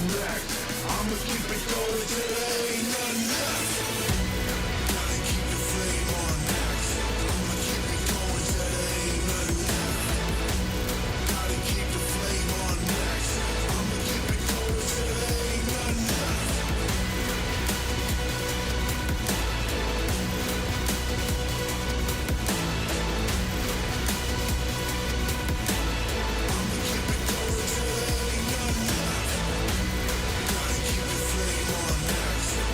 next. I'ma keep it going till there ain't nothing left. Gotta keep the flame on next. I'ma keep it going till there ain't nothing left. Gotta keep the flame on next. I'ma keep it going till there ain't nothing left. Gotta keep the flame on next.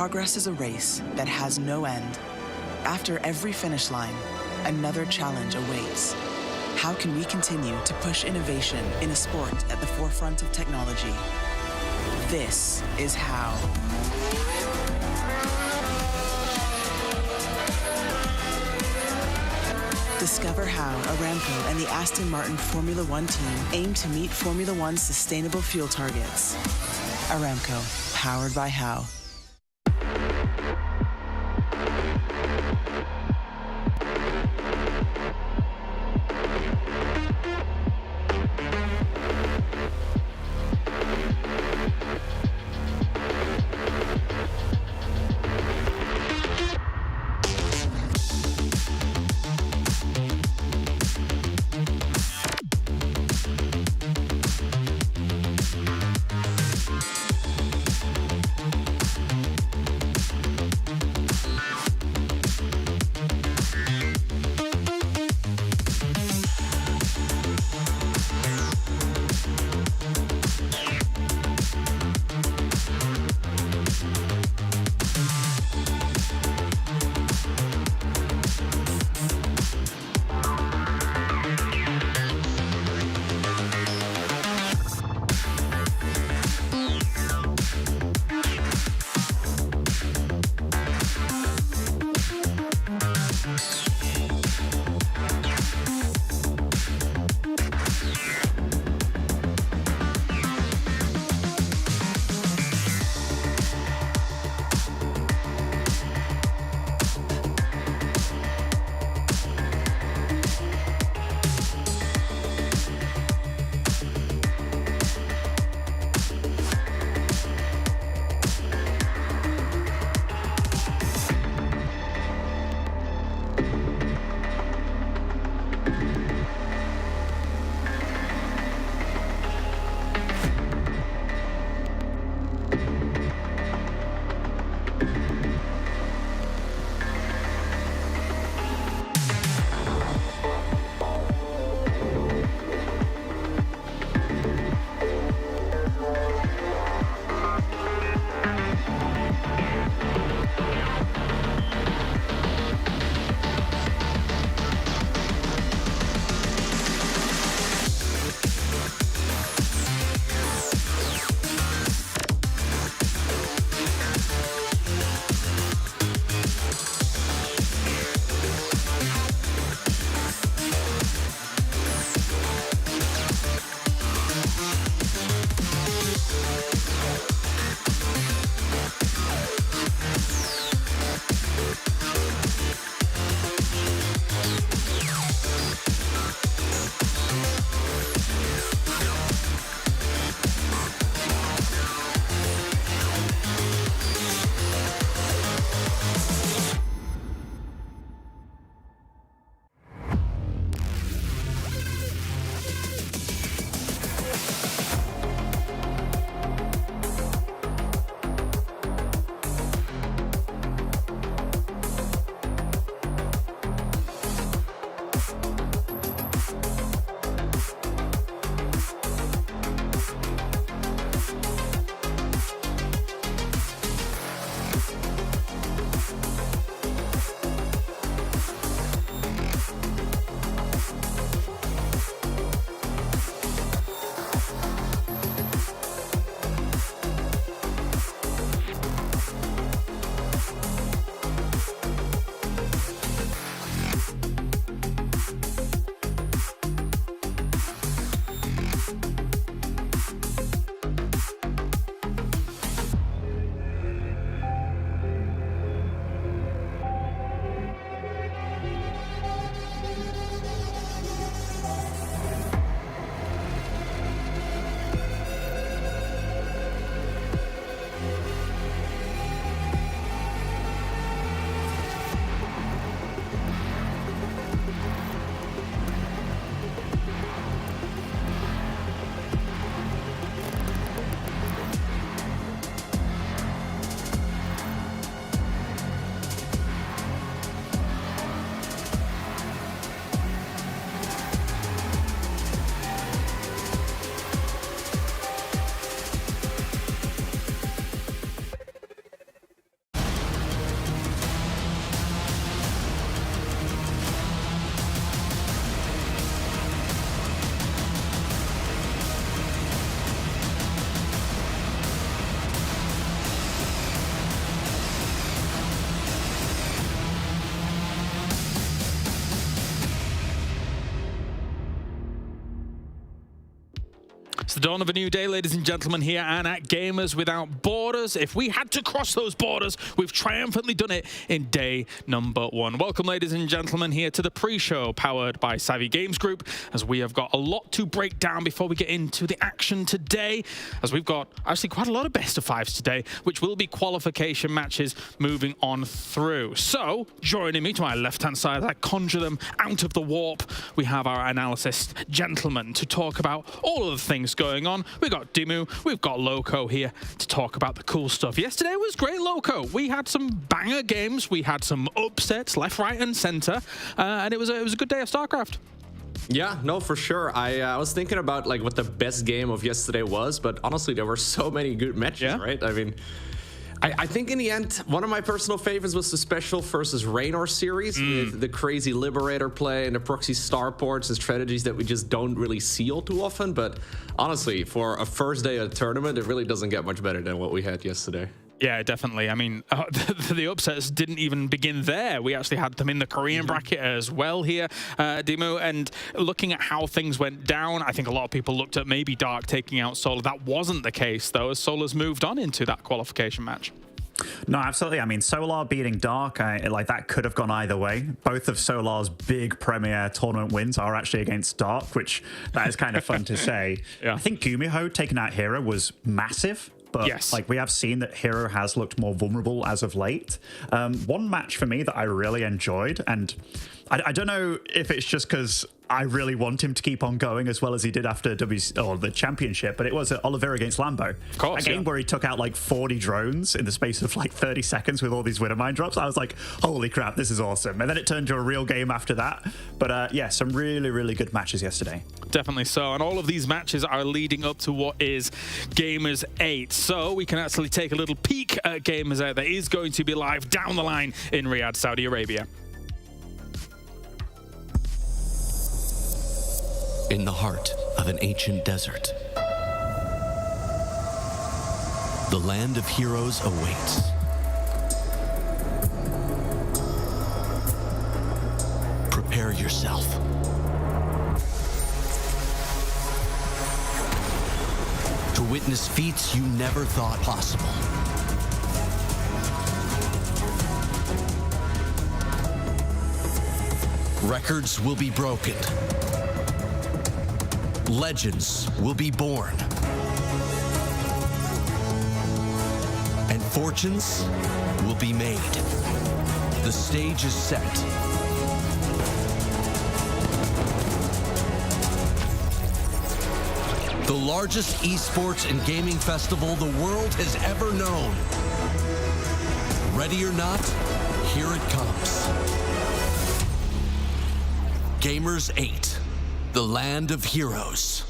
Progress is a race that has no end. After every finish line, another challenge awaits. How can we continue to push innovation in a sport at the forefront of technology? This is how. Discover how Aramco and the Aston Martin Formula One team aim to meet Formula One's sustainable fuel targets. Aramco, powered by How. It's the dawn of a new day, ladies and gentlemen, here and at Gamers Without Borders. If we had to cross those borders, we've triumphantly done it in day number 1. Welcome, ladies and gentlemen, here to the pre-show powered by Savvy Games Group, as we have got a lot to break down before we get into the action today, as we've got actually quite a lot of best of fives today, which will be qualification matches moving on through. So, joining me to my left-hand side, as I conjure them out of the warp, we have our analyst gentlemen to talk about all of the things going on. We've got Dimu, we've got Loco here to talk about the cool stuff. Yesterday was great, Loco. We had some banger games, we had some upsets left, right, and center, and it was a good day of StarCraft. Yeah, no, for sure. I was thinking about like what the best game of yesterday was, but honestly, there were so many good matches, right? I mean, I think in the end, one of my personal favorites was the Special versus Raynor series with the crazy Liberator play and the proxy starports and strategies that we just don't really see all too often. But honestly, for a first day of a tournament, it really doesn't get much better than what we had yesterday. Yeah, definitely. I mean, the upsets didn't even begin there. We actually had them in the Korean bracket as well here, Dimu. And looking at how things went down, I think a lot of people looked at maybe Dark taking out Solar. That wasn't the case, though, as Solar's moved on into that qualification match. No, absolutely. I mean, Solar beating Dark, like that could have gone either way. Both of Solar's big premier tournament wins are actually against Dark, which that is kind of fun to say. Yeah. I think Gumiho taking out Hero was massive. But yes, like we have seen that Hero has looked more vulnerable as of late. One match for me that I really enjoyed, and I don't know if it's just because I really want him to keep on going as well as he did after the championship, but it was Oliveira against Lambo. Of course, a game where he took out like 40 drones in the space of like 30 seconds with all these winner mine drops. I was like, holy crap, this is awesome. And then it turned to a real game after that. But yeah, some really, really good matches yesterday. Definitely so. And all of these matches are leading up to what is Gamers 8. So we can actually take a little peek at Gamers 8 that is going to be live down the line in Riyadh, Saudi Arabia. In the heart of an ancient desert, the land of heroes awaits. Prepare yourself. To witness feats you never thought possible. Records will be broken. Legends will be born. And fortunes will be made. The stage is set. The largest esports and gaming festival the world has ever known. Ready or not, here it comes. Gamers 8. The land of heroes.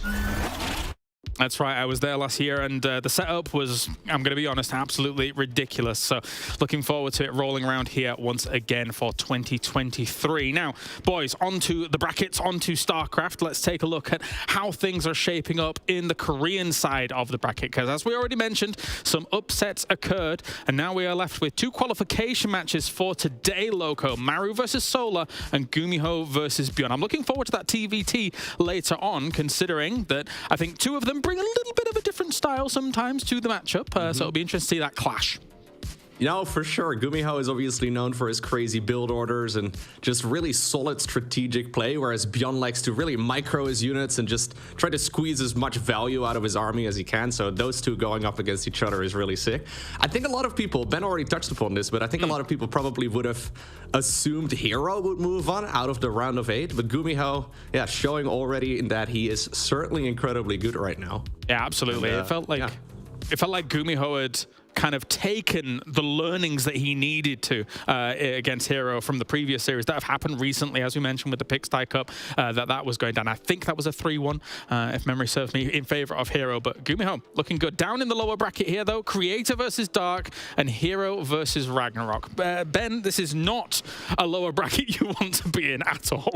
That's right, I was there last year, and the setup was, I'm going to be honest, absolutely ridiculous. So looking forward to it rolling around here once again for 2023. Now, boys, onto the brackets, onto StarCraft. Let's take a look at how things are shaping up in the Korean side of the bracket, because as we already mentioned, some upsets occurred, and now we are left with 2 qualification matches for today, Loco. Maru versus Solar and Gumiho versus Bjorn. I'm looking forward to that TVT later on, considering that I think 2 of them bring a little bit of a different style sometimes to the matchup, so it'll be interesting to see that clash. You know, for sure, Gumiho is obviously known for his crazy build orders and just really solid strategic play, whereas Bjorn likes to really micro his units and just try to squeeze as much value out of his army as he can. So those two going up against each other is really sick. I think a lot of people, Ben already touched upon this, but I think a lot of people probably would have assumed Hero would move on out of the round of 8. But Gumiho, yeah, showing already in that he is certainly incredibly good right now. Yeah, absolutely. And, it felt like Gumiho had kind of taken the learnings that he needed to against Hero from the previous series that have happened recently, as we mentioned with the Pigsty Cup, that was going down. I think that was a 3-1, if memory serves me, in favor of Hero. But Gumiho looking good. Down in the lower bracket here, though, Creator versus Dark and Hero versus Ragnarok. Ben, this is not a lower bracket you want to be in at all.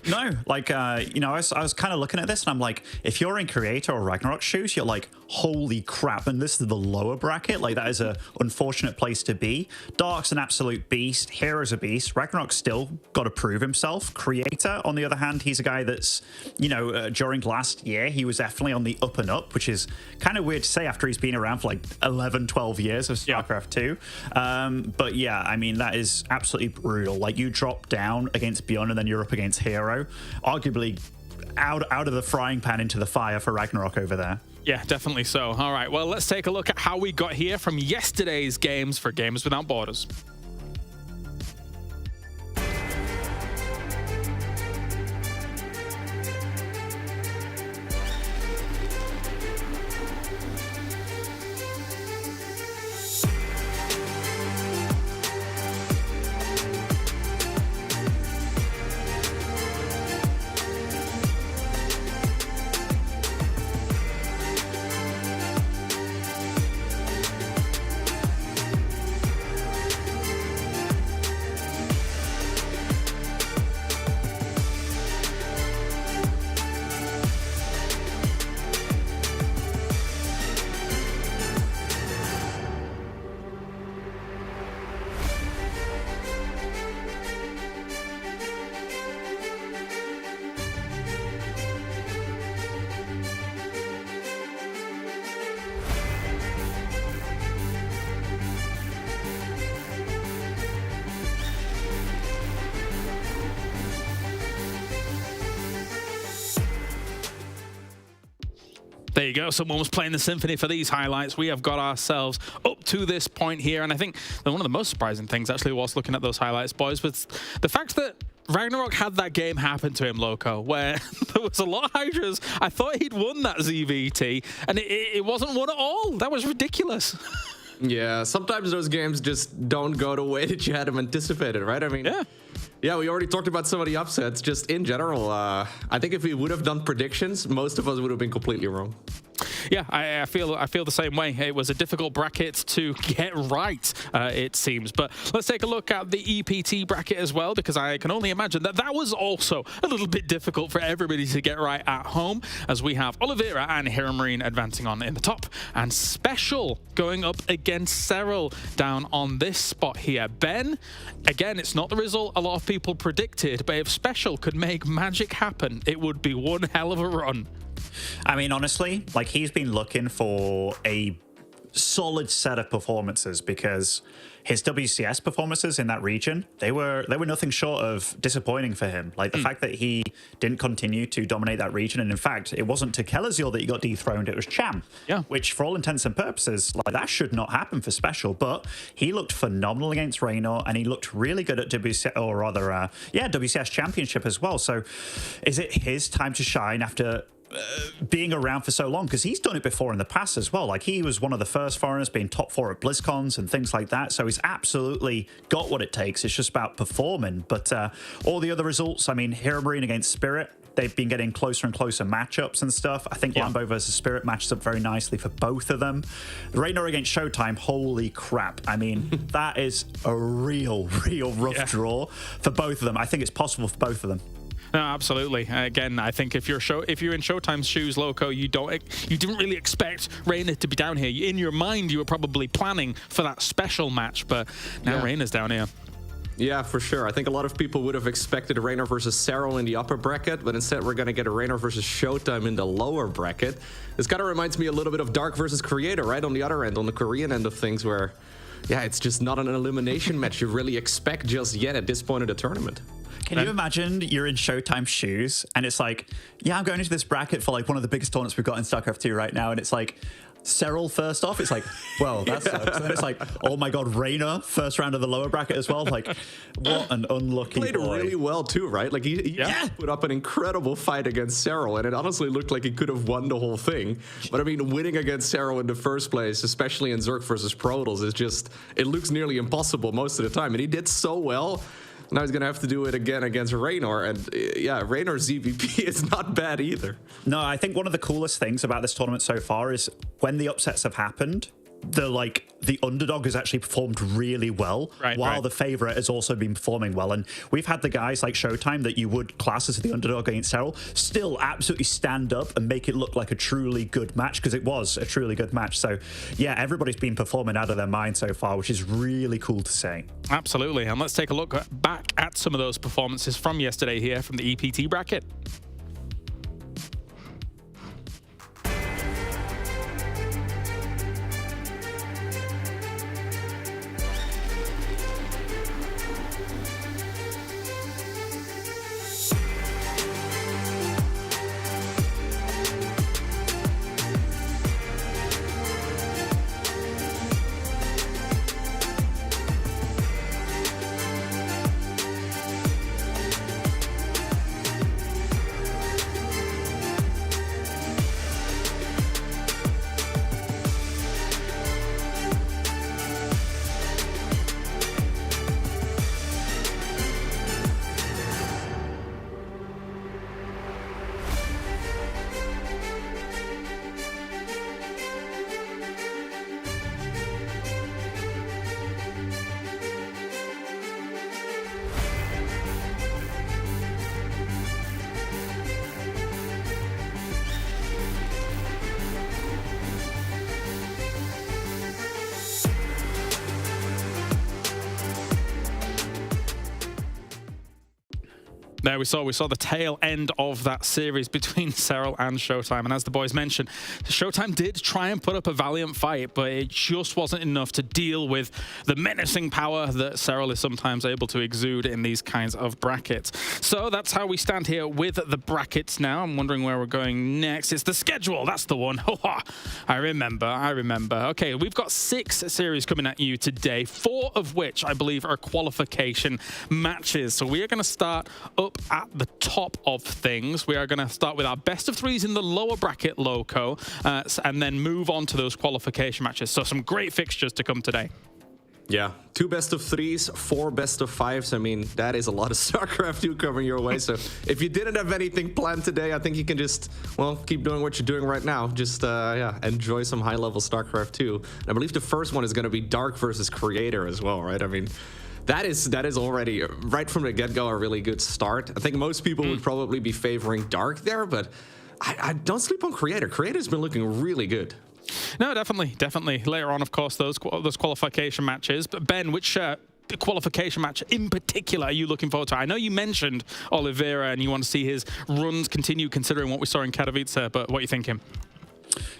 No, like, you know, I was kind of looking at this and I'm like, if you're in Creator or Ragnarok shoes, you're like, holy crap. And this is the lower bracket. it. Like, that is a unfortunate place to be. Dark's an absolute beast. Hero's a beast. Ragnarok's still got to prove himself. Creator, on the other hand, he's a guy that's, you know, during last year, he was definitely on the up and up, which is kind of weird to say after he's been around for like 11, 12 years of StarCraft 2. But yeah, I mean, that is absolutely brutal. Like, you drop down against Bjorn and then you're up against Hero. Arguably out of the frying pan into the fire for Ragnarok over there. Yeah, definitely so. All right, well, let's take a look at how we got here from yesterday's games for Gamers Without Borders. There you go. Someone was playing the symphony for these highlights. We have got ourselves up to this point here. And I think that one of the most surprising things actually was looking at those highlights, boys, was the fact that Ragnarok had that game happen to him, Loco, where there was a lot of Hydras. I thought he'd won that ZVT, and it wasn't won at all. That was ridiculous. Yeah, sometimes those games just don't go the way that you had them anticipated, right? I mean, yeah, we already talked about some of the upsets. Just in general, I think if we would have done predictions, most of us would have been completely wrong. Yeah, I feel the same way. It was a difficult bracket to get right, it seems. But let's take a look at the EPT bracket as well, because I can only imagine that that was also a little bit difficult for everybody to get right at home, as we have Oliveira and Hero Marine advancing on in the top, and Special going up against Cyril down on this spot here. Ben, again, it's not the result a lot of people predicted, but if Special could make magic happen, it would be one hell of a run. I mean, honestly, like, he's been looking for a solid set of performances, because his WCS performances in that region, they were nothing short of disappointing for him. Like, the fact that he didn't continue to dominate that region, and in fact, it wasn't to Kelazil that he got dethroned, it was Cham. Yeah. Which, for all intents and purposes, like, that should not happen for Special, but he looked phenomenal against Raynor, and he looked really good at WCS, or rather, WCS Championship as well. So, is it his time to shine after being around for so long? Because he's done it before in the past as well. Like, he was one of the first foreigners being top 4 at BlizzCons and things like that, so he's absolutely got what it takes. It's just about performing. But all the other results, I mean, Hero Marine against Spirit, they've been getting closer and closer matchups and stuff. I think Lambo versus Spirit matches up very nicely for both of them. Raynor against Showtime, holy crap. I mean, that is a real rough draw for both of them. I think it's possible for both of them. No, absolutely. Again, I think if you're in Showtime's shoes, Loco, you didn't really expect Raynor to be down here. In your mind, you were probably planning for that Special match, but now Raynor's down here. Yeah, for sure. I think a lot of people would have expected a Raynor versus Cyril in the upper bracket, but instead we're going to get a Raynor versus Showtime in the lower bracket. This kind of reminds me a little bit of Dark versus Creator, right? On the other end, on the Korean end of things, where, yeah, it's just not an elimination match you really expect just yet at this point of the tournament. Can you imagine you're in Showtime shoes and it's like, yeah, I'm going into this bracket for like one of the biggest tournaments we've got in StarCraft 2 right now, and it's like Cyril first off. It's like, well, that sucks. And then it's like, oh my god, Raynor first round of the lower bracket as well. Like, what an unlucky played boy. Really well too, right? Like, he put up an incredible fight against Cyril, and it honestly looked like he could have won the whole thing. But I mean, winning against Cyril in the first place, especially in Zerg versus Protoss, is just, it looks nearly impossible most of the time, and he did so well. Now he's going to have to do it again against Raynor. And yeah, Raynor's ZVP is not bad either. No, I think one of the coolest things about this tournament so far is when the upsets have happened, the underdog has actually performed really well, while the favorite has also been performing well. And we've had the guys like Showtime that you would class as the underdog against Serral still absolutely stand up and make it look like a truly good match, because it was a truly good match. So yeah, everybody's been performing out of their mind so far, which is really cool to see. Absolutely. And let's take a look back at some of those performances from yesterday here from the EPT bracket. There we saw the tail end of that series between Serral and Showtime. And as the boys mentioned, Showtime did try and put up a valiant fight, but it just wasn't enough to deal with the menacing power that Serral is sometimes able to exude in these kinds of brackets. So that's how we stand here with the brackets now. I'm wondering where we're going next. It's the schedule. That's the one. I remember. Okay, we've got 6 series coming at you today, 4 of which I believe are qualification matches. So we are going to start up at the top of things. We are going to start with our best of 3s in the lower bracket, Loco, and then move on to those qualification matches. So some great fixtures to come today. Yeah, 2 best of 3s, 4 best of 5s. I mean, that is a lot of StarCraft 2 coming your way. So if you didn't have anything planned today, I think you can just, well, keep doing what you're doing right now. Just, yeah, enjoy some high-level StarCraft 2. And I believe the first one is going to be Dark versus Creator as well, right? I mean, that is already, right from the get-go, a really good start. I think most people would probably be favoring Dark there, but I don't sleep on Creator. Creator's been looking really good. No, definitely. Later on, of course, those qualification matches. But Ben, which qualification match in particular are you looking forward to? I know you mentioned Oliveira and you want to see his runs continue considering what we saw in Katowice, but what are you thinking?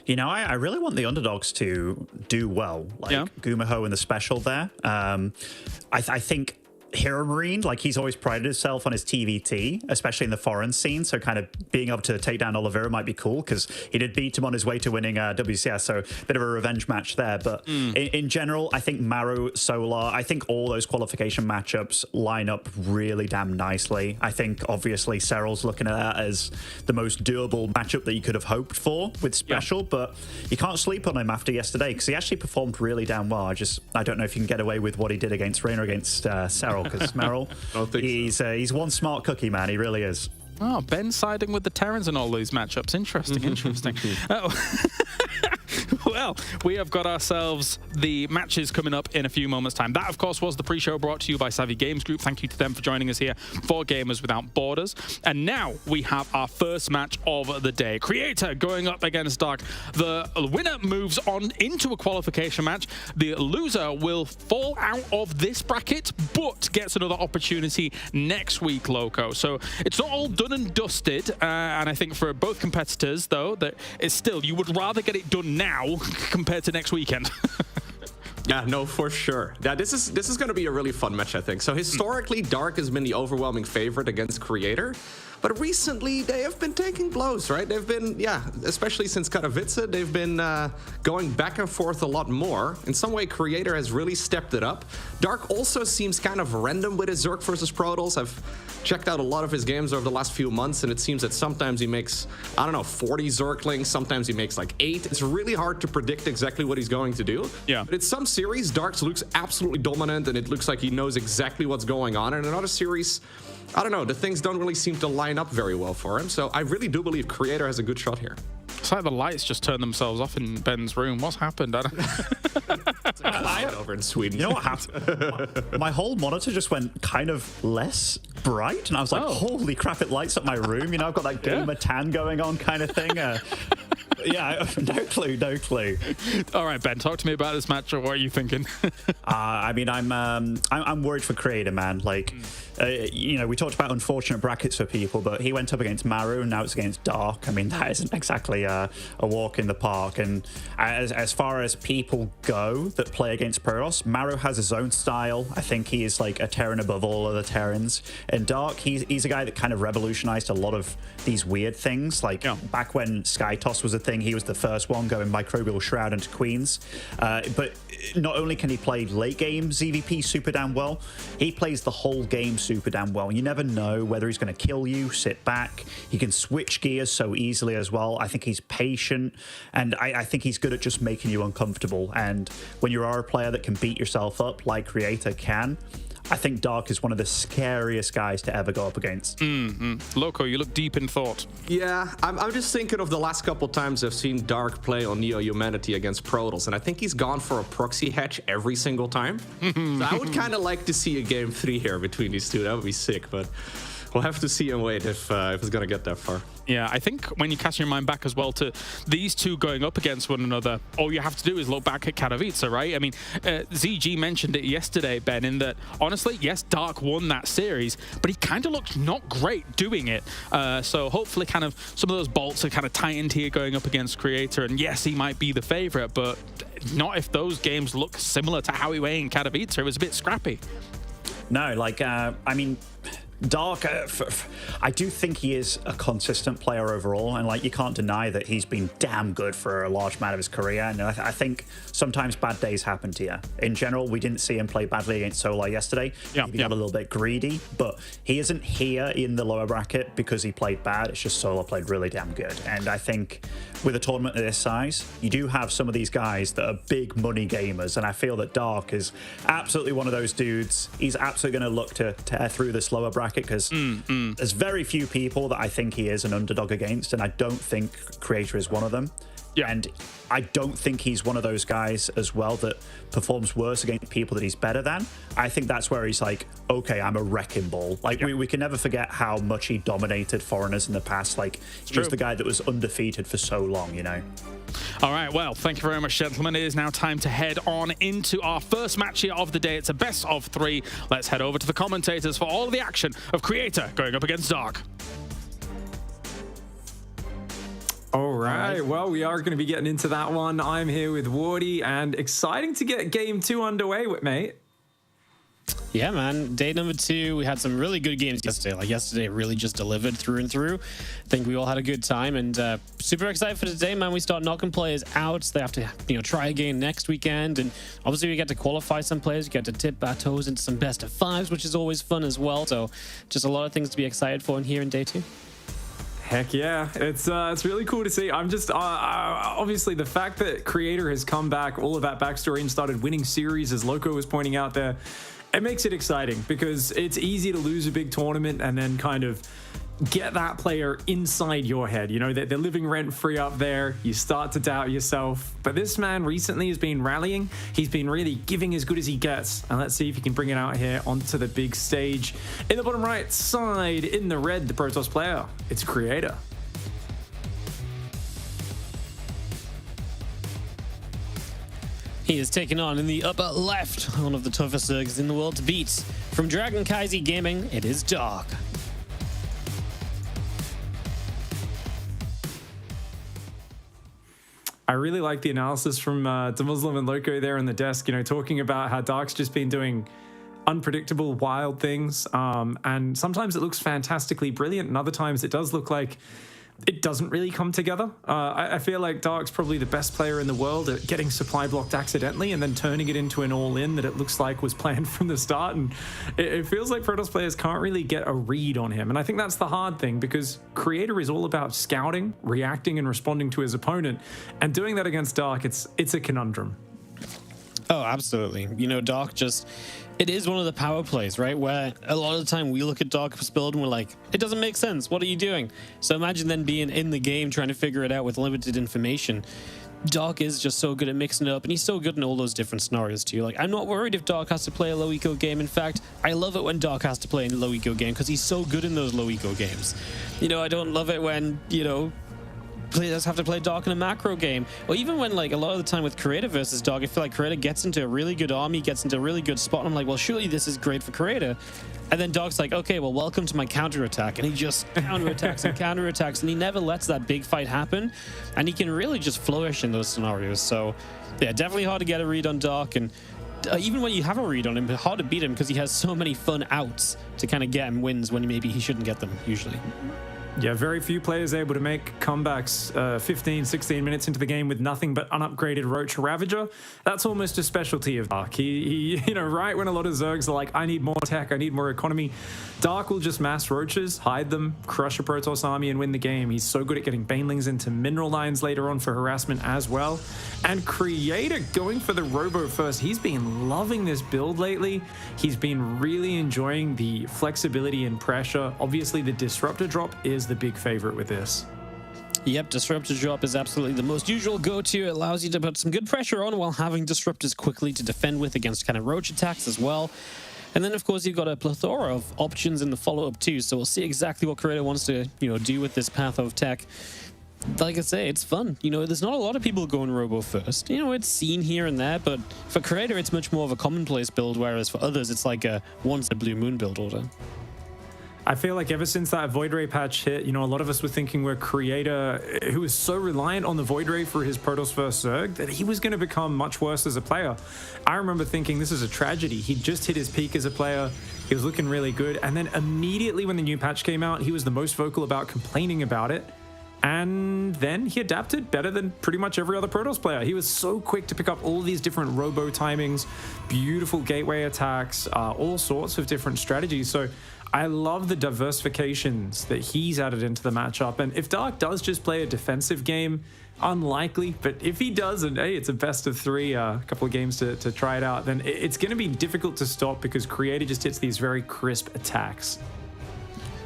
You know, I really want the underdogs to do well, like Gumiho in the special there. I think Hero Marine, like, he's always prided himself on his TVT, especially in the foreign scene. So kind of being able to take down Oliveira might be cool, because he did beat him on his way to winning WCS. So a bit of a revenge match there. But in general, I think Maru, Solar, I think all those qualification matchups line up really damn nicely. I think obviously Serral's looking at that as the most doable matchup that you could have hoped for with special, but you can't sleep on him after yesterday, because he actually performed really damn well. I don't know if you can get away with what he did against Reina against Serral, because Merrill, he's one smart cookie, man. He really is. Oh, Ben siding with the Terrans in all these matchups. Interesting. Well, we have got ourselves the matches coming up in a few moments' time. That, of course, was the pre-show brought to you by Savvy Games Group. Thank you to them for joining us here for Gamers Without Borders. And now we have our first match of the day. Creator going up against Dark. The winner moves on into a qualification match. The loser will fall out of this bracket, but gets another opportunity next week, Loco. So it's not all done and dusted. And I think for both competitors, though, that it's still, you would rather get it done now compared to next weekend. Yeah, no, for sure. Yeah, this is going to be a really fun match, I think. So historically, Dark has been the overwhelming favorite against Creator. But recently, they have been taking blows, right? They've been, yeah, especially since Katowice, they've been going back and forth a lot more. In some way, Creator has really stepped it up. Dark also seems kind of random with his Zerg versus Protoss. I've checked out a lot of his games over the last few months, and it seems that sometimes he makes, I don't know, 40 Zerglings, sometimes he makes like 8. It's really hard to predict exactly what he's going to do. Yeah. But in some series, Dark looks absolutely dominant, and it looks like he knows exactly what's going on. And in another series, I don't know, the things don't really seem to line up very well for him. So I really do believe Creator has a good shot here. Looks like the lights just turned themselves off in Ben's room. What's happened? I don't... Over in Sweden. You know what happened? My whole monitor just went kind of less bright, and I was like, holy crap, it lights up my room. You know, I've got that gamer tan going on kind of thing. Yeah, no clue. All right, Ben, talk to me about this match. Or what are you thinking? I mean, I'm worried for Creator, man. Like, you know, we talked about unfortunate brackets for people, but he went up against Maru, and now it's against Dark. I mean, that isn't exactly a walk in the park. And as far as people go that play against Protoss, Maru has his own style. I think he is like a Terran above all other Terrans. And Dark, he's a guy that kind of revolutionized a lot of these weird things. Like back when Sky Toss was a thing, he was the first one going Microbial Shroud into Queens. But not only can he play late game ZVP super damn well, he plays the whole game super damn well. You never know whether he's going to kill you, sit back. He can switch gears so easily as well. I think he's patient, and I think he's good at just making you uncomfortable. And when you are a player that can beat yourself up like Creator can, I think Dark is one of the scariest guys to ever go up against. Loco, you look deep in thought. Yeah, I'm just thinking of the last couple times I've seen Dark play on Neo Humanity against Protoss, and I think he's gone for a proxy hatch every single time. So I would kind of like to see a game 3 here between these two. That would be sick, but we'll have to see and wait if it's going to get that far. Yeah, I think when you cast your mind back as well to these two going up against one another, all you have to do is look back at Katowice, right? I mean, ZG mentioned it yesterday, Ben, in that, honestly, yes, Dark won that series, but he kind of looked not great doing it. So hopefully kind of some of those bolts are kind of tightened here going up against Creator, and yes, he might be the favorite, but not if those games look similar to how he went in Katowice. It was a bit scrappy. No, like, I mean... Dark, I do think he is a consistent player overall, and like you can't deny that he's been damn good for a large amount of his career. And I think sometimes bad days happen to you. In general, we didn't see him play badly against Solar yesterday. He got a little bit greedy, but he isn't here in the lower bracket because he played bad. It's just Solar played really damn good. And I think with a tournament of this size, you do have some of these guys that are big money gamers, and I feel that Dark is absolutely one of those dudes. He's absolutely going to look to tear through this lower bracket, because there's very few people that I think he is an underdog against, and I don't think Creator is one of them. And I don't think he's one of those guys as well that performs worse against people that he's better than. I think that's where he's like, okay, I'm a wrecking ball. Like, we can never forget how much he dominated foreigners in the past. Like, he was the guy that was undefeated for so long, you know? All right, well, thank you very much, gentlemen. It is now time to head on into our first match here of the day. It's a best of 3. Let's head over to the commentators for all of the action of Creator going up against Dark. All right, well, we are going to be getting into that one. I'm here with Wardy, and exciting to get game 2 underway with mate. Yeah, man. Day number 2, we had some really good games yesterday. Like yesterday, really just delivered through and through. I think we all had a good time, and super excited for today, man. We start knocking players out. They have to, try again next weekend, and obviously we get to qualify some players. We get to dip our toes into some best of 5s, which is always fun as well. So just a lot of things to be excited for in here in day 2. Heck yeah, it's really cool to see. I'm just obviously the fact that Creator has come back, all of that backstory, and started winning series, as Loco was pointing out there. It makes it exciting because it's easy to lose a big tournament and then kind of get that player inside your head. They're living rent free up there. You start to doubt yourself. But this man recently has been rallying. He's been really giving as good as he gets. And let's see if he can bring it out here onto the big stage. In the bottom right side, in the red, the Protoss player, it's Creator. He is taking on in the upper left one of the toughest circuits in the world to beat. From Dragon Kaisi Gaming, it is Dark. I really like the analysis from Muslim and Loco there on the desk, talking about how Dark's just been doing unpredictable, wild things. And sometimes it looks fantastically brilliant, and other times it does look like it doesn't really come together. I feel like Dark's probably the best player in the world at getting supply blocked accidentally and then turning it into an all-in that it looks like was planned from the start. And it feels like Protoss players can't really get a read on him. And I think that's the hard thing, because Creator is all about scouting, reacting, and responding to his opponent. And doing that against Dark, it's a conundrum. Oh, absolutely. Dark just... it is one of the power plays, right? Where a lot of the time we look at Dark's build and we're like, it doesn't make sense. What are you doing? So imagine then being in the game trying to figure it out with limited information. Dark is just so good at mixing it up, and he's so good in all those different scenarios too. Like, I'm not worried if Dark has to play a low eco game. In fact, I love it when Dark has to play a low eco game because he's so good in those low eco games. You know, I don't love it when, you know, players have to play Dark in a macro game, or even when, like, a lot of the time with Creator versus Dark, I feel like Creator gets into a really good army, gets into a really good spot, and I'm like, well, surely this is great for Creator. And then Dark's like, okay, well, welcome to my counterattack, and he just counterattacks and counterattacks, and he never lets that big fight happen, and he can really just flourish in those scenarios. So yeah, definitely hard to get a read on Dark, and even when you have a read on him, hard to beat him because he has so many fun outs to kind of get him wins when maybe he shouldn't get them usually. Yeah, very few players able to make comebacks 15, 16 minutes into the game with nothing but unupgraded Roach Ravager. That's almost a specialty of Dark. He you know, right when a lot of Zergs are like, I need more tech, I need more economy, Dark will just mass Roaches, hide them, crush a Protoss army, and win the game. He's so good at getting Banelings into mineral lines later on for harassment as well. And Creator going for the Robo first. He's been loving this build lately. He's been really enjoying the flexibility and pressure. Obviously, the Disruptor drop is the big favorite with this. Yep, Disruptor drop is absolutely the most usual go-to. It allows you to put some good pressure on while having Disruptors quickly to defend with against kind of Roach attacks as well. And then, of course, you've got a plethora of options in the follow-up too, so we'll see exactly what Creator wants to, you know, do with this path of tech. Like I say, it's fun. You know, there's not a lot of people going Robo first. You know, it's seen here and there, but for Creator, it's much more of a commonplace build, whereas for others, it's like a once a blue moon build order. I feel like ever since that Void Ray patch hit, you know, a lot of us were thinking we're Creator, who was so reliant on the Void Ray for his Protoss first Zerg, that he was going to become much worse as a player. I remember thinking this is a tragedy. He just hit his peak as a player. He was looking really good. And then immediately when the new patch came out, he was the most vocal about complaining about it. And then he adapted better than pretty much every other Protoss player. He was so quick to pick up all these different robo timings, beautiful gateway attacks, all sorts of different strategies. So I love the diversifications that he's added into the matchup. And if Dark does just play a defensive game, unlikely, but if he does, and hey, it's a best of three, a couple of games to try it out, then it's going to be difficult to stop because Creator just hits these very crisp attacks.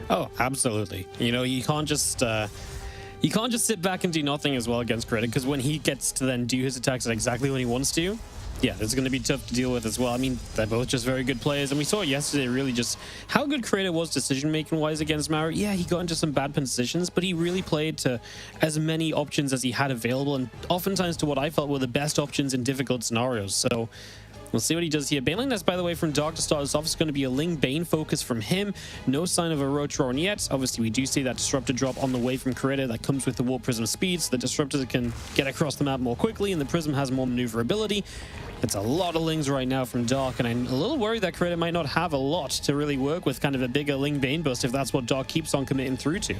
Oh, absolutely. You know, you can't just sit back and do nothing as well against Creator, because when he gets to then do his attacks at exactly when he wants to, yeah, it's going to be tough to deal with as well. I mean, they're both just very good players, and we saw yesterday really just how good Creator was decision-making wise against Mara. Yeah, he got into some bad positions, but he really played to as many options as he had available, and oftentimes to what I felt were the best options in difficult scenarios. So we'll see what he does here. Baneling Nest, by the way, from Dark to start us off is going to be a Ling Bane focus from him. No sign of a Roach Roaring yet. Obviously, we do see that Disruptor drop on the way from Creator that comes with the Warp Prism speed, so the Disruptor can get across the map more quickly, and the Prism has more maneuverability. It's a lot of Lings right now from Dark, and I'm a little worried that Creator might not have a lot to really work with kind of a bigger Ling Bane burst if that's what Dark keeps on committing through to.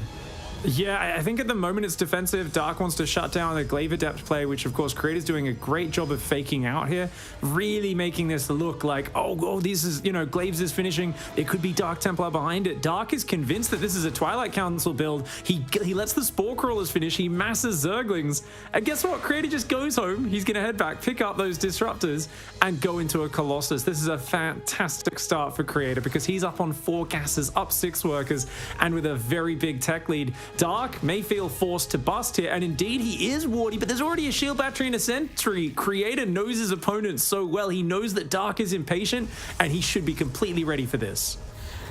Yeah, I think at the moment it's defensive. Dark wants to shut down the Glaive Adept play, which of course Creator's doing a great job of faking out here, really making this look like, oh, this is, you know, Glaives is finishing. It could be Dark Templar behind it. Dark is convinced that this is a Twilight Council build. He lets the Spore Crawlers finish. He masses Zerglings. And guess what? Creator just goes home. He's going to head back, pick up those Disruptors, and go into a Colossus. This is a fantastic start for Creator because he's up on 4 gases, up 6 workers, and with a very big tech lead. Dark may feel forced to bust here, and indeed he is wardy, but there's already a shield battery and a sentry. Creator knows his opponent so well. He knows that Dark is impatient, and he should be completely ready for this.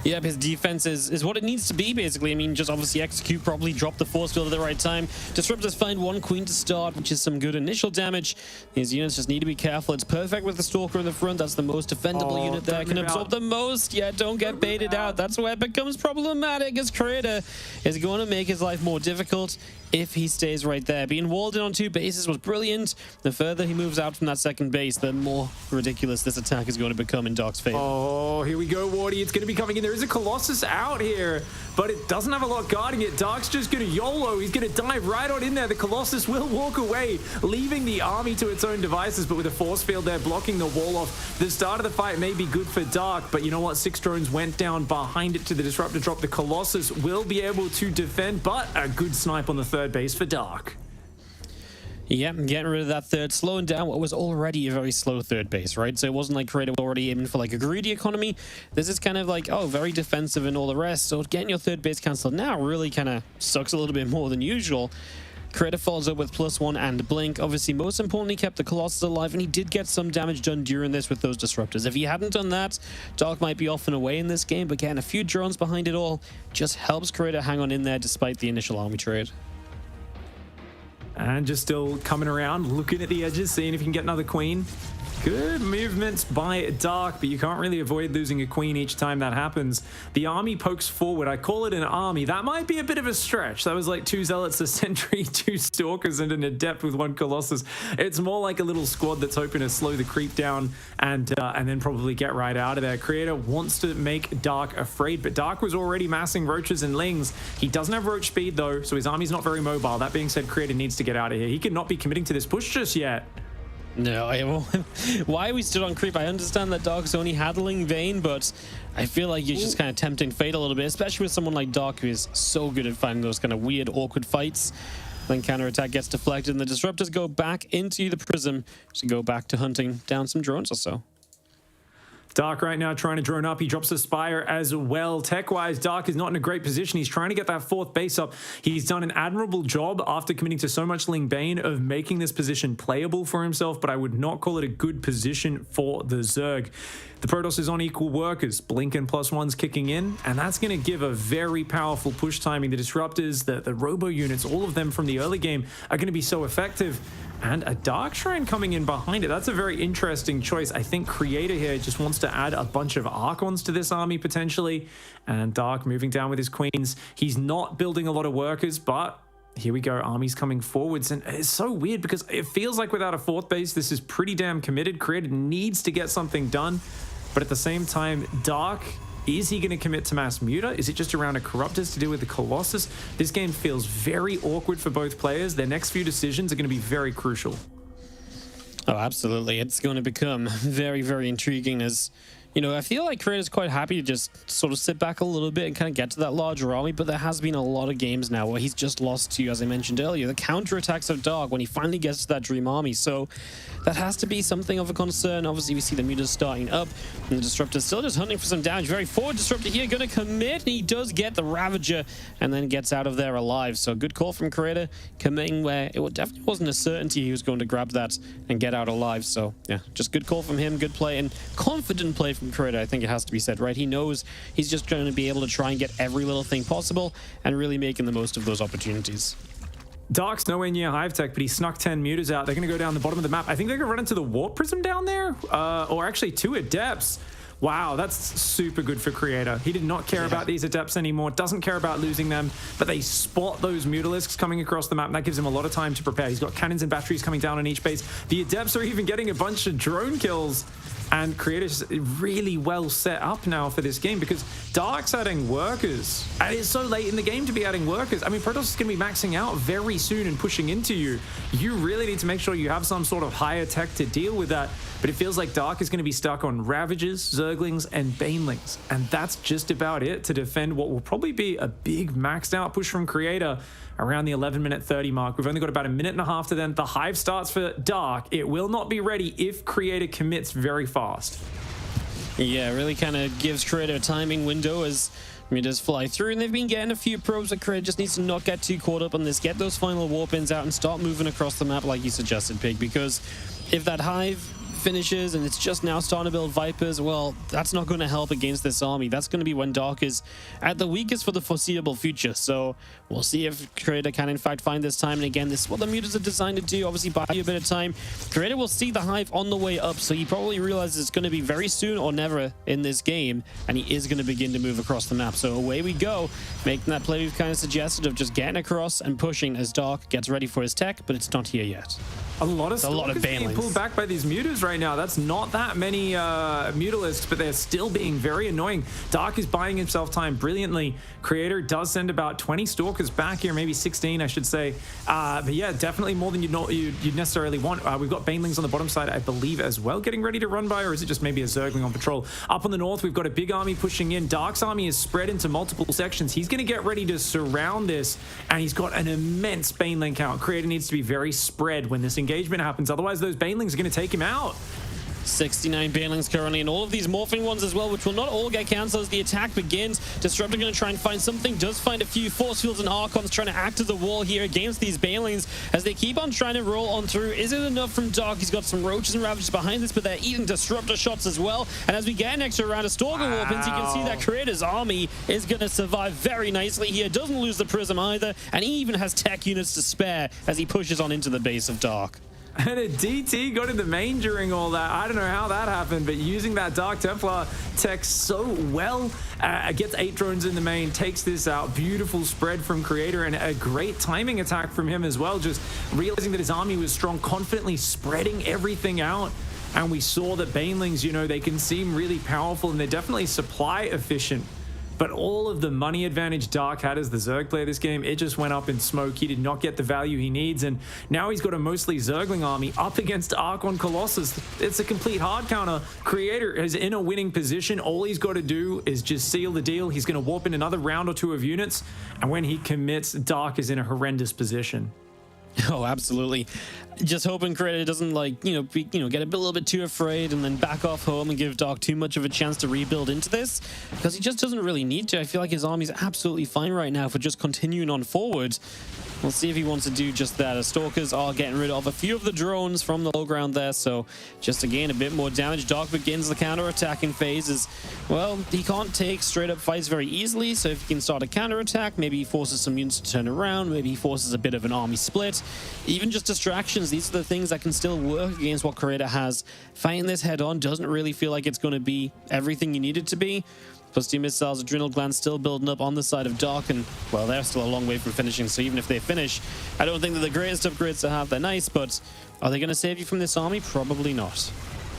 Yep, his defense is what it needs to be, basically. I mean, just obviously execute properly, drop the force field at the right time. Disruptors find 1 queen to start, which is some good initial damage. These units just need to be careful. It's perfect with the Stalker in the front. That's the most defendable unit there. Can absorb the most. Yeah, don't get baited out. That's where it becomes problematic, as Creator is going to make his life more difficult if he stays right there. Being walled in on 2 bases was brilliant. The further he moves out from that second base, the more ridiculous this attack is going to become in Dark's favor. Oh, here we go, Wardy. It's going to be coming in. There is a Colossus out here, but it doesn't have a lot guarding it. Dark's just going to YOLO. He's going to dive right on in there. The Colossus will walk away, leaving the army to its own devices, but with a force field there blocking the wall off. The start of the fight may be good for Dark, but you know what? 6 drones went down behind it to the Disruptor drop. The Colossus will be able to defend, but a good snipe on the third base for Dark. Yeah, getting rid of that third, slowing down what was already a very slow third base, right? So it wasn't like Creator was already aiming for like a greedy economy. This is kind of like, oh, very defensive and all the rest. So getting your third base cancelled now really kind of sucks a little bit more than usual. Creator follows up with +1 and Blink. Obviously, most importantly, kept the Colossus alive, and he did get some damage done during this with those disruptors. If he hadn't done that, Dark might be off and away in this game, but getting a few drones behind it all just helps Creator hang on in there despite the initial army trade. And just still coming around, looking at the edges, seeing if you can get another queen. Good movements by Dark, but you can't really avoid losing a queen each time that happens. The army pokes forward. I call it an army. That might be a bit of a stretch. That was like 2 Zealots, a Sentry, 2 Stalkers, and an Adept with 1 Colossus. It's more like a little squad that's hoping to slow the creep down and then probably get right out of there. Creator wants to make Dark afraid, but Dark was already massing Roaches and Lings. He doesn't have Roach speed, though, so his army's not very mobile. That being said, Creator needs to get out of here. He could not be committing to this push just yet. No, why we stood on creep, I understand that Dark's only handling Vayne, but I feel like you're just kind of tempting fate a little bit, especially with someone like Dark who is so good at finding those kind of weird, awkward fights. Then counterattack gets deflected and the disruptors go back into the prism to go back to hunting down some drones or so. Dark right now trying to drone up. He drops the Spire as well. Tech-wise, Dark is not in a great position. He's trying to get that 4th base up. He's done an admirable job after committing to so much Ling Bane of making this position playable for himself, but I would not call it a good position for the Zerg. The Protoss is on equal workers. Blink and +1's kicking in, and that's going to give a very powerful push timing. The Disruptors, the Robo units, all of them from the early game are going to be so effective. And a Dark Shrine coming in behind it. That's a very interesting choice. I think Creator here just wants to add a bunch of Archons to this army potentially. And Dark moving down with his queens. He's not building a lot of workers, but here we go. Armies coming forwards. And it's so weird because it feels like without a 4th base, this is pretty damn committed. Creator needs to get something done. But at the same time, Dark, is he going to commit to mass muta? Is it just around a Corruptors to deal with the Colossus? This game feels very awkward for both players. Their next few decisions are going to be very crucial. Oh, absolutely. It's going to become very, very intriguing as, you know, I feel like Creator's quite happy to just sort of sit back a little bit and kind of get to that larger army, but there has been a lot of games now where he's just lost to, as I mentioned earlier, the counterattacks of Dark when he finally gets to that Dream Army. So that has to be something of a concern. Obviously, we see the mutas starting up, and the Disruptor's still just hunting for some damage. Very forward Disruptor here, going to commit, and he does get the Ravager, and then gets out of there alive. So good call from Creator, committing where it definitely wasn't a certainty he was going to grab that and get out alive. So yeah, just good call from him, good play, and confident play from Creator, I think it has to be said, right? He knows he's just going to be able to try and get every little thing possible and really making the most of those opportunities. Dark's nowhere near Hive Tech, but he snuck 10 mutas out. They're going to go down the bottom of the map. I think they're going to run into the Warp Prism down there, or actually 2 Adepts. Wow, that's super good for Creator. He did not care about these Adepts anymore, doesn't care about losing them, but they spot those Mutalisks coming across the map, and that gives him a lot of time to prepare. He's got cannons and batteries coming down on each base. The Adepts are even getting a bunch of drone kills, and Creator's really well set up now for this game because Dark's adding workers. And it's so late in the game to be adding workers. I mean, Protoss is going to be maxing out very soon and pushing into you. You really need to make sure you have some sort of higher tech to deal with that. But it feels like Dark is going to be stuck on Ravagers, Zerglings, and Banelings. And that's just about it to defend what will probably be a big maxed out push from Creator around the 11-minute 30 mark. We've only got about a minute and a half to then. The Hive starts for Dark. It will not be ready if Creator commits very fast. Yeah, it really kind of gives Creator a timing window as mutas fly through, and they've been getting a few probes that Creator just needs to not get too caught up on this, get those final warp ins out and start moving across the map like you suggested, Pig, because if that Hive finishes and it's just now starting to build Vipers, well, that's not going to help against this army. That's going to be when Dark is at the weakest for the foreseeable future. So we'll see if Creator can in fact find this time. And again, this is what the mutas are designed to do, obviously buy you a bit of time. Creator will see the Hive on the way up, so he probably realizes it's going to be very soon or never in this game, and he is going to begin to move across the map. So away we go, making that play we've kind of suggested of just getting across and pushing as Dark gets ready for his tech, but it's not here yet. A lot of Banelings being pulled back by these mutas right now. That's not that many Mutalisks, but they're still being very annoying. Dark is buying himself time brilliantly. Creator does send about 20 Stalkers back here, maybe 16, I should say. But yeah, definitely more than you'd necessarily want. We've got Banelings on the bottom side, I believe, as well, getting ready to run by, or is it just maybe a Zergling on patrol? Up on the north, we've got a big army pushing in. Dark's army is spread into multiple sections. He's going to get ready to surround this, and he's got an immense Baneling count. Creator needs to be very spread when this engagement happens, otherwise those Banelings are going to take him out. 69 Banelings currently, and all of these morphing ones as well, which will not all get cancelled as the attack begins. Disruptor going to try and find something, does find a few force fields and Archons trying to act as a wall here against these Banelings as they keep on trying to roll on through. Is it enough from Dark? He's got some Roaches and Ravagers behind this, but they're eating Disruptor shots as well. And as we get an extra round of Stalker Warpins, you can see that Creator's army is going to survive very nicely here. Doesn't lose the Prism either, and he even has tech units to spare as he pushes on into the base of Dark. And a DT got in the main during all that. I don't know how that happened, but using that Dark Templar tech so well, gets 8 drones in the main, takes this out. Beautiful spread from Creator, and a great timing attack from him as well. Just realizing that his army was strong, confidently spreading everything out. And we saw that Banelings, you know, they can seem really powerful, and they're definitely supply efficient. But all of the money advantage Dark had as the Zerg player this game, it just went up in smoke. He did not get the value he needs, and now he's got a mostly Zergling army up against Archon Colossus. It's a complete hard counter. Creator is in a winning position. All he's got to do is just seal the deal. He's going to warp in another round or two of units, and when he commits, Dark is in a horrendous position. Oh, absolutely. Just hoping Creator doesn't, like, get a little bit too afraid and then back off home and give Dark too much of a chance to rebuild into this, because he just doesn't really need to. I feel like his army's absolutely fine right now for just continuing on forward. We'll see if he wants to do just that. As Stalkers are getting rid of a few of the drones from the low ground there, so just again a bit more damage. Dark begins the counter-attacking phases. Well, he can't take straight-up fights very easily, so if he can start a counter-attack, maybe he forces some units to turn around, maybe he forces a bit of an army split. Even just distractions, these are the things that can still work against what Creator has. Fighting this head-on doesn't really feel like it's going to be everything you need it to be. Plus 2 missiles, Adrenal Gland still building up on the side of Dark, and, well, they're still a long way from finishing, so even if they finish, I don't think they're the greatest upgrades to have. They're nice, but are they going to save you from this army? Probably not.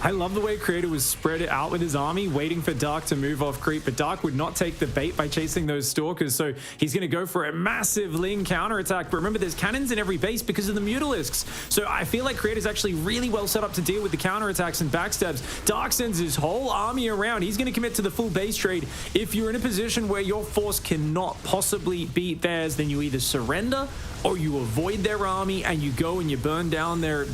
I love the way Creator was spread out with his army, waiting for Dark to move off creep, but Dark would not take the bait by chasing those Stalkers, so he's going to go for a massive Ling counterattack. But remember, there's cannons in every base because of the Mutalisks, so I feel like Creator's actually really well set up to deal with the counterattacks and backstabs. Dark sends his whole army around. He's going to commit to the full base trade. If you're in a position where your force cannot possibly beat theirs, then you either surrender or you avoid their army and you go and you burn down their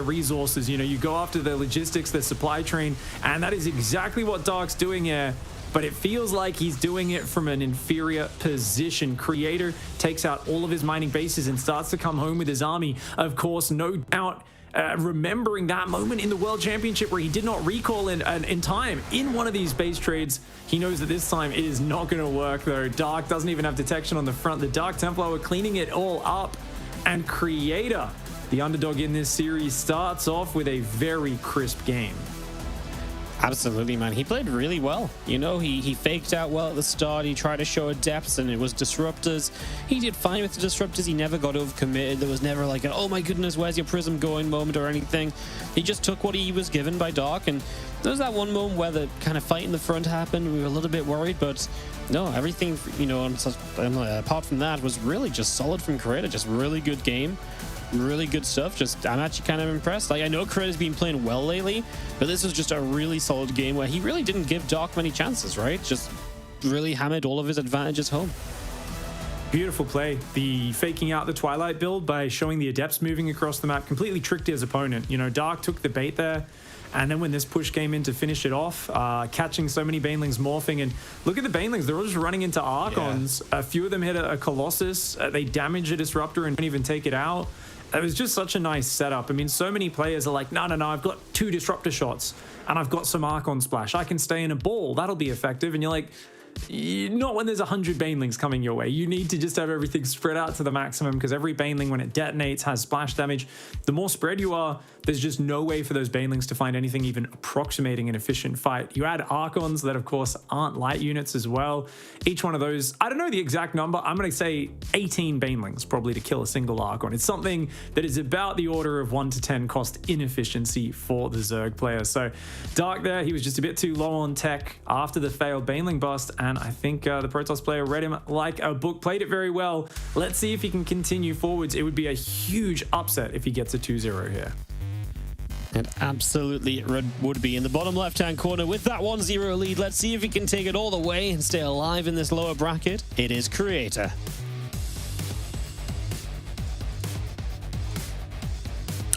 resources. You know, you go after their logistics, their supply train, and that is exactly what Dark's doing here. But it feels like he's doing it from an inferior position. Creator takes out all of his mining bases and starts to come home with his army. Of course, no doubt, remembering that moment in the World Championship where he did not recall in time in one of these base trades. He knows that this time it is not going to work, though. Dark doesn't even have detection on the front. The Dark Templar were cleaning it all up, and Creator, the underdog in this series, starts off with a very crisp game. Absolutely, man. He played really well. You know, he faked out well at the start. He tried to show a depth, and it was disruptors. He did fine with the disruptors. He never got overcommitted. There was never like an, oh my goodness, where's your prism going moment or anything. He just took what he was given by Dark, and there was that one moment where the kind of fight in the front happened. We were a little bit worried, but no, everything, apart from that, was really just solid from Creator. Just really good game. Really good stuff. I'm actually kind of impressed. Like, I know Creator's been playing well lately, but this was just a really solid game where he really didn't give Dark many chances, right? Just really hammered all of his advantages home. Beautiful play. The faking out the Twilight build by showing the Adepts moving across the map completely tricked his opponent. You know, Dark took the bait there, and then when this push came in to finish it off, catching so many Banelings morphing, and look at the Banelings, they're all just running into Archons. Yeah. A few of them hit a Colossus. They damage a Disruptor and don't even take it out. It was just such a nice setup. I mean, so many players are like, no, I've got 2 Disruptor shots and I've got some Archon splash. I can stay in a ball. That'll be effective. And you're like, not when there's 100 banelings coming your way. You need to just have everything spread out to the maximum, because every baneling, when it detonates, has splash damage. The more spread you are, there's just no way for those banelings to find anything even approximating an efficient fight. You add Archons that, of course, aren't light units as well. Each one of those, I don't know the exact number, I'm going to say 18 banelings probably to kill a single Archon. It's something that is about the order of 1 to 10 cost inefficiency for the Zerg player. So Dark there, he was just a bit too low on tech after the failed baneling bust, and I think the Protoss player read him like a book, played it very well. Let's see if he can continue forwards. It would be a huge upset if he gets a 2-0 here. It absolutely would be in the bottom left-hand corner with that 1-0 lead. Let's see if he can take it all the way and stay alive in this lower bracket. It is Creator.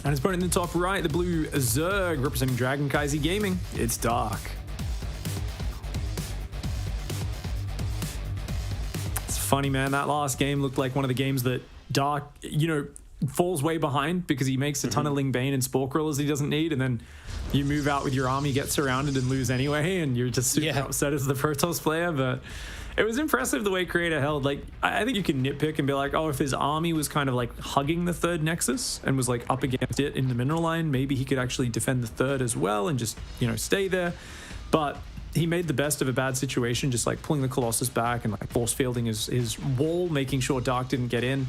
And his opponent in the top right, the blue Zerg, representing Dragon Kaiser Gaming. It's Dark. It's funny, man. That last game looked like one of the games that Dark, falls way behind because he makes a ton of Ling Bane and Spore Crawlers he doesn't need, and then you move out with your army, get surrounded, and lose anyway, and you're just super upset as the Protoss player. But it was impressive the way Creator held. Like, I think you can nitpick and be like, oh, if his army was kind of like hugging the third Nexus and was like up against it in the mineral line, maybe he could actually defend the third as well and just, stay there. But he made the best of a bad situation, just like pulling the Colossus back and like force fielding his wall, making sure Dark didn't get in.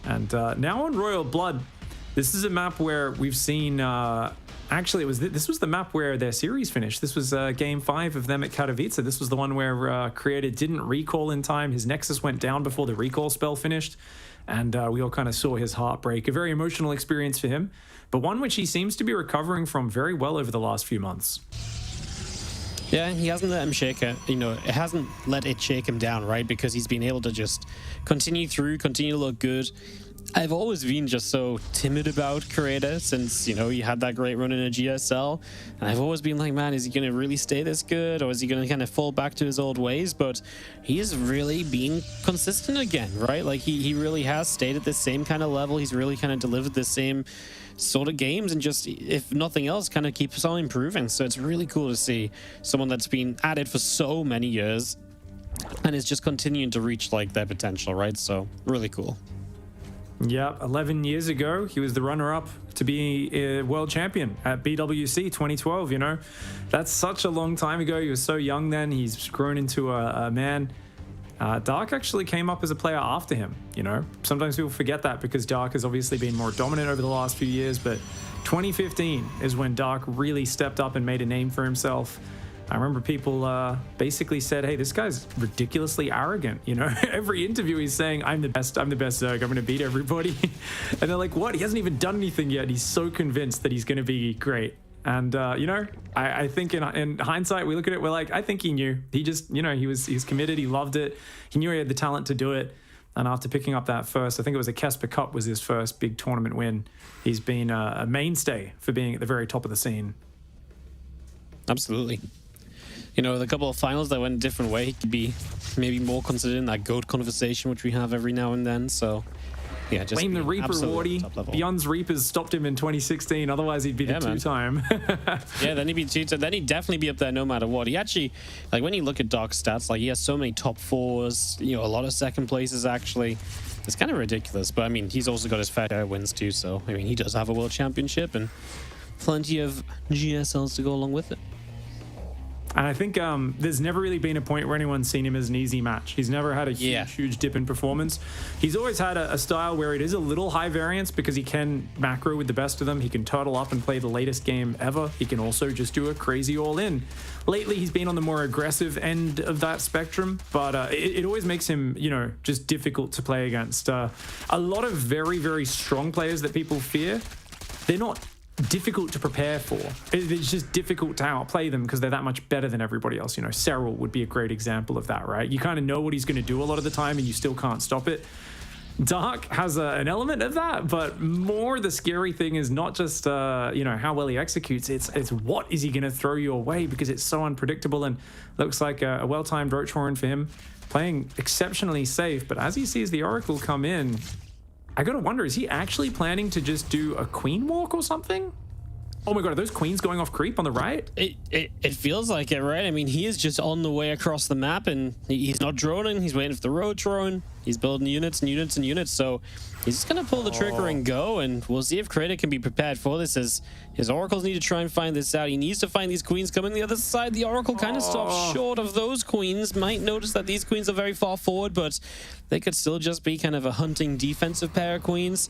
And now on Royal Blood, this is a map where we've seen, actually this was the map where their series finished. This was game 5 of them at Katowice. This was the one where Creator didn't recall in time. His Nexus went down before the recall spell finished, and we all kind of saw his heart break. A very emotional experience for him, but one which he seems to be recovering from very well over the last few months. Yeah, he hasn't let him shake it. It hasn't let it shake him down, right? Because he's been able to just continue to look good. I've always been just so timid about Creator since, he had that great run in a GSL. And I've always been like, man, is he going to really stay this good? Or is he going to kind of fall back to his old ways? But he's really been consistent again, right? Like, he really has stayed at the same kind of level. He's really kind of delivered the same sort of games, and just, if nothing else, kind of keeps on improving. So it's really cool to see someone that's been at it for so many years and is just continuing to reach like their potential, right? So really cool. Yep, 11 years ago, he was the runner-up to be a world champion at BWC 2012, That's such a long time ago. He was so young then. He's grown into a man. Dark actually came up as a player after him, Sometimes people forget that because Dark has obviously been more dominant over the last few years, but 2015 is when Dark really stepped up and made a name for himself. I remember people basically said, hey, this guy's ridiculously arrogant, Every interview he's saying, I'm the best Zerg, I'm going to beat everybody. And they're like, what? He hasn't even done anything yet. He's so convinced that he's going to be great. And, I think in hindsight, we look at it, we're like, I think he knew. He just, he's committed. He loved it. He knew he had the talent to do it. And after picking up that first, I think it was a Kesper Cup was his first big tournament win. He's been a mainstay for being at the very top of the scene. Absolutely. The couple of finals that went a different way, he could be maybe more considered in that GOAT conversation, which we have every now and then. So, yeah, just blame the Reaper, Wardy. Beyond's Reapers stopped him in 2016. Otherwise, he'd be the two-time. Yeah, then he'd be two-time. Then he'd definitely be up there no matter what. He actually, like, when you look at Dark's stats, like, he has so many top 4s, a lot of second places, actually. It's kind of ridiculous. But, I mean, he's also got his fair share of wins, too. So, I mean, he does have a world championship and plenty of GSLs to go along with it. And I think there's never really been a point where anyone's seen him as an easy match. He's never had a huge dip in performance. He's always had a style where it is a little high variance because he can macro with the best of them. He can turtle up and play the latest game ever. He can also just do a crazy all-in. Lately, he's been on the more aggressive end of that spectrum, but it always makes him, just difficult to play against. A lot of very, very strong players that people fear, they're not difficult to prepare for. It's just difficult to outplay them because they're that much better than everybody else. Serral would be a great example of that, right? You kind of know what he's going to do a lot of the time and you still can't stop it. Dark has an element of that, but more the scary thing is not just how well he executes. It's what is he going to throw your way, because it's so unpredictable, and looks like a well-timed Roach Horn for him, playing exceptionally safe. But as he sees the Oracle come in, I gotta wonder, is he actually planning to just do a Queen Walk or something? Oh my god, are those queens going off creep on the right? It feels like it, right? I mean, he is just on the way across the map, and he's not droning. He's waiting for the road drone. He's building units and units and units. So he's just going to pull the trigger and go, and we'll see if Creator can be prepared for this, as his oracles need to try and find this out. He needs to find these queens coming the other side. The oracle kind of stops short of those queens. Might notice that these queens are very far forward, but they could still just be kind of a hunting defensive pair of queens.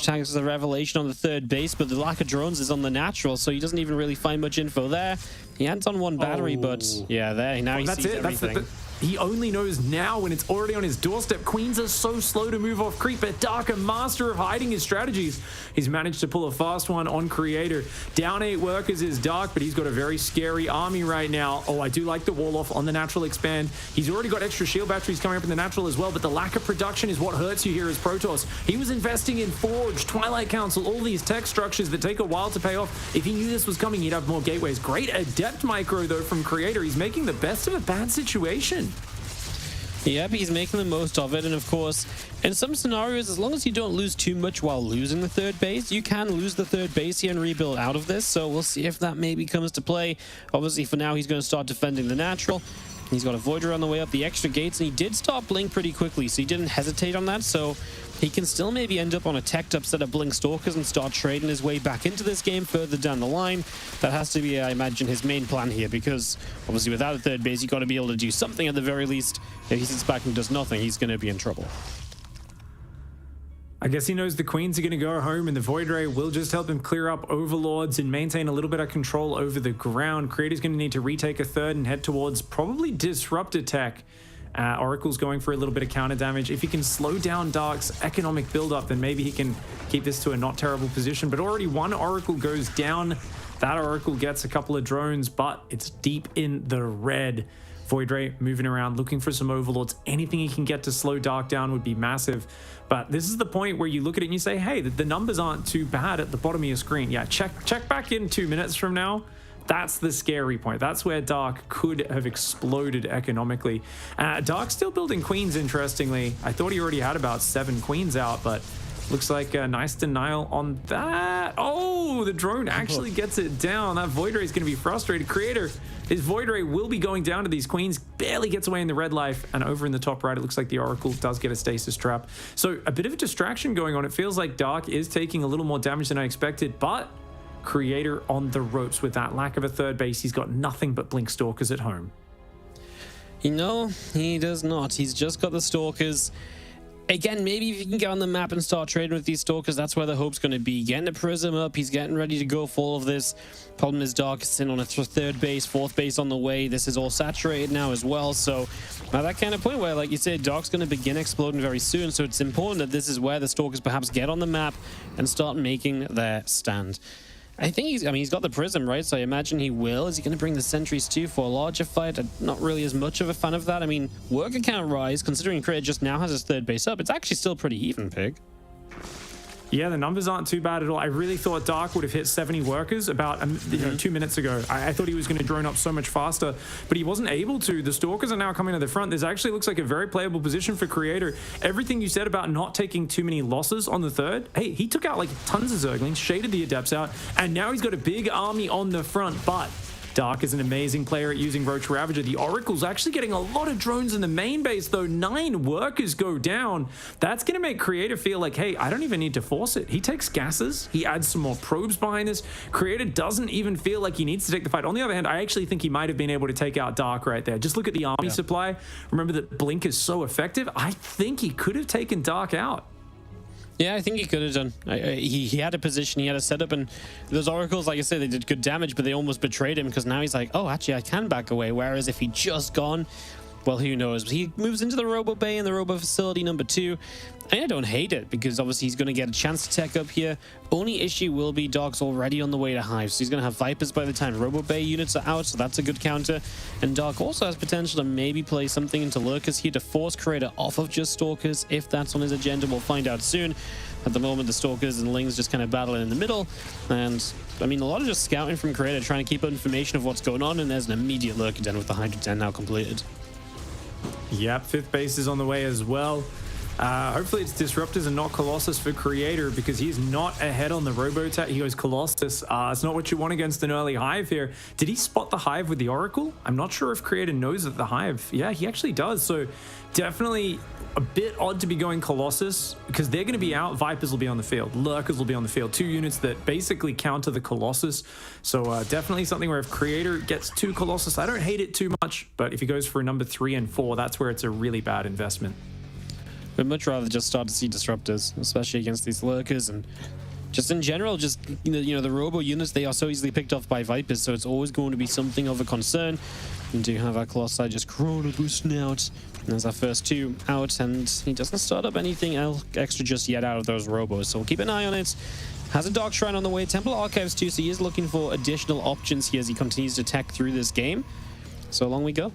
Tags the revelation on the third base, but the lack of drones is on the natural, so he doesn't even really find much info there. He ends on one battery, but yeah, there now he sees everything. He only knows now when it's already on his doorstep. Queens are so slow to move off creep, but Dark, a master of hiding his strategies. He's managed to pull a fast one on Creator. Down 8 workers is Dark, but he's got a very scary army right now. Oh, I do like the wall off on the natural expand. He's already got extra shield batteries coming up in the natural as well, but the lack of production is what hurts you here as Protoss. He was investing in Forge, Twilight Council, all these tech structures that take a while to pay off. If he knew this was coming, he'd have more gateways. Great adept micro, though, from Creator. He's making the best of a bad situation. Yep, he's making the most of it, and of course, in some scenarios, as long as you don't lose too much while losing the third base, you can lose the third base here and rebuild out of this, so we'll see if that maybe comes to play. Obviously, for now, he's going to start defending the natural. He's got a Voider on the way up the extra gates, and he did start Blink pretty quickly, so he didn't hesitate on that, so he can still maybe end up on a teched up set of Blink Stalkers and start trading his way back into this game further down the line. That has to be, I imagine, his main plan here, because obviously without a third base, you've got to be able to do something at the very least. If he sits back and does nothing, he's going to be in trouble. I guess he knows the queens are going to go home, and the Void Ray will just help him clear up overlords and maintain a little bit of control over the ground. Creator's going to need to retake a third and head towards probably Disruptor Tech. Oracle's going for a little bit of counter damage. If he can slow down Dark's economic buildup, then maybe he can keep this to a not terrible position. But already one Oracle goes down. That Oracle gets a couple of drones, but it's deep in the red. Void Ray moving around, looking for some overlords. Anything he can get to slow Dark down would be massive. But this is the point where you look at it and you say, hey, the numbers aren't too bad at the bottom of your screen. Yeah, check back in 2 minutes from now. That's the scary point. That's where Dark could have exploded economically. Dark's still building queens, interestingly. I thought he already had about 7 queens out, but looks like a nice denial on that. Oh, the drone actually gets it down. That Void Ray is going to be frustrated. Creator, his Void Ray will be going down to these queens. Barely gets away in the red life. And over in the top right, it looks like the Oracle does get a stasis trap. So a bit of a distraction going on. It feels like Dark is taking a little more damage than I expected, but Creator on the ropes with that lack of a third base. He's got nothing but Blink Stalkers at home. You know, he does not. He's just got the Stalkers. Again, maybe if you can get on the map and start trading with these Stalkers, that's where the hope's going to be. Getting the Prism up, he's getting ready to go for all of this. Problem is Dark is sitting on a third base, fourth base on the way. This is all saturated now as well, so at that kind of point where, like you said, Dark's going to begin exploding very soon, so it's important that this is where the Stalkers perhaps get on the map and start making their stand. I think he's got the Prism, right? So I imagine he will. Is he going to bring the sentries too for a larger fight? I'm not really as much of a fan of that. I mean, worker count rise, considering Creator just now has his third base up. It's actually still pretty even, Pig. Yeah, the numbers aren't too bad at all. I really thought Dark would have hit 70 workers about 2 minutes ago. I thought he was going to drone up so much faster, but he wasn't able to. The Stalkers are now coming to the front. This actually looks like a very playable position for Creator. Everything you said about not taking too many losses on the third, hey, he took out like tons of Zerglings, shaded the Adepts out, and now he's got a big army on the front, but Dark is an amazing player at using Roach Ravager. The Oracle's actually getting a lot of drones in the main base, though. 9 workers go down. That's going to make Creator feel like, hey, I don't even need to force it. He takes gases. He adds some more probes behind this. Creator doesn't even feel like he needs to take the fight. On the other hand, I actually think he might have been able to take out Dark right there. Just look at the army supply. Remember that Blink is so effective. I think he could have taken Dark out. Yeah, I think he could have done. He had a position, he had a setup, and those Oracles, like I said, they did good damage, but they almost betrayed him because now he's like, oh, actually, I can back away. Whereas if he'd just gone, well, who knows? He moves into the Robo Bay and the Robo Facility number 2. And I don't hate it because obviously he's going to get a chance to tech up here. Only issue will be Dark's already on the way to Hive, so he's going to have Vipers by the time Robo Bay units are out, so that's a good counter. And Dark also has potential to maybe play something into Lurkers here to force Creator off of just Stalkers. If that's on his agenda, we'll find out soon. At the moment, the Stalkers and Lings just kind of battling in the middle. And, I mean, a lot of just scouting from Creator, trying to keep up information of what's going on, and there's an immediate Lurker Den with the Hydra Den now completed. Yep, 5th base is on the way as well. Hopefully it's Disruptors and not Colossus for Creator, because he's not ahead on the Robo-Tech. He goes Colossus. It's not what you want against an early Hive here. Did he spot the Hive with the Oracle? I'm not sure if Creator knows that the Hive. Yeah, he actually does. So definitely a bit odd to be going Colossus, because they're going to be out. Vipers will be on the field. Lurkers will be on the field. 2 units that basically counter the Colossus. So definitely something where if Creator gets 2 Colossus, I don't hate it too much. But if he goes for a number 3 and 4, that's where it's a really bad investment. We'd much rather just start to see Disruptors, especially against these Lurkers, and just in general, just you know the Robo units, they are so easily picked off by Vipers, so it's always going to be something of a concern. And do have our Colossi just Chrono boosting out. And there's our first 2 out, and he doesn't start up anything else extra just yet out of those Robos, so we'll keep an eye on it. Has a Dark Shrine on the way, Temple Archives too, so he is looking for additional options here as he continues to tech through this game. So along we go.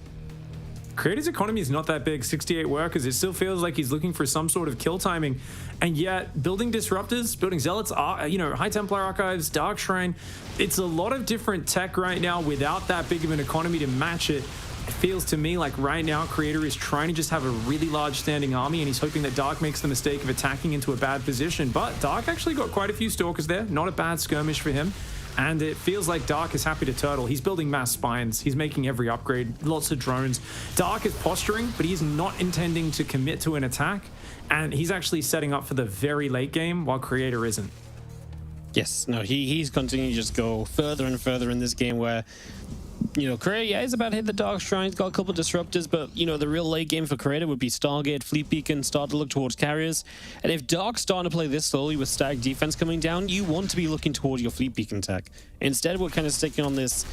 Creator's economy is not that big, 68 workers. It still feels like he's looking for some sort of kill timing. And yet, building Disruptors, building Zealots, High Templar Archives, Dark Shrine, it's a lot of different tech right now without that big of an economy to match it. It feels to me like right now, Creator is trying to just have a really large standing army, and he's hoping that Dark makes the mistake of attacking into a bad position. But Dark actually got quite a few Stalkers there. Not a bad skirmish for him. And it feels like Dark is happy to turtle. He's building mass spines. He's making every upgrade. Lots of drones. Dark is posturing, but he's not intending to commit to an attack. And he's actually setting up for the very late game, while Creator isn't. Yes, no, he's continuing to just go further and further in this game where, Creator, yeah, he's about to hit the Dark Shrine. He's got a couple of Disruptors, but, the real late game for Creator would be Stargate, Fleet Beacon, start to look towards carriers. And if Dark's starting to play this slowly with static defense coming down, you want to be looking towards your Fleet Beacon tech. Instead, we're kind of sticking on this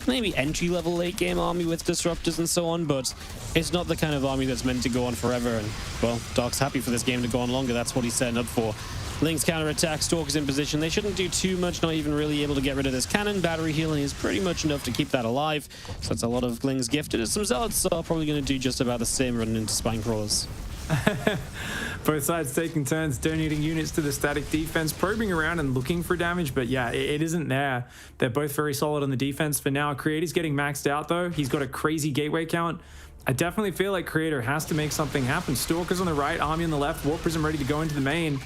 maybe entry-level late game army with Disruptors and so on, but it's not the kind of army that's meant to go on forever. And, well, Dark's happy for this game to go on longer. That's what he's setting up for. Lynx counterattack, Stalkers in position. They shouldn't do too much, not even really able to get rid of this cannon. Battery healing is pretty much enough to keep that alive. So that's a lot of Lynx gifted. Some Zealots are probably going to do just about the same running into Spine Crawlers. Both sides taking turns, donating units to the static defense, probing around and looking for damage, but yeah, it isn't there. They're both very solid on the defense for now. Creator's getting maxed out though. He's got a crazy gateway count. I definitely feel like Creator has to make something happen. Stalkers on the right, Army on the left, Warp Prism ready to go into the main.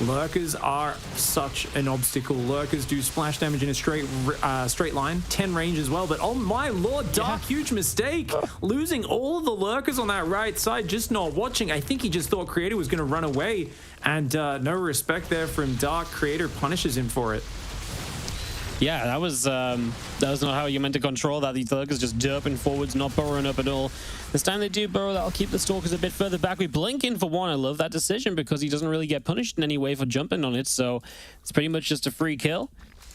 Lurkers are such an obstacle. Lurkers do splash damage in a straight line, 10 range as well, but oh my lord, Dark, huge mistake. Losing all of the Lurkers on that right side, just not watching. I think he just thought Creator was going to run away, and no respect there from Dark. Creator punishes him for it. Yeah, that was not how you meant to control that. These Lurkers just derping forwards, not burrowing up at all. This time they do burrow, that'll keep the Stalkers a bit further back. We blink in for 1. I love that decision because he doesn't really get punished in any way for jumping on it, so it's pretty much just a free kill.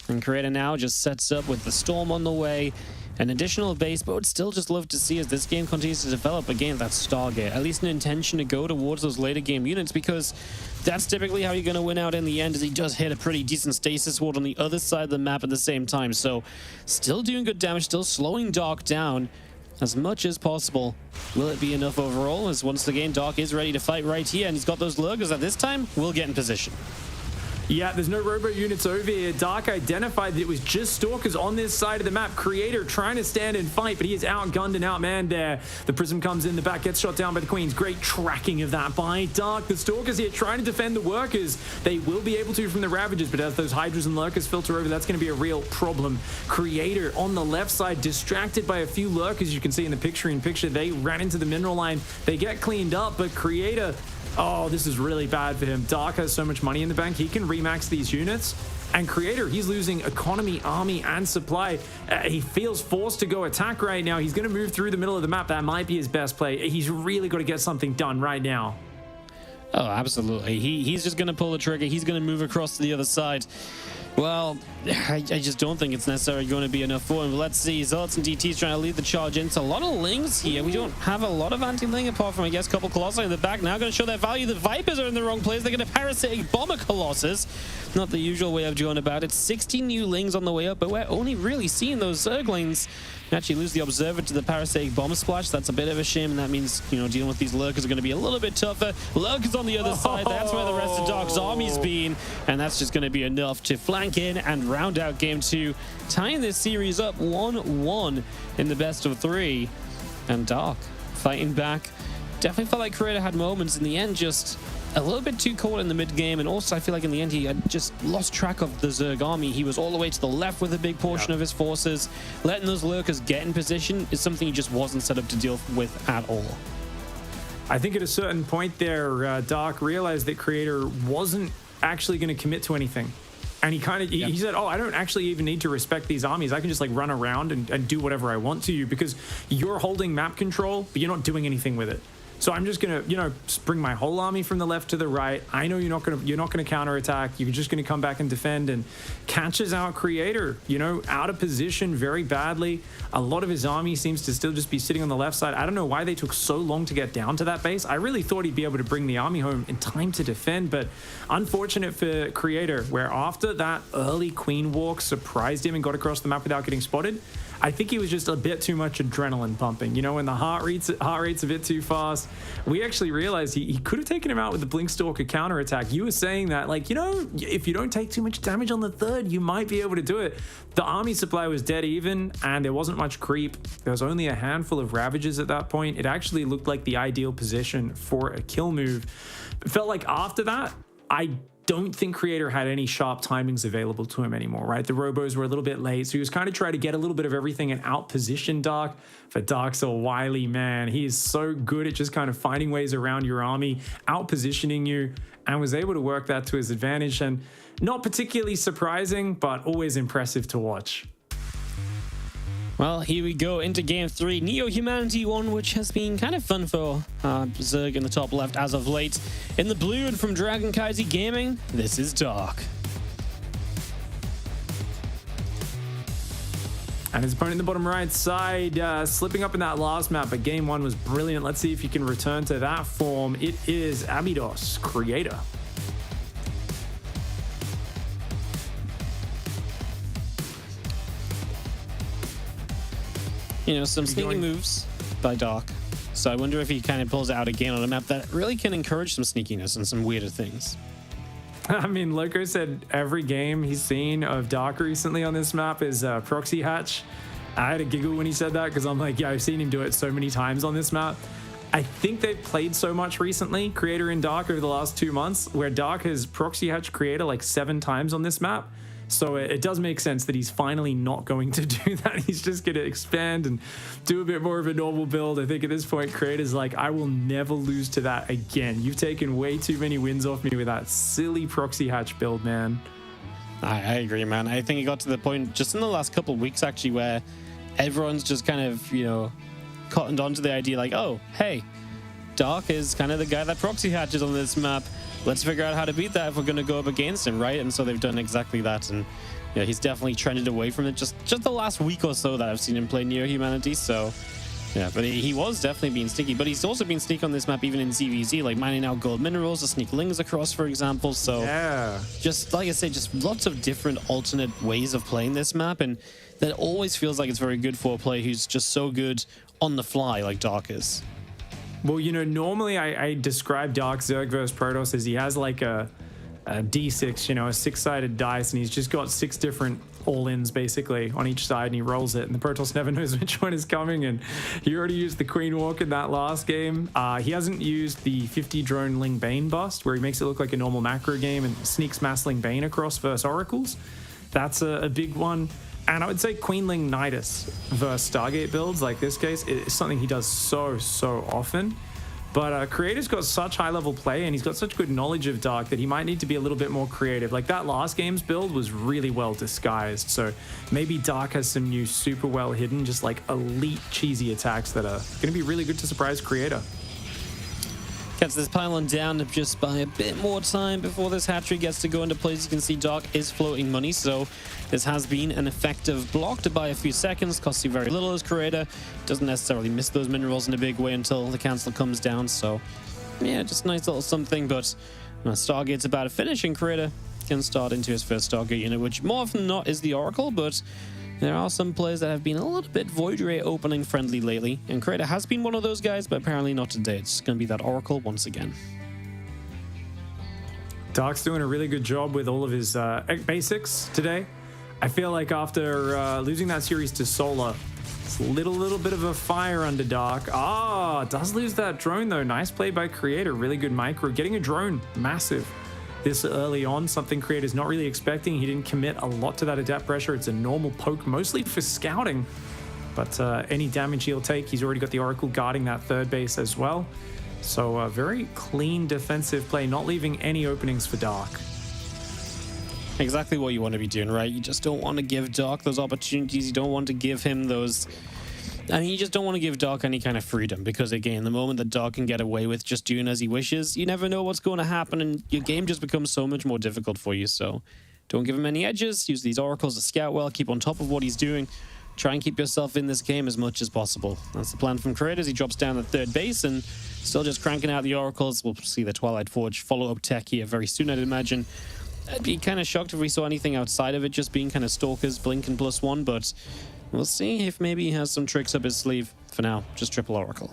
And Creator now just sets up with the Storm on the way. An additional base, but would still just love to see as this game continues to develop again that Stargate. At least an intention to go towards those later game units, because that's typically how you're going to win out in the end, as he does hit a pretty decent stasis ward on the other side of the map at the same time. So still doing good damage, still slowing Dark down as much as possible. Will it be enough overall? As once again, Dark is ready to fight right here, and he's got those Lurkers at this time. We'll get in position. Yeah, there's no robo units over here. Dark identified that it was just Stalkers on this side of the map. Creator trying to stand and fight, but he is outgunned and outmanned there. The Prism comes in the back, gets shot down by the Queens. Great tracking of that by Dark. The Stalkers here trying to defend the Workers. They will be able to from the Ravagers, but as those Hydras and Lurkers filter over, that's going to be a real problem. Creator on the left side, distracted by a few Lurkers. You can see in the picture, they ran into the mineral line. They get cleaned up, but Creator... oh, this is really bad for him. Dark has so much money in the bank, he can remax these units. And Creator, he's losing economy, army, and supply. He feels forced to go attack right now. He's going to move through the middle of the map. That might be his best play. He's really got to get something done right now. Oh, absolutely. He's just going to pull the trigger. He's going to move across to the other side. Well, I just don't think it's necessarily going to be enough for him. But let's see. Zealots and DT's trying to lead the charge in. It's a lot of Lings here. We don't have a lot of anti-Ling apart from, I guess, a couple Colossi in the back. Now going to show their value. The Vipers are in the wrong place. They're going to parasitic bomb a Colossus. Not the usual way of going about it. 60 new Lings on the way up, but we're only really seeing those Zerglings. Actually lose the Observer to the parasitic bomb splash. That's a bit of a shame, and that means, dealing with these Lurkers are going to be a little bit tougher. Lurkers on the other side. That's where the rest of Dark's army's been, and that's just going to be enough to flank in and round out game 2, tying this series up 1-1 in the best of 3. And Dark fighting back. definitely felt like Creator had moments in the end, just a little bit too caught in the mid game, and also I feel like in the end he had just lost track of the Zerg army. He was all the way to the left with a big portion of his forces. Letting those lurkers get in position is something he just wasn't set up to deal with at all. I think at a certain point there, Dark realized that Creator wasn't actually going to commit to anything. And he said, oh, I don't actually even need to respect these armies. I can just like run around and do whatever I want to you because you're holding map control, but you're not doing anything with it. So I'm just gonna, bring my whole army from the left to the right. I know you're not gonna counterattack. You're just gonna come back and defend, and catches out Creator, out of position very badly. A lot of his army seems to still just be sitting on the left side. I don't know why they took so long to get down to that base. I really thought he'd be able to bring the army home in time to defend, but unfortunate for Creator, where after that early Queen walk surprised him and got across the map without getting spotted. I think he was just a bit too much adrenaline pumping. When the heart rate's a bit too fast. We actually realized he could have taken him out with the Blinkstalker counterattack. You were saying that, if you don't take too much damage on the third, you might be able to do it. The army supply was dead even, and there wasn't much creep. There was only a handful of Ravages at that point. It actually looked like the ideal position for a kill move. It felt like after that, I don't think Creator had any sharp timings available to him anymore, right? The robos were a little bit late, so he was kind of trying to get a little bit of everything and outposition Dark. But Dark's a wily man. He is so good at just kind of finding ways around your army, outpositioning you, and was able to work that to his advantage. And not particularly surprising, but always impressive to watch. Well, here we go into Game 3. Neo-Humanity 1, which has been kind of fun for Zerg in the top left as of late. In the blue and from Dragon Kaiser Gaming, this is Dark. And his opponent in the bottom right side, slipping up in that last map, but Game 1 was brilliant. Let's see if he can return to that form. It is Abydos, Creator. Some sneaky moves by Dark. So I wonder if he kind of pulls it out again on a map that really can encourage some sneakiness and some weirder things. I mean, Loco said every game he's seen of Dark recently on this map is Proxy Hatch. I had a giggle when he said that because I'm like, yeah, I've seen him do it so many times on this map. I think they've played so much recently, Creator and Dark, over the last 2 months, where Dark has Proxy Hatch Creator like 7 times on this map. So it does make sense that he's finally not going to do that. He's just going to expand and do a bit more of a normal build. I think at this point, Creator's like, I will never lose to that again. You've taken way too many wins off me with that silly Proxy Hatch build, man. I agree, man. I think it got to the point just in the last couple of weeks, actually, where everyone's just kind of, cottoned onto the idea like, oh, hey, Dark is kind of the guy that Proxy Hatches on this map. Let's figure out how to beat that if we're going to go up against him, right? And so they've done exactly that. And he's definitely trended away from it just the last week or so that I've seen him play Neo-Humanity. So, yeah, but he was definitely being sneaky. But he's also been sneaky on this map, even in ZVZ, like mining out gold minerals to sneak lings across, for example. So, yeah, just like I say, just lots of different alternate ways of playing this map. And that always feels like it's very good for a player who's just so good on the fly, like Dark is. Well, normally I describe Dark Zerg versus Protoss as he has like a D6, a 6-sided dice, and he's just got 6 different all-ins basically on each side, and he rolls it, and the Protoss never knows which one is coming. And he already used the Queen Walk in that last game. He hasn't used the 50 drone Ling Bane bust, where he makes it look like a normal macro game and sneaks Mass Ling Bane across versus Oracles. That's a big one. And I would say Queenling Nidus versus Stargate builds, like this case, is something he does so often. But Creator's got such high-level play, and he's got such good knowledge of Dark that he might need to be a little bit more creative. Like that last game's build was really well disguised, so maybe Dark has some new super well hidden, just like elite cheesy attacks that are going to be really good to surprise Creator. Gets this pylon down just by a bit more time before this hatchery gets to go into place. You can see Dark is floating money, so this has been an effective block to buy a few seconds. Costs you very little as Creator. Doesn't necessarily miss those minerals in a big way until the cancel comes down. So, yeah, just a nice little something. But Stargate's about to finish, and Creator can start into his first Stargate unit, which more often than not is the Oracle, but there are some players that have been a little bit Void Ray opening friendly lately, and Creator has been one of those guys, but apparently not today. It's going to be that Oracle once again. Dark's doing a really good job with all of his basics today. I feel like after losing that series to Solar, It's a little bit of a fire under Dark. Ah, does lose that drone though. Nice play by Creator. Really good micro. Getting a drone, massive. This early on, something Creator's not really expecting. He didn't commit a lot to that adapt pressure. It's a normal poke, mostly for scouting. But any damage he'll take, he's already got the Oracle guarding that third base as well. So very clean defensive play, not leaving any openings for Dark. Exactly what you want to be doing, right? You just don't want to give Dark those opportunities. You don't want to give him those... I mean, you just don't want to give Dark any kind of freedom because, again, the moment that Dark can get away with just doing as he wishes, you never know what's going to happen and your game just becomes so much more difficult for you. So don't give him any edges. Use these oracles to scout well. Keep on top of what he's doing. Try and keep yourself in this game as much as possible. That's the plan from Creators. He drops down at third base and still just cranking out the oracles. We'll see the Twilight Forge follow-up tech here very soon, I'd imagine. I'd be kind of shocked if we saw anything outside of it just being kind of Stalkers, Blink, and +1, but we'll see if maybe he has some tricks up his sleeve. For now, just triple Oracle.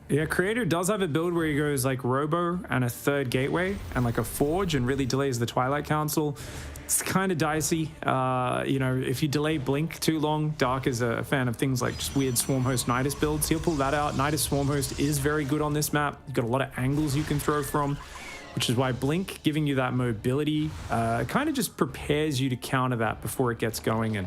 Yeah, Creator does have a build where he goes like Robo and a third Gateway and like a Forge and really delays the Twilight Council. It's kind of dicey. You know, if you delay Blink too long, Dark is a fan of things like just weird Swarmhost Nidus builds. He'll pull that out. Nidus Swarmhost is very good on this map. You've got a lot of angles you can throw from, which is why Blink giving you that mobility kind of just prepares you to counter that before it gets going. And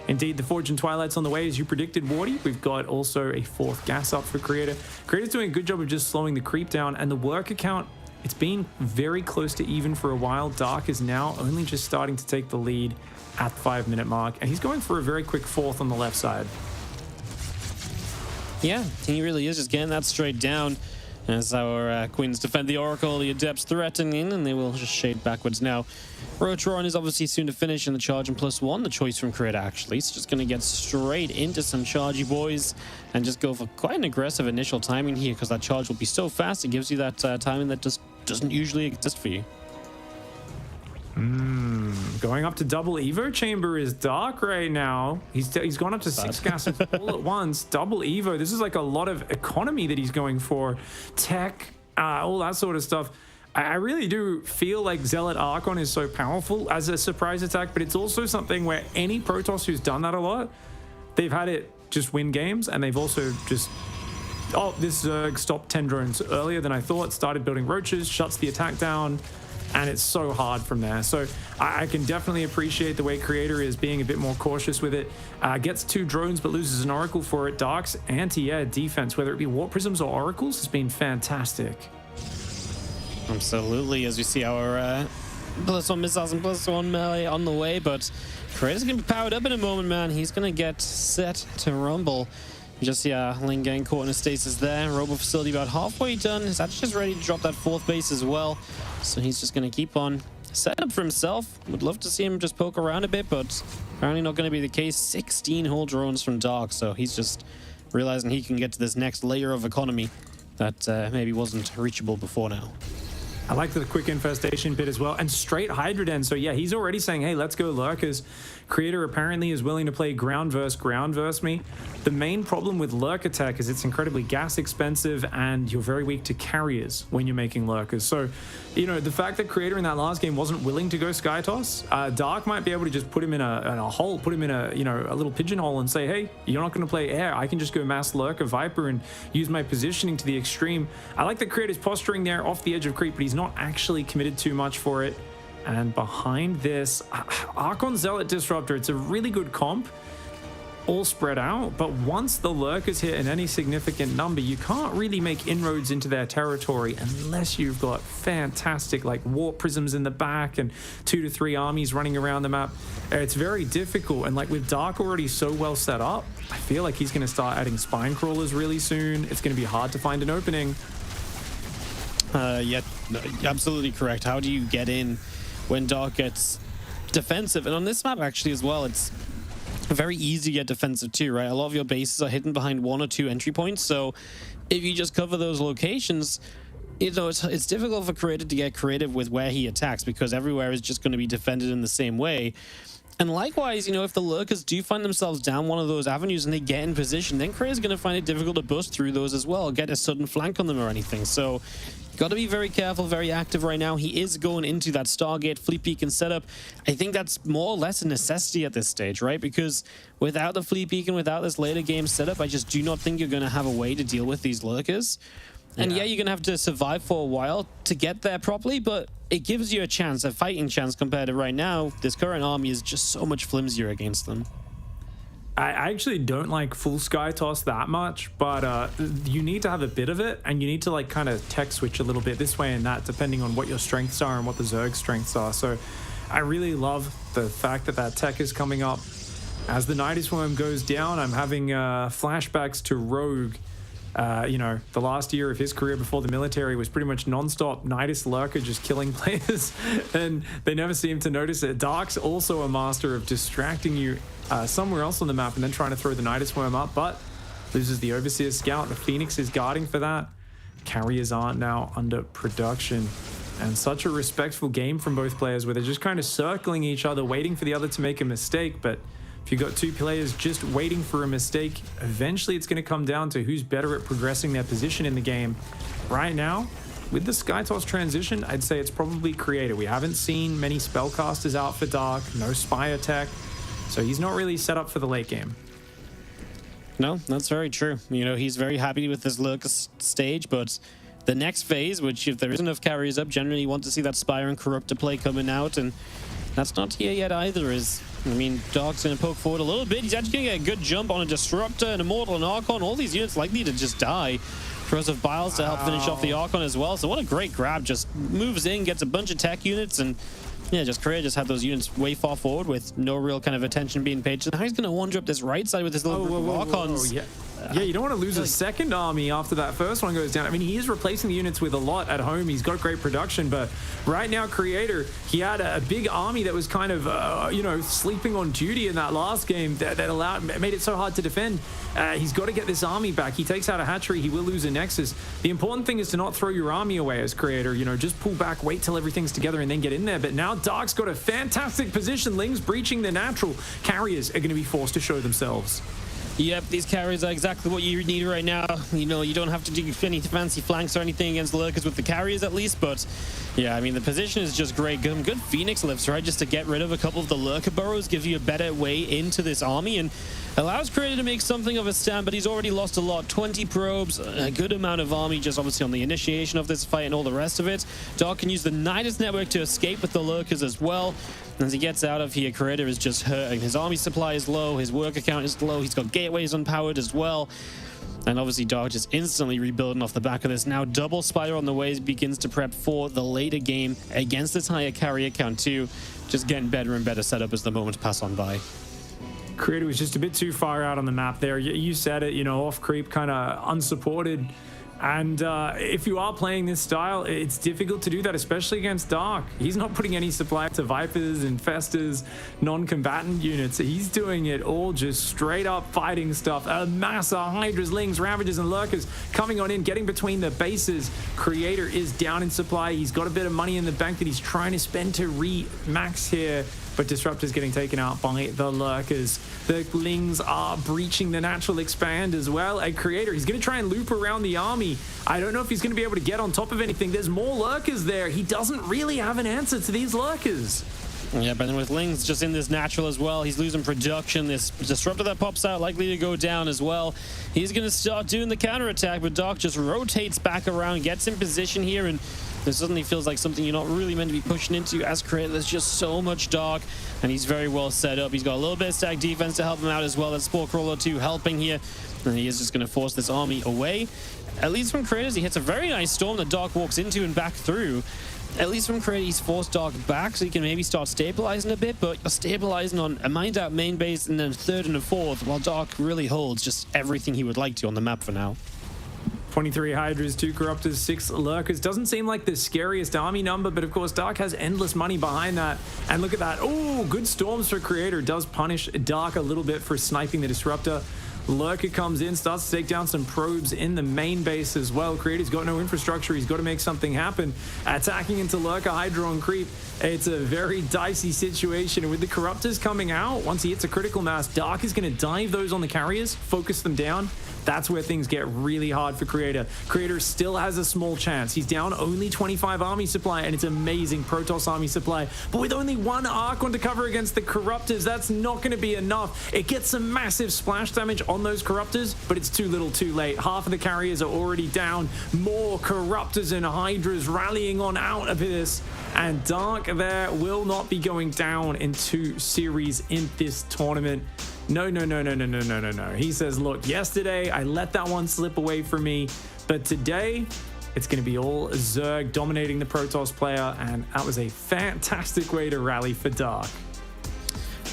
indeed, the Forge and Twilight's on the way, as you predicted, Wardy. We've got also a fourth gas up for Creator. Creator's doing a good job of just slowing the creep down, and the worker count, it's been very close to even for a while. Dark is now only just starting to take the lead at the 5-minute mark, and he's going for a very quick fourth on the left side. Yeah, he really is just getting that straight down. As our Queens defend the Oracle, the Adepts threatening, and they will just shade backwards now. Rotoron is obviously soon to finish in the charge and +1. The choice from Creator, actually. It's just going to get straight into some chargy boys and just go for quite an aggressive initial timing here because that charge will be so fast. It gives you that timing that just doesn't usually exist for you. Going up to double Evo Chamber is Dark right now. He's gone up to 6 gases all at once. Double Evo. This is like a lot of economy that he's going for. Tech, all that sort of stuff. I really do feel like Zealot Archon is so powerful as a surprise attack, but it's also something where any Protoss who's done that a lot, they've had it just win games, and they've also just... Oh, this Zerg stopped 10 drones earlier than I thought, started building roaches, shuts the attack down, and it's so hard from there. So I can definitely appreciate the way Creator is being a bit more cautious with it. Gets 2 drones but loses an Oracle for it. Dark's anti-air defense, whether it be Warp Prisms or Oracles, has been fantastic. Absolutely, as we see our +1 missiles and +1 melee on the way, but Creator's going to be powered up in a moment, man. He's going to get set to rumble. You just see Lane getting caught in a stasis there. Robo Facility about halfway done. He's actually just ready to drop that 4th base as well. So he's just going to keep on set up for himself. Would love to see him just poke around a bit, but apparently not going to be the case. 16 whole drones from Dark, so he's just realizing he can get to this next layer of economy that maybe wasn't reachable before now. I like the quick infestation bit as well, and straight Hydra Den. So yeah, he's already saying, hey, let's go Lurkers. Creator apparently is willing to play ground versus me. The main problem with Lurker tech is it's incredibly gas expensive and you're very weak to carriers when you're making Lurkers. So, you know, the fact that Creator in that last game wasn't willing to go Sky Toss, Dark might be able to just put him in a hole, put him in a, you know, a little pigeonhole and say, hey, you're not going to play air. I can just go mass Lurker Viper and use my positioning to the extreme. I like that Creator's posturing there off the edge of creep, but he's not actually committed too much for it. And behind this, Archon Zealot Disruptor, it's a really good comp, all spread out, but once the Lurkers hit in any significant number, you can't really make inroads into their territory unless you've got fantastic like Warp Prisms in the back and 2 to 3 armies running around the map. It's very difficult, and like with Dark already so well set up, I feel like he's going to start adding Spine Crawlers really soon. It's going to be hard to find an opening. Yeah, absolutely correct. How do you get in when Dark gets defensive? And on this map actually as well, it's very easy to get defensive too, right? A lot of your bases are hidden behind 1 or 2 entry points, so if you just cover those locations, you know, it's difficult for Creator to get creative with where he attacks because everywhere is just going to be defended in the same way. And likewise, if the lurkers do find themselves down one of those avenues and they get in position, then Creator's going to find it difficult to bust through those as well, get a sudden flank on them or anything. So got to be very careful, very active right now. He is going into that Stargate fleet beacon setup. I think that's more or less a necessity at this stage, right? Because without the fleet beacon, without this later game setup, I just do not think you're going to have a way to deal with these lurkers. And yeah, you're going to have to survive for a while to get there properly, but it gives you a chance, a fighting chance compared to right now. This current army is just so much flimsier against them. I actually don't like full sky toss that much, but you need to have a bit of it, and you need to like kind of tech switch a little bit this way and that, depending on what your strengths are and what the Zerg's strengths are. So I really love the fact that that tech is coming up. As the Nidus Worm goes down, I'm having flashbacks to Rogue. The last year of his career before the military was pretty much non-stop Nidus Lurker just killing players, and they never seem to notice it. Dark's also a master of distracting you somewhere else on the map and then trying to throw the Nidus Worm up, but loses the Overseer Scout. The Phoenix is guarding for that. Carriers aren't now under production. And such a respectful game from both players where they're just kind of circling each other, waiting for the other to make a mistake, but if you've got two players just waiting for a mistake, eventually it's going to come down to who's better at progressing their position in the game. Right now, with the Skytoss transition, I'd say it's probably Creator. We haven't seen many spellcasters out for Dark, no Spire tech, so he's not really set up for the late game. No, that's very true. He's very happy with this lurker stage, but the next phase, which if there is enough carriers up, generally you want to see that Spire and Corruptor play coming out, and that's not here yet either. Dark's going to poke forward a little bit. He's actually going to get a good jump on a Disruptor, an Immortal, and Archon. All these units likely to just die. Throws of Biles to help finish off the Archon as well. So what a great grab. Just moves in, gets a bunch of tech units, and yeah, Creator just had those units way far forward with no real kind of attention being paid. So now he's going to wander up this right side with his little group of Archons. Yeah, you don't want to lose a second army after that first one goes down. He is replacing the units with a lot at home. He's got great production, but right now, Creator, he had a big army that was kind of, sleeping on duty in that last game that made it so hard to defend. He's got to get this army back. He takes out a hatchery, he will lose a Nexus. The important thing is to not throw your army away as Creator. Just pull back, wait till everything's together, and then get in there. But now Dark's got a fantastic position. Lings breaching the natural. Carriers are going to be forced to show themselves. Yep, these carriers are exactly what you need right now. You don't have to do any fancy flanks or anything against lurkers with the carriers at least, but yeah, the position is just great. Good Phoenix lifts, right? Just to get rid of a couple of the lurker burrows, gives you a better way into this army and allows Creator to make something of a stand, but he's already lost a lot. 20 probes, a good amount of army just obviously on the initiation of this fight and all the rest of it. Dark can use the Nidus network to escape with the lurkers as well. As he gets out of here, Creator is just hurting. His army supply is low, his worker count is low, he's got gateways unpowered as well. And obviously Dark just instantly rebuilding off the back of this. Now double Spire on the way, begins to prep for the later game against this higher carrier count too. Just getting better and better setup as the moments pass on by. Creator was just a bit too far out on the map there. You said it, off creep, kind of unsupported. And if you are playing this style, it's difficult to do that, especially against Dark. He's not putting any supply to Vipers, Infestors, non-combatant units. He's doing it all just straight up fighting stuff. A mass of Hydras, Lings, Ravagers, and Lurkers coming on in, getting between the bases. Creator is down in supply. He's got a bit of money in the bank that he's trying to spend to re-max here. But Disruptor's getting taken out by the Lurkers. The Lings are breaching the natural expand as well. A Creator, he's going to try and loop around the army. I don't know if he's going to be able to get on top of anything. There's more Lurkers there. He doesn't really have an answer to these Lurkers. Yeah, but then with Lings just in this natural as well, he's losing production. This Disruptor that pops out likely to go down as well. He's going to start doing the counterattack, but Dark just rotates back around, gets in position here, and this suddenly feels like something you're not really meant to be pushing into as Creator. There's just so much Dark, and he's very well set up. He's got a little bit of stack defense to help him out as well. That Spore Crawler 2 helping here, and he is just going to force this army away. At least from Creator, he hits a very nice storm that Dark walks into and back through. At least from Creator, he's forced Dark back, so he can maybe start stabilizing a bit, but you're stabilizing on a mined out main base and then a third and a fourth, while Dark really holds just everything he would like to on the map for now. 23 Hydras, 2 Corruptors, 6 Lurkers. Doesn't seem like the scariest army number, but of course Dark has endless money behind that. And look at that. Oh, good storms for Creator. Does punish Dark a little bit for sniping the Disruptor. Lurker comes in, starts to take down some probes in the main base as well. Creator's got no infrastructure. He's got to make something happen. Attacking into Lurker, Hydra on creep. It's a very dicey situation. And with the Corruptors coming out, once he hits a critical mass, Dark is going to dive those on the carriers, focus them down. That's where things get really hard for Creator. Creator still has a small chance. He's down only 25 army supply, and it's amazing Protoss army supply. But with only one Archon to cover against the Corruptors, that's not going to be enough. It gets some massive splash damage on those Corruptors, but it's too little too late. Half of the carriers are already down. More Corruptors and Hydras rallying on out of this. And Dark there will not be going down in 2 series in this tournament. No. He says, look, yesterday I let that one slip away from me, but today it's going to be all Zerg dominating the Protoss player, and that was a fantastic way to rally for Dark.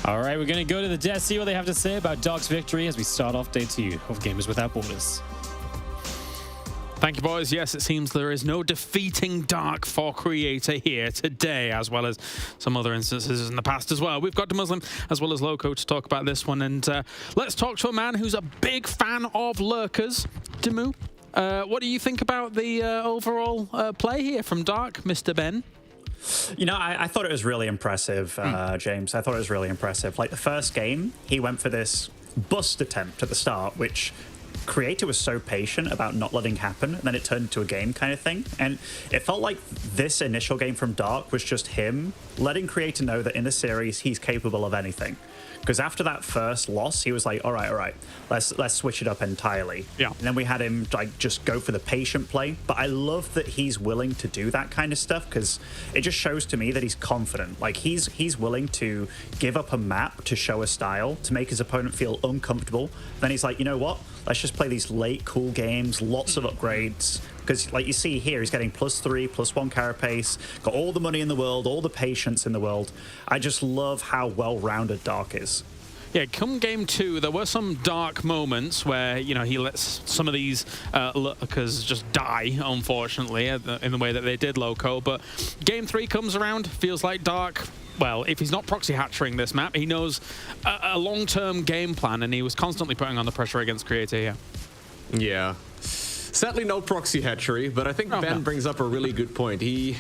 All right, we're going to go to the desk, see what they have to say about Dark's victory as we start off day 2 of Gamers Without Borders. Thank you, boys. Yes, it seems there is no defeating Dark for Creator here today, as well as some other instances in the past as well. We've got the Muslim as well as Loco to talk about this one, and let's talk to a man who's a big fan of lurkers. Dimu, what do you think about the overall play here from Dark, Mr. Ben? You know, I thought it was really impressive, James. I thought it was really impressive. Like the first game, he went for this bust attempt at the start, which Creator was so patient about not letting happen, and then it turned into a game kind of thing. And it felt like this initial game from Dark was just him letting Creator know that in the series he's capable of anything. Because after that first loss, he was like, all right, let's switch it up entirely. Yeah. And then we had him like just go for the patient play. But I love that he's willing to do that kind of stuff, because it just shows to me that he's confident. Like he's willing to give up a map to show a style, to make his opponent feel uncomfortable. Then he's like, you know what? Let's just play these late cool games, lots of upgrades. Because like you see here, he's getting +3, +1 carapace, got all the money in the world, all the patience in the world. I just love how well-rounded Dark is. Yeah, come game 2, there were some Dark moments where, you know, he lets some of these lurkers just die, unfortunately, in the way that they did Loco. But game 3 comes around, feels like Dark, well, if he's not proxy hatchering this map, he knows a long-term game plan, and he was constantly putting on the pressure against Creator here. Yeah. Sadly, no proxy hatchery, but I think Ben brings up a really good point. He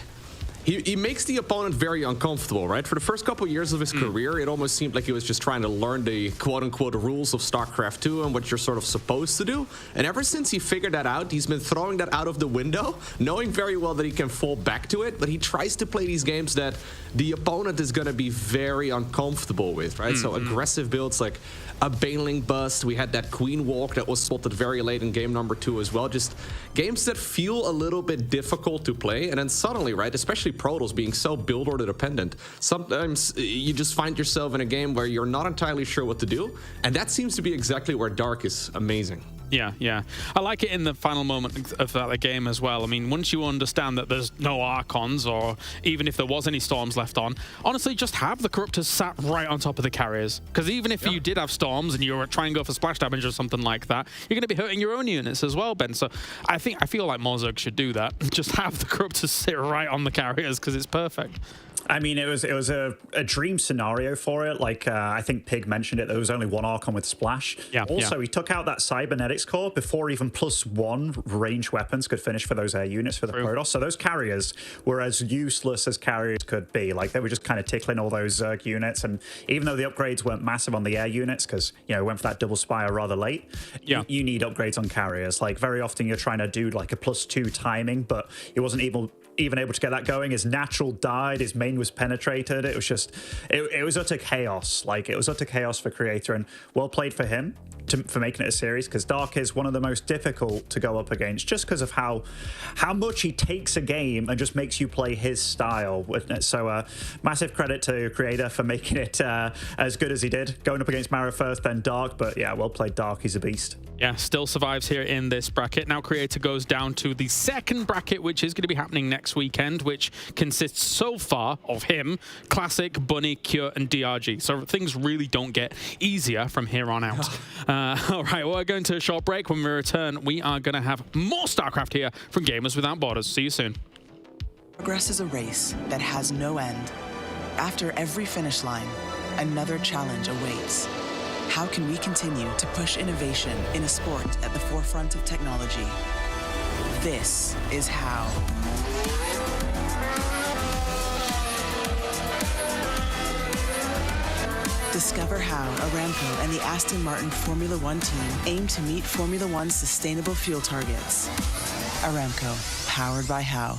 makes the opponent very uncomfortable, right? For the first couple years of his career, it almost seemed like he was just trying to learn the quote-unquote rules of StarCraft 2 and what you're sort of supposed to do. And ever since he figured that out, he's been throwing that out of the window, knowing very well that he can fall back to it, but he tries to play these games that the opponent is going to be very uncomfortable with, right? So aggressive builds like a Baneling bust. We had that Queen Walk that was spotted very late in game number 2 as well. Just games that feel a little bit difficult to play. And then suddenly, right, especially Protoss being so build order dependent, sometimes you just find yourself in a game where you're not entirely sure what to do. And that seems to be exactly where Dark is amazing. Yeah. I like it in the final moment of that game as well. I mean, once you understand that there's no Archons, or even if there was any Storms left on, honestly, just have the Corruptors sat right on top of the carriers. Because even if you did have Storms and you were trying to go for splash damage or something like that, you're going to be hurting your own units as well, Ben. So I feel like more Zerg should do that. Just have the Corruptors sit right on the carriers, because it's perfect. I mean, it was a dream scenario for it. Like, I think Pig mentioned it, there was only one Archon with Splash. Yeah, also, he took out that Cybernetics core before even +1 range weapons could finish for those air units for the Protoss. So those carriers were as useless as carriers could be. Like, they were just kind of tickling all those Zerg units. And even though the upgrades weren't massive on the air units, because, you know, went for that double spire rather late, you need upgrades on carriers. Like, very often you're trying to do like a +2 timing, but it wasn't even able to get that going. His natural died, his main was penetrated. It was just, it was utter chaos. Like, it was utter chaos for Creator, and well played for him for making it a series, because Dark is one of the most difficult to go up against, just because of how much he takes a game and just makes you play his style. So massive credit to Creator for making it as good as he did, going up against Mara first, then Dark. But yeah, well played, Dark. He's a beast. Yeah, still survives here in this bracket. Now Creator goes down to the second bracket, which is going to be happening next weekend, which consists so far of him, Classic, Bunny, Cure, and DRG. So things really don't get easier from here on out. All right, we're going to a short break. When we return, we are going to have more StarCraft here from Gamers Without Borders. See you soon. Progress is a race that has no end. After every finish line, another challenge awaits. How can we continue to push innovation in a sport at the forefront of technology? This is how. Discover how Aramco and the Aston Martin Formula One team aim to meet Formula One's sustainable fuel targets. Aramco, powered by How.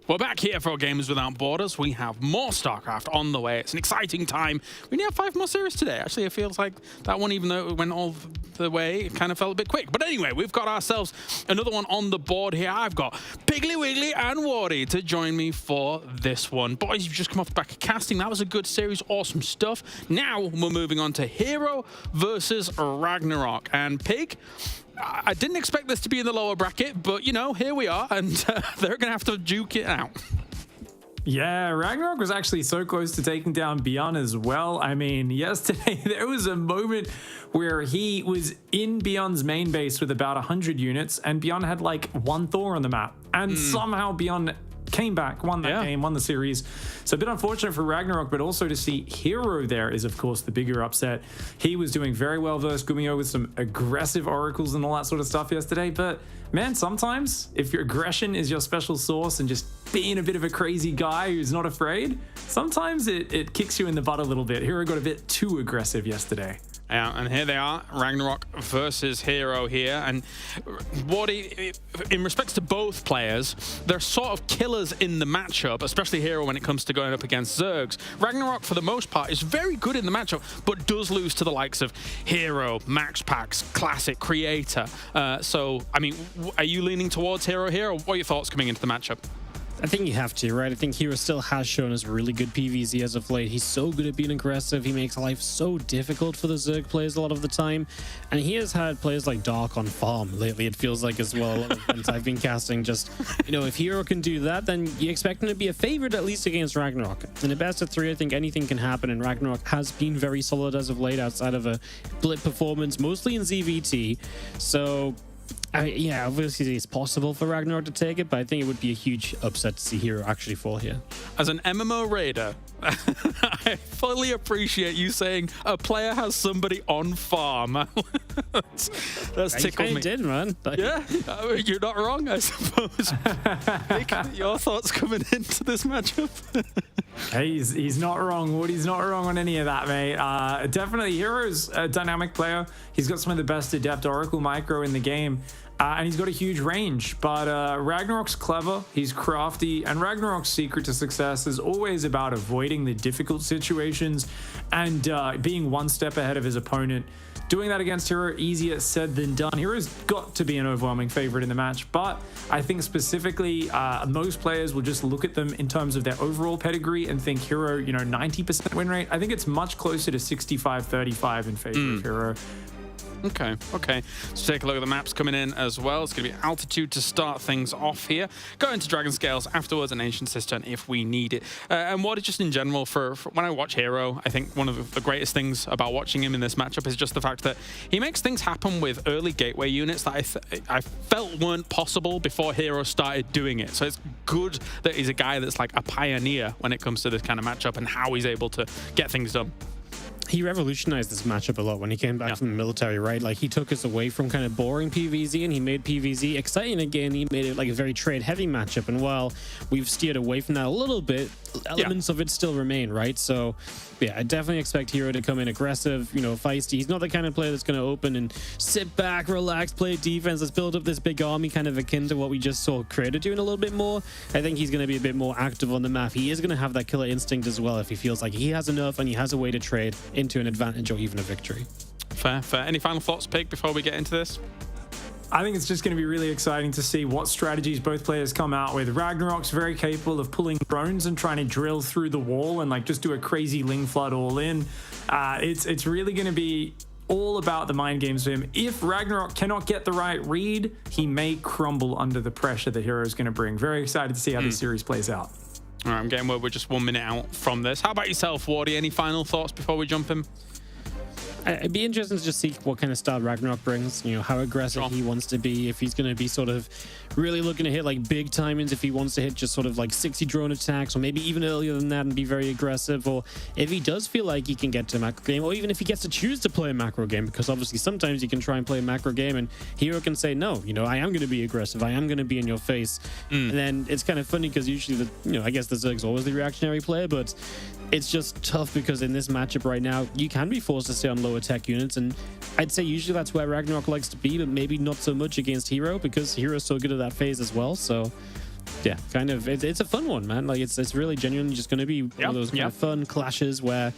We're back here for Gamers Without Borders. We have more StarCraft on the way. It's an exciting time. We only have 5 more series today. Actually, it feels like that one, even though it went all the way, it kind of felt a bit quick. But anyway, we've got ourselves another one on the board here. I've got Piggly Wiggly and Wardy to join me for this one. Boys, you've just come off the back of casting. That was a good series. Awesome stuff. Now we're moving on to Hero versus Ragnarok. And Pig, I didn't expect this to be in the lower bracket, but, you know, here we are, and they're going to have to duke it out. Yeah, Ragnarok was actually so close to taking down Bjorn as well. I mean, yesterday there was a moment where he was in Bjorn's main base with about 100 units, and Bjorn had like 1 Thor on the map. And somehow Bjorn came back, won that game, won the series. So a bit unfortunate for Ragnarok, but also to see Hero there is, of course, the bigger upset. He was doing very well versus Gumio with some aggressive oracles and all that sort of stuff yesterday. But man, sometimes if your aggression is your special sauce and just being a bit of a crazy guy who's not afraid, sometimes it kicks you in the butt a little bit. Hero got a bit too aggressive yesterday. Yeah, and here they are, Ragnarok versus Hero here. And Wardy, in respects to both players, they're sort of killers in the matchup, especially Hero when it comes to going up against Zergs. Ragnarok, for the most part, is very good in the matchup, but does lose to the likes of Hero, Max Pax, Classic, Creator. So, I mean, are you leaning towards Hero here, or what are your thoughts coming into the matchup? I think you have to, right? I think Hero still has shown us really good PvZ as of late. He's so good at being aggressive. He makes life so difficult for the Zerg players a lot of the time. And he has had players like Dark on farm lately, it feels like, as well. A lot of events I've been casting, just, you know, if Hero can do that, then you expect him to be a favorite at least against Ragnarok. In a best of 3, I think anything can happen, and Ragnarok has been very solid as of late outside of a blip performance, mostly in ZVT. So yeah, obviously it's possible for Ragnarok to take it, but I think it would be a huge upset to see Hero actually fall here. As an MMO raider, I fully appreciate you saying a player has somebody on farm. that's tickled me. Did, man. Yeah, I mean, you're not wrong, I suppose. Nick, your thoughts coming into this matchup? Hey, he's not wrong. Woody's not wrong on any of that, mate. Definitely, Hero's a dynamic player. He's got some of the best adept Oracle micro in the game. And he's got a huge range, but Ragnarok's clever, he's crafty, and Ragnarok's secret to success is always about avoiding the difficult situations and being 1 step ahead of his opponent. Doing that against Hero, easier said than done. Hero's got to be an overwhelming favorite in the match, but I think specifically most players will just look at them in terms of their overall pedigree and think Hero, you know, 90% win rate. I think it's much closer to 65-35 in favor of Hero. Okay. So take a look at the maps coming in as well. It's going to be altitude to start things off here. Go into Dragon Scales afterwards, and Ancient Cistern if we need it. And what just in general, for when I watch Hero, I think one of the greatest things about watching him in this matchup is just the fact that he makes things happen with early gateway units that I felt weren't possible before Hero started doing it. So it's good that he's a guy that's like a pioneer when it comes to this kind of matchup and how he's able to get things done. He revolutionized this matchup a lot when he came back from the military, right? Like, he took us away from kind of boring PvZ and he made PvZ exciting again. He made it like a very trade-heavy matchup. And while we've steered away from that a little bit, elements of it still remain, right? So, yeah, I definitely expect Hero to come in aggressive, you know, feisty. He's not the kind of player that's going to open and sit back, relax, play defense. Let's build up this big army, kind of akin to what we just saw Creator doing a little bit more. I think he's going to be a bit more active on the map. He is going to have that killer instinct as well if he feels like he has enough and he has a way to trade into an advantage or even a victory. Fair. Any final thoughts, Pig, before we get into this? I think it's just going to be really exciting to see what strategies both players come out with. Ragnarok's very capable of pulling drones and trying to drill through the wall and like just do a crazy Ling Flood all in. It's really going to be all about the mind games for him. If Ragnarok cannot get the right read, he may crumble under the pressure the Hero is going to bring. Very excited to see how this series plays out. All right, I'm getting word we're just 1 minute out from this. How about yourself, Wardy? Any final thoughts before we jump in? It'd be interesting to just see what kind of style Ragnarok brings, you know, how aggressive he wants to be, if he's going to be sort of really looking to hit like big timings, if he wants to hit just sort of like 60 drone attacks, or maybe even earlier than that and be very aggressive, or if he does feel like he can get to a macro game, or even if he gets to choose to play a macro game, because obviously sometimes you can try and play a macro game and Hero can say, no, you know, I am going to be aggressive, I am going to be in your face. And then it's kind of funny because usually, I guess the Zerg's always the reactionary player, but it's just tough because in this matchup right now, you can be forced to stay on lower tech units, and I'd say usually that's where Ragnarok likes to be, but maybe not so much against Hero because Hero's so good at that phase as well. So Yeah, kind of. It's a fun one, man. Like it's really genuinely just going to be one of those kind of fun clashes where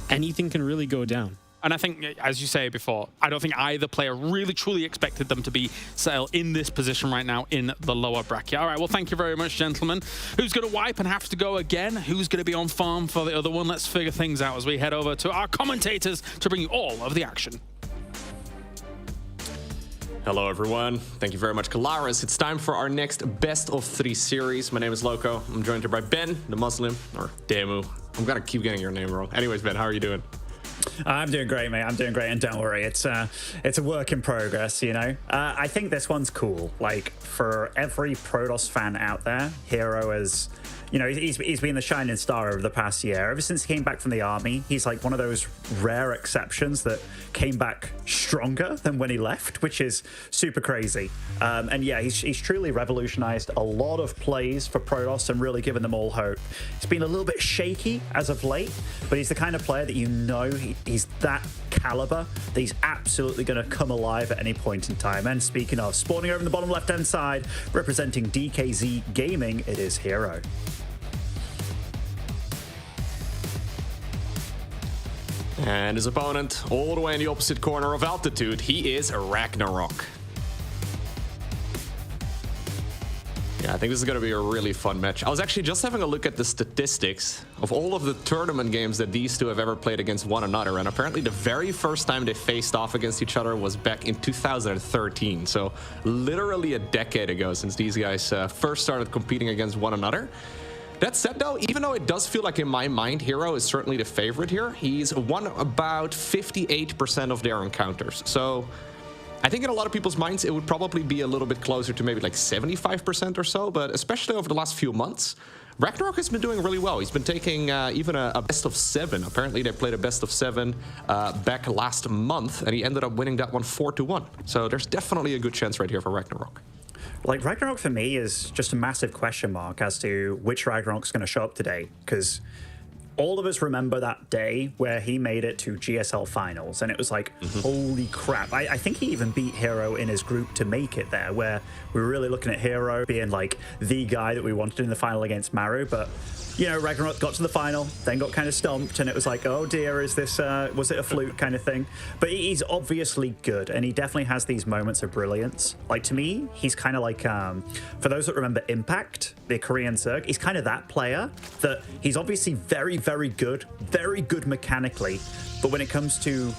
anything can really go down. And I think, as you say before, I don't think either player really truly expected them to be settled in this position right now in the lower bracket. All right, well, thank you very much, gentlemen. Who's going to wipe and have to go again? Who's going to be on farm for the other one? Let's figure things out as we head over to our commentators to bring you all of the action. Hello, everyone. Thank you very much, Kalaris. It's time for our next best of 3 series. My name is Loco. I'm joined here by Ben, the Muslim, or Demu. I'm going to keep getting your name wrong. Anyways, Ben, how are you doing? I'm doing great, mate. I'm doing great, and don't worry, it's a work in progress, you know. I think this one's cool. Like, for every Protoss fan out there, Hero is, you know, he's been the shining star over the past year. Ever since he came back from the army, he's like one of those rare exceptions that came back stronger than when he left, which is super crazy. And yeah, he's truly revolutionized a lot of plays for Protoss and really given them all hope. It's been a little bit shaky as of late, but he's the kind of player that you know he's that caliber that he's absolutely going to come alive at any point in time. And speaking of, spawning over in the bottom left-hand side, representing DKZ Gaming, it is Hero. And his opponent, all the way in the opposite corner of altitude, he is Ragnarok. Yeah, I think this is going to be a really fun match. I was actually just having a look at the statistics of all of the tournament games that these two have ever played against one another, and apparently the very first time they faced off against each other was back in 2013. So literally a decade ago since these guys first started competing against one another. That said, though, even though it does feel like in my mind Hero is certainly the favorite here, he's won about 58% of their encounters. So I think in a lot of people's minds it would probably be a little bit closer to maybe like 75% or so, but especially over the last few months, Ragnarok has been doing really well. He's been taking even a best of 7. Apparently they played a best of 7 back last month, and he ended up winning that one 4-1. So there's definitely a good chance right here for Ragnarok. Like, Ragnarok for me is just a massive question mark as to which Ragnarok's going to show up today, because all of us remember that day where he made it to GSL finals, and it was like, holy crap. I think he even beat Hero in his group to make it there, where we were really looking at Hero being like the guy that we wanted in the final against Maru, but you know, Ragnarok got to the final, then got kind of stomped, and it was like, oh dear, is this, was it a fluke kind of thing? But he's obviously good, and he definitely has these moments of brilliance. Like, to me, he's kind of like, for those that remember Impact, the Korean Zerg, he's kind of that player that he's obviously very, very good mechanically, but when it comes to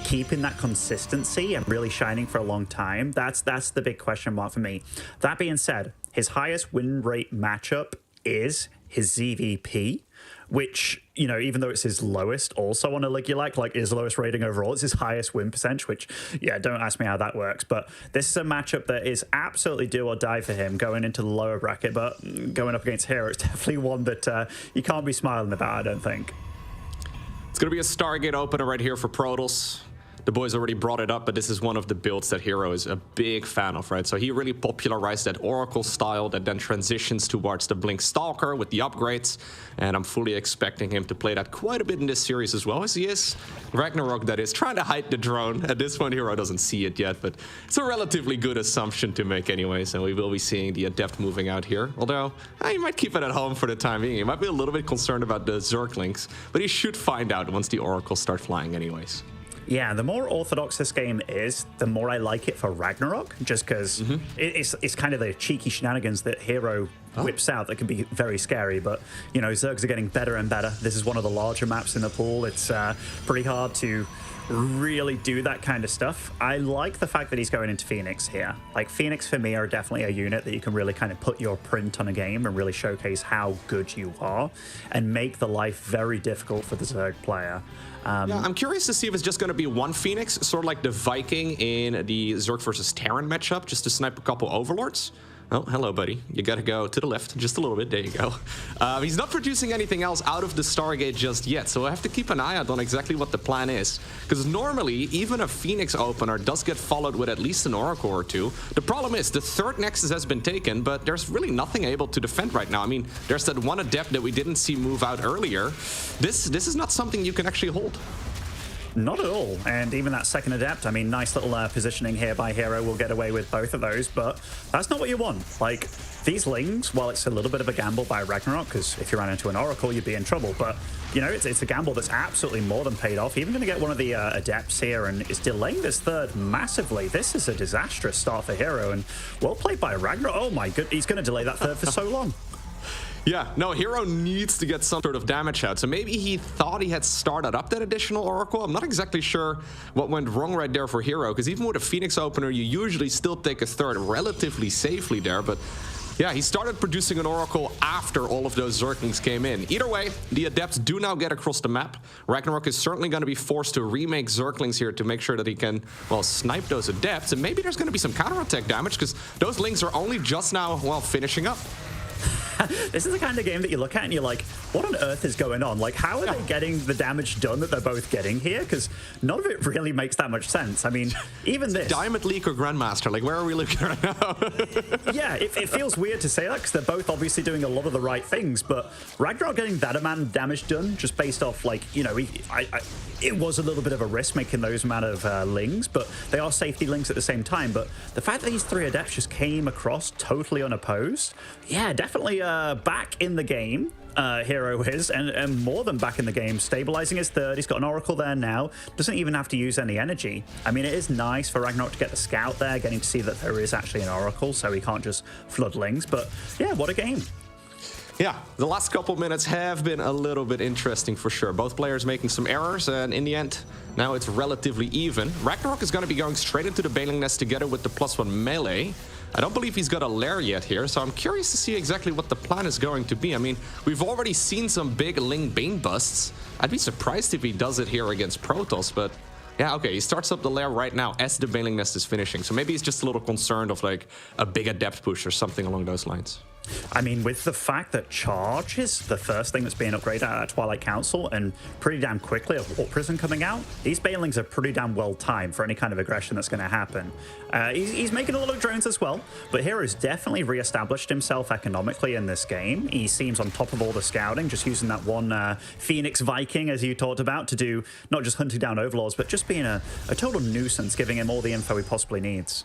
keeping that consistency and really shining for a long time, that's the big question mark for me. That being said, his highest win rate matchup is his ZVP, which, you know, even though it's his lowest also on a league you like his lowest rating overall, it's his highest win percentage, which, yeah, don't ask me how that works. But this is a matchup that is absolutely do or die for him going into the lower bracket, but going up against Hero, it's definitely one that you can't be smiling about, I don't think. It's going to be a Stargate opener right here for Protoss. The boys already brought it up, but this is one of the builds that Hero is a big fan of, right? So he really popularized that Oracle style that then transitions towards the Blink Stalker with the upgrades, and I'm fully expecting him to play that quite a bit in this series as well, as he is Ragnarok, that is trying to hide the drone. At this point, Hero doesn't see it yet, but it's a relatively good assumption to make anyways, and we will be seeing the Adept moving out here. Although, he might keep it at home for the time being. He might be a little bit concerned about the Zerglings, but he should find out once the Oracles start flying anyways. Yeah, the more orthodox this game is, the more I like it for Ragnarok, just because it's kind of the cheeky shenanigans that Hero whips out that can be very scary. But, you know, Zergs are getting better and better. This is one of the larger maps in the pool. It's pretty hard to really do that kind of stuff. I like the fact that he's going into Phoenix here. Like, Phoenix for me are definitely a unit that you can really kind of put your print on a game and really showcase how good you are and make the life very difficult for the Zerg player. Yeah, I'm curious to see if it's just going to be one Phoenix, sort of like the Viking in the Zerg versus Terran matchup, just to snipe a couple Overlords. Oh, hello, buddy. You got to go to the left just a little bit. There you go. He's not producing anything else out of the Stargate just yet, so I have to keep an eye out on exactly what the plan is. Because normally, even a Phoenix opener does get followed with at least an Oracle or two. The problem is, the third Nexus has been taken, but there's really nothing able to defend right now. I mean, there's that one Adept that we didn't see move out earlier. This is not something you can actually hold. Not at all. And even that second adept, I mean, nice little positioning here by Hero will get away with both of those, but that's not what you want. Like, these Lings, while it's a little bit of a gamble by Ragnarok, because if you ran into an Oracle, you'd be in trouble, but, you know, it's a gamble that's absolutely more than paid off. Even going to get one of the adepts here, and is delaying this third massively. This is a disastrous start for Hero, and well played by Ragnarok. Oh my god, he's going to delay that third for so long. Yeah, no, Hero needs to get some sort of damage out. So maybe he thought he had started up that additional Oracle. I'm not exactly sure what went wrong right there for Hero, because even with a Phoenix opener, you usually still take a third relatively safely there. But yeah, he started producing an Oracle after all of those Zerglings came in. Either way, the Adepts do now get across the map. Ragnarok is certainly going to be forced to remake Zerglings here to make sure that he can, well, snipe those Adepts. And maybe there's going to be some counterattack damage, because those Lings are only just now, well, finishing up. This is the kind of game that you look at and you're like, what on earth is going on? Like, how are they getting the damage done that they're both getting here? Because none of it really makes that much sense. I mean, even this... Diamond League or Grandmaster? Like, where are we looking right now? Yeah, it feels weird to say that because they're both obviously doing a lot of the right things, but Ragnarok getting that amount of damage done just based off, like, you know, it was a little bit of a risk making those amount of Lings, but they are safety Lings at the same time. But the fact that these three Adepts just came across totally unopposed, yeah, definitely back in the game. Hero is, and more than back in the game, stabilizing his third. He's got an Oracle there now, doesn't even have to use any energy. I mean, it is nice for Ragnarok to get the scout there, getting to see that there is actually an Oracle, so he can't just flood Lings. But yeah, what a game. Yeah, the last couple minutes have been a little bit interesting for sure. Both players making some errors, and in the end, now it's relatively even. Ragnarok is going to be going straight into the Baneling Nest together with the +1 melee. I don't believe he's got a lair yet here, so I'm curious to see exactly what the plan is going to be. I mean, we've already seen some big Ling Bane busts. I'd be surprised if he does it here against Protoss, but yeah, okay, he starts up the lair right now as the Baneling Nest is finishing. So maybe he's just a little concerned of like a big Adept push or something along those lines. I mean, with the fact that Charge is the first thing that's being upgraded at Twilight Council, and pretty damn quickly a Warp Prism coming out, these Banelings are pretty damn well timed for any kind of aggression that's going to happen. He's making a lot of drones as well, but Hero's definitely re-established himself economically in this game. He seems on top of all the scouting, just using that one Phoenix Viking, as you talked about, to do not just hunting down Overlords, but just being a total nuisance, giving him all the info he possibly needs.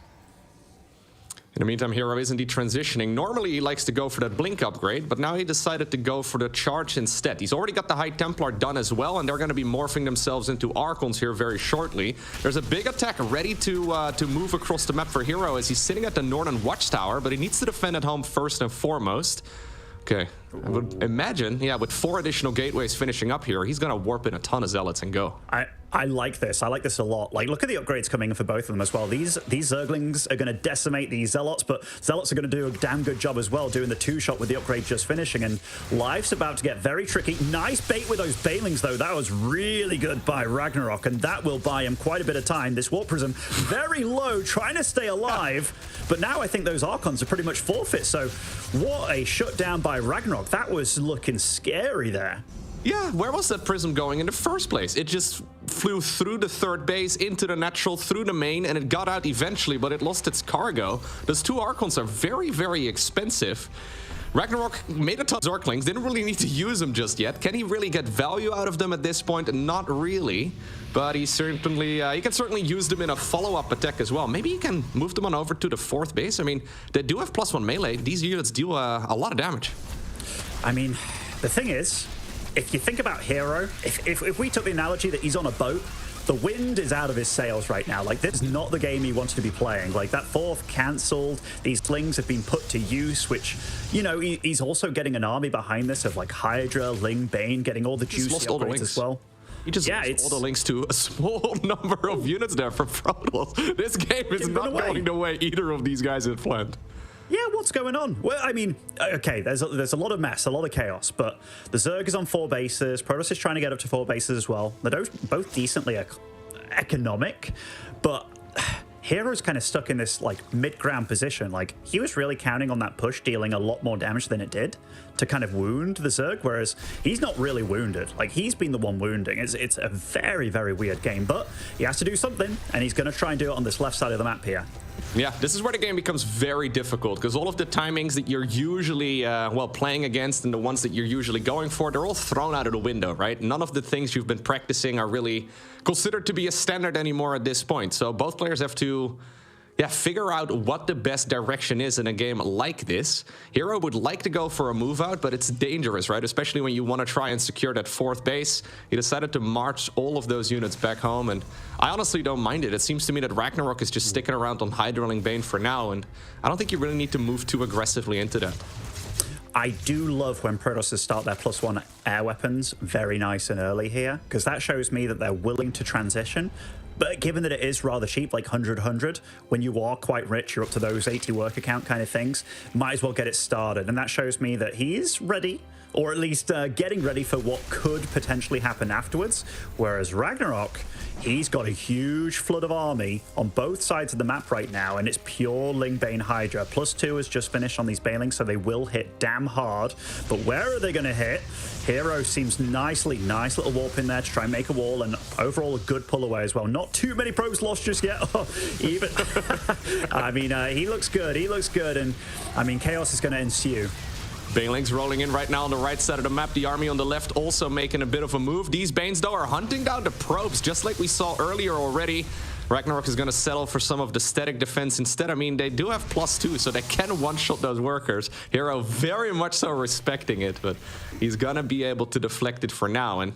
In the meantime, Hero is indeed transitioning. Normally, he likes to go for that Blink upgrade, but now he decided to go for the Charge instead. He's already got the High Templar done as well, and they're going to be morphing themselves into Archons here very shortly. There's a big attack ready to move across the map for Hero as he's sitting at the Northern Watchtower, but he needs to defend at home first and foremost. Okay, I would imagine, yeah, with 4 additional gateways finishing up here, he's going to warp in a ton of Zealots and go. I like this. I like this a lot. Like, look at the upgrades coming in for both of them as well. These Zerglings are going to decimate these Zealots, but Zealots are going to do a damn good job as well, doing the 2-shot with the upgrade just finishing. And life's about to get very tricky. Nice bait with those Banelings, though. That was really good by Ragnarok, and that will buy him quite a bit of time. This Warp Prism very low, trying to stay alive. But now I think those Archons are pretty much forfeit. So what a shutdown by Ragnarok. That was looking scary there. Yeah, where was that prism going in the first place? It just flew through the third base, into the natural, through the main, and it got out eventually, but it lost its cargo. Those 2 Archons are very, very expensive. Ragnarok made a ton of Zerglings, didn't really need to use them just yet. Can he really get value out of them at this point? Not really, but he certainly he can certainly use them in a follow-up attack as well. Maybe he can move them on over to the 4th base. I mean, they do have +1 melee. These units deal a lot of damage. I mean, the thing is, if you think about Hero, if we took the analogy that he's on a boat, the wind is out of his sails right now. Like, this is not the game he wanted to be playing. Like, that 4th cancelled, these Lings have been put to use, which, you know, he's also getting an army behind this of, like, Hydra, Ling, Bane, getting all the juicy upgrades as well. He just lost all the links to a small number of units there for Protoss. This game is not going the way either of these guys had planned. Yeah, what's going on? Well, I mean, okay, there's a lot of mess, a lot of chaos, but the Zerg is on 4 bases. Protoss is trying to get up to 4 bases as well. They're both decently economic, but Hero's kind of stuck in this like mid-ground position. Like he was really counting on that push dealing a lot more damage than it did to kind of wound the Zerg, whereas he's not really wounded. Like he's been the one wounding. It's a very, very weird game, but he has to do something, and he's going to try and do it on this left side of the map here. Yeah, this is where the game becomes very difficult because all of the timings that you're usually, playing against and the ones that you're usually going for, they're all thrown out of the window, right? None of the things you've been practicing are really considered to be a standard anymore at this point. So both players have to figure out what the best direction is in a game like this. Hero would like to go for a move out, but it's dangerous, right? Especially when you want to try and secure that 4th base. He decided to march all of those units back home, and I honestly don't mind it. It seems to me that Ragnarok is just sticking around on Hydroling Bane for now, and I don't think you really need to move too aggressively into that. I do love when Protosses start their +1 air weapons very nice and early here, because that shows me that they're willing to transition. But given that it is rather cheap, like 100, when you are quite rich, you're up to those 80 worker count kind of things, might as well get it started. And that shows me that he is ready, or at least getting ready for what could potentially happen afterwards. Whereas Ragnarok, he's got a huge flood of army on both sides of the map right now, and it's pure Lingbane Hydra. +2 has just finished on these Banelings, so they will hit damn hard. But where are they going to hit? Hero seems nice little warp in there to try and make a wall, and overall a good pull away as well. Not too many probes lost just yet. Even I mean, he looks good, and I mean, chaos is going to ensue. Banelings rolling in right now on the right side of the map. The army on the left also making a bit of a move. These Banes, though, are hunting down the probes, just like we saw earlier already. Ragnarok is going to settle for some of the static defense instead. I mean, they do have +2, so they can one-shot those workers. Hero very much so respecting it, but he's going to be able to deflect it for now. And,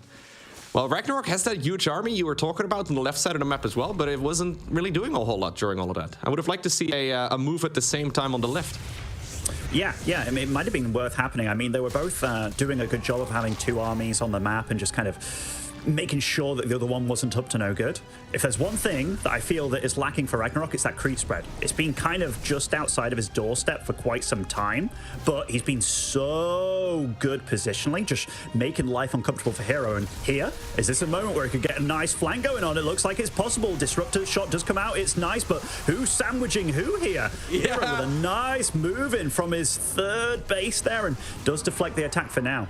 well, Ragnarok has that huge army you were talking about on the left side of the map as well, but it wasn't really doing a whole lot during all of that. I would have liked to see a move at the same time on the left. Yeah, I mean, it might have been worth happening. I mean, they were both doing a good job of having 2 armies on the map and just kind of making sure that the other one wasn't up to no good. If there's one thing that I feel that is lacking for Ragnarok, it's that creep spread. It's been kind of just outside of his doorstep for quite some time, but he's been so good positionally, just making life uncomfortable for Hero. And here, is this a moment where he could get a nice flank going on? It looks like it's possible. Disruptor shot does come out. It's nice, but who's sandwiching who here? Yeah. Hero with a nice move in from his 3rd base there and does deflect the attack for now.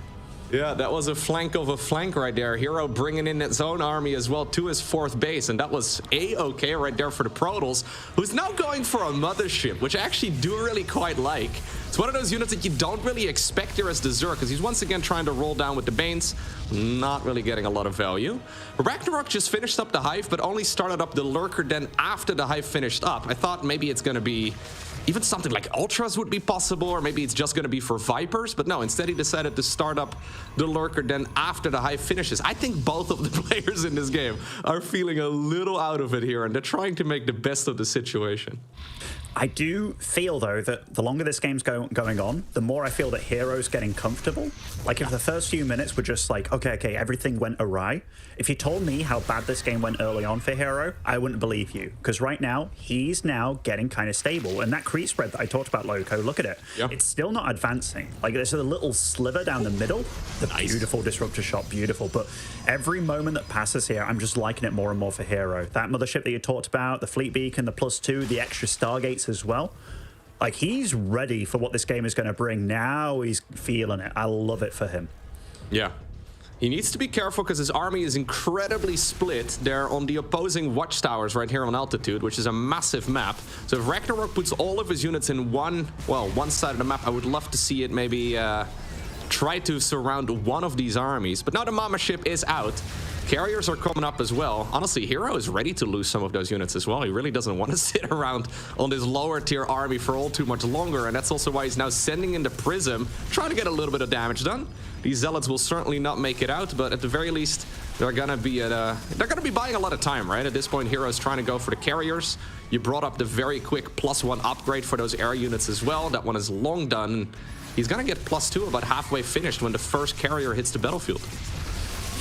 Yeah, that was a flank of a flank right there. Hero bringing in its own army as well to his 4th base, and that was A-okay right there for the Protals, who's now going for a mothership, which I actually do really quite like. It's one of those units that you don't really expect here as the Zerg, because he's once again trying to roll down with the Banes, not really getting a lot of value. Ragnarok just finished up the Hive, but only started up the Lurker Den after the Hive finished up. I thought maybe it's going to be even something like Ultras would be possible, or maybe it's just going to be for Vipers, but no, instead he decided to start up the Lurker Den after the Hive finishes. I think both of the players in this game are feeling a little out of it here, and they're trying to make the best of the situation. I do feel, though, that the longer this game's going on, the more I feel that Hero's getting comfortable. Like, if the first few minutes were just like, okay, everything went awry. If you told me how bad this game went early on for Hero, I wouldn't believe you. Because right now, he's now getting kind of stable. And that creep spread that I talked about, Loco, look at it. Yeah. It's still not advancing. Like, there's a little sliver down the middle. The beautiful disruptor shot, beautiful. But every moment that passes here, I'm just liking it more and more for Hero. That mothership that you talked about, the fleet beacon, the +2, the extra Stargates as well. Like, he's ready for what this game is going to bring. Now he's feeling it. I love it for him. Yeah. He needs to be careful because his army is incredibly split. They're on the opposing watchtowers right here on altitude, which is a massive map. So if Ragnarok puts all of his units in one side of the map, I would love to see it maybe try to surround one of these armies. But now the Mama ship is out. Carriers are coming up as well. Honestly, Hero is ready to lose some of those units as well. He really doesn't want to sit around on this lower tier army for all too much longer, and that's also why he's now sending in the Prism, trying to get a little bit of damage done. These Zealots will certainly not make it out, but at the very least, they're gonna be buying a lot of time, right? At this point, Hero's trying to go for the carriers. You brought up the very quick +1 upgrade for those air units as well. That one is long done. He's gonna get +2 about halfway finished when the first carrier hits the battlefield.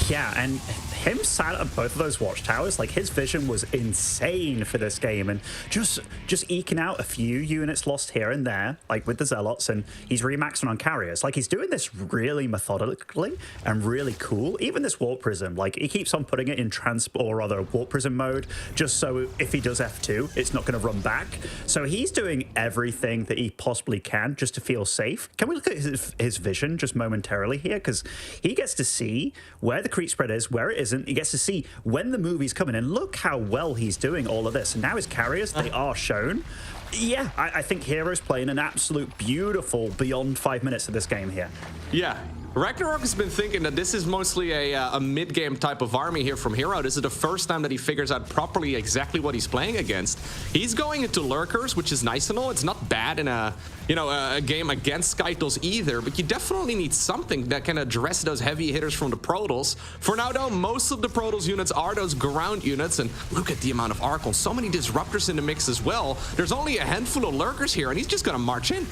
Yeah, and him sat at both of those watchtowers, like his vision was insane for this game, and just eking out a few units lost here and there, like with the Zealots, and he's remaxing on carriers. Like he's doing this really methodically and really cool. Even this Warp Prism, like he keeps on putting it in Warp Prism mode, just so if he does F2, it's not going to run back. So he's doing everything that he possibly can just to feel safe. Can we look at his vision just momentarily here? Because he gets to see where the creep spread is, where it isn't. He gets to see when the movie's coming, and look how well he's doing all of this. And now his carriers, they are shown. Yeah, I think Hero's playing an absolute beautiful beyond 5 minutes of this game here. Yeah. Ragnarok has been thinking that this is mostly a mid-game type of army here from Hero. This is the first time that he figures out properly exactly what he's playing against. He's going into lurkers, which is nice and all. It's not bad in a game against Skytles either, but you definitely need something that can address those heavy hitters from the Protoss. For now, though, most of the Protoss units are those ground units, and look at the amount of Archons. So many Disruptors in the mix as well. There's only a handful of lurkers here, and he's just gonna march in.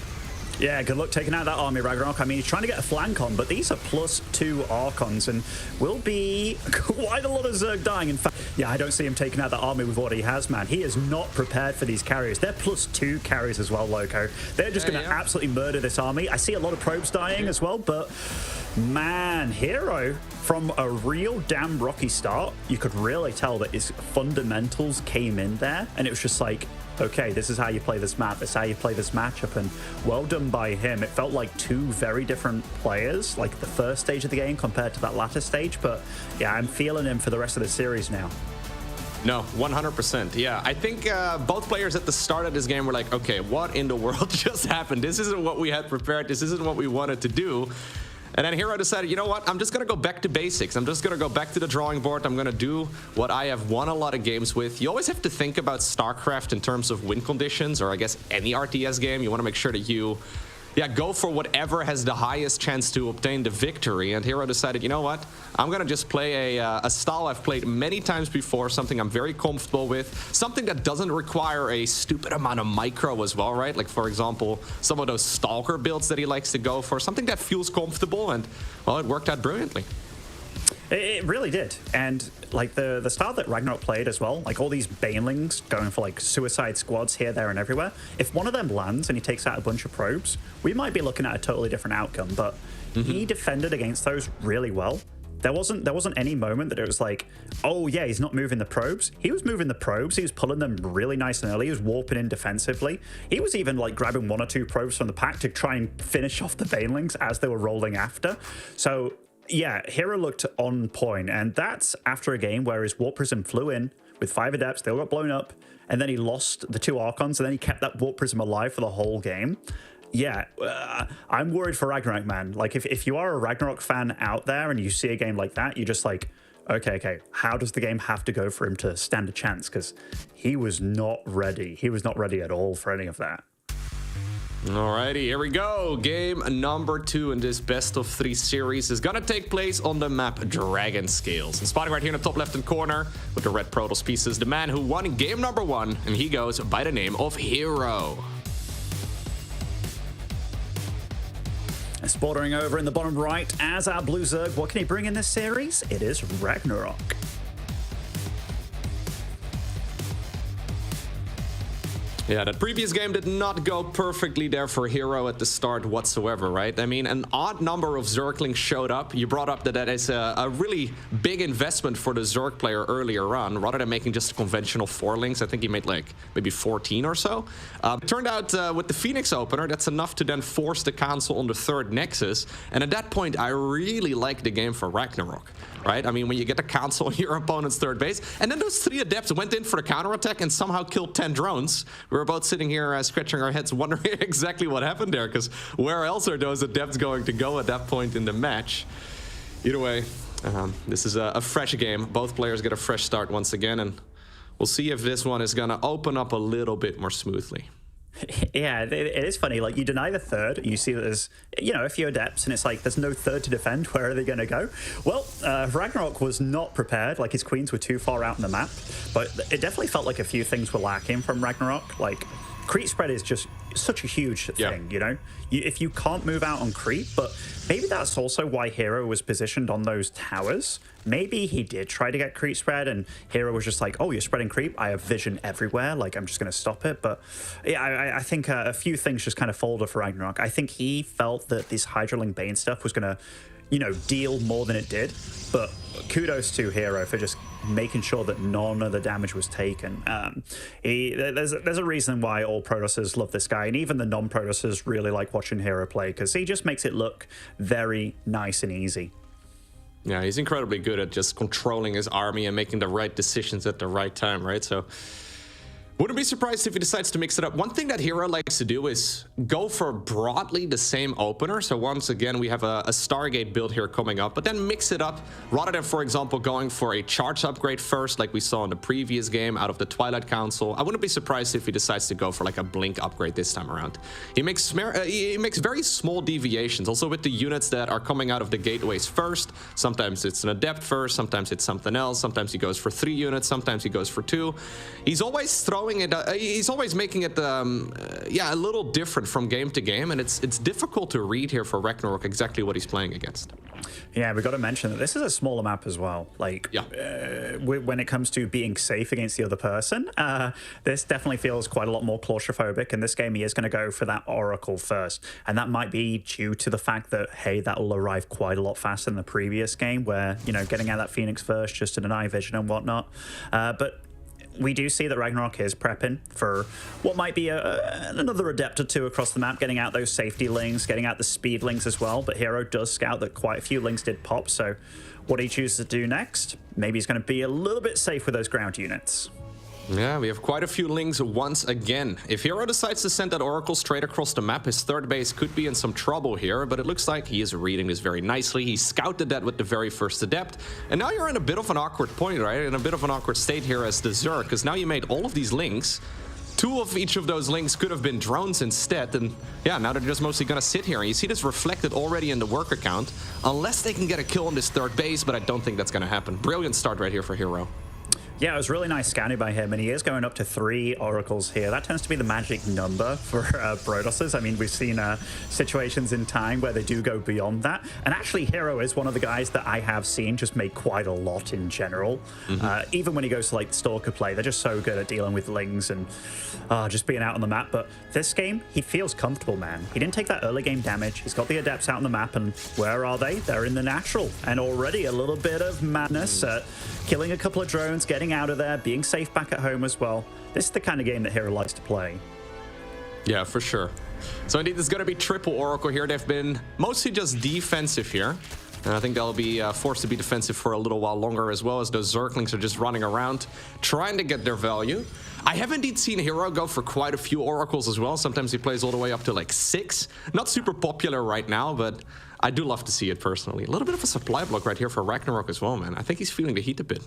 Yeah, good luck taking out that army, Ragnarok. I mean, he's trying to get a flank on, but these are +2 Archons, and will be quite a lot of Zerg dying. In fact, yeah, I don't see him taking out that army with what he has, man. He is not prepared for these carriers. They're +2 carries as well, Loco. They're just going to absolutely murder this army. I see a lot of probes dying as well, but man, Hero, from a real damn rocky start, you could really tell that his fundamentals came in there, and it was just like, okay, this is how you play this map, this is how you play this matchup, and well done by him. It felt like two very different players, like the first stage of the game compared to that latter stage, but yeah, I'm feeling him for the rest of the series now. No, 100%. Yeah, I think both players at the start of this game were like, okay, what in the world just happened? This isn't what we had prepared. This isn't what we wanted to do. And then Hero decided, you know what, I'm just going to go back to basics. I'm just going to go back to the drawing board. I'm going to do what I have won a lot of games with. You always have to think about StarCraft in terms of win conditions, or I guess any RTS game. You want to make sure that you go for whatever has the highest chance to obtain the victory. And Hero decided, you know what, I'm going to just play a style I've played many times before, something I'm very comfortable with, something that doesn't require a stupid amount of micro as well, right? Like, for example, some of those Stalker builds that he likes to go for, something that feels comfortable, and, well, it worked out brilliantly. It really did. And like the style that Ragnarok played as well, like all these banelings going for like suicide squads here, there, and everywhere. If one of them lands and he takes out a bunch of probes, we might be looking at a totally different outcome. But he defended against those really well. There wasn't any moment that it was like, oh yeah, he's not moving the probes. He was moving the probes. He was pulling them really nice and early. He was warping in defensively. He was even like grabbing 1 or 2 probes from the pack to try and finish off the banelings as they were rolling after. So yeah, Hero looked on point, and that's after a game where his Warp Prism flew in with 5 Adepts, they all got blown up, and then he lost the 2 Archons, and then he kept that Warp Prism alive for the whole game. Yeah, I'm worried for Ragnarok, man. Like, if you are a Ragnarok fan out there and you see a game like that, you're just like, okay, how does the game have to go for him to stand a chance? Because he was not ready. He was not ready at all for any of that. Alrighty, here we go. Game number 2 in this best of 3 series is gonna take place on the map Dragon Scales. And spotting right here in the top left-hand corner with the red Protoss pieces, the man who won game number 1, and he goes by the name of Hero. And sporting over in the bottom right as our Blue Zerg, what can he bring in this series? It is Ragnarok. Yeah, that previous game did not go perfectly there for Hero at the start whatsoever, right? I mean, an odd number of Zerglings showed up. You brought up that is a really big investment for the Zerg player earlier on, rather than making just conventional 4-lings. I think he made like maybe 14 or so. It turned out with the Phoenix opener, that's enough to then force the cancel on the 3rd Nexus. And at that point, I really liked the game for Ragnarok, right? I mean, when you get the cancel on your opponent's 3rd base, and then those 3 Adepts went in for the counterattack and somehow killed 10 drones. We're both sitting here scratching our heads wondering exactly what happened there, because where else are those Adepts going to go at that point in the match? Either way, this is a fresh game. Both players get a fresh start once again, and we'll see if this one is going to open up a little bit more smoothly. Yeah, it is funny. Like, you deny the 3rd, you see that there's, a few Adepts, and it's like, there's no 3rd to defend. Where are they going to go? Well, Ragnarok was not prepared. Like, his queens were too far out on the map, but it definitely felt like a few things were lacking from Ragnarok. Like, creep spread is just such a huge thing, you know? If you can't move out on creep, but maybe that's also why Hero was positioned on those towers. Maybe he did try to get creep spread, and Hero was just like, oh, you're spreading creep? I have vision everywhere. Like, I'm just going to stop it. But yeah, I think a few things just kind of folded for Ragnarok. I think he felt that this Hydraling Bane stuff was going to, you know, deal more than it did. But kudos to Hero for just making sure that none of the damage was taken. There's a reason why all Protosses love this guy, and even the non-Protosses really like watching Hero play, because he just makes it look very nice and easy. Yeah, he's incredibly good at just controlling his army and making the right decisions at the right time, right? So wouldn't be surprised if he decides to mix it up. One thing that Hero likes to do is go for broadly the same opener. So once again, we have a Stargate build here coming up, but then mix it up rather than, for example, going for a charge upgrade first, like we saw in the previous game out of the Twilight Council. I wouldn't be surprised if he decides to go for like a blink upgrade this time around. He makes very small deviations, also with the units that are coming out of the gateways first. Sometimes it's an adept first, sometimes it's something else. Sometimes he goes for 3 units, sometimes he goes for 2. He's always throwing it, he's always making it a little different from game to game, and it's difficult to read here for Ragnarok exactly what he's playing against. Yeah, we got to mention that this is a smaller map as well. Like, when it comes to being safe against the other person, this definitely feels quite a lot more claustrophobic. In this game, he is going to go for that Oracle first, and that might be due to the fact that, hey, that will arrive quite a lot faster than the previous game, where, you know, getting out that Phoenix first just to deny vision and whatnot. But we do see that Ragnarok is prepping for what might be another adept or two across the map, getting out those safety lings, getting out the speed lings as well. But Hero does scout that quite a few lings did pop, so what he chooses to do next, maybe he's going to be a little bit safe with those ground units. Yeah, we have quite a few lings once again. If Hero decides to send that Oracle straight across the map, his third base could be in some trouble here, but it looks like he is reading this very nicely. He scouted that with the very first adept, and now you're in a bit of an awkward point, right? In a bit of an awkward state here as the Zerg, because now you made all of these links. 2 of each of those links could have been drones instead, and yeah, now they're just mostly gonna sit here. And you see this reflected already in the work account, unless they can get a kill on this third base, but I don't think that's gonna happen. Brilliant start right here for Hero. Yeah, it was really nice scanning by him, and he is going up to 3 oracles here. That tends to be the magic number for Protosses. I mean, we've seen situations in time where they do go beyond that. And actually, Hero is one of the guys that I have seen just make quite a lot in general. Even when he goes to like Stalker play, they're just so good at dealing with lings and just being out on the map. But this game, he feels comfortable, man. He didn't take that early game damage. He's got the adepts out on the map, and where are they? They're in the natural. And already a little bit of madness, killing a couple of drones, getting out of there, being safe back at home as well. This is the kind of game that Hero likes to play. Yeah, for sure. So indeed, there's going to be triple Oracle here. They've been mostly just defensive here. And I think they'll be forced to be defensive for a little while longer, as well as those Zerglings are just running around, trying to get their value. I have indeed seen Hero go for quite a few Oracles as well. Sometimes he plays all the way up to like 6. Not super popular right now, but I do love to see it personally. A little bit of a supply block right here for Ragnarok as well, man. I think he's feeling the heat a bit.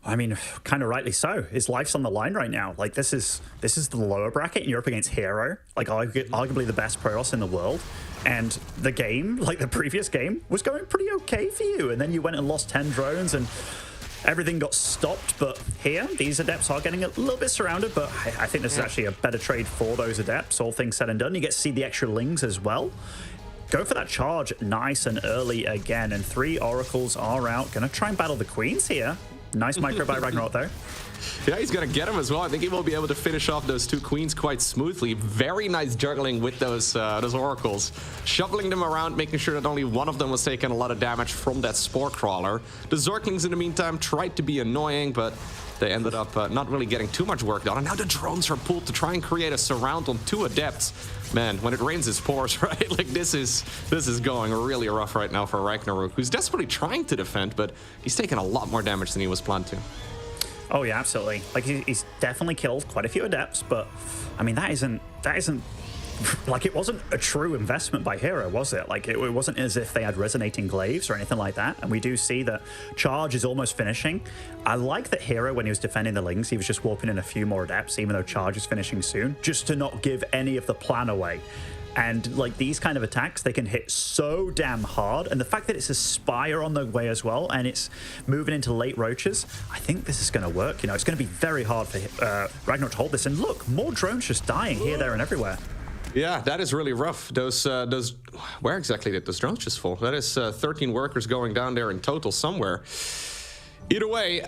I mean, kind of rightly so. His life's on the line right now. Like, this is the lower bracket, and you're up against Hero, like arguably the best Protoss in the world. And the game, like the previous game, was going pretty okay for you. And then you went and lost 10 drones, and everything got stopped. But here, these adepts are getting a little bit surrounded, but I think this is actually a better trade for those adepts, all things said and done. You get to see the extra lings as well. Go for that charge nice and early again, and 3 oracles are out. Gonna try and battle the queens here. Nice micro by Ragnarok though. Yeah, he's going to get him as well. I think he will be able to finish off those 2 queens quite smoothly. Very nice juggling with those oracles. Shuffling them around, making sure that only one of them was taking a lot of damage from that Spore Crawler. The Zerglings, in the meantime, tried to be annoying, but they ended up not really getting too much work done. And now the drones are pulled to try and create a surround on 2 adepts. Man, when it rains its spores, right? Like, this is going really rough right now for Ragnarok, who's desperately trying to defend, but he's taking a lot more damage than he was planned to. Oh yeah, absolutely. Like, he's definitely killed quite a few adepts, but I mean, that isn't like, it wasn't a true investment by Hero, was it? Like, it wasn't as if they had resonating glaives or anything like that. And we do see that charge is almost finishing. I like that Hero, when he was defending the lings, he was just warping in a few more adepts, even though charge is finishing soon, just to not give any of the plan away. And like these kind of attacks, they can hit so damn hard. And the fact that it's a Spire on the way as well, and it's moving into late roaches, I think this is going to work. You know, it's going to be very hard for Ragnarok to hold this. And look, more drones just dying here, there, and everywhere. Yeah, that is really rough. Those, where exactly did those drones just fall? That is 13 workers going down there in total somewhere. Either way,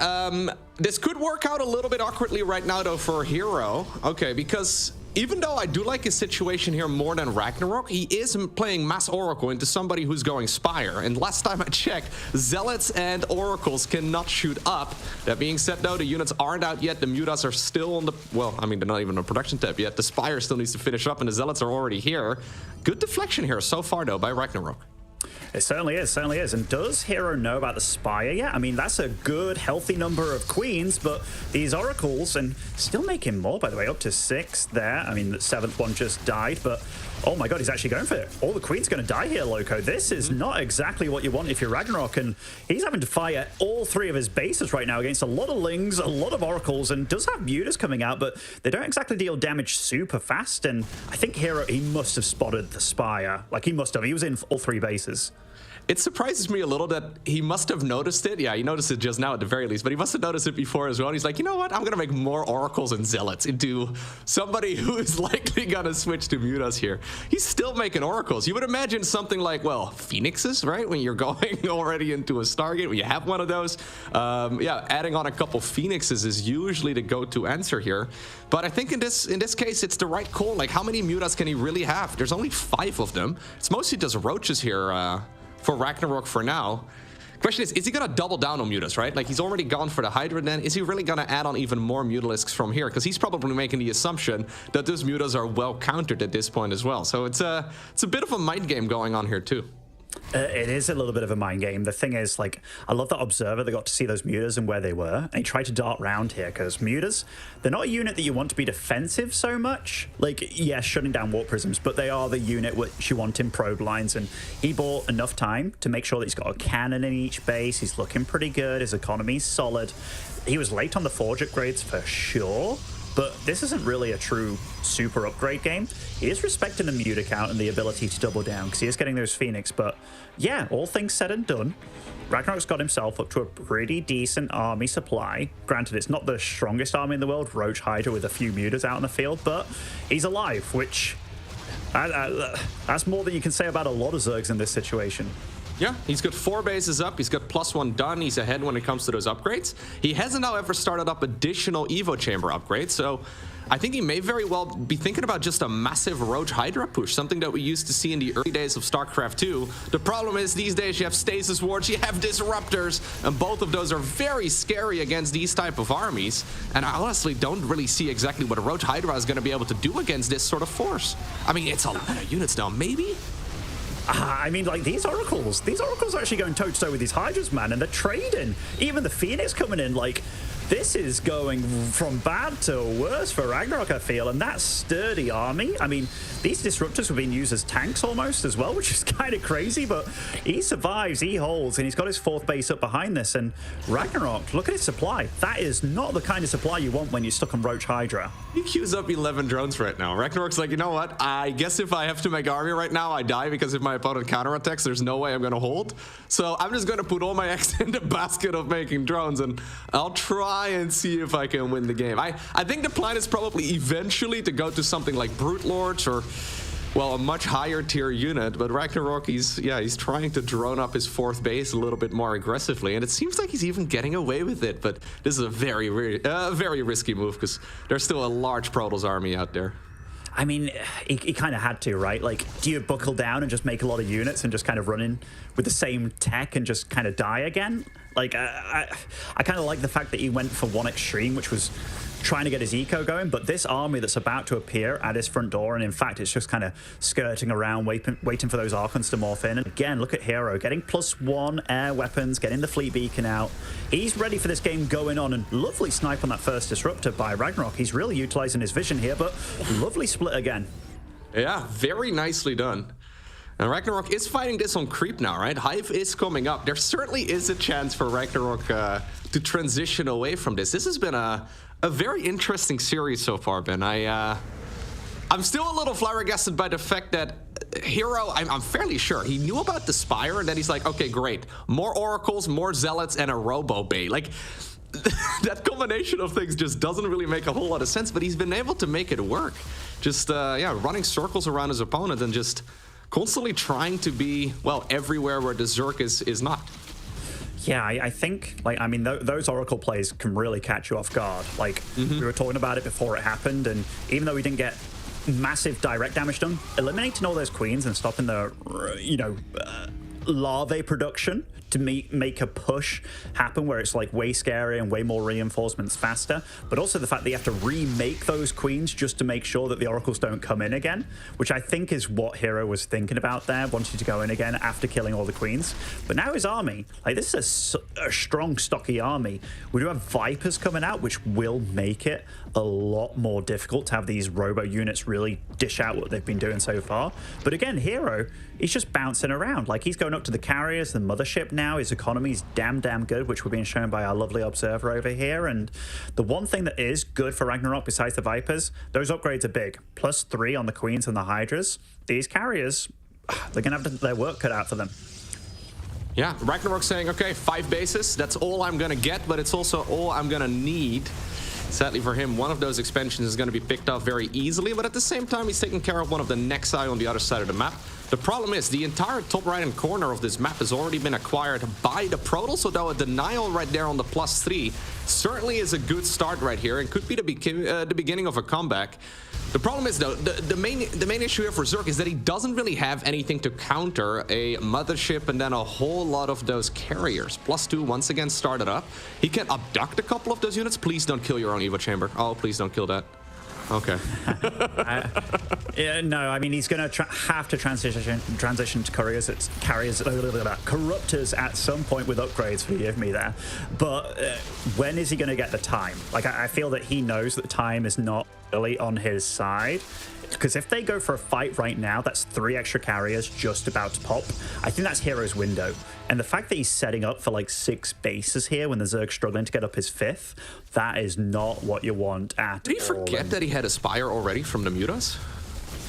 this could work out a little bit awkwardly right now, though, for Hero. Okay, because even though I do like his situation here more than Ragnarok, he is playing Mass Oracle into somebody who's going Spire. And last time I checked, Zealots and Oracles cannot shoot up. That being said, though, the units aren't out yet. The Mutas are still on the... Well, I mean, they're not even on production tab yet. The Spire still needs to finish up, and the Zealots are already here. Good deflection here so far, though, by Ragnarok. It certainly is. And does Hero know about the Spire yet? I mean, that's a good, healthy number of queens, but these oracles, and still making more, by the way, up to 6 there. I mean, the 7th one just died, but oh my god, he's actually going for it. All the queens are going to die here, Loco. This is not exactly what you want if you're Ragnarok, and he's having to fire all 3 of his bases right now against a lot of Lings, a lot of oracles, and does have mutas coming out, but they don't exactly deal damage super fast, and I think Hero, he must have spotted the Spire. Like, he must have. He was in all 3 bases. It surprises me a little that he must have noticed it. Yeah, he noticed it just now at the very least, but he must have noticed it before as well. And he's like, you know what? I'm going to make more Oracles and Zealots into somebody who is likely going to switch to Mutas here. He's still making Oracles. You would imagine something like, well, Phoenixes, right? When you're going already into a Stargate, when you have one of those. Yeah, adding on a couple Phoenixes is usually the go-to answer here. But I think in this case, it's the right call. Like, how many Mutas can he really have? There's only 5 of them. It's mostly just roaches here, for Ragnarok for now. Question is he gonna double down on Mutas, right? Like, he's already gone for the Hydra then. Is he really gonna add on even more Mutalisks from here? Because he's probably making the assumption that those Mutas are well countered at this point as well. So it's a bit of a mind game going on here too. It is a little bit of a mind game. The thing is, like, I love that Observer that got to see those Mutas and where they were, and he tried to dart round here, because Mutas, they're not a unit that you want to be defensive so much. Like, yes, shutting down Warp Prisms, but they are the unit which you want in probe lines, and he bought enough time to make sure that he's got a cannon in each base. He's looking pretty good. His economy's solid. He was late on the Forge upgrades for sure, but this isn't really a true super upgrade game. He is respecting the Muta count and the ability to double down, because he is getting those Phoenix, but yeah, all things said and done, Ragnarok's got himself up to a pretty decent army supply. Granted, it's not the strongest army in the world, Roach Hydra with a few Mutas out in the field, but he's alive, which that's more than you can say about a lot of Zergs in this situation. Yeah, he's got 4 bases up. He's got +1 done. He's ahead when it comes to those upgrades. He hasn't, however, started up additional Evo Chamber upgrades, so I think he may very well be thinking about just a massive Roach Hydra push, something that we used to see in the early days of StarCraft 2. The problem is, these days you have Stasis Wards, you have Disruptors, and both of those are very scary against these type of armies. And I honestly don't really see exactly what a Roach Hydra is going to be able to do against this sort of force. I mean, it's a lot of units now, maybe? I mean, like, these oracles are actually going toe-to-toe with these Hydras, man, and they're trading. Even the Phoenix coming in, like, this is going from bad to worse for Ragnarok, I feel, and that sturdy army. I mean, these Disruptors were being used as tanks almost as well, which is kind of crazy, but he survives, he holds, and he's got his 4th base up behind this, and Ragnarok, look at his supply. That is not the kind of supply you want when you're stuck on Roach Hydra. He queues up 11 drones right now. Ragnarok's like, you know what? I guess if I have to make army right now, I die, because if my opponent counterattacks, there's no way I'm going to hold. So I'm just going to put all my eggs in the basket of making drones, and I'll try and see if I can win the game. I think the plan is probably eventually to go to something like Brute Lords or, well, a much higher tier unit, but Ragnarok, he's trying to drone up his 4th base a little bit more aggressively, and it seems like he's even getting away with it, but this is a very risky move, because there's still a large Protoss army out there. I mean, he kind of had to, right? Like, do you buckle down and just make a lot of units and just kind of run in with the same tech and just kind of die again? Like, I kind of like the fact that he went for one extreme, which was trying to get his eco going, but this army that's about to appear at his front door, and in fact it's just kind of skirting around, waiting for those Archons to morph in. And again, look at Hero getting +1 air weapons, getting the fleet beacon out. He's ready for this game going on, and lovely snipe on that first Disruptor by Ragnarok. He's really utilizing his vision here, but lovely split again. Yeah, very nicely done. And Ragnarok is fighting this on creep now, right? Hive is coming up. There certainly is a chance for Ragnarok to transition away from this. This has been a very interesting series so far, Ben. I'm still a little flabbergasted by the fact that Hero, I'm fairly sure, he knew about the Spire, and then he's like, okay, great. More Oracles, more Zealots, and a Robo Bay. Like, that combination of things just doesn't really make a whole lot of sense, but he's been able to make it work. Just, running circles around his opponent and just constantly trying to be, well, everywhere where the Zerg is not. Yeah, I think, like, I mean, those Oracle plays can really catch you off guard. Like, we were talking about it before it happened, and even though we didn't get massive direct damage done, eliminating all those queens and stopping the, larvae production to make a push happen where it's like way scarier and way more reinforcements faster, but also the fact that you have to remake those queens just to make sure that the oracles don't come in again, which I think is what Hero was thinking about there, wanting to go in again after killing all the queens. But now his army, like, this is a strong, stocky army. We do have Vipers coming out, which will make it a lot more difficult to have these robo units really dish out what they've been doing so far. But again, Hero, he's just bouncing around. Like, he's going up to the carriers, the mothership now. His economy's damn good, which we're being shown by our lovely observer over here. And the one thing that is good for Ragnarok besides the Vipers, those upgrades are big. +3 on the Queens and the Hydras. These carriers, they're going to have their work cut out for them. Yeah, Ragnarok saying, okay, 5 bases, that's all I'm going to get, but it's also all I'm going to need. Sadly for him, one of those expansions is going to be picked up very easily, but at the same time, he's taking care of one of the Nexi on the other side of the map. The problem is, the entire top right-hand corner of this map has already been acquired by the Protoss, so though a denial right there on the +3 certainly is a good start right here and could be the beginning of a comeback. The problem is, though, the main issue here for Zerg is that he doesn't really have anything to counter a mothership and then a whole lot of those carriers. +2 once again started up. He can abduct a couple of those units. Please don't kill your own Evo Chamber. Oh, please don't kill that. Okay. Yeah, no, I mean, he's going to have to transition to carriers corruptors at some point with upgrades, forgive me there. But when is he going to get the time? Like, I feel that he knows that time is not really on his side. Because if they go for a fight right now, that's 3 extra carriers just about to pop. I think that's Hero's window. And the fact that he's setting up for like 6 bases here when the Zerg's struggling to get up his 5th, that is not what you want at all. Did he forget that he had a Spire already from the Mutas?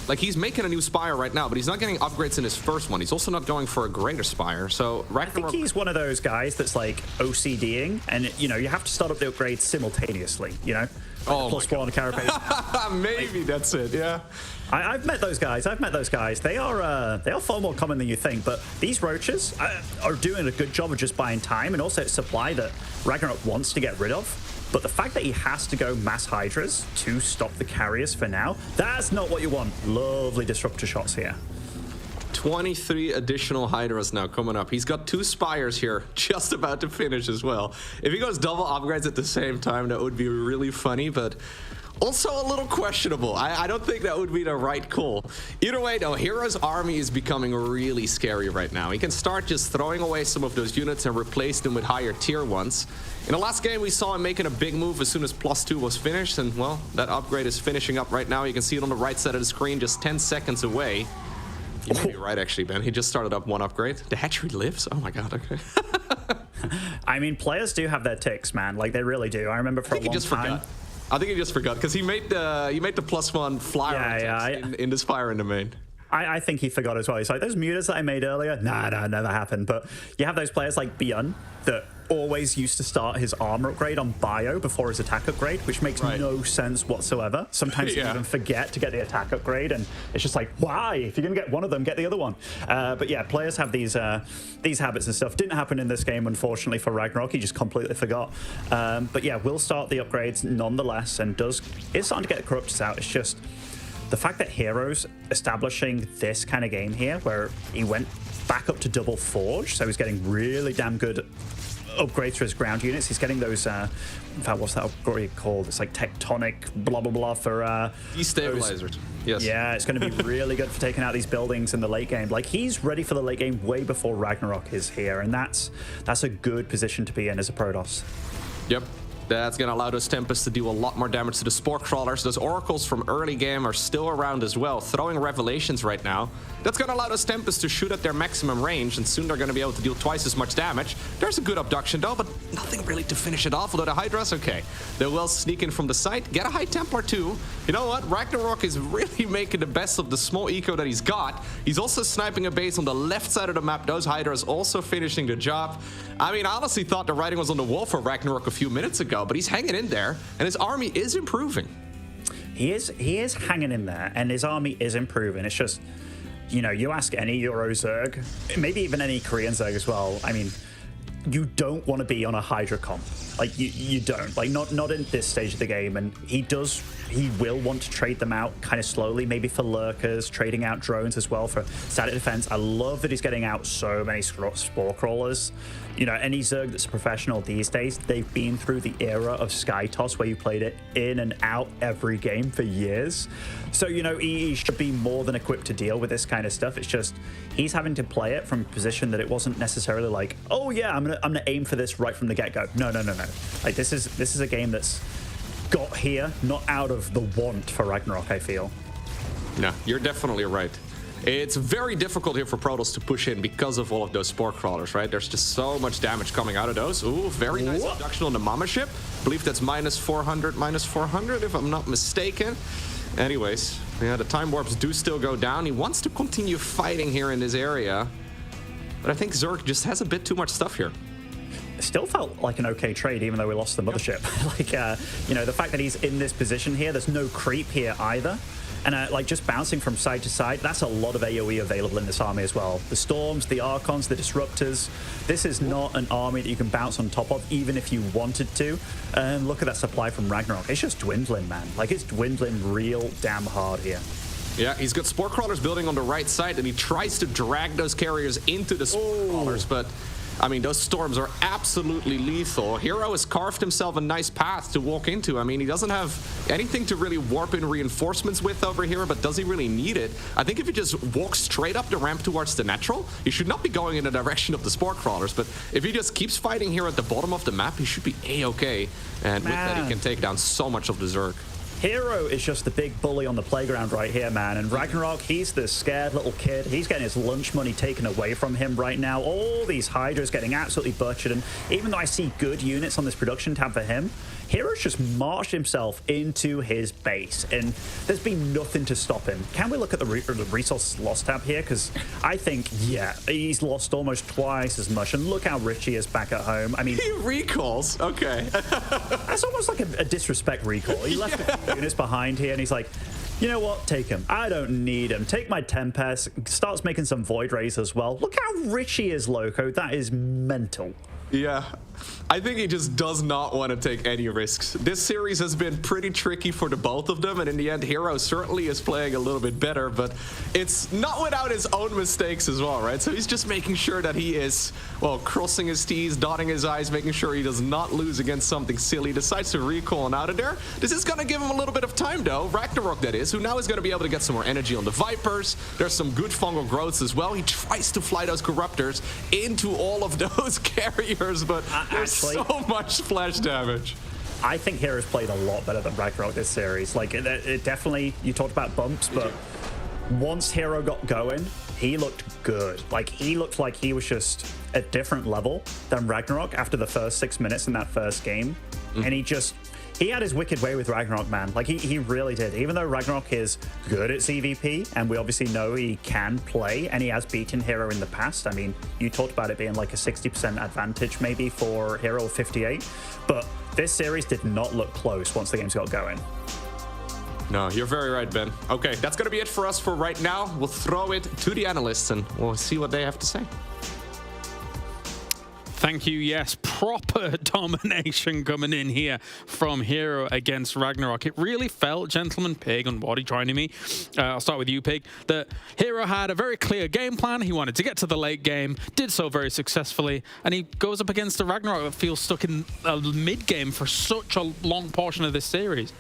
Like, he's making a new Spire right now, but he's not getting upgrades in his first one. He's also not going for a greater Spire, so I think he's one of those guys that's like OCDing, and, you know, you have to start up the upgrades simultaneously, you know? Oh, +1 carapace. Maybe that's it, yeah. I've met those guys. They are far more common than you think. But these roaches are doing a good job of just buying time, and also it's supply that Ragnarok wants to get rid of. But the fact that he has to go mass Hydras to stop the carriers for now, that's not what you want. Lovely disruptor shots here. 23 additional Hydras now coming up. He's got 2 Spires here, just about to finish as well. If he goes double upgrades at the same time, that would be really funny, but also a little questionable. I don't think that would be the right call. Either way, though, Hero's army is becoming really scary right now. He can start just throwing away some of those units and replace them with higher tier ones. In the last game, we saw him making a big move as soon as +2 was finished, and, well, that upgrade is finishing up right now. You can see it on the right side of the screen, just 10 seconds away. You may be right, actually, Ben. He just started up 1 upgrade. The hatchery lives? Oh my god, okay. I mean, players do have their ticks, man. Like, they really do. I remember for a long time. I think he just forgot, because he made the +1 flyer in this fire in the main. I think he forgot as well. He's like, those mutas that I made earlier, nah, never happened. But you have those players like Bjorn that always used to start his armor upgrade on bio before his attack upgrade, which makes no sense whatsoever. Sometimes you even forget to get the attack upgrade, and it's just like, why? If you're gonna get one of them, get the other one. But yeah, players have these habits and stuff. Didn't happen in this game, unfortunately, for Ragnarok. He just completely forgot. But yeah, we'll start the upgrades nonetheless, and is starting to get the corruptors out. It's just the fact that Hero's establishing this kind of game here, where he went back up to double forge, so he's getting really damn good upgrades for his ground units. He's getting those, in fact, what's that upgrade called? It's like tectonic blah blah blah for destabilizers. Yes. Yeah, it's going to be really good for taking out these buildings in the late game. Like, he's ready for the late game way before Ragnarok is here, and that's a good position to be in as a Protoss. Yep. That's going to allow those Tempests to do a lot more damage to the Spore Crawlers. Those Oracles from early game are still around as well, throwing Revelations right now. That's going to allow those Tempests to shoot at their maximum range, and soon they're going to be able to deal twice as much damage. There's a good abduction though, but nothing really to finish it off, although the Hydra's okay. They will sneak in from the side, get a High Templar too. You know what? Ragnarok is really making the best of the small eco that he's got. He's also sniping a base on the left side of the map. Those Hydras also finishing the job. I mean, I honestly thought the writing was on the wall for Ragnarok a few minutes ago, but he's hanging in there, and his army is improving. He is hanging in there, and his army is improving. It's just, you know, you ask any Euro Zerg, maybe even any Korean Zerg as well. I mean, you don't want to be on a Hydra comp. Like, you don't. Like, not in this stage of the game. And he will want to trade them out kind of slowly, maybe for lurkers, trading out drones as well for static defense. I love that he's getting out so many Spore Crawlers. You know, any Zerg that's a professional these days, they've been through the era of Sky Toss where you played it in and out every game for years. So, you know, he should be more than equipped to deal with this kind of stuff. It's just he's having to play it from a position that it wasn't necessarily like, oh yeah, I'm gonna aim for this right from the get-go. No. Like, this is a game that's got here, not out of the want for Ragnarok, I feel. No, you're definitely right. It's very difficult here for Protoss to push in because of all of those Spore Crawlers, right? There's just so much damage coming out of those. Ooh, very nice abduction on the Mama ship. I believe that's minus 400, if I'm not mistaken. Anyways, yeah, the Time Warps do still go down. He wants to continue fighting here in this area, but I think Zerg just has a bit too much stuff here. It still felt like an okay trade, even though we lost the mothership. Like, you know, the fact that he's in this position here, there's no creep here either. And like, just bouncing from side to side, that's a lot of AoE available in this army as well. The Storms, the Archons, the Disruptors. This is not an army that you can bounce on top of, even if you wanted to. And look at that supply from Ragnarok. It's just dwindling, man. Like, it's dwindling real damn hard here. Yeah, he's got Spore Crawlers building on the right side, and he tries to drag those carriers into the Spore Crawlers, but I mean, those storms are absolutely lethal. Hero has carved himself a nice path to walk into. I mean, he doesn't have anything to really warp in reinforcements with over here, but does he really need it? I think if he just walks straight up the ramp towards the natural, he should not be going in the direction of the Spore Crawlers, but if he just keeps fighting here at the bottom of the map, he should be A-okay. And with that, he can take down so much of the Zerg. Hero is just the big bully on the playground right here, man. And Ragnarok, he's the scared little kid. He's getting his lunch money taken away from him right now. All these Hydras getting absolutely butchered. And even though I see good units on this production tab for him, Hero's just marched himself into his base. And there's been nothing to stop him. Can we look at the resource loss tab here? Because I think, yeah, he's lost almost twice as much. And look how rich he is back at home. I mean, he recalls. Okay. That's almost like a disrespect recall. He left a few units behind here, and he's like, you know what? Take him. I don't need him. Take my Tempest. Starts making some Void Rays as well. Look how rich he is, Loco. That is mental. Yeah, I think he just does not want to take any risks. This series has been pretty tricky for the both of them, and in the end, Hero certainly is playing a little bit better, but it's not without his own mistakes as well, right? So he's just making sure that he is, well, crossing his T's, dotting his I's, making sure he does not lose against something silly. Decides to recall and out of there. This is going to give him a little bit of time, though. Ragnarok, that is, who now is going to be able to get some more energy on the Vipers. There's some good fungal growths as well. He tries to fly those Corruptors into all of those carriers, but there's so much splash damage. I think Hero's played a lot better than Ragnarok this series. Like, it definitely, you talked about bumps, but once Hero got going, he looked good. Like, he looked like he was just a different level than Ragnarok after the first 6 minutes in that first game. And he had his wicked way with Ragnarok, man. Like, he really did. Even though Ragnarok is good at CVP, and we obviously know he can play, and he has beaten Hero in the past. I mean, you talked about it being like a 60% advantage maybe for Hero 58, but this series did not look close once the games got going. No, you're very right, Ben. Okay, that's going to be it for us for right now. We'll throw it to the analysts, and we'll see what they have to say. Thank you. Yes, proper domination coming in here from Hero against Ragnarok. It really felt, Gentleman Pig and Waddy joining me, I'll start with you, Pig, that Hero had a very clear game plan. He wanted to get to the late game, did so very successfully, and he goes up against the Ragnarok that feels stuck in a mid-game for such a long portion of this series.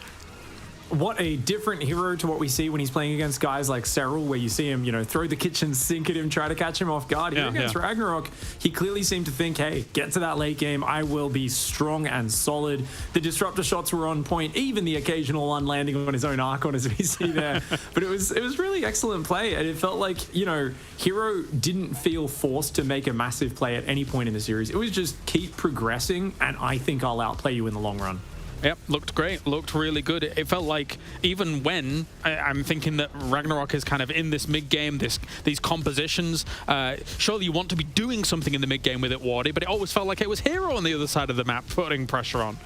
what a different hero to what we see when he's playing against guys like Serral, where you see him, you know, throw the kitchen sink at him, try to catch him off guard. Here against Ragnarok, he clearly seemed to think, hey, get to that late game, I will be strong and solid. The disruptor shots were on point, even the occasional one landing on his own Archon, as we see there. But it was really excellent play, and it felt like, you know, Hero didn't feel forced to make a massive play at any point in the series. It was just keep progressing, and I think I'll outplay you in the long run. Yep, looked great, looked really good. It felt like even when I'm thinking that Ragnarok is kind of in this mid game, these compositions, surely you want to be doing something in the mid game with it, Wardy, but it always felt like it was Hero on the other side of the map putting pressure on.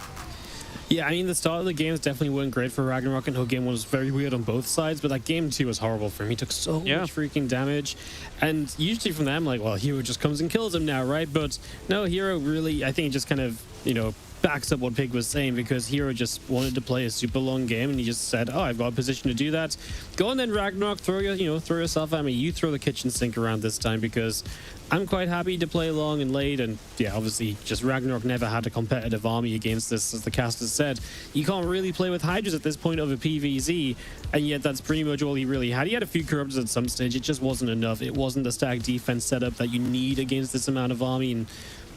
Yeah, I mean, the start of the games definitely weren't great for Ragnarok, and her game was very weird on both sides, but that game 2 was horrible for him. He took so much freaking damage, and usually from them, like, well, Hero just comes and kills him now, right? But no, Hero really, I think he just kind of, you know, backs up what Pig was saying, because Hero just wanted to play a super long game, and he just said, oh, I've got a position to do that. Go on then, Ragnarok, throw yourself at me. You throw the kitchen sink around this time, because I'm quite happy to play long and late. And yeah, obviously, just Ragnarok never had a competitive army against this, as the casters said. You can't really play with Hydras at this point of a PvZ, and yet that's pretty much all he really had. He had a few Corruptors at some stage. It just wasn't enough. It wasn't the stack defense setup that you need against this amount of army. And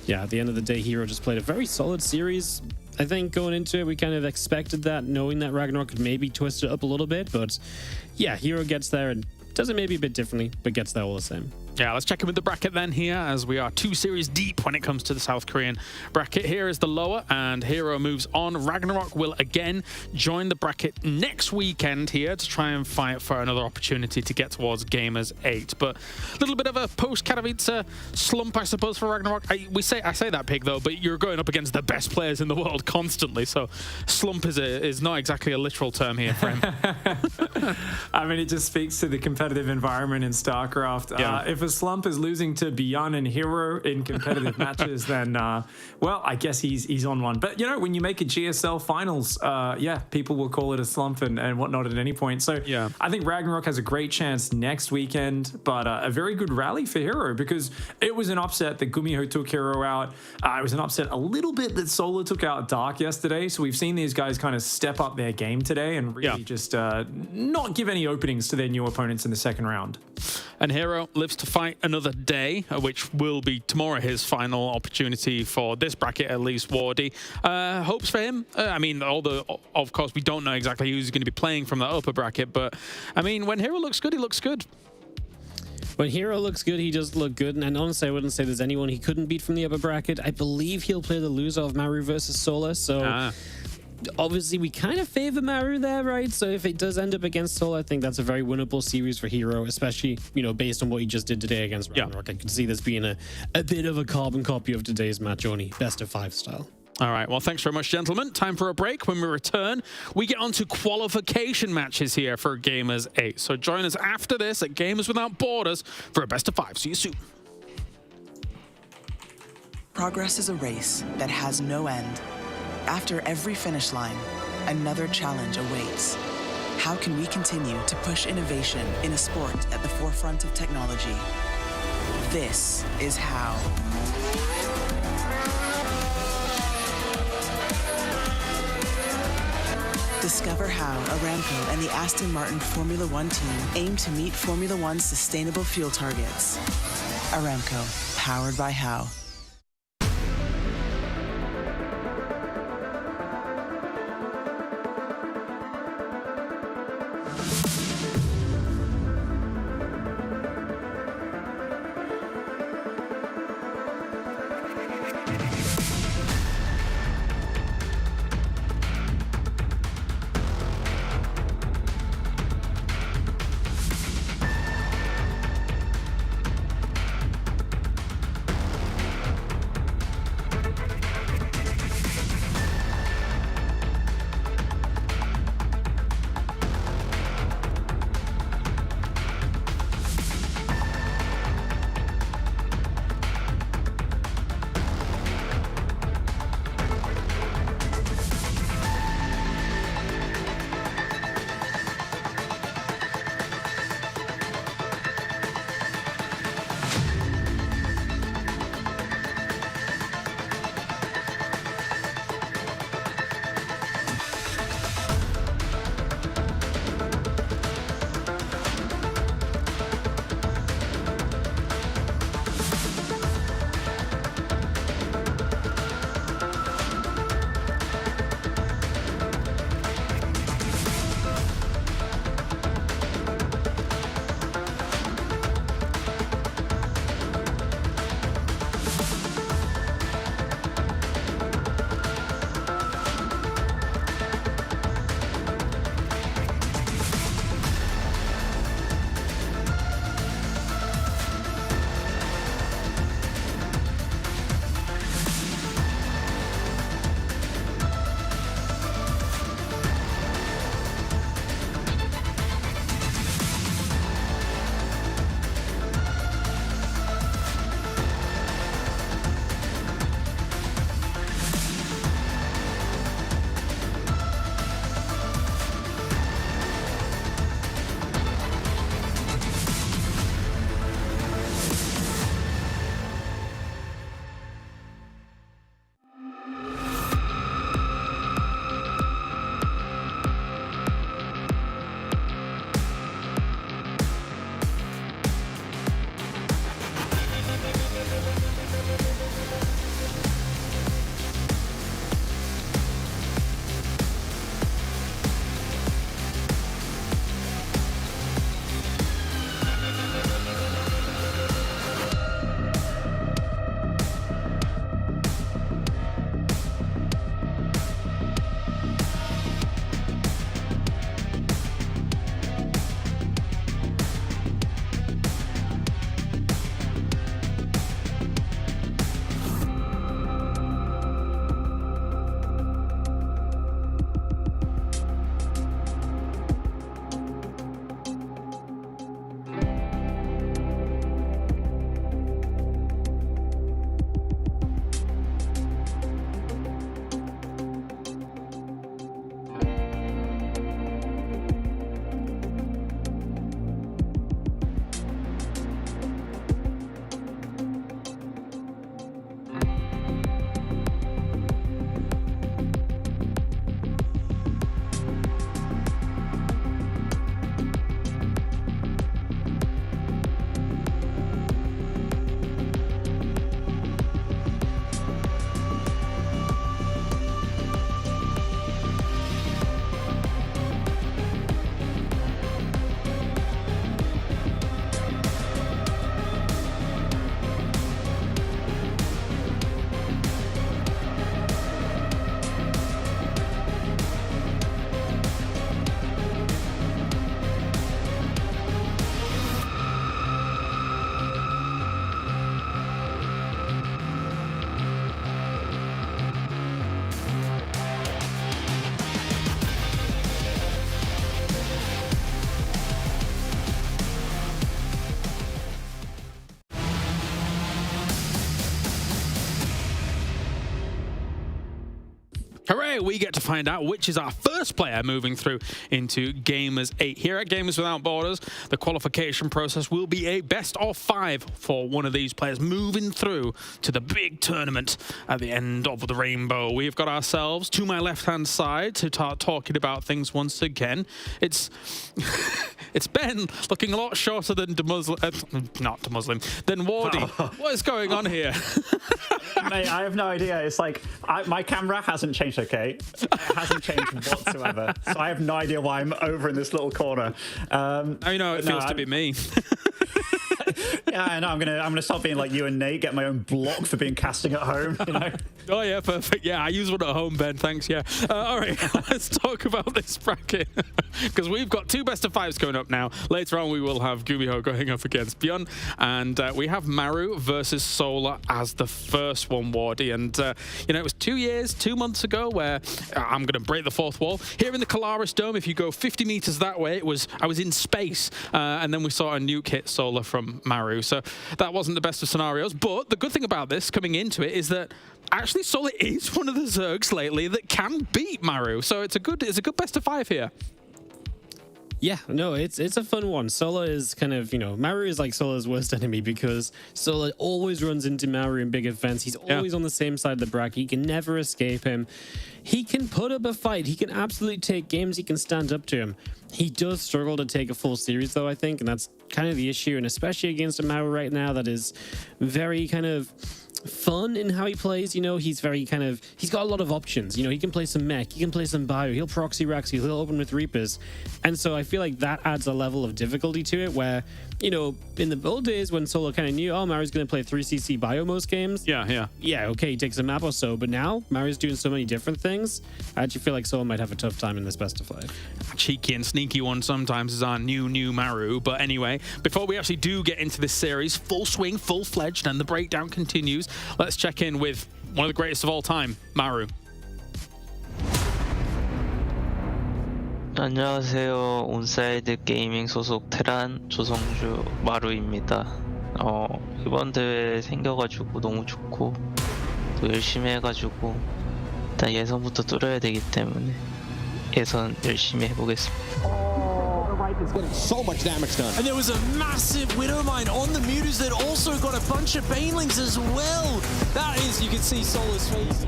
yeah, at the end of the day, Hero just played a very solid series. I think going into it, we kind of expected that, knowing that Ragnarok could maybe twist it up a little bit. But yeah, Hero gets there and does it maybe a bit differently, but gets there all the same. Yeah, let's check in with the bracket then here, as we are 2 series deep when it comes to the South Korean bracket. Here is the lower, and Hero moves on. Ragnarok will again join the bracket next weekend here to try and fight for another opportunity to get towards Gamers 8. But a little bit of a post-Katowice slump, I suppose, for Ragnarok. I say that, Pig, though, but you're going up against the best players in the world constantly, so slump is not exactly a literal term here for him. I mean, it just speaks to the competitive environment in StarCraft. If a slump is losing to Beyond and Hero in competitive matches, then, well, I guess he's on one. But, you know, when you make a GSL finals, people will call it a slump and whatnot at any point. So I think Ragnarok has a great chance next weekend, but a very good rally for Hero, because it was an upset that Gumiho took Hero out. It was an upset a little bit that Solar took out Dark yesterday. So we've seen these guys kind of step up their game today and really just not give any openings to their new opponents in the second round. And Hero lives to fight another day, which will be tomorrow his final opportunity for this bracket, at least, Wardy. Hopes for him? I mean, of course, we don't know exactly who's going to be playing from the upper bracket, but I mean, when Hero looks good, he looks good. When Hero looks good, he does look good, and honestly, I wouldn't say there's anyone he couldn't beat from the upper bracket. I believe he'll play the loser of Maru versus Solar, so obviously we kind of favor Maru there, right? So if it does end up against Solar, I think that's a very winnable series for Hero, especially, you know, based on what he just did today against Ragnarok. I could see this being a bit of a carbon copy of today's match, only best of 5 style. All right, well, thanks very much, gentlemen. Time for a break. When we return, we get on to qualification matches here for Gamers 8. So join us after this at Gamers Without Borders for a best of 5. See you soon. Progress is a race that has no end. After every finish line, another challenge awaits. How can we continue to push innovation in a sport at the forefront of technology? This is how. Discover how Aramco and the Aston Martin Formula One team aim to meet Formula One's sustainable fuel targets. Aramco, powered by How. Hooray, we get to find out which is our first player moving through into Gamers 8. Here at Gamers Without Borders, the qualification process will be a best of 5 for one of these players moving through to the big tournament at the end of the rainbow. We've got ourselves, to my left-hand side, to start talking about things once again. It's Ben, looking a lot shorter than than Wardy. What is going on here? Mate, I have no idea. It's like my camera hasn't changed, okay? It hasn't changed whatsoever. So I have no idea why I'm over in this little corner. Now you know it feels to be me. Yeah, I know. I'm gonna stop being like you and Nate. Get my own block for being casting at home. You know. Oh yeah, perfect. Yeah, I use one at home, Ben. Thanks. Yeah. All right, let's talk about this bracket because we've got 2 best of 5s coming up now. Later on, we will have Gumiho going up against Bjorn, and we have Maru versus Solar as the first one, Wardy. And you know, it was 2 months ago where I'm going to break the 4th wall here in the Colaris Dome. If you go 50 meters that way, I was in space, and then we saw a nuke hit Solar from Maru. So that wasn't the best of scenarios. But the good thing about this coming into it is that actually Solar is one of the Zergs lately that can beat Maru. So it's a good best of 5 here. Yeah, no, it's a fun one. Solar is kind of, you know, Maru is like Solar's worst enemy because Solar always runs into Maru in big events. He's always on the same side of the bracket. He can never escape him. He can put up a fight. He can absolutely take games. He can stand up to him. He does struggle to take a full series, though, I think, and that's kind of the issue. And especially against a Maru right now that is very kind of fun in how he plays. You know, he's very kind of, he's got a lot of options. You know, he can play some mech, he can play some bio, he'll proxy Raxi, he'll open with Reapers. And so I feel like that adds a level of difficulty to it where, you know, in the old days when Solo kind of knew, oh, Maru's going to play 3cc bio most games. Yeah, okay, he takes a map or so. But now Maru's doing so many different things. I actually feel like Solo might have a tough time in this best of 5. Cheeky and sneaky one sometimes is our new Maru. But anyway, before we actually do get into this series, full swing, full-fledged, and the breakdown continues, let's check in with one of the greatest of all time, Maru. 안녕하세요. 온사이드 게이밍 소속 테란 조성주 마루입니다. 이번 대회 생겨가지고 너무 좋고 또 열심히 해가지고 일단 예선부터 뚫어야 되기 때문에 예선 열심히 해보겠습니다. So much damage done. And there was a massive Widowmine on the Mutas that also got a bunch of Banelings as well. That is, you can see Solar's face.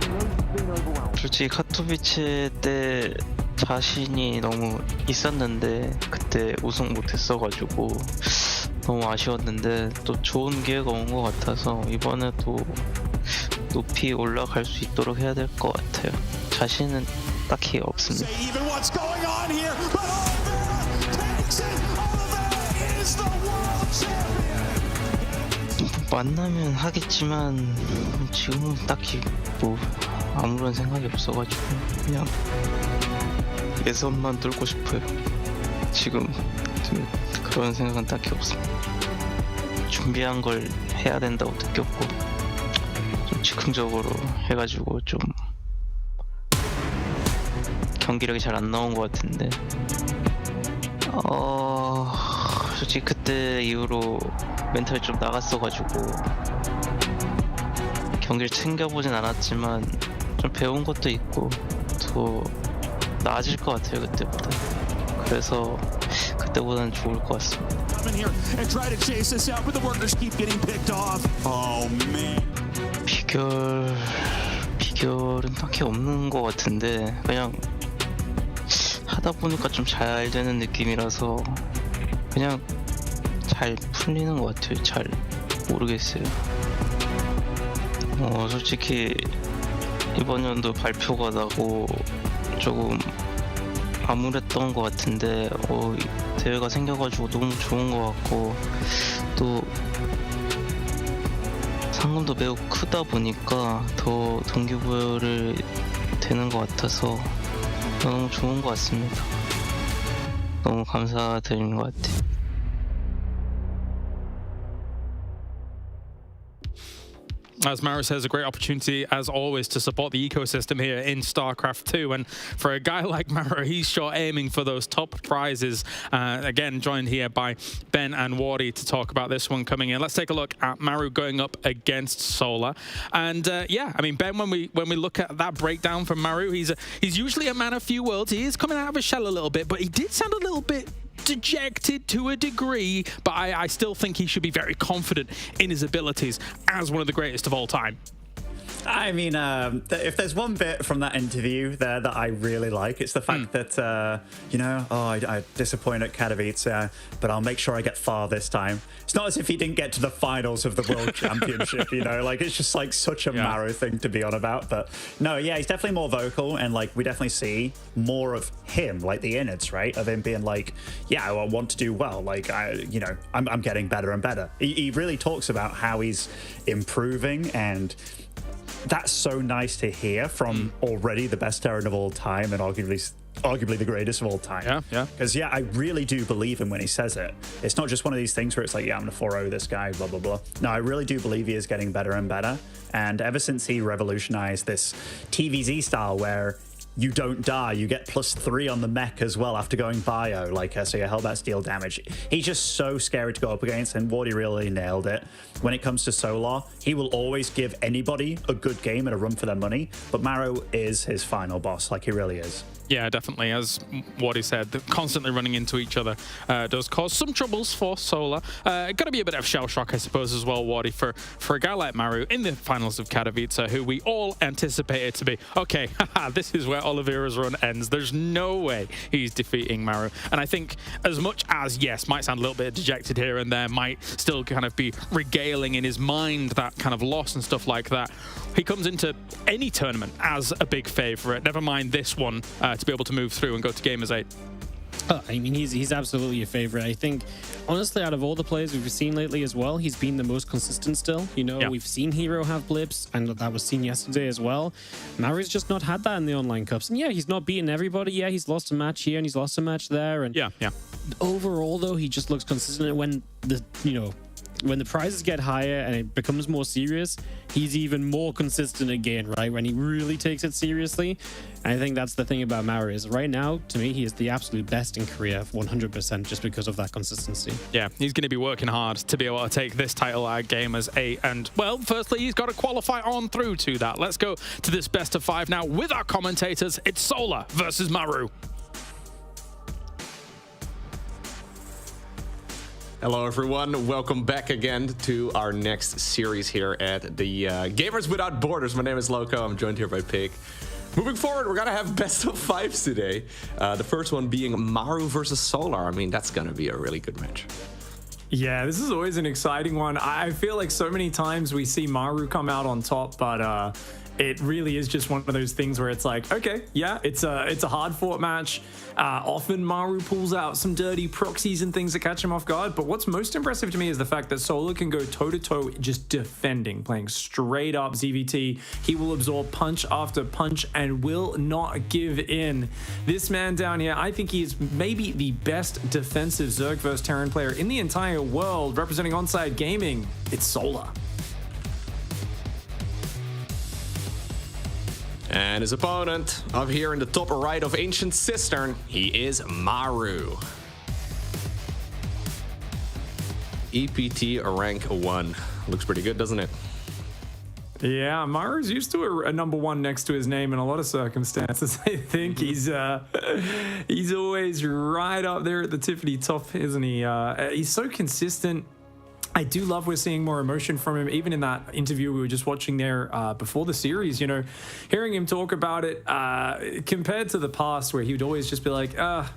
솔직히 카토비치 때 자신이 너무 있었는데 그때 우승 못했어가지고 너무 아쉬웠는데 또 좋은 기회가 온 것 같아서 이번에 또 높이 올라갈 수 있도록 해야 될 것 같아요. 자신은 딱히 없습니다. 만나면 하겠지만 지금은 딱히 뭐 아무런 생각이 없어가지고 그냥 예선만 뚫고 싶어요. 지금 그런 생각은 딱히 없습니다. 준비한 걸 해야 된다고 느꼈고 좀 즉흥적으로 해가지고 좀 경기력이 잘 안 나온 것 같은데 솔직히 그때 이후로 멘탈이 좀 나갔어가지고 경기를 챙겨보진 않았지만 좀 배운 것도 있고 더 나아질 것 같아요 그때보다. 그래서 그때보다는 좋을 것 같습니다. 비결은 딱히 없는 것 같은데 그냥 하다 보니까 좀 잘 되는 느낌이라서 그냥 잘 풀리는 것 같아요. 잘 모르겠어요. 솔직히 이번 연도 발표가 나고 조금 암울했던 것 같은데 대회가 생겨가지고 너무 좋은 것 같고 또 상금도 매우 크다 보니까 더 동기부여를 되는 것 같아서 너무 좋은 것 같습니다. 너무 감사드리는 것 같아요. As Maru says, a great opportunity, as always, to support the ecosystem here in StarCraft 2. And for a guy like Maru, he's sure aiming for those top prizes. Again, joined here by Ben and Wardy to talk about this one coming in. Let's take a look at Maru going up against Solar. And yeah, I mean, Ben, when we look at that breakdown from Maru, he's usually a man of few words. He is coming out of his shell a little bit, but he did sound a little bit dejected to a degree, but I still think he should be very confident in his abilities as one of the greatest of all time. I mean, if there's one bit from that interview there that I really like, it's the fact that, you know, I disappointed at Katowice, but I'll make sure I get far this time. It's not as if he didn't get to the finals of the World Championship, you know, like it's just like such a Maru thing to be on about. But no, yeah, he's definitely more vocal, and like we definitely see more of him, like the innards, right, of him being like, yeah, I want to do well. Like, I'm getting better and better. He really talks about how he's improving, and that's so nice to hear from already the best Terran of all time and arguably the greatest of all time. Yeah. Because, yeah, I really do believe him when he says it. It's not just one of these things where it's like, yeah, I'm going to 4-0 this guy, blah, blah, blah. No, I really do believe he is getting better and better. And ever since he revolutionized this TVZ style where you don't die, you get +3 on the mech as well after going bio, like so your Hellbat deal damage. He's just so scary to go up against, and Wardy really nailed it. When it comes to Solar, he will always give anybody a good game and a run for their money, but Maru is his final boss, like he really is. Yeah, definitely. As Wardy said, constantly running into each other does cause some troubles for Solar. Got to be a bit of shell shock, I suppose, as well, Wardy, for a guy like Maru in the finals of Katowice, who we all anticipated to be, okay, this is where Oliveira's run ends. There's no way he's defeating Maru. And I think as much as, yes, might sound a little bit dejected here and there, might still kind of be regaling in his mind that kind of loss and stuff like that, he comes into any tournament as a big favorite, never mind this one, to be able to move through and go to Gamers 8. I mean, he's absolutely a favorite. I think, honestly, out of all the players we've seen lately as well, he's been the most consistent still. You know, we've seen Hero have blips, and that was seen yesterday as well. Maru's just not had that in the online cups. And yeah, he's not beaten everybody. Yeah, he's lost a match here and he's lost a match there. And yeah. Overall, though, he just looks consistent. When when the prizes get higher and it becomes more serious, he's even more consistent again, right? When he really takes it seriously. And I think that's the thing about Maru is right now, to me, he is the absolute best in Korea, 100%, just because of that consistency. Yeah, he's going to be working hard to be able to take this title at Gamers 8. And, well, firstly, he's got to qualify on through to that. Let's go to this best of 5 now with our commentators. It's Solar versus Maru. Hello, everyone. Welcome back again to our next series here at the Gamers Without Borders. My name is Loco. I'm joined here by Pig. Moving forward, we're going to have best of 5s today. The first one being Maru versus Solar. I mean, that's going to be a really good match. Yeah, this is always an exciting one. I feel like so many times we see Maru come out on top, but it really is just one of those things where it's like, okay, yeah, it's a hard-fought match. Often Maru pulls out some dirty proxies and things that catch him off guard, but what's most impressive to me is the fact that Solar can go toe-to-toe just defending, playing straight up ZVT. He will absorb punch after punch and will not give in. This man down here, I think he is maybe the best defensive Zerg vs Terran player in the entire world, representing Onside Gaming. It's Solar. And his opponent, up here in the top right of Ancient Cistern, he is Maru. EPT rank 1. Looks pretty good, doesn't it? Yeah, Maru's used to a number 1 next to his name in a lot of circumstances. I think he's always right up there at the tippity top, isn't he? He's so consistent. I do love we're seeing more emotion from him, even in that interview we were just watching there before the series, you know, hearing him talk about it compared to the past where he would always just be like, I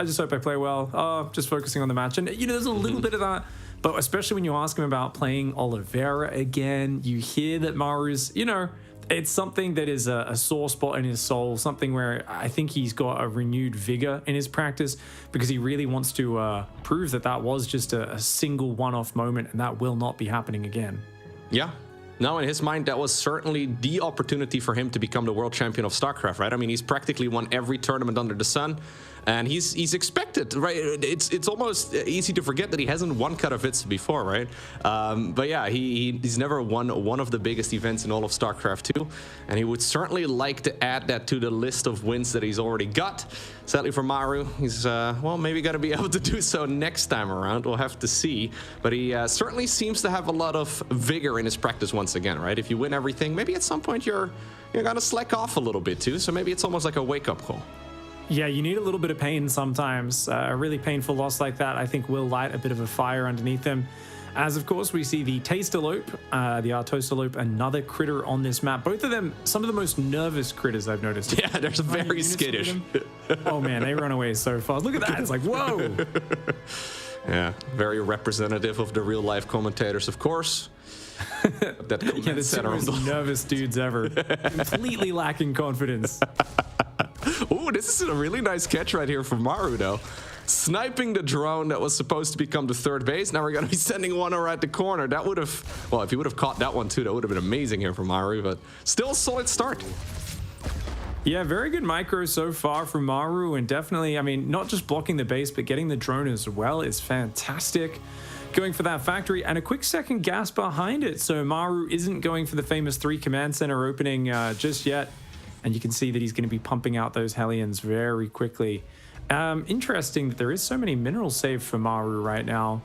just hope I play well. Just focusing on the match. And, you know, there's a little bit of that. But especially when you ask him about playing Oliveira again, you hear that Maru's, you know, it's something that is a sore spot in his soul, something where I think he's got a renewed vigor in his practice because he really wants to prove that that was just a single one-off moment and that will not be happening again. Yeah. Now, in his mind, that was certainly the opportunity for him to become the world champion of StarCraft, right? I mean, he's practically won every tournament under the sun, and he's expected, right? It's almost easy to forget that he hasn't won Katowice before, right? But yeah, he's never won one of the biggest events in all of StarCraft 2, and he would certainly like to add that to the list of wins that he's already got. Sadly for Maru, he's, well, maybe going to be able to do so next time around. We'll have to see. But he certainly seems to have a lot of vigor in his practice once again, right? If you win everything, maybe at some point you're going to slack off a little bit too. So maybe it's almost like a wake-up call. Yeah, you need a little bit of pain sometimes. A really painful loss like that, I think, will light a bit of a fire underneath him. As, of course, we see the Tastalope, the Artosalope, another critter on this map. Both of them, some of the most nervous critters I've noticed. Yeah, they're very skittish. Oh, man, they run away so fast. Look at that. It's like, whoa. Yeah, very representative of the real-life commentators, of course. That Yeah, the two most nervous dudes ever. Completely lacking confidence. Ooh, this is a really nice catch right here from Maru, though. Sniping the drone that was supposed to become the third base. Now we're going to be sending one around the corner. That would have, well, if he would have caught that one too, that would have been amazing here from Maru, but still a solid start. Yeah, very good micro so far from Maru, and definitely, I mean, not just blocking the base, but getting the drone as well is fantastic. Going for that factory, and a quick second gas behind it, so Maru isn't going for the famous 3 command center opening just yet, and you can see that he's going to be pumping out those Hellions very quickly. Interesting that there is so many minerals saved for Maru right now.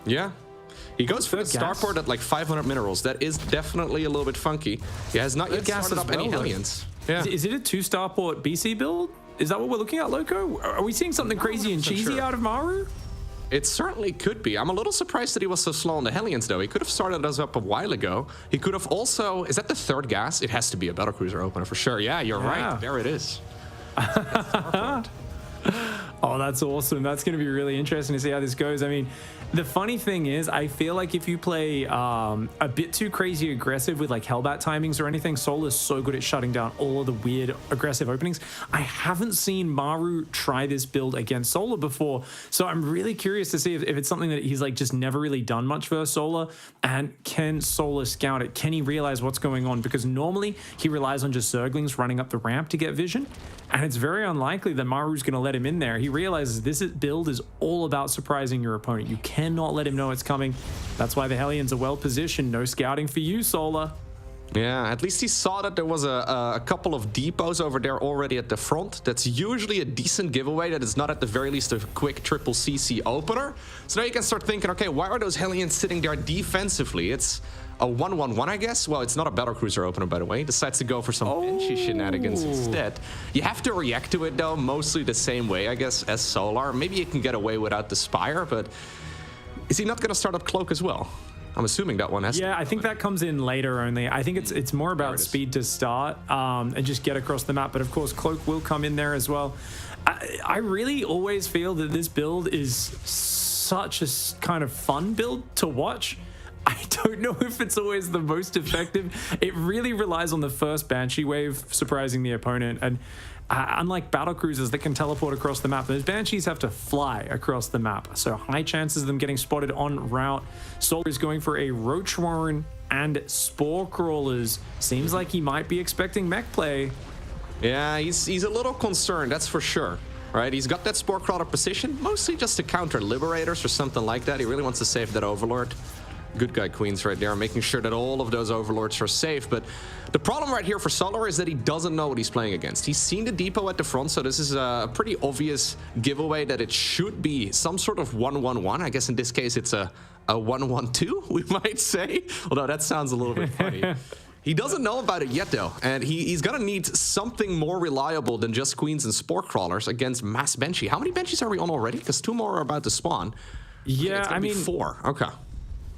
Yeah. He goes for the starport at like 500 minerals. That is definitely a little bit funky. He has not yet started up any Hellions. Yeah. Is it a 2-starport BC build? Is that what we're looking at, Loco? Are we seeing something crazy and cheesy out of Maru? It certainly could be. I'm a little surprised that he was so slow on the Hellions, though. He could have started us up a while ago. He could have also... Is that the third gas? It has to be a battlecruiser opener for sure. Yeah, you're right. There it is. Oh, that's awesome. That's going to be really interesting to see how this goes. I mean, the funny thing is, I feel like if you play a bit too crazy aggressive with like Hellbat timings or anything, Sol is so good at shutting down all of the weird aggressive openings. I haven't seen Maru try this build against Solar before, so I'm really curious to see if it's something that he's like just never really done much for Solar, and can Solar scout it? Can he realize what's going on? Because normally he relies on just Zerglings running up the ramp to get vision, and it's very unlikely that Maru's going to let him in there. He realizes this build is all about surprising your opponent. You cannot let him know it's coming. That's why the Hellions are well positioned. No scouting for you, Solar. Yeah, at least he saw that there was a couple of depots over there already at the front. That's usually a decent giveaway. That is not at the very least a quick triple CC opener. So now you can start thinking, okay, why are those Hellions sitting there defensively? It's a 1-1-1, I guess. Well, it's not a battlecruiser opener, by the way. He decides to go for some Banshee shenanigans instead. You have to react to it, though, mostly the same way, I guess, as Solar. Maybe you can get away without the Spire, but is he not going to start up Cloak as well? I'm assuming that one has to. Yeah, I think that comes in later only. I think it's more about speed to start and just get across the map. But of course, Cloak will come in there as well. I really always feel that this build is such a kind of fun build to watch. I don't know if it's always the most effective. It really relies on the first Banshee wave surprising the opponent. And unlike battlecruisers that can teleport across the map, those Banshees have to fly across the map. So high chances of them getting spotted en route. Solar is going for a Roach Warren and Spore Crawlers. Seems like he might be expecting mech play. Yeah, he's a little concerned, that's for sure. Right, he's got that Spore Crawler position, mostly just to counter Liberators or something like that. He really wants to save that Overlord. Good guy Queens right there, making sure that all of those Overlords are safe. But the problem right here for Solar is that he doesn't know what he's playing against. He's seen the depot at the front, so this is a pretty obvious giveaway that it should be some sort of 1-1-1. I guess in this case it's a 1-1-2, we might say. Although that sounds a little bit funny. He doesn't know about it yet, though, and he's going to need something more reliable than just Queens and Spore Crawlers against Mass Banshee. How many Banshees are we on already? Because 2 more are about to spawn. Yeah, I mean 4. Okay.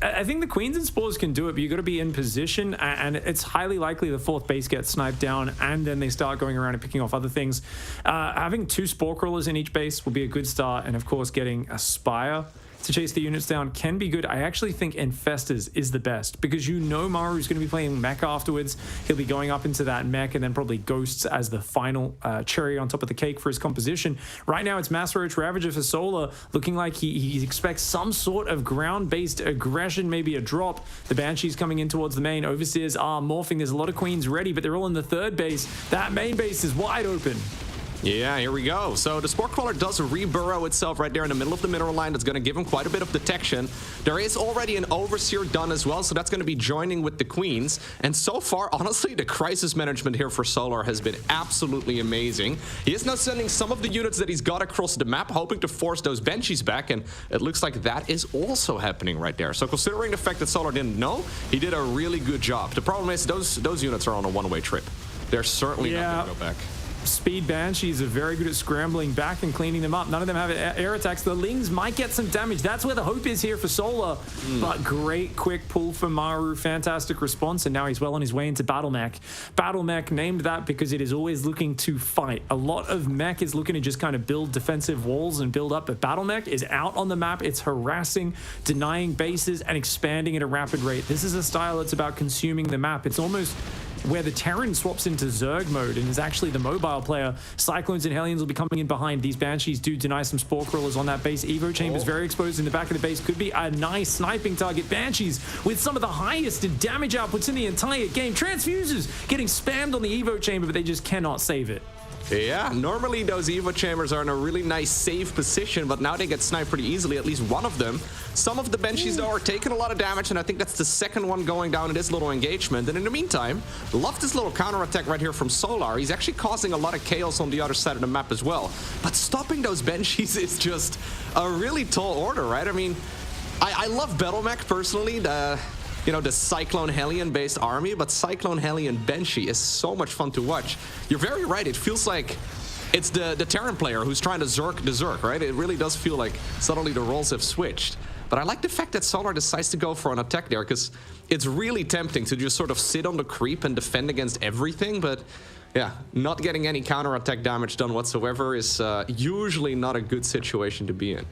I think the Queens and Spores can do it, but you got to be in position, and it's highly likely the 4th base gets sniped down, and then they start going around and picking off other things. Having 2 Spore Crawlers in each base will be a good start, and of course getting a Spire. to chase the units down can be good. I actually think Infestors is the best because you know Maru's going to be playing mech afterwards. He'll be going up into that mech and then probably Ghosts as the final cherry on top of the cake for his composition. Right now it's Mass Roach Ravager for Solar, looking like he expects some sort of ground-based aggression, maybe a drop. The Banshees coming in towards the main. Overseers are morphing. There's a lot of Queens ready, but they're all in the third base. That main base is wide open. Yeah, here we go. So the Spore Crawler does reburrow itself right there in the middle of the mineral line. That's going to give him quite a bit of detection. There is already an Overseer done as well, so that's going to be joining with the Queens. And so far, honestly, the crisis management here for Solar has been absolutely amazing. He is now sending some of the units that he's got across the map, hoping to force those Banshees back, and it looks like that is also happening right there. So considering the fact that Solar didn't know, he did a really good job. The problem is those units are on a one-way trip. They're certainly not going to go back. Speed Banshees are very good at scrambling back and cleaning them up. None of them have air attacks. The Lings might get some damage. That's where the hope is here for Solar. But great quick pull for Maru. Fantastic response. And now he's well on his way into Battle Mech. Battle Mech, named that because it is always looking to fight. A lot of mech is looking to just kind of build defensive walls and build up. But Battle Mech is out on the map. It's harassing, denying bases, and expanding at a rapid rate. This is a style that's about consuming the map. It's almost where the Terran swaps into Zerg mode and is actually the mobile player. Cyclones and Hellions will be coming in behind. These Banshees do deny some Spore Crawlers on that base. Evo Chamber's very exposed in the back of the base. Could be a nice sniping target. Banshees with some of the highest damage outputs in the entire game. Transfusers getting spammed on the Evo Chamber, but they just cannot save it. Yeah, normally those Evo Chambers are in a really nice safe position, but now they get sniped pretty easily, at least one of them. Some of the Banshees, though, are taking a lot of damage, and I think that's the second one going down in this little engagement. And in the meantime, love this little counterattack right here from Solar. He's actually causing a lot of chaos on the other side of the map as well. But stopping those Banshees is just a really tall order, right? I mean, I love Battle Mech personally, the Cyclone Hellion-based army, but Cyclone Hellion Banshee is so much fun to watch. You're very right. It feels like it's the Terran player who's trying to Zerk the Zerk, right? It really does feel like suddenly the roles have switched. But I like the fact that Solar decides to go for an attack there, because it's really tempting to just sort of sit on the creep and defend against everything, but yeah, not getting any counterattack damage done whatsoever is usually not a good situation to be in.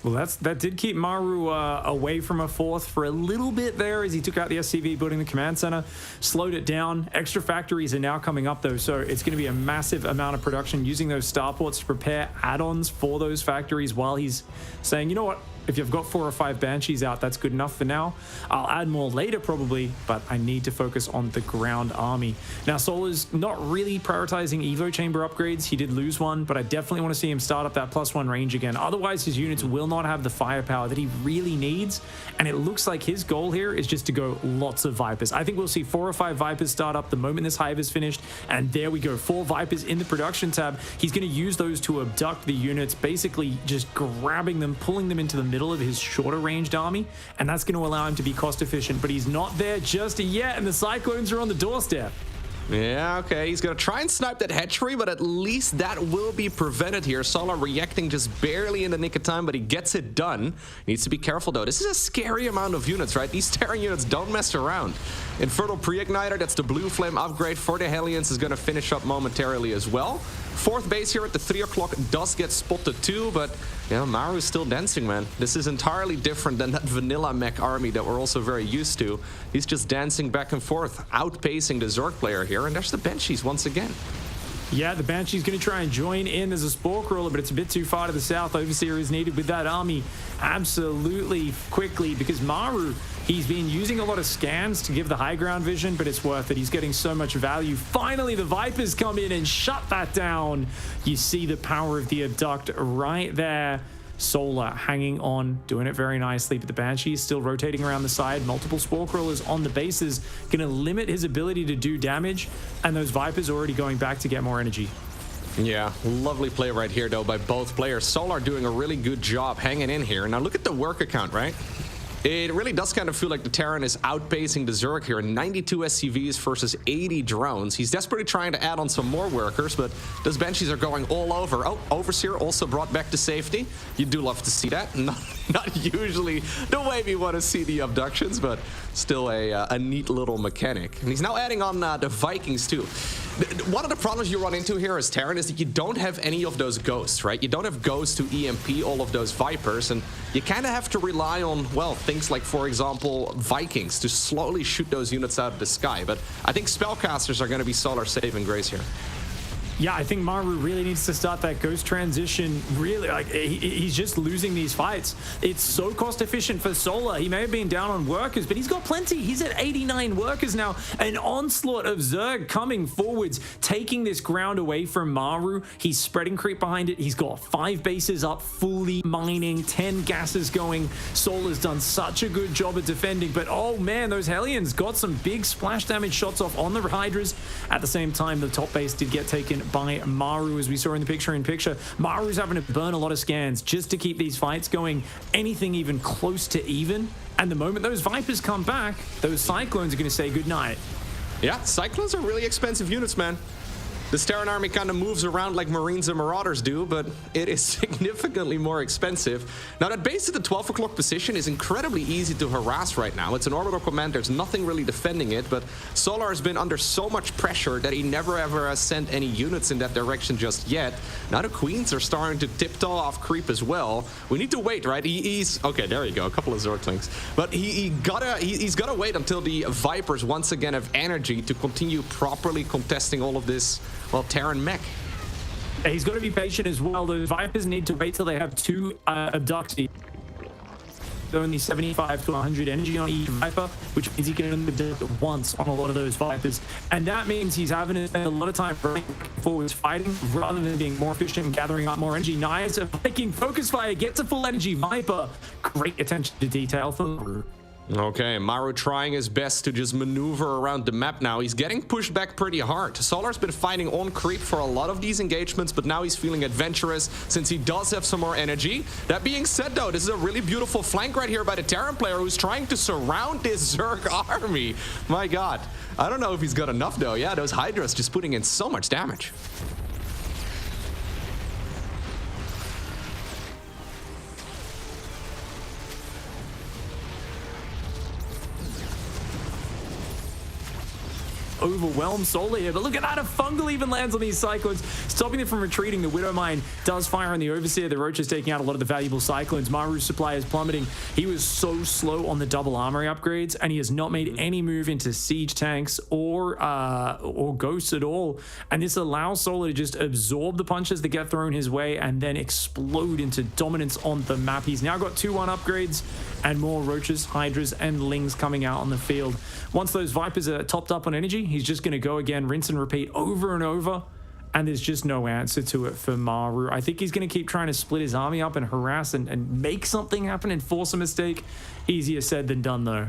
Well, that did keep Maru away from a fourth for a little bit there as he took out the SCV, building the command center, slowed it down. Extra factories are now coming up, though, so it's going to be a massive amount of production using those starports to prepare add-ons for those factories while he's saying, you know what? If you've got 4 or 5 Banshees out, that's good enough for now. I'll add more later probably, but I need to focus on the ground army. Now, Solar's not really prioritizing Evo Chamber upgrades. He did lose one, but I definitely want to see him start up that +1 range again. Otherwise, his units will not have the firepower that he really needs. And it looks like his goal here is just to go lots of Vipers. I think we'll see 4 or 5 Vipers start up the moment this hive is finished. And there we go, 4 Vipers in the production tab. He's going to use those to abduct the units, basically just grabbing them, pulling them into the middle of his shorter ranged army, and that's going to allow him to be cost efficient, but he's not there just yet, and the Cyclones are on the doorstep. Yeah, okay, he's gonna try and snipe that hatchery, but at least that will be prevented here. Solar reacting just barely in the nick of time, but he gets it done. Needs to be careful, though. This is a scary amount of units, right? These Terran units don't mess around. Infernal Pre-Igniter, that's the blue flame upgrade for the Hellions, is gonna finish up momentarily as well. 4th base here at the 3 o'clock does get spotted too, but yeah, Maru's still dancing, man. This is entirely different than that vanilla mech army that we're also very used to. He's just dancing back and forth, outpacing the Zerg player here, and there's the Banshees once again. Yeah, the Banshee's going to try and join in as a Spore Crawler, but it's a bit too far to the south. Overseer is needed with that army absolutely quickly because Maru, he's been using a lot of scans to give the high ground vision, but it's worth it. He's getting so much value. Finally, the Vipers come in and shut that down. You see the power of the abduct right there. Solar hanging on, doing it very nicely, but the Banshee is still rotating around the side. Multiple Spore Crawlers on the bases, going to limit his ability to do damage, and those Vipers already going back to get more energy. Yeah, lovely play right here, though, by both players. Solar doing a really good job hanging in here. Now, look at the work account, right? It really does kind of feel like the Terran is outpacing the Zerg here. 92 SCVs versus 80 drones. He's desperately trying to add on some more workers, but those Banshees are going all over. Oh, Overseer also brought back to safety. You do love to see that. Not usually the way we want to see the abductions, but still a neat little mechanic. And he's now adding on the Vikings, too. One of the problems you run into here as Terran is that you don't have any of those ghosts, right? You don't have ghosts to EMP all of those Vipers, and you kind of have to rely on, well, things like, for example, Vikings to slowly shoot those units out of the sky. But I think Spellcasters are going to be Solar saving grace here. Yeah, I think Maru really needs to start that ghost transition. Really, like he's just losing these fights. It's so cost efficient for Solar. He may have been down on workers, but he's got plenty. He's at 89 workers now. An onslaught of Zerg coming forwards, taking this ground away from Maru. He's spreading creep behind it. He's got 5 bases up, fully mining, 10 gases going. Solar's done such a good job of defending, but oh man, those Hellions got some big splash damage shots off on the Hydras. At the same time, the top base did get taken by Maru, as we saw in the picture-in-picture. Maru's having to burn a lot of scans just to keep these fights going anything even close to even. And the moment those Vipers come back, those Cyclones are going to say goodnight. Yeah, Cyclones are really expensive units, man. The Terran army kind of moves around like Marines and Marauders do, but it is significantly more expensive. Now, that base at the 12 o'clock position is incredibly easy to harass right now. It's an orbital command. There's nothing really defending it, but Solar has been under so much pressure that he never ever has sent any units in that direction just yet. Now the Queens are starting to tiptoe off creep as well. We need to wait, right? He's okay, there you go, a couple of Zerglings. But he's gotta wait until the Vipers once again have energy to continue properly contesting all of this, well, Terran mech. He's got to be patient as well. The Vipers need to wait till they have 2 abductees. Only 75 to 100 energy on each Viper, which means he can only abduct once on a lot of those Vipers. And that means he's having to spend a lot of time running forwards fighting rather than being more efficient and gathering up more energy. Nice. Viking focus fire gets a full energy Viper. Great attention to detail from Maru. Okay, Maru trying his best to just maneuver around the map now. He's getting pushed back pretty hard. Solar's been fighting on creep for a lot of these engagements, but now he's feeling adventurous since he does have some more energy. That being said, though, this is a really beautiful flank right here by the Terran player who's trying to surround this Zerg army. My god. I don't know if he's got enough, though. Yeah, those Hydras just putting in so much damage. Overwhelm Solar here, but look at that, a fungal even lands on these Cyclones, stopping them from retreating. The Widow Mine does fire on the Overseer. The Roach is taking out a lot of the valuable Cyclones. Maru's supply is plummeting. He was so slow on the double armory upgrades, and he has not made any move into siege tanks or ghosts at all. And this allows Solar to just absorb the punches that get thrown his way and then explode into dominance on the map. He's now got 2-1 upgrades and more Roaches, Hydras, and Lings coming out on the field. Once those Vipers are topped up on energy, he's just going to go again, rinse and repeat over and over, and there's just no answer to it for Maru. I think he's going to keep trying to split his army up and harass and make something happen and force a mistake. Easier said than done, though.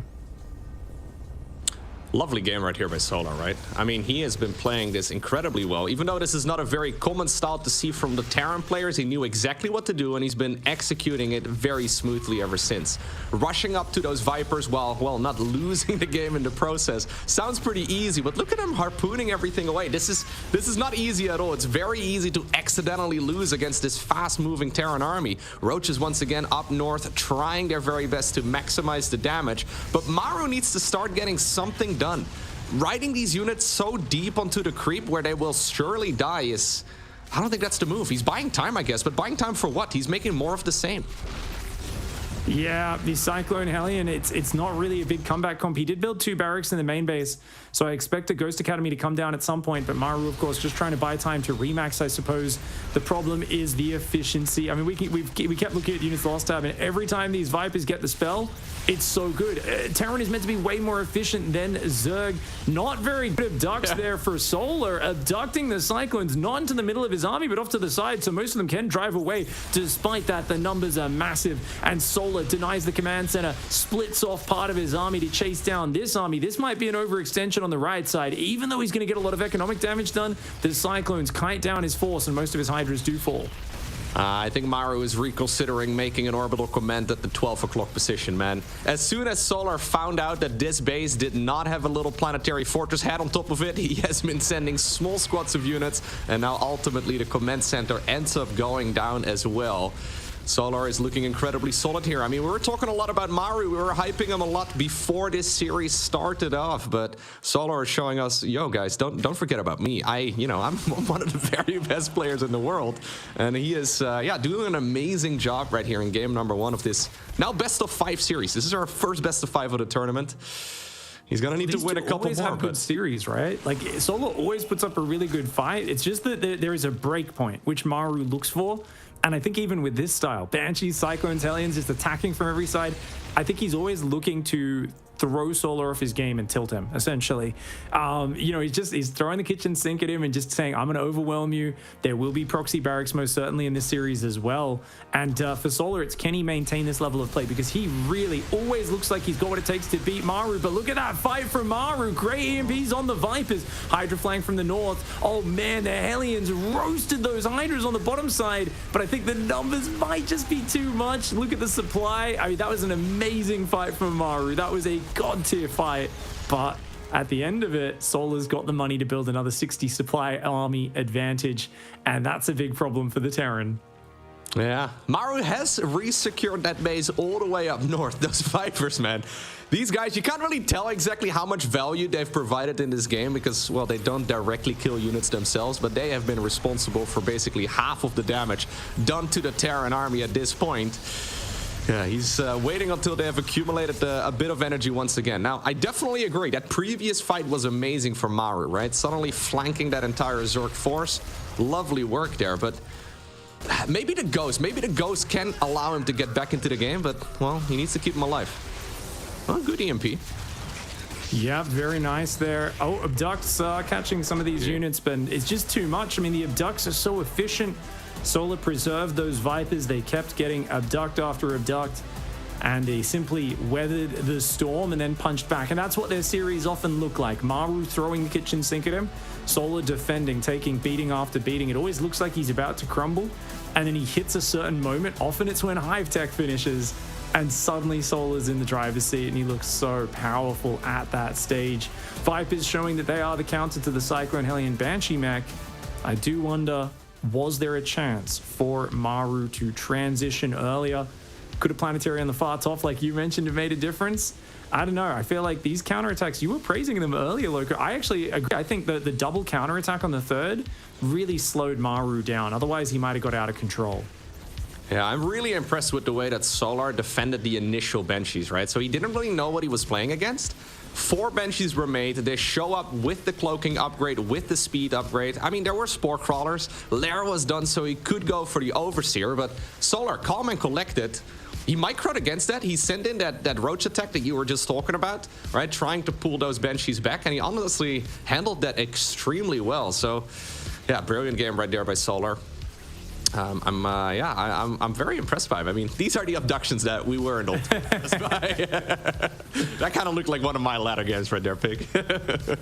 Lovely game right here by Solar, right? I mean, he has been playing this incredibly well. Even though this is not a very common style to see from the Terran players, he knew exactly what to do, and he's been executing it very smoothly ever since. Rushing up to those Vipers while, well, not losing the game in the process sounds pretty easy, but look at him harpooning everything away. This is not easy at all. It's very easy to accidentally lose against this fast-moving Terran army. Roach is once again up north, trying their very best to maximize the damage, but Maru needs to start getting something done. Riding these units so deep onto the creep where they will surely die is... I don't think that's the move. He's buying time, I guess, but buying time for what? He's making more of the same. Yeah, the Cyclone Hellion, it's not really a big comeback comp. He did build 2 barracks in the main base, so I expect a Ghost Academy to come down at some point, but Maru, of course, just trying to buy time to remax, I suppose. The problem is the efficiency. I mean, we kept looking at units last time, and every time these Vipers get the spell, it's so good. Terran is meant to be way more efficient than Zerg. Not very good abducts there for Solar. Abducting the Cyclones, not into the middle of his army, but off to the side, so most of them can drive away. Despite that, the numbers are massive, and Solar denies the command center, splits off part of his army to chase down this army. This might be an overextension on the right side. Even though he's going to get a lot of economic damage done, the Cyclones kite down his force, and most of his Hydras do fall. I think Maru is reconsidering making an orbital command at the 12 o'clock position, man. As soon as Solar found out that this base did not have a little planetary fortress head on top of it, he has been sending small squads of units, and now ultimately the command center ends up going down as well. Solar is looking incredibly solid here. I mean, we were talking a lot about Maru. We were hyping him a lot before this series started off, but Solar is showing us, yo, guys, don't forget about me. I'm one of the very best players in the world, and he is, doing an amazing job right here in game number 1 of this now best of 5 series. This is our first best of 5 of the tournament. He's gonna need to win a couple always more. Have good series, right? Like Solo always puts up a really good fight. It's just that there is a break point which Maru looks for, and I think even with this style, Banshees, Cyclones, Hellions just attacking from every side, I think he's always looking to throw Solar off his game and tilt him, essentially. He's throwing the kitchen sink at him and just saying, I'm going to overwhelm you. There will be proxy barracks most certainly in this series as well. And for Solar, it's can he maintain this level of play? Because he really always looks like he's got what it takes to beat Maru. But look at that fight from Maru. Great EMPs on the Vipers. Hydra flank from the north. Oh man, the Hellions roasted those Hydras on the bottom side. But I think the numbers might just be too much. Look at the supply. I mean, that was an amazing fight from Maru. That was a god tier fight, but at the end of it, Solar's got the money to build another 60 supply army advantage, and that's a big problem for the Terran. Yeah, Maru has re-secured that base all the way up north. Those Vipers, man. These guys, you can't really tell exactly how much value they've provided in this game because, well, they don't directly kill units themselves, but they have been responsible for basically half of the damage done to the Terran army at this point. Yeah, he's waiting until they have accumulated a bit of energy once again. Now, I definitely agree. That previous fight was amazing for Maru, right? Suddenly flanking that entire Zerg force. Lovely work there, but maybe the Ghost can allow him to get back into the game, but, well, he needs to keep him alive. Well, good EMP. Yeah, very nice there. Oh, Abducts catching some of these units, but it's just too much. I mean, the Abducts are so efficient. Solar preserved those Vipers. They kept getting abduct after abduct, and they simply weathered the storm and then punched back. And that's what their series often look like. Maru throwing the kitchen sink at him, Solar defending, taking beating after beating. It always looks like he's about to crumble, and then he hits a certain moment. Often it's when Hive Tech finishes, and suddenly Solar's in the driver's seat, and he looks so powerful at that stage. Vipers showing that they are the counter to the Cyclone Hellion Banshee mech. I do wonder, was there a chance for Maru to transition earlier? Could a planetary on the far top, like you mentioned, have made a difference? I don't know. I feel like these counterattacks, you were praising them earlier, Loco. I actually agree. I think the double counterattack on the third really slowed Maru down. Otherwise, he might have got out of control. Yeah, I'm really impressed with the way that Solar defended the initial Banshees, right? So he didn't really know what he was playing against. 4 Banshees were made. They show up with the cloaking upgrade, with the speed upgrade. I mean, there were Spore Crawlers. Lair was done, so he could go for the Overseer, but Solar, calm and collected. He microed against that. He sent in that roach attack that you were just talking about, right? Trying to pull those Banshees back, and he honestly handled that extremely well. So, yeah, brilliant game right there by Solar. I'm very impressed by him. I mean, these are the abductions that we weren't impressed by. That kind of looked like one of my ladder games right there, Pig.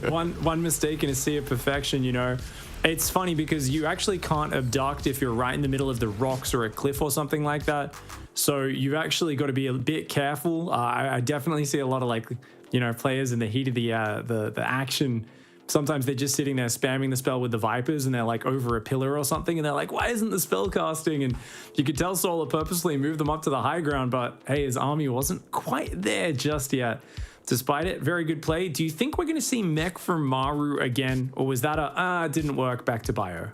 one mistake in a sea of perfection, you know. It's funny because you actually can't abduct if you're right in the middle of the rocks or a cliff or something like that. So you've actually got to be a bit careful. I definitely see a lot of players in the heat of the action. Sometimes they're just sitting there spamming the spell with the Vipers and they're like over a pillar or something and they're like, why isn't the spell casting? And you could tell Solar purposely moved them up to the high ground, but hey, his army wasn't quite there just yet. Despite it, very good play. Do you think we're going to see mech from Maru again? Or was that didn't work, back to bio?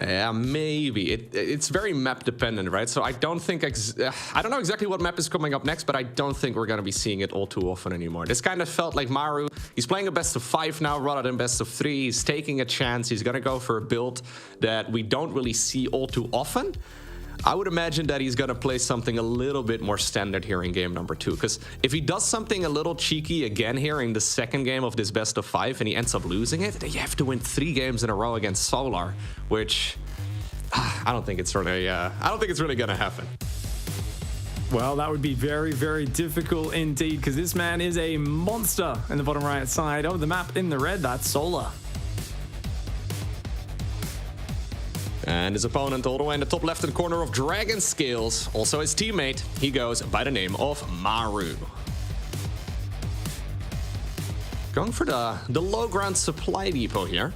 Yeah, maybe. It's very map dependent, right? So I don't think... I don't know exactly what map is coming up next, but I don't think we're going to be seeing it all too often anymore. This kind of felt like Maru. He's playing a best of 5 now rather than best of 3. He's taking a chance. He's going to go for a build that we don't really see all too often. I would imagine that he's going to play something a little bit more standard here in game number 2. Because if he does something a little cheeky again here in the second game of this best of 5 and he ends up losing it, then you have to win 3 games in a row against Solar, which I don't think it's really going to happen. Well, that would be very, very difficult indeed, because this man is a monster in the bottom right side of the map in the red. That's Solar. And his opponent all the way in the top left-hand corner of Dragon Scales, also his teammate, he goes by the name of Maru. Going for the low ground supply depot here.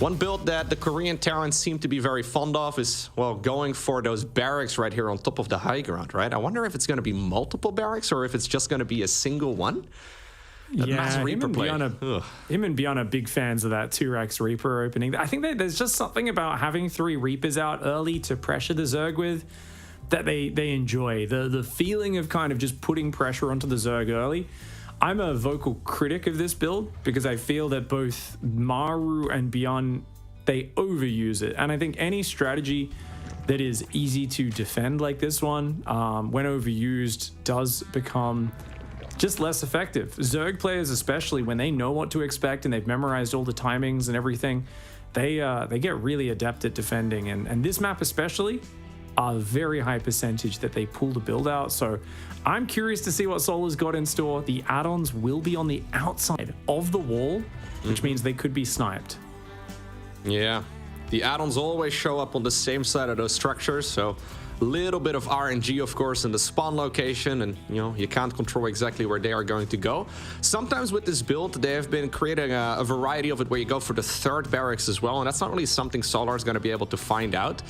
One build that the Korean Terrans seem to be very fond of is, well, going for those barracks right here on top of the high ground, right? I wonder if it's going to be multiple barracks or if it's just going to be a single one. That mass Reaper play. Him and Beyond are big fans of that 2-Rex Reaper opening. I think that there's just something about having 3 Reapers out early to pressure the Zerg with that they enjoy. The feeling of kind of just putting pressure onto the Zerg early. I'm a vocal critic of this build because I feel that both Maru and Beyond, they overuse it. And I think any strategy that is easy to defend like this one, when overused, does become just less effective. Zerg players, especially when they know what to expect and they've memorized all the timings and everything, they get really adept at defending. And this map especially, a very high percentage that they pull the build out. So I'm curious to see what Solar's got in store. The add-ons will be on the outside of the wall, which means they could be sniped. Yeah, the add-ons always show up on the same side of those structures, so a little bit of RNG, of course, in the spawn location, and you can't control exactly where they are going to go. Sometimes with this build, they have been creating a variety of it where you go for the 3rd barracks as well, and that's not really something Solar is going to be able to find out.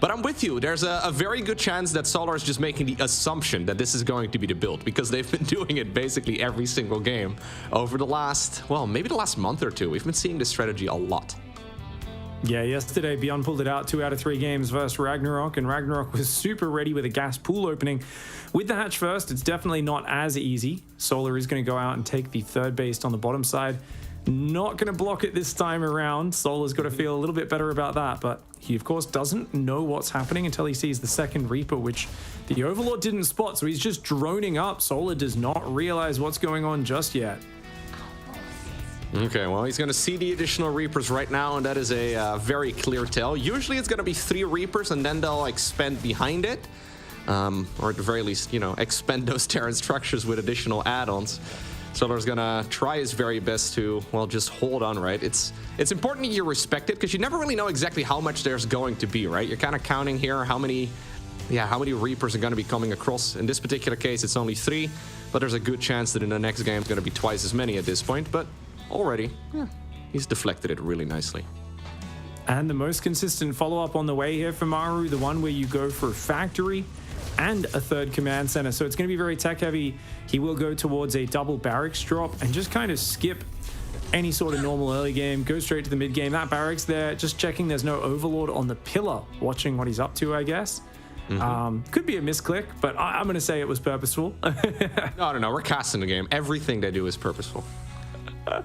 But I'm with you. There's a very good chance that Solar is just making the assumption that this is going to be the build because they've been doing it basically every single game over the last, well, maybe the last month or two. We've been seeing this strategy a lot. Yeah, yesterday Beyond pulled it out 2 out of 3 games versus Ragnarok, and Ragnarok was super ready with a gas pool opening. With the hatch first, it's definitely not as easy. Solar is going to go out and take the 3rd base on the bottom side. Not going to block it this time around. Solar's got to feel a little bit better about that, but he, of course, doesn't know what's happening until he sees the 2nd Reaper, which the Overlord didn't spot, so he's just droning up. Solar does not realize what's going on just yet. Okay, well, he's going to see the additional Reapers right now, and that is a very clear tell. Usually it's going to be 3 Reapers, and then they'll expand behind it. Or at the very least, expand those Terran structures with additional add-ons. Solar's gonna try his very best to, well, just hold on, right? It's important that you respect it because you never really know exactly how much there's going to be, right? You're kind of counting here how many Reapers are going to be coming across. In this particular case, it's only 3, but there's a good chance that in the next game it's going to be twice as many at this point. But already, he's deflected it really nicely. And the most consistent follow-up on the way here for Maru, the one where you go for factory and a 3rd command center. So it's going to be very tech heavy. He will go towards a double barracks drop and just kind of skip any sort of normal early game, go straight to the mid game. That barracks there, just checking there's no Overlord on the pillar, watching what he's up to, I guess. Could be a misclick, but I'm going to say it was purposeful. No, we're casting the game. Everything they do is purposeful.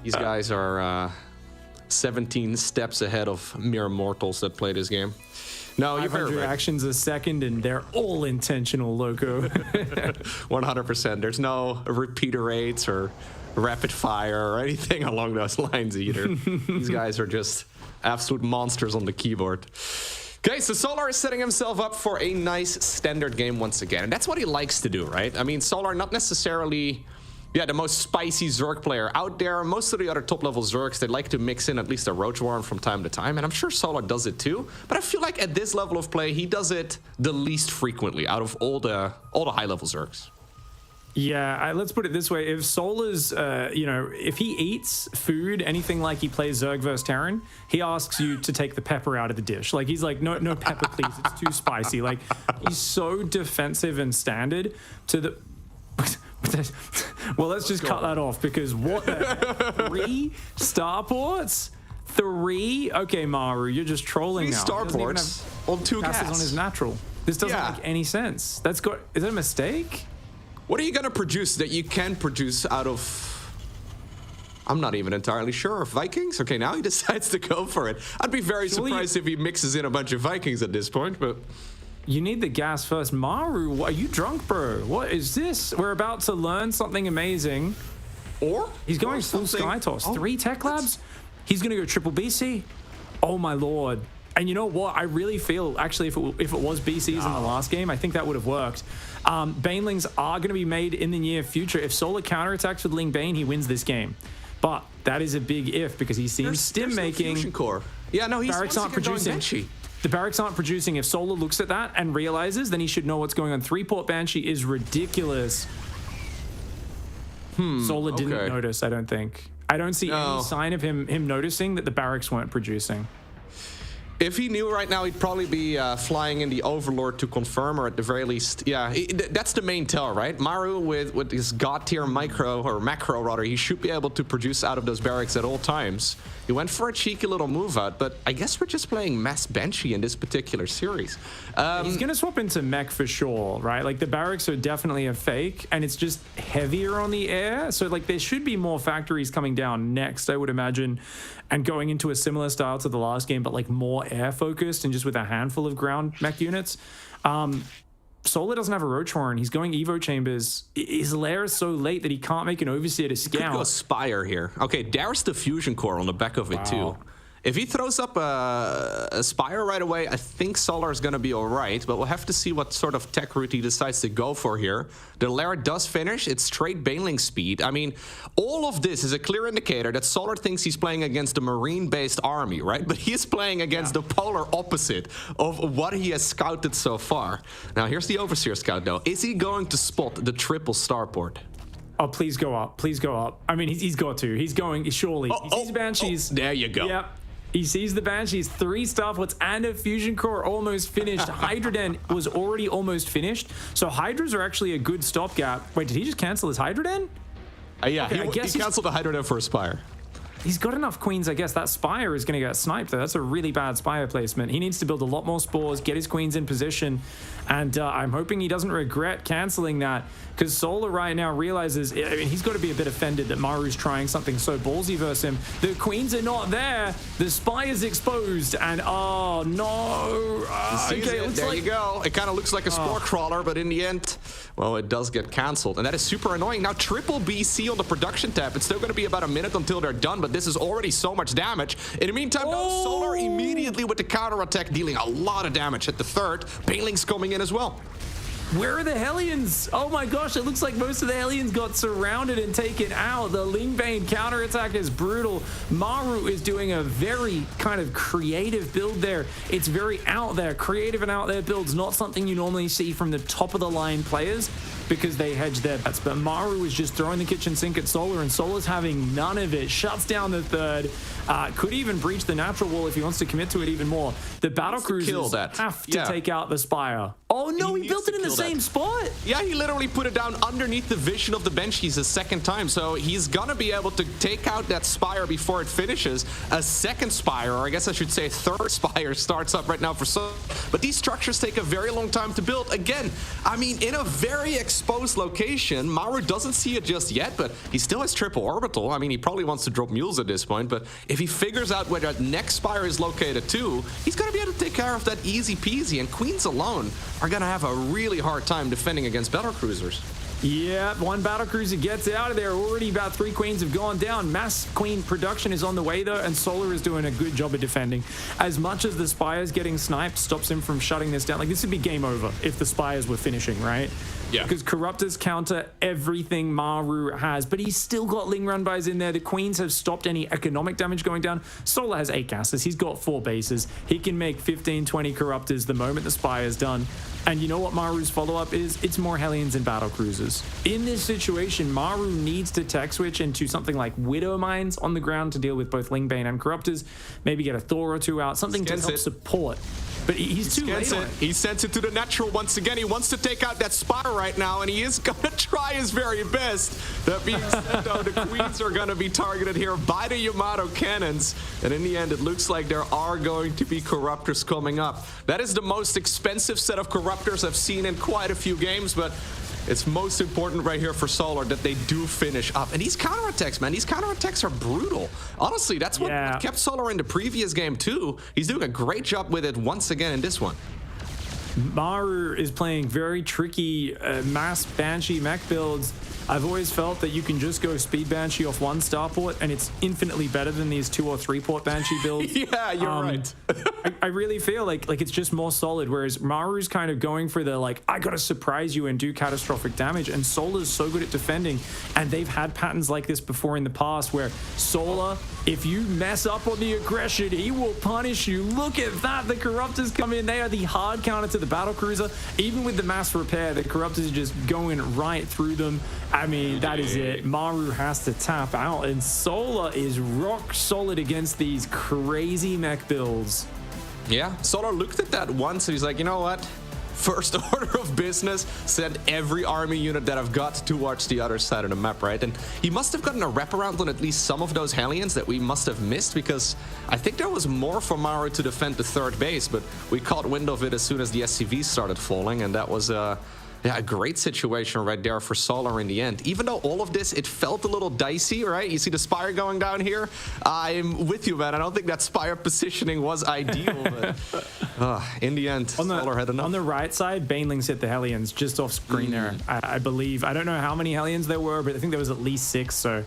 These guys are 17 steps ahead of mere mortals that play this game. No, you're very right. Actions a second, and they're all intentional, Loco. 100%. There's no repeater rates or rapid fire or anything along those lines either. These guys are just absolute monsters on the keyboard. Okay, so Solar is setting himself up for a nice standard game once again, and that's what he likes to do, right? I mean, Solar not necessarily the most spicy Zerg player out there. Most of the other top-level Zergs, they like to mix in at least a Roach Warren from time to time, and I'm sure Solar does it too. But I feel like at this level of play, he does it the least frequently out of all the high-level Zergs. Yeah, let's put it this way. If Solar's, if he eats food, anything like he plays Zerg versus Terran, he asks you to take the pepper out of the dish. Like, he's like, no pepper, please. It's too spicy. Like, he's so defensive and standard to the... Well, let's just cut that off because what the 3 starports? 3? Okay, Maru, you're just trolling 3 now. Starports on 2 gas on his natural. This doesn't make any sense. Is that a mistake? What are you gonna produce that you can produce out of? I'm not even entirely sure. Vikings? Okay, now he decides to go for it. I'd be very surprised if he mixes in a bunch of Vikings at this point, but. You need the gas first. Maru, are you drunk, bro? What is this? We're about to learn something amazing. Or? He's going full Sky Toss. 3 tech labs? He's going to go triple BC? Oh, my Lord. And you know what? I really feel, actually, if it was BCs in the last game, I think that would have worked. Banelings are going to be made in the near future. If Solar counterattacks with Ling Bane, he wins this game. But that is a big if because he's seen stim making. No fusion core. Yeah, no, he's barracks aren't producing. The barracks aren't producing. If Solar looks at that and realizes, then he should know what's going on. 3-port Banshee is ridiculous. Solar didn't notice, I don't think. I don't see No. any sign of him noticing that the barracks weren't producing. If he knew right now, he'd probably be flying in the Overlord to confirm, or at the very least, yeah, that's the main tell, right? Maru with his god tier macro rather, he should be able to produce out of those barracks at all times. He went for a cheeky little move out, but I guess we're just playing Mass Banshee in this particular series. He's gonna swap into mech for sure, right? Like the barracks are definitely a fake, and it's just heavier on the air. So like there should be more factories coming down next, I would imagine, and going into a similar style to the last game, but like more air focused and just with a handful of ground mech units. Solar doesn't have a Roach Horn. He's going Evo Chambers. His lair is so late that he can't make an Overseer to Could go scout. Spire here. Okay, there's the Fusion Core on the back of it too. If he throws up a Spire right away, I think Solar is going to be all right, but we'll have to see what sort of tech route he decides to go for here. The lair does finish. It's straight Baneling speed. I mean, all of this is a clear indicator that Solar thinks he's playing against a Marine-based army, right? But he is playing against the polar opposite of what he has scouted so far. Now, here's the Overseer scout, though. Is he going to spot the triple starport? Oh, please go up. Please go up. I mean, he's got to. He's going, surely. He sees Banshees. There you go. Yep. He sees the Banshees, 3 starports and a Fusion Core almost finished. Hydroden was already almost finished. So Hydras are actually a good stopgap. Wait, did he just cancel his Hydroden? Yeah, Okay, I guess he canceled the Hydroden for a Spire. He's got enough queens, I guess. That Spire is going to get sniped, though. That's a really bad Spire placement. He needs to build a lot more spores, get his queens in position, and I'm hoping he doesn't regret canceling that, because Solar right now realizes, I mean, he's got to be a bit offended that Maru's trying something so ballsy versus him. The queens are not there. The Spire's exposed, and oh, no. Okay, it looks there like... you go. It kind of looks like a spore crawler, but in the end, well, it does get canceled, and that is super annoying. Now, triple BC on the production tab. It's still going to be about a minute until they're done, but this is already so much damage. In the meantime, though, Solar immediately with the counterattack, dealing a lot of damage at the third. Baneling's coming in as well. Where are the Hellions? Oh my gosh, it looks like most of the Hellions got surrounded and taken out. The Lingbane counterattack is brutal. Maru is doing a very kind of creative build there. It's very out there. Creative and out there builds, not something you normally see from the top of the line players because they hedge their bets. But Maru is just throwing the kitchen sink at Solar, and Solar's having none of it. Shuts down the third. Could even breach the natural wall if he wants to commit to it even more. The battle cruisers have to take out the Spire. Oh no, he built it in the same spot. Yeah, he literally put it down underneath the vision of the Banshees a second time, so he's gonna be able to take out that Spire before it finishes. A second Spire, or I guess I should say third Spire, starts up right now for Solar. But these structures take a very long time to build. Again, I mean, in a very exposed location. Maru doesn't see it just yet, but he still has triple orbital. I mean, he probably wants to drop mules at this point, but if he figures out where that next Spire is located too, he's gonna be able to take care of that easy peasy, and Queens alone are gonna have a really hard time defending against battle cruisers. Yeah, one battle cruiser gets out of there. Already about 3 queens have gone down. Mass queen production is on the way though, and Solar is doing a good job of defending. As much as the Spires getting sniped stops him from shutting this down. Like, this would be game over if the Spires were finishing, right? Yeah. Because Corruptors counter everything Maru has, but he's still got Ling Runbys in there. The queens have stopped any economic damage going down. Solar has 8 casters. He's got 4 bases. He can make 15, 20 Corruptors the moment the Spire's done. And you know what Maru's follow-up is? It's more Hellions and battle cruisers. In this situation, Maru needs to tech switch into something like Widow Mines on the ground to deal with both Lingbane and Corruptors. Maybe get a Thor or 2 out, something to help support. But he's too late on it. He sends it to the natural once again. He wants to take out that Spire right now, and he is going to try his very best. That being said, though, the Queens are going to be targeted here by the Yamato cannons. And in the end, it looks like there are going to be Corruptors coming up. That is the most expensive set of Corruptors I've seen in quite a few games, but it's most important right here for Solar that they do finish up. And these counterattacks, man, these counterattacks are brutal. Honestly, that's what kept Solar in the previous game too. He's doing a great job with it once again in this one. Maru is playing very tricky mass Banshee mech builds. I've always felt that you can just go speed Banshee off 1 starport and it's infinitely better than these 2 or 3 port Banshee builds. Yeah, you're right. I really feel like it's just more solid, whereas Maru's kind of going for the, like, I gotta surprise you and do catastrophic damage, and Solar's so good at defending, and they've had patterns like this before in the past where Solar, if you mess up on the aggression, he will punish you. Look at that, the Corruptors come in, they are the hard counter to the battle cruiser. Even with the mass repair, the Corruptors are just going right through them. I mean, that is it. Maru has to tap out, and Solar is rock solid against these crazy mech builds. Yeah, Solar looked at that once and he's like, you know what? First order of business, send every army unit that I've got towards the other side of the map, right? And he must have gotten a wraparound on at least some of those Hellions that we must have missed, because I think there was more for Maru to defend the third base, but we caught wind of it as soon as the SCVs started falling, and that was yeah, a great situation right there for Solar in the end. Even though all of this, it felt a little dicey, right? You see the Spire going down here? I'm with you, man. I don't think that Spire positioning was ideal, but in the end, Solar had enough. On the right side, Banelings hit the Hellions just off screen there, I believe. I don't know how many Hellions there were, but I think there was at least 6, so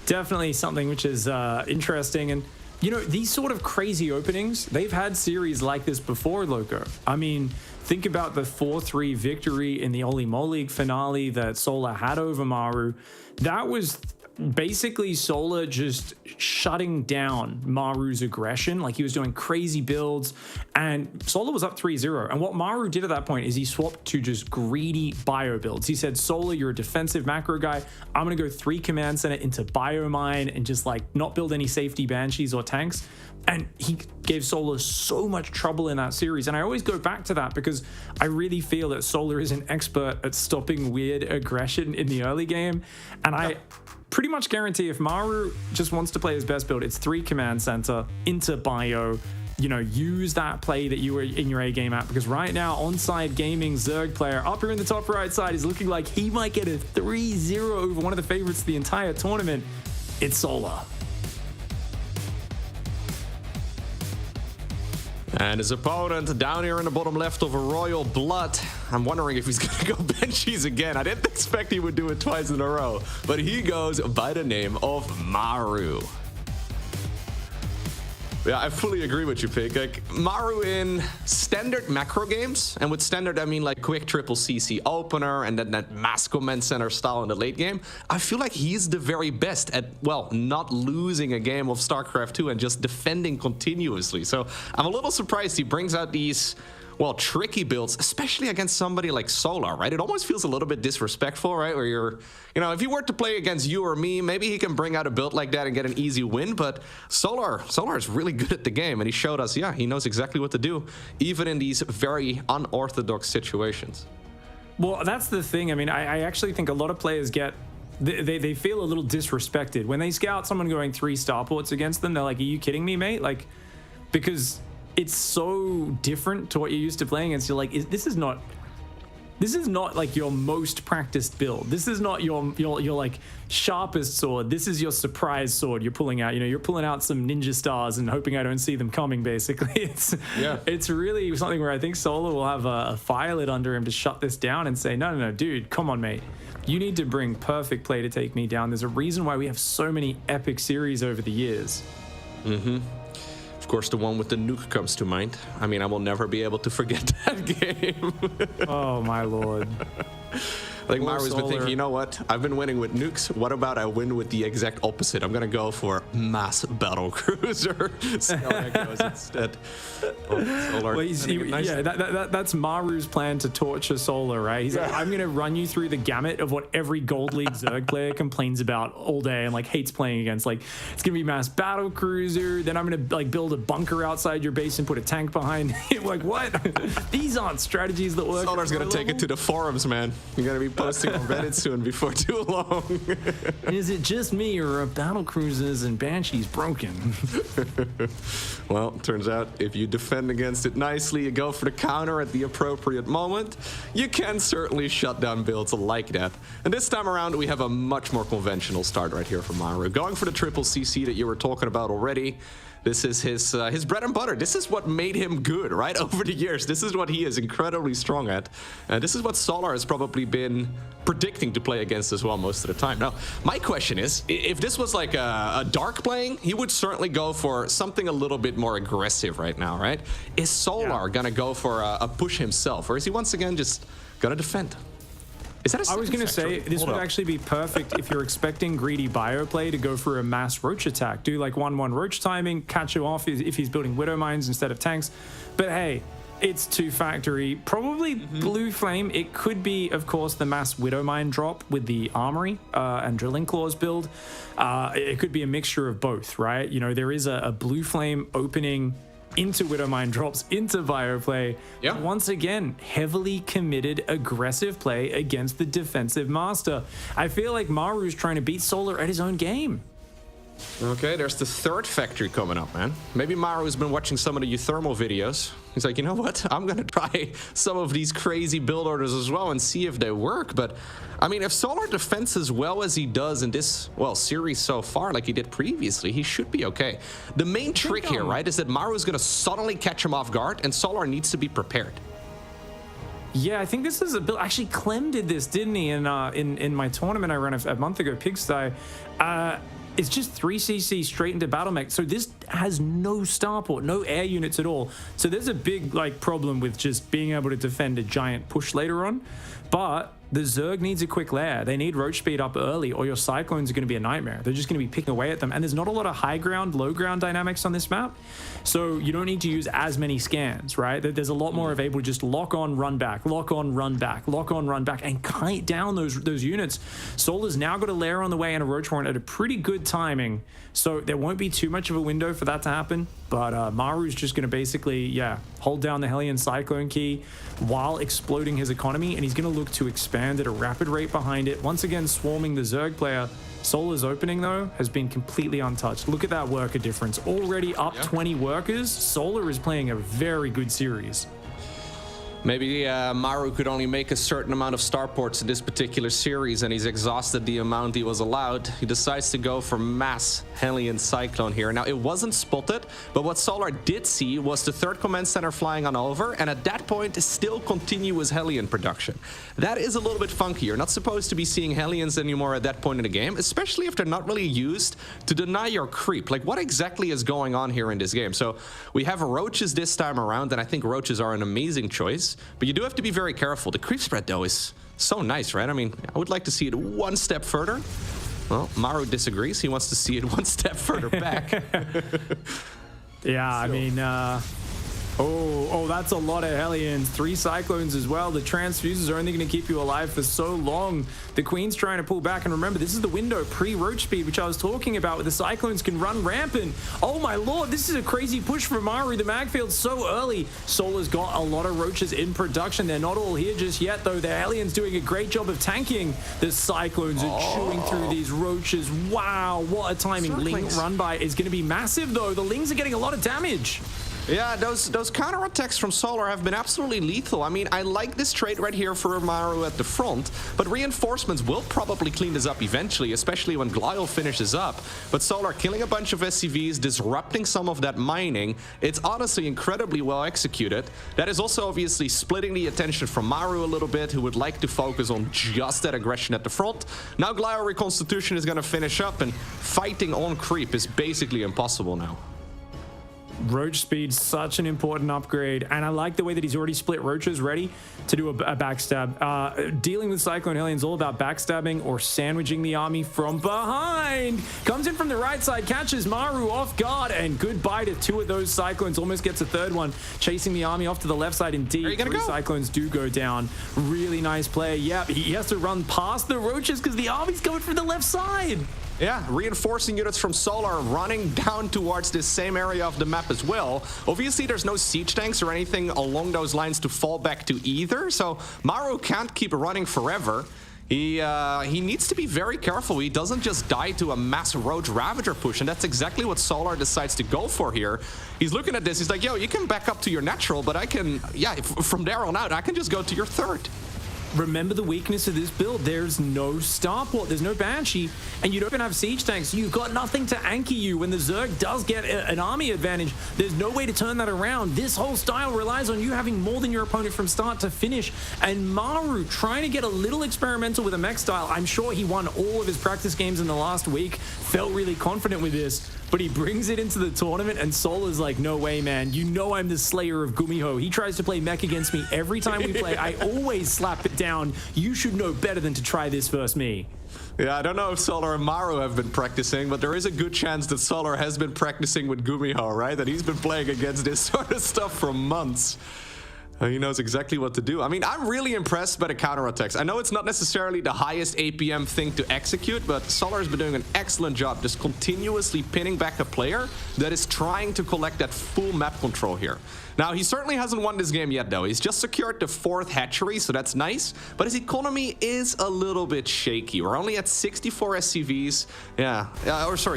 definitely something which is interesting. And, you know, these sort of crazy openings, they've had series like this before, Loco. I mean, think about the 4-3 victory in the Oli Mo League finale that Solar had over Maru. That was basically Solar just shutting down Maru's aggression. Like, he was doing crazy builds, and Solar was up 3-0. And what Maru did at that point is he swapped to just greedy bio builds. He said, Solar, you're a defensive macro guy. I'm going to go 3 command center into biomine and just like not build any safety banshees or tanks. And he gave Solar so much trouble in that series. And I always go back to that because I really feel that Solar is an expert at stopping weird aggression in the early game. And I pretty much guarantee if Maru just wants to play his best build, it's 3 command center into bio. You know, use that play that you were in your A game at, because right now, Onside Gaming Zerg player up here in the top right side is looking like he might get a 3-0 over one of the favorites of the entire tournament. It's Solar. And his opponent down here in the bottom left of a Royal Blood. I'm wondering if he's going to go Banshees again. I didn't expect he would do it twice in a row, but he goes by the name of Maru. Yeah, I fully agree with you, Pig. Like, Maru in standard macro games, and with standard I mean like quick triple CC opener and then that mass command center style in the late game, I feel like he's the very best at, well, not losing a game of StarCraft 2 and just defending continuously. So I'm a little surprised he brings out these, well, tricky builds, especially against somebody like Solar, right? It almost feels a little bit disrespectful, right? Where you're, you know, if he were to play against you or me, maybe he can bring out a build like that and get an easy win. But Solar is really good at the game, and he showed us, yeah, he knows exactly what to do, even in these very unorthodox situations. Well, that's the thing. I mean, I actually think a lot of players get, they feel a little disrespected when they scout someone going 3 starports against them. They're like, are you kidding me, mate? Like, because it's so different to what you're used to playing against. You're like, this is not like your most practiced build. This is not your like sharpest sword. This is your surprise sword you're pulling out. You know, you're pulling out some ninja stars and hoping I don't see them coming, basically. It's really something where I think Solar will have a fire lit under him to shut this down and say, no, dude, come on, mate. You need to bring perfect play to take me down. There's a reason why we have so many epic series over the years. Of course, the one with the nuke comes to mind. I mean, I will never be able to forget that game. Oh, my lord. Like, Maru's been thinking, you know what? I've been winning with nukes. What about I win with the exact opposite? I'm going to go for mass battle cruiser. See how that goes instead. Solar. Well, that's Maru's plan to torture Solar, right? He's like, I'm going to run you through the gamut of what every Gold League Zerg player complains about all day and like hates playing against. Like, it's going to be mass battle cruiser. Then I'm going to like build a bunker outside your base and put a tank behind it. Like, what? These aren't strategies that work. Solar's going to take it to the forums, man. You're going to be posting on Reddit soon before too long. Is it just me, or are battle cruisers and banshees broken? Well, turns out if you defend against it nicely, you go for the counter at the appropriate moment, you can certainly shut down builds like that. And this time around, we have a much more conventional start right here from Maru. Going for the triple CC that you were talking about already. This is his bread and butter. This is what made him good, right? Over the years, this is what he is incredibly strong at. And this is what Solar has probably been predicting to play against as well most of the time. Now, my question is, if this was like a dark playing, he would certainly go for something a little bit more aggressive right now, right? Is Solar gonna go for a push himself, or is he once again just gonna defend? Is that a I was going to say, this would actually be perfect if you're expecting greedy bio play to go for a mass roach attack. Do like 1-1 roach timing, catch him off if he's building widow mines instead of tanks. But hey, it's two factory, probably Blue Flame. It could be, of course, the mass Widowmine drop with the Armory and Drilling Claws build. It could be a mixture of both, right? You know, there is a Blue Flame opening into Widowmine drops, into Bioplay. Yeah. Once again, heavily committed, aggressive play against the defensive master. I feel like Maru's trying to beat Solar at his own game. Okay, there's the third factory coming up, man. Maybe Maru's been watching some of the Euthermal videos. He's like, you know what? I'm gonna try some of these crazy build orders as well and see if they work. But I mean, if Solar defends as well as he does in this, well, series so far, like he did previously, he should be okay. The main trick here, right, is that Maru's gonna suddenly catch him off guard, and Solar needs to be prepared. Yeah, I think this is a build. Actually, Clem did this, didn't he? In my tournament I ran a month ago, Pigsty. It's just 3cc straight into battle mech. So this has no starport, no air units at all. So there's a big problem with just being able to defend a giant push later on. But the Zerg needs a quick lair. They need roach speed up early, or your Cyclones are going to be a nightmare. They're just going to be picking away at them. And there's not a lot of high ground, low ground dynamics on this map. So you don't need to use as many scans, right? There's a lot more of able to just lock on, run back, lock on, run back, lock on, run back, and kite down those units. Solar's now got a lair on the way and a roach horn at a pretty good timing. So there won't be too much of a window for that to happen. But Maru's just going to basically, hold down the Hellion Cyclone key while exploding his economy, and he's going to look to expand at a rapid rate behind it. Once again, swarming the Zerg player. Solar's opening, though, has been completely untouched. Look at that worker difference. Already up 20 workers. Solar is playing a very good series. Maybe Maru could only make a certain amount of starports in this particular series, and he's exhausted the amount he was allowed. He decides to go for mass Hellion Cyclone here. Now, it wasn't spotted, but what Solar did see was the third command center flying on over, and at that point, still continue his Hellion production. That is a little bit funky. You're not supposed to be seeing Hellions anymore at that point in the game, especially if they're not really used to deny your creep. Like, what exactly is going on here in this game? So, we have Roaches this time around, and I think Roaches are an amazing choice. But you do have to be very careful. The creep spread, though, is so nice, right? I mean, I would like to see it one step further. Well, Maru disagrees. He wants to see it one step further back. I mean, that's a lot of Hellions. 3 Cyclones as well. The transfuses are only going to keep you alive for so long. The Queen's trying to pull back, and remember, this is the window pre-roach speed, which I was talking about, where the Cyclones can run rampant. Oh my lord, this is a crazy push for Maru. The mag field's so early. Solar's got a lot of roaches in production. They're not all here just yet, though. The Hellions doing a great job of tanking. The Cyclones are chewing through these roaches. Wow, what a timing. Ling run by is going to be massive, though. The Lings are getting a lot of damage. Yeah, those counterattacks from Solar have been absolutely lethal. I mean, I like this trade right here for Maru at the front, but reinforcements will probably clean this up eventually, especially when Glial finishes up. But Solar killing a bunch of SCVs, disrupting some of that mining, it's honestly incredibly well executed. That is also obviously splitting the attention from Maru a little bit, who would like to focus on just that aggression at the front. Now Glial Reconstitution is going to finish up, and fighting on creep is basically impossible now. Roach speed, such an important upgrade, and I like the way that he's already split roaches ready to do a backstab. Dealing with Cyclone Hellions all about backstabbing or sandwiching the army from behind. Comes in from the right side, catches Maru off guard, and goodbye to 2 of those Cyclones. Almost gets a 3rd one, chasing the army off to the left side. Indeed, 3 Cyclones do go down. Really nice play. Yeah, he has to run past the roaches because the army's coming from the left side. Yeah, reinforcing units from Solar running down towards this same area of the map as well. Obviously, there's no siege tanks or anything along those lines to fall back to either, so Maru can't keep running forever. He needs to be very careful. He doesn't just die to a mass Roach Ravager push, and that's exactly what Solar decides to go for here. He's looking at this, he's like, yo, you can back up to your natural, but I can, from there on out, I can just go to your 3rd. Remember the weakness of this build. There's no starport, there's no Banshee, and you don't even have siege tanks. You've got nothing to anchor you. When the Zerg does get an army advantage, there's no way to turn that around. This whole style relies on you having more than your opponent from start to finish, and Maru trying to get a little experimental with a mech style. I'm sure he won all of his practice games in the last week, felt really confident with this, but he brings it into the tournament, and Solar's like, no way, man. You know I'm the slayer of Gumiho. He tries to play mech against me every time we play. I always slap it down. You should know better than to try this versus me. Yeah, I don't know if Solar and Maru have been practicing, but there is a good chance that Solar has been practicing with Gumiho, right? That he's been playing against this sort of stuff for months. He knows exactly what to do. I mean, I'm really impressed by the counterattacks. I know it's not necessarily the highest APM thing to execute, but Solar's been doing an excellent job just continuously pinning back a player that is trying to collect that full map control here. Now, he certainly hasn't won this game yet, though. He's just secured the 4th hatchery, so that's nice, but his economy is a little bit shaky. We're only at 64 SCVs,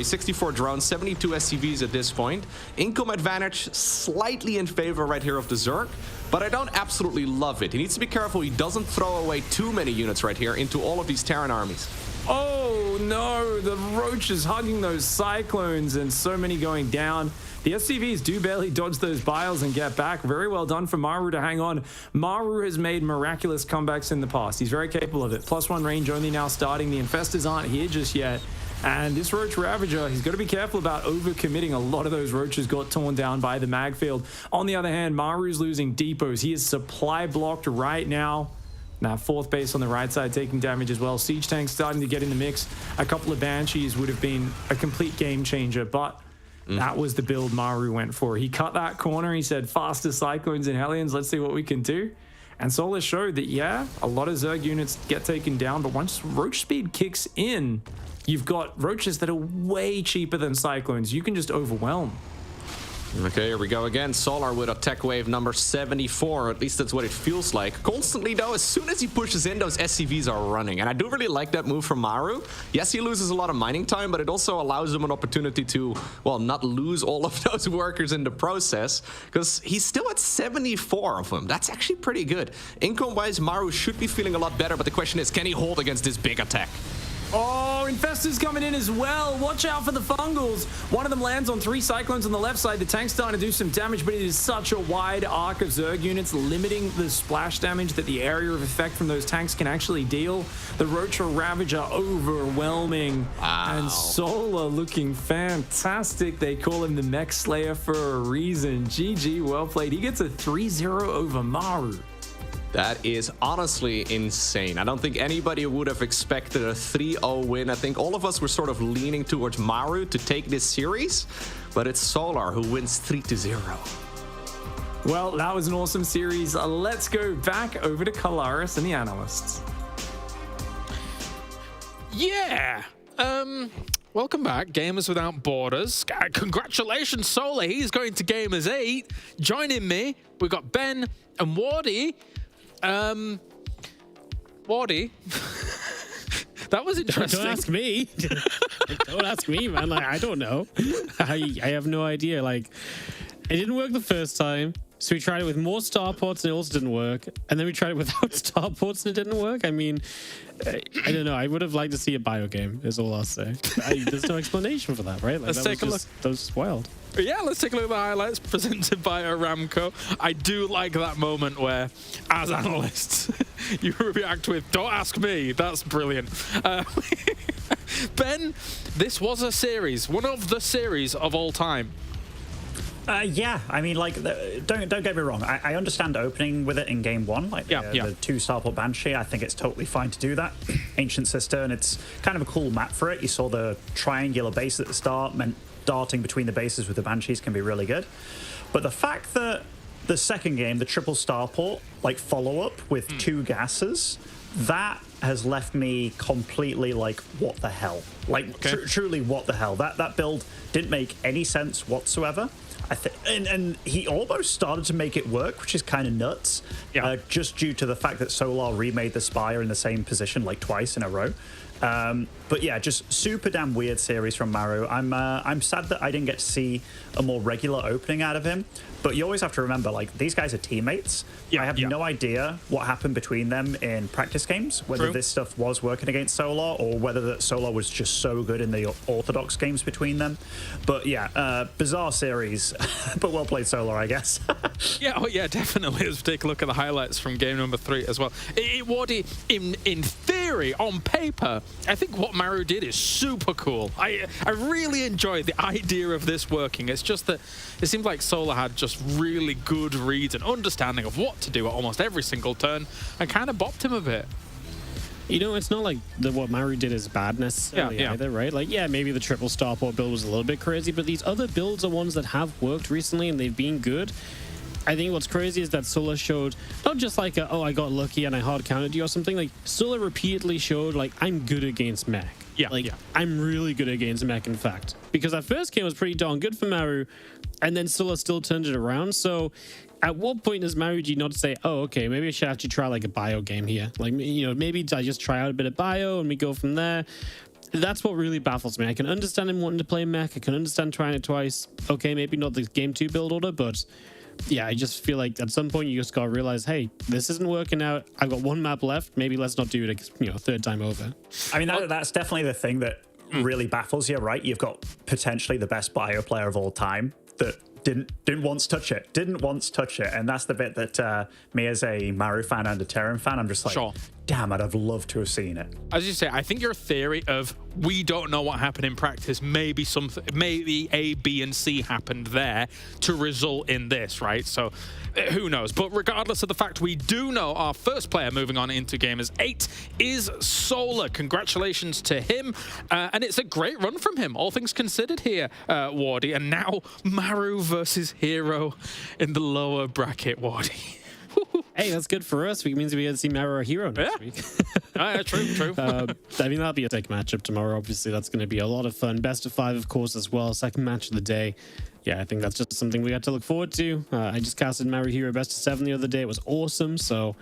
64 drones, 72 SCVs at this point. Income advantage slightly in favor right here of the Zerg, but I don't absolutely love it. He needs to be careful he doesn't throw away too many units right here into all of these Terran armies. Oh no, the Roach is hugging those Cyclones and so many going down. The SCVs do barely dodge those biles and get back. Very well done for Maru to hang on. Maru has made miraculous comebacks in the past. He's very capable of it. +1 range only now starting. The Infestors aren't here just yet. And this Roach Ravager, he's got to be careful about overcommitting. A lot of those Roaches got torn down by the mag field. On the other hand, Maru's losing depots. He is supply blocked right now. Now, 4th base on the right side taking damage as well. Siege tanks starting to get in the mix. A couple of Banshees would have been a complete game changer, but that was the build Maru went for. He cut that corner. He said, faster Cyclones and Hellions. Let's see what we can do. And Solar showed that, yeah, a lot of Zerg units get taken down, but once Roach speed kicks in, you've got Roaches that are way cheaper than Cyclones. You can just overwhelm. Okay, here we go again. Solar with attack wave number 74. At least that's what it feels like. Constantly, though, as soon as he pushes in, those SCVs are running. And I do really like that move from Maru. Yes, he loses a lot of mining time, but it also allows him an opportunity to, well, not lose all of those workers in the process, because he's still at 74 of them. That's actually pretty good. Income-wise, Maru should be feeling a lot better, but the question is, can he hold against this big attack? Oh, Infestors coming in as well. Watch out for the Fungals. One of them lands on 3 Cyclones on the left side. The tank's starting to do some damage, but it is such a wide arc of Zerg units, limiting the splash damage that the area of effect from those tanks can actually deal. The Roach Ravager overwhelming. Wow. And Solar looking fantastic. They call him the Mech Slayer for a reason. GG, well played. He gets a 3-0 over Maru. That is honestly insane. I don't think anybody would have expected a 3-0 win. I think all of us were sort of leaning towards Maru to take this series, but it's Solar who wins 3-0. Well, that was an awesome series. Let's go back over to Kalaris and the analysts. Yeah. Welcome back, Gamers Without Borders. Congratulations, Solar. He's going to Gamers 8. Joining me, we've got Ben and Wardy. Wardy. That was interesting. Don't ask me. Don't ask me, man. Like, I don't know. I have no idea. Like, it didn't work the first time. So we tried it with more starports and it also didn't work. And then we tried it without starports and it didn't work. I mean, I don't know. I would have liked to see a bio game, is all I'll say. There's no explanation for that, right? Like, Let's take a look. That was wild. Yeah, let's take a look at the highlights presented by Aramco. I do like that moment where, as analysts, you react with, don't ask me. That's brilliant. Ben, this was a series, one of the series of all time. Yeah, I mean, like, don't get me wrong. I understand opening with it in game 1, like the 2 Starport Banshee. I think it's totally fine to do that. Ancient Cistern, it's kind of a cool map for it. You saw the triangular base at the start, meant darting between the bases with the Banshees can be really good. But the fact that the second game, the triple Starport, like follow-up with 2 gases, that has left me completely like, what the hell? Like, truly, what the hell? That build didn't make any sense whatsoever. And he almost started to make it work, which is kind of nuts. Yeah. Just due to the fact that Solar remade the Spire in the same position like twice in a row. But yeah, just super damn weird series from Maru. I'm sad that I didn't get to see a more regular opening out of him. But you always have to remember, like, these guys are teammates. Yeah, I have no idea what happened between them in practice games, whether this stuff was working against Solar or whether that Solar was just so good in the Orthodox games between them. But yeah, bizarre series, but well played, Solar, I guess. Yeah, definitely. Let's take a look at the highlights from game number 3 as well. Wardy, in theory, on paper, I think what Maru did is super cool. I really enjoyed the idea of this working. It's just that it seems like Solar had just really good reads and understanding of what to do at almost every single turn and kind of bopped him a bit. You know, it's not like what Maru did is bad necessarily either, right? Like, yeah, maybe the triple starport build was a little bit crazy, but these other builds are ones that have worked recently and they've been good. I think what's crazy is that Solar showed not just like oh, I got lucky and I hard countered you or something. Like Solar repeatedly showed like I'm good against mech. Yeah, like yeah. I'm really good against mech, in fact, because that first game was pretty darn good for Maru, and then Solar still turned it around. So at what point does Maruji not say, oh, okay, maybe I should actually try like a bio game here? Like, you know, maybe I just try out a bit of bio and we go from there. That's what really baffles me. I can understand him wanting to play mech. I can understand trying it twice. Okay, maybe not the game 2 build order, but yeah, I just feel like at some point you just gotta realize, hey, this isn't working out. I've got one map left. Maybe let's not do it, you know, third time over. I mean, that's definitely the thing that really baffles you, right? You've got potentially the best bio player of all time that didn't once touch it. Didn't once touch it. And that's the bit that me as a Maru fan and a Terran fan, I'm just like, Sure. damn, I'd have loved to have seen it. As you say, I think your theory of we don't know what happened in practice, maybe A, B, and C happened there to result in this, right? So who knows? But regardless of the fact we do know, our first player moving on into Gamers 8 is Solar. Congratulations to him. And it's a great run from him, all things considered here, Wardy. And now Maru versus Hero in the lower bracket, Wardy. Hey, that's good for us. It means we get to see Maru or Hero next week. True. I mean, that'll be a sick matchup tomorrow. Obviously, that's going to be a lot of fun. Best of 5, of course, as well. Second match of the day. Yeah, I think that's just something we got to look forward to. I just casted Maru Hero best of 7 the other day. It was awesome. So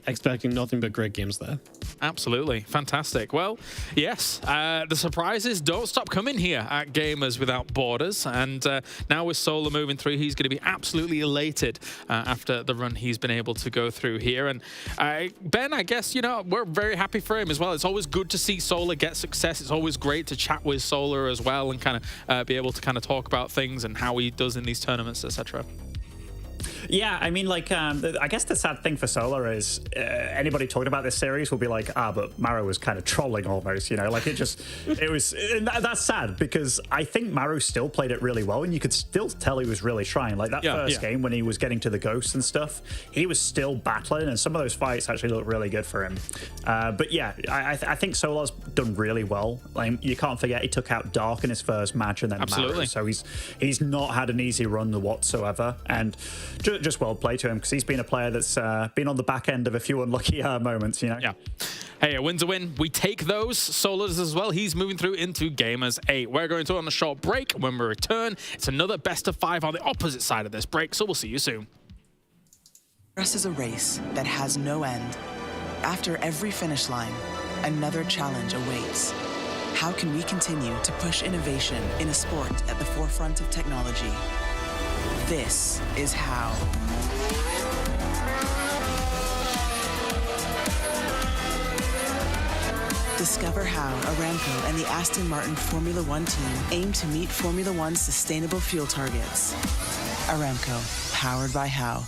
expecting nothing but great games there. Absolutely. Fantastic. Well, yes, the surprises don't stop coming here at Gamers Without Borders. And now with Solar moving through, he's going to be absolutely elated after the run he's been able to go through here. And Ben, I guess, you know, we're very happy for him as well. It's always good to see Solar get success. It's always great to chat with Solar as well and kind of be able to kind of talk about things and how he does in these tournaments, etc. Yeah, I mean, like, I guess the sad thing for Solar is anybody talking about this series will be like, but Maru was kind of trolling almost, you know, like it was, and that's sad because I think Maru still played it really well and you could still tell he was really trying. Like that first game when he was getting to the ghosts and stuff, he was still battling and some of those fights actually looked really good for him. But yeah, I think Solar's done really well. Like, you can't forget he took out Dark in his first match and then Maru, so he's not had an easy run whatsoever. And just well played to him because he's been a player that's been on the back end of a few unlucky moments, you know? Yeah. Hey, a win's a win. We take those. Solar's as well. He's moving through into Gamers 8. We're going to on a short break. When we return, it's another best of 5 on the opposite side of this break, so we'll see you soon. Progress is a race that has no end. After every finish line, another challenge awaits. How can we continue to push innovation in a sport at the forefront of technology? This is how. Discover how Aramco and the Aston Martin Formula One team aim to meet Formula One's sustainable fuel targets. Aramco, powered by How.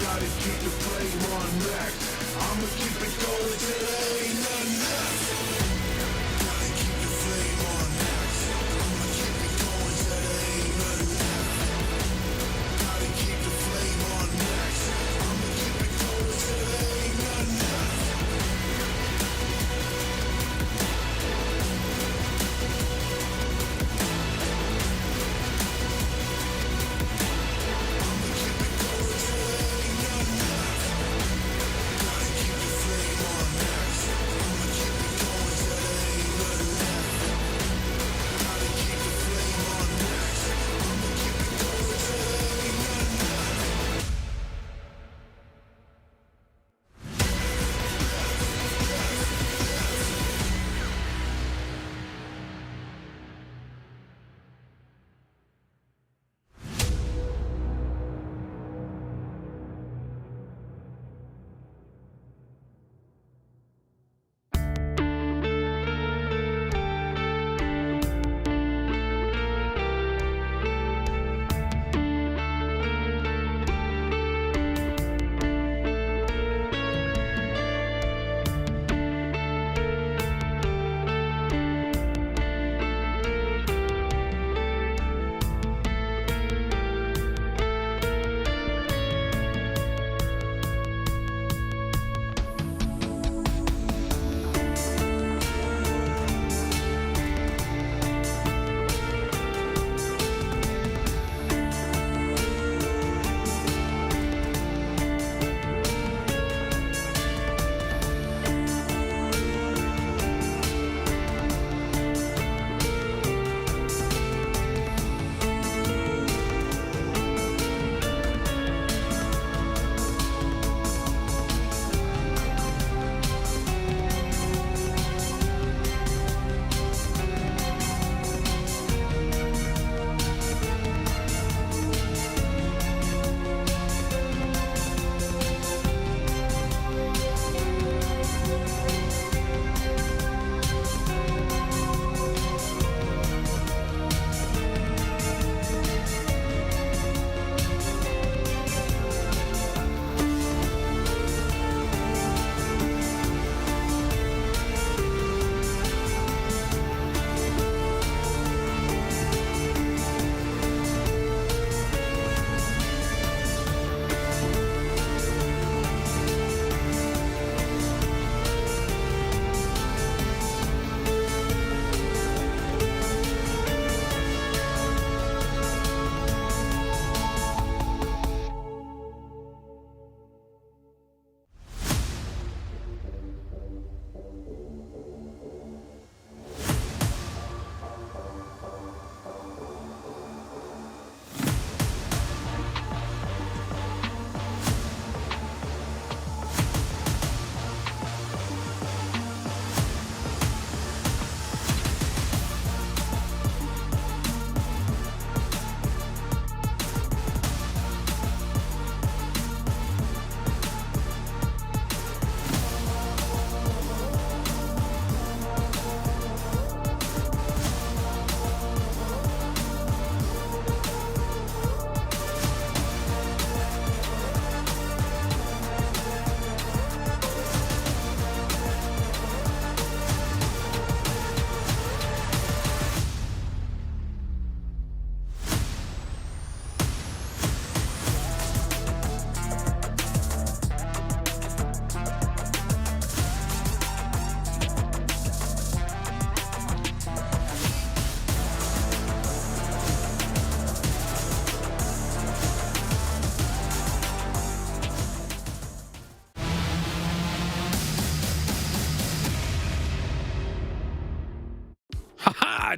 Gotta keep the flame on max. I'ma keep it going till there ain't nothing left. Gotta keep the flame on max. I'ma keep it going till there ain't nothing left. Gotta keep the flame on max. I'ma keep it going till there ain't nothing left. I'ma keep it going till there ain't nothing left.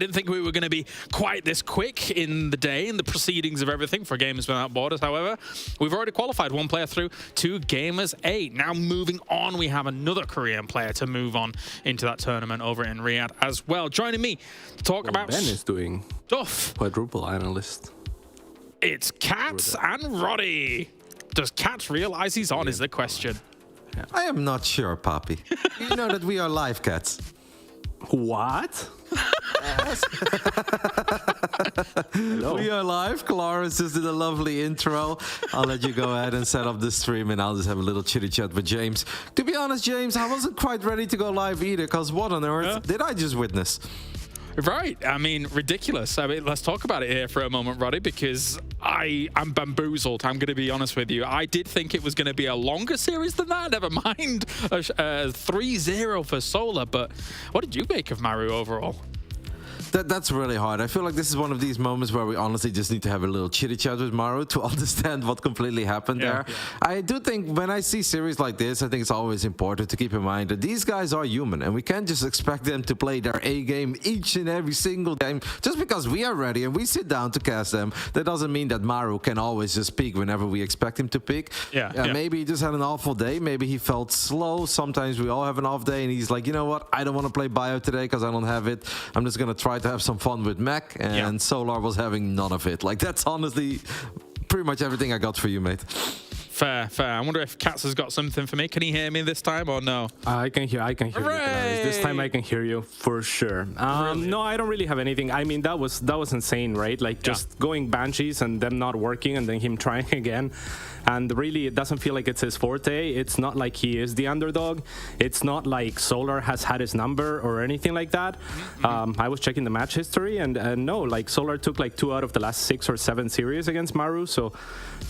didn't think we were going to be quite this quick in the day, in the proceedings of everything for Gamers Without Borders. However, we've already qualified one player through to Gamers 8. Now moving on, we have another Korean player to move on into that tournament over in Riyadh as well. Joining me to talk about Ben is doing stuff. quadruple analyst. It's Cats and Roddy. Does Cats realize he's on is the question. I am not sure, Papi. You know that we are live, Cats. What? We are live. Clarence just did a lovely intro. I'll let you go ahead and set up the stream, and I'll just have a little chitty chat with James. To be honest, James, I wasn't quite ready to go live either, because what on earth did I just witness? Right. I mean, ridiculous. I mean, let's talk about it here for a moment, Roddy, because I'm bamboozled. I'm going to be honest with you. I did think it was going to be a longer series than that. Never mind 3-0 for Solar. But what did you make of Maru overall? That's really hard. I feel like this is one of these moments where we honestly just need to have a little chitty chat with Maru to understand what completely happened there. Yeah. I do think when I see series like this, I think it's always important to keep in mind that these guys are human, and we can't just expect them to play their A game each and every single game. Just because we are ready and we sit down to cast them, that doesn't mean that Maru can always just peak whenever we expect him to peak. Maybe he just had an awful day. Maybe he felt slow. Sometimes we all have an off day, and he's like, you know what? I don't want to play bio today because I don't have it. I'm just going to try to have some fun with Mac, and Solar was having none of it. Like, that's honestly pretty much everything I got for you, mate. Fair. I wonder if Katz has got something for me. Can he hear me this time or no? I can hear you. This time I can hear you for sure. No, I don't really have anything. I mean, that was insane, right? Like, just going Banshees and them not working and then him trying again. And really, it doesn't feel like it's his forte. It's not like he is the underdog. It's not like Solar has had his number or anything like that. I was checking the match history, and no, like Solar took like 2 out of the last 6 or 7 series against Maru. So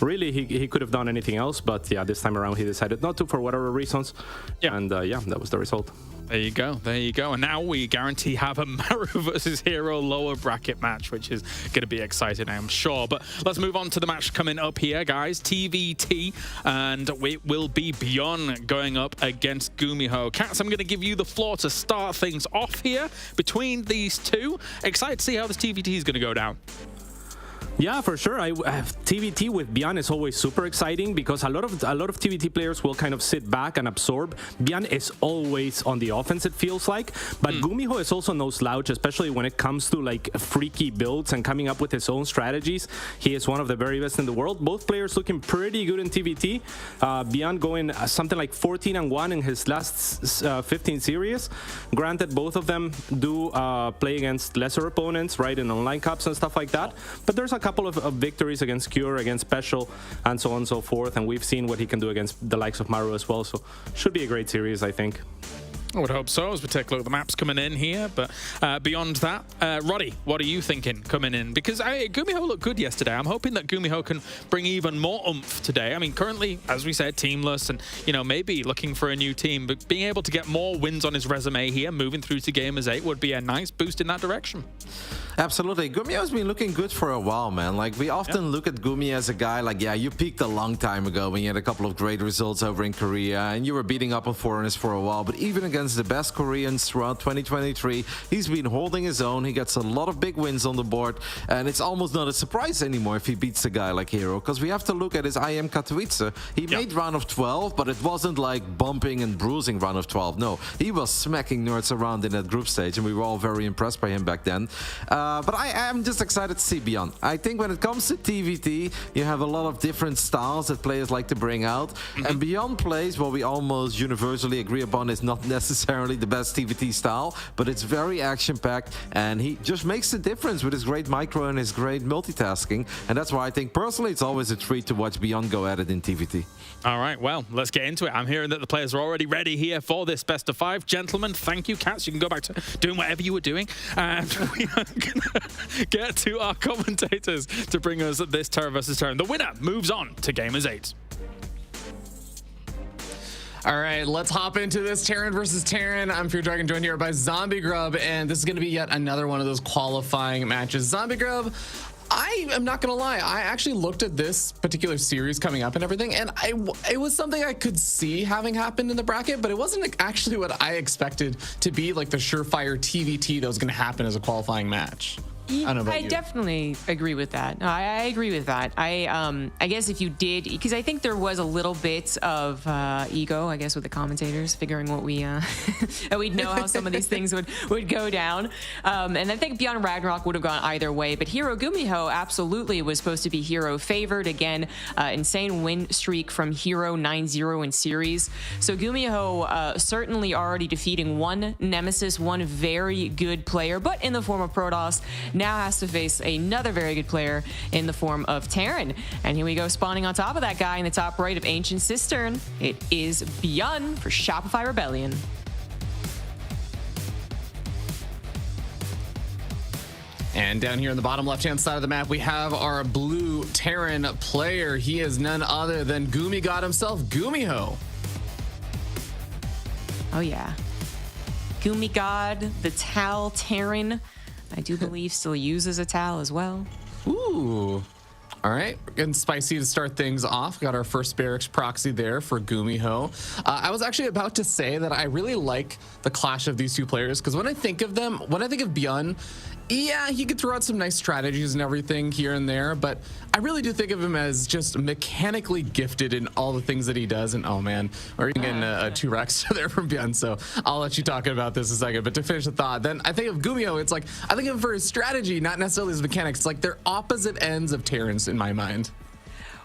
really, he could have done anything else. But yeah, this time around, he decided not to for whatever reasons. And that was the result. There you go. And now we guarantee have a Maru versus Hero lower bracket match, which is going to be exciting, I'm sure. But let's move on to the match coming up here, guys. TVT, and it will be Beyond going up against Gumiho. Cats, I'm going to give you the floor to start things off here between these two. Excited to see how this TVT is going to go down. Yeah, for sure. TVT with Bian is always super exciting because a lot of TVT players will kind of sit back and absorb. Bian is always on the offense, it feels like. But Gumiho is also no slouch, especially when it comes to like freaky builds and coming up with his own strategies. He is one of the very best in the world. Both players looking pretty good in TVT. Bian going something like 14-1 in his last 15 series. Granted, both of them do play against lesser opponents, right, in online cups and stuff like that. But there's a couple of victories against Cure, against Special, and so on and so forth, and we've seen what he can do against the likes of Maru as well, so should be a great series, I think. I would hope so, as we take a look at the maps coming in here. But beyond that, Roddy, what are you thinking coming in? Because Gumiho looked good yesterday. I'm hoping that Gumiho can bring even more oomph today. I mean, currently, as we said, teamless and, you know, maybe looking for a new team. But being able to get more wins on his resume here, moving through to Gamers 8, would be a nice boost in that direction. Absolutely. Gumiho's been looking good for a while, man. Like, we often look at Gumi as a guy like, yeah, you peaked a long time ago when you had a couple of great results over in Korea and you were beating up on foreigners for a while. But even against the best Koreans throughout 2023, he's been holding his own. He gets a lot of big wins on the board. And it's almost not a surprise anymore if he beats a guy like Hero, because we have to look at his IM Katowice. He made round of 12, but it wasn't like bumping and bruising round of 12. No, he was smacking nerds around in that group stage, and we were all very impressed by him back then. But I am just excited to see Beyond. I think when it comes to TVT, you have a lot of different styles that players like to bring out. And Beyond plays what we almost universally agree upon is not necessarily the best TVT style, but it's very action-packed, and he just makes the difference with his great micro and his great multitasking. And that's why I think, personally, it's always a treat to watch Beyond go at it in TVT. All right, well, let's get into it. I'm hearing that the players are already ready here for this best of 5. Gentlemen, thank you, Cats. You can go back to doing whatever you were doing. And we are going to get to our commentators to bring us this Terra versus Terran. The winner moves on to Gamers 8. All right, let's hop into this Terran versus Terran. I'm Fear Dragon, joined here by Zombie Grub, and this is going to be yet another one of those qualifying matches. Zombie Grub, I am not gonna lie. I actually looked at this particular series coming up and everything, and it was something I could see having happened in the bracket, but it wasn't actually what I expected to be like the surefire TVT that was gonna happen as a qualifying match. I don't know about you. Definitely agree with that. No, I agree with that. I guess if you did, because I think there was a little bit of ego, I guess, with the commentators figuring what we we'd know how some of these things would go down. And I think Beyond Ragnarok would have gone either way. But Hero Gumiho absolutely was supposed to be Hero favored. Again, insane win streak from Hero 9-0 in series. So Gumiho certainly already defeating one nemesis, one very good player, but in the form of Protoss. Now has to face another very good player in the form of Terran. And here we go, spawning on top of that guy in the top right of Ancient Cistern. It is Beyond for Shopify Rebellion. And down here in the bottom left-hand side of the map, we have our blue Terran player. He is none other than Gumi-God himself, Gumiho. Oh yeah. Gumi-God, the Tal Terran. I do believe still uses a Tal as well. Ooh. All right, getting spicy to start things off. Got our first barracks proxy there for Gumiho. I was actually about to say that I really like the clash of these two players, because when I think of them, when I think of Beyond, yeah, he could throw out some nice strategies and everything here and there, but I really do think of him as just mechanically gifted in all the things that he does. And oh man, we're even getting 2 racks there from Beyond, so I'll let you talk about this in a second. But to finish the thought, then I think of Gumiho, it's like, I think of him for his strategy, not necessarily his mechanics. It's like they're opposite ends of Terrans in my mind.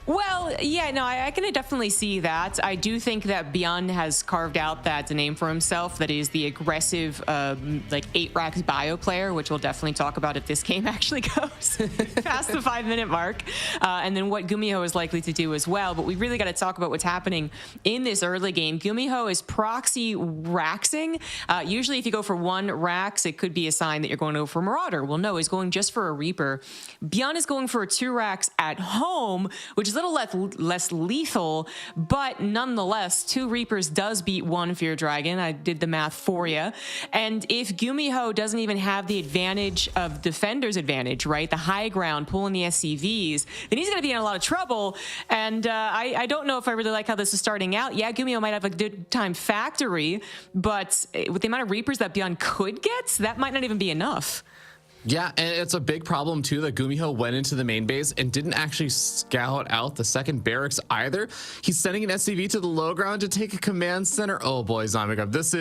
Well, yeah, no, I can definitely see that. I do think that Beyond has carved out that name for himself, that is the aggressive, like 8 racks bio player, which we'll definitely talk about if this game actually goes past the 5-minute mark, and then what Gumiho is likely to do as well. But we really got to talk about what's happening in this early game. Gumiho is proxy raxing. Usually if you go for 1 rax, it could be a sign that you're going to go for Marauder. Well, no, he's going just for a Reaper. Beyond is going for a 2 racks at home, which is a little less lethal, but nonetheless, 2 Reapers does beat 1 Fear Dragon. I did the math for you. And if Gumiho doesn't even have the advantage of Defender's advantage, right, the high ground pulling the SCVs, then he's going to be in a lot of trouble. And I don't know if I really like how this is starting out. Yeah, Gumiho might have a good time factory, but with the amount of Reapers that Beyond could get, that might not even be enough. Yeah, and it's a big problem too that Gumiho went into the main base and didn't actually scout out the second barracks either. He's sending an SCV to the low ground to take a command center. Oh boy, Zombie, this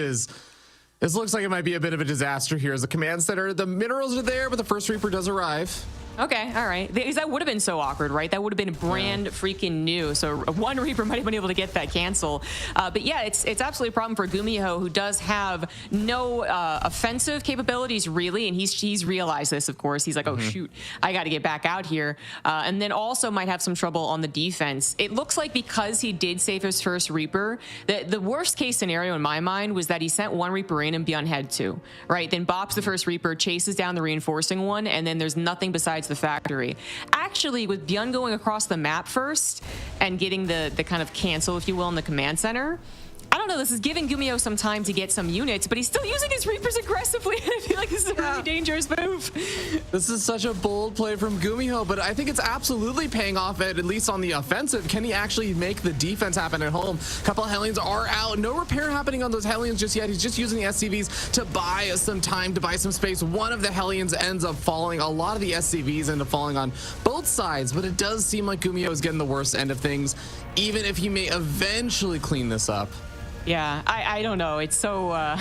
looks like it might be a bit of a disaster here as a command center. The minerals are there, but the first Reaper does arrive. Okay, all right. Because that would have been so awkward, right? That would have been brand freaking new. So 1 Reaper might have been able to get that cancel. But yeah, it's absolutely a problem for Gumiho, who does have no offensive capabilities, really. And he's realized this, of course. He's like, oh, shoot, I got to get back out here. And then also might have some trouble on the defense. It looks like because he did save his first Reaper, the worst case scenario in my mind was that he sent 1 Reaper in and Beyond had 2, right? Then bops the first Reaper, chases down the reinforcing one, and then there's nothing besides the factory. Actually, with Beyond going across the map first and getting the kind of cancel, if you will, in the command center, I don't know, this is giving Gumiho some time to get some units, but he's still using his Reapers aggressively. I feel like this is a really dangerous move. This is such a bold play from Gumiho, but I think it's absolutely paying off at least on the offensive. Can he actually make the defense happen at home? A couple of Hellions are out. No repair happening on those Hellions just yet. He's just using the SCVs to buy some time, to buy some space. One of the Hellions ends up falling. A lot of the SCVs end up falling on both sides, but it does seem like Gumiho is getting the worst end of things, even if he may eventually clean this up. Yeah, I don't know. It's so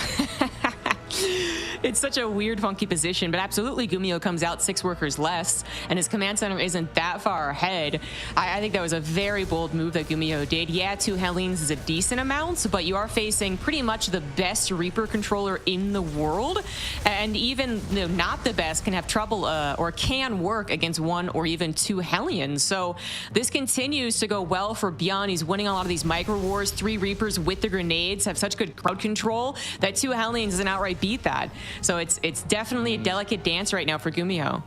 it's such a weird, funky position, but absolutely Gumiho comes out 6 workers less, and his command center isn't that far ahead. I think that was a very bold move that Gumiho did. Yeah, 2 Hellions is a decent amount, but you are facing pretty much the best Reaper controller in the world, and even not the best can have trouble or can work against 1 or even 2 Hellions. So this continues to go well for Beyond. He's winning a lot of these micro wars. 3 Reapers with the grenades have such good crowd control that 2 Hellions doesn't outright beat that. So it's definitely a delicate dance right now for Gumiho.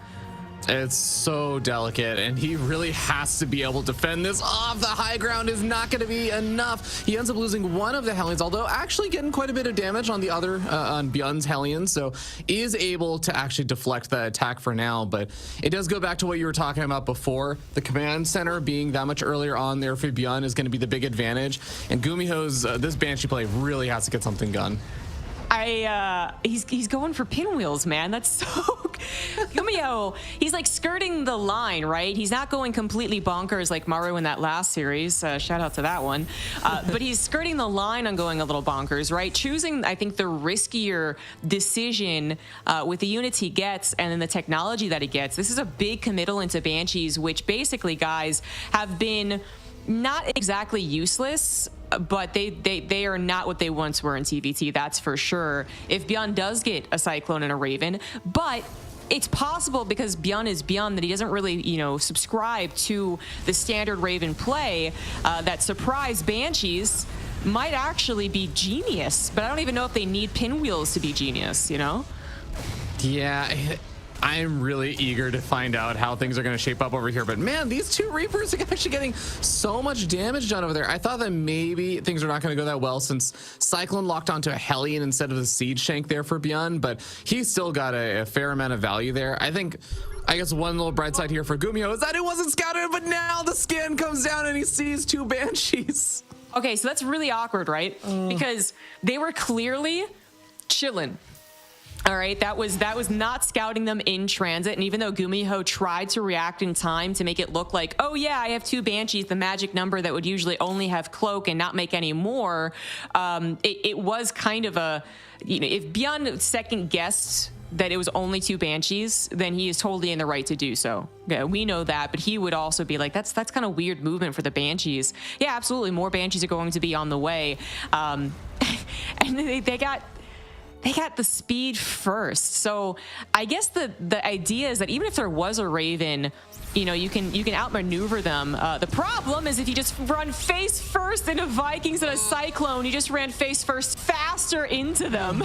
It's so delicate, and he really has to be able to fend this off. The high ground is not going to be enough. He ends up losing one of the Hellions, although actually getting quite a bit of damage on the other, on Bjorn's Hellion, so is able to actually deflect the attack for now. But it does go back to what you were talking about before. The command center being that much earlier on there for Bjorn is going to be the big advantage, and Gumiho's this Banshee play really has to get something done. He's going for pinwheels, man. That's so Gumiho, he's like skirting the line, right? He's not going completely bonkers like Maru in that last series. Shout out to that one. But he's skirting the line on going a little bonkers, right? Choosing, I think, the riskier decision with the units he gets and then the technology that he gets. This is a big committal into Banshees, which basically, guys, have been not exactly useless, but they are not what they once were in TVT, that's for sure. If Bjorn does get a Cyclone and a Raven, but it's possible because Bjorn is Bjorn that he doesn't really, subscribe to the standard Raven play, that surprise Banshees might actually be genius, but I don't even know if they need pinwheels to be genius, Yeah, I'm really eager to find out how things are going to shape up over here. But man, these two Reapers are actually getting so much damage done over there. I thought that maybe things are not going to go that well since Cyclone locked onto a Hellion instead of the Siege Shank there for Bjorn, but he's still got a fair amount of value there. I guess one little bright side here for Gumiho is that it wasn't scouted, but now the scan comes down and he sees two Banshees. Okay, so that's really awkward, right? Because they were clearly chilling. All right, that was not scouting them in transit, and even though Gumiho tried to react in time to make it look like, oh yeah, I have two Banshees, the magic number that would usually only have Cloak and not make any more, it was kind of a, if Bjorn second guessed that it was only two Banshees, then he is totally in the right to do so. Yeah, we know that, but he would also be like, that's kind of weird movement for the Banshees. Yeah, absolutely, more Banshees are going to be on the way, and they got the speed first. So I guess the idea is that even if there was a Raven, you can outmaneuver them. The problem is if you just run face first into Vikings and a Cyclone, you just ran face first faster into them.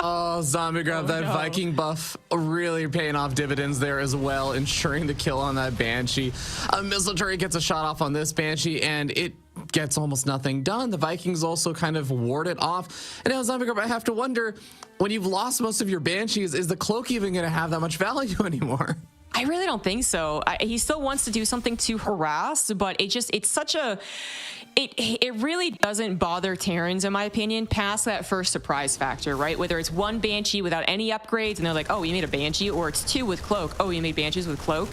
Oh, Zombie Grab, that Viking buff really paying off dividends there as well, ensuring the kill on that Banshee. A missile turret gets a shot off on this Banshee, and it gets almost nothing done. The Vikings also kind of ward it off. And now, Zombie Grab, I have to wonder, when you've lost most of your Banshees, is the Cloak even going to have that much value anymore? I really don't think so. He still wants to do something to harass, but it's such a... It really doesn't bother Terrans, in my opinion, past that first surprise factor, right? Whether it's one Banshee without any upgrades and they're like, oh, you made a Banshee, or it's two with Cloak. Oh, you made Banshees with Cloak.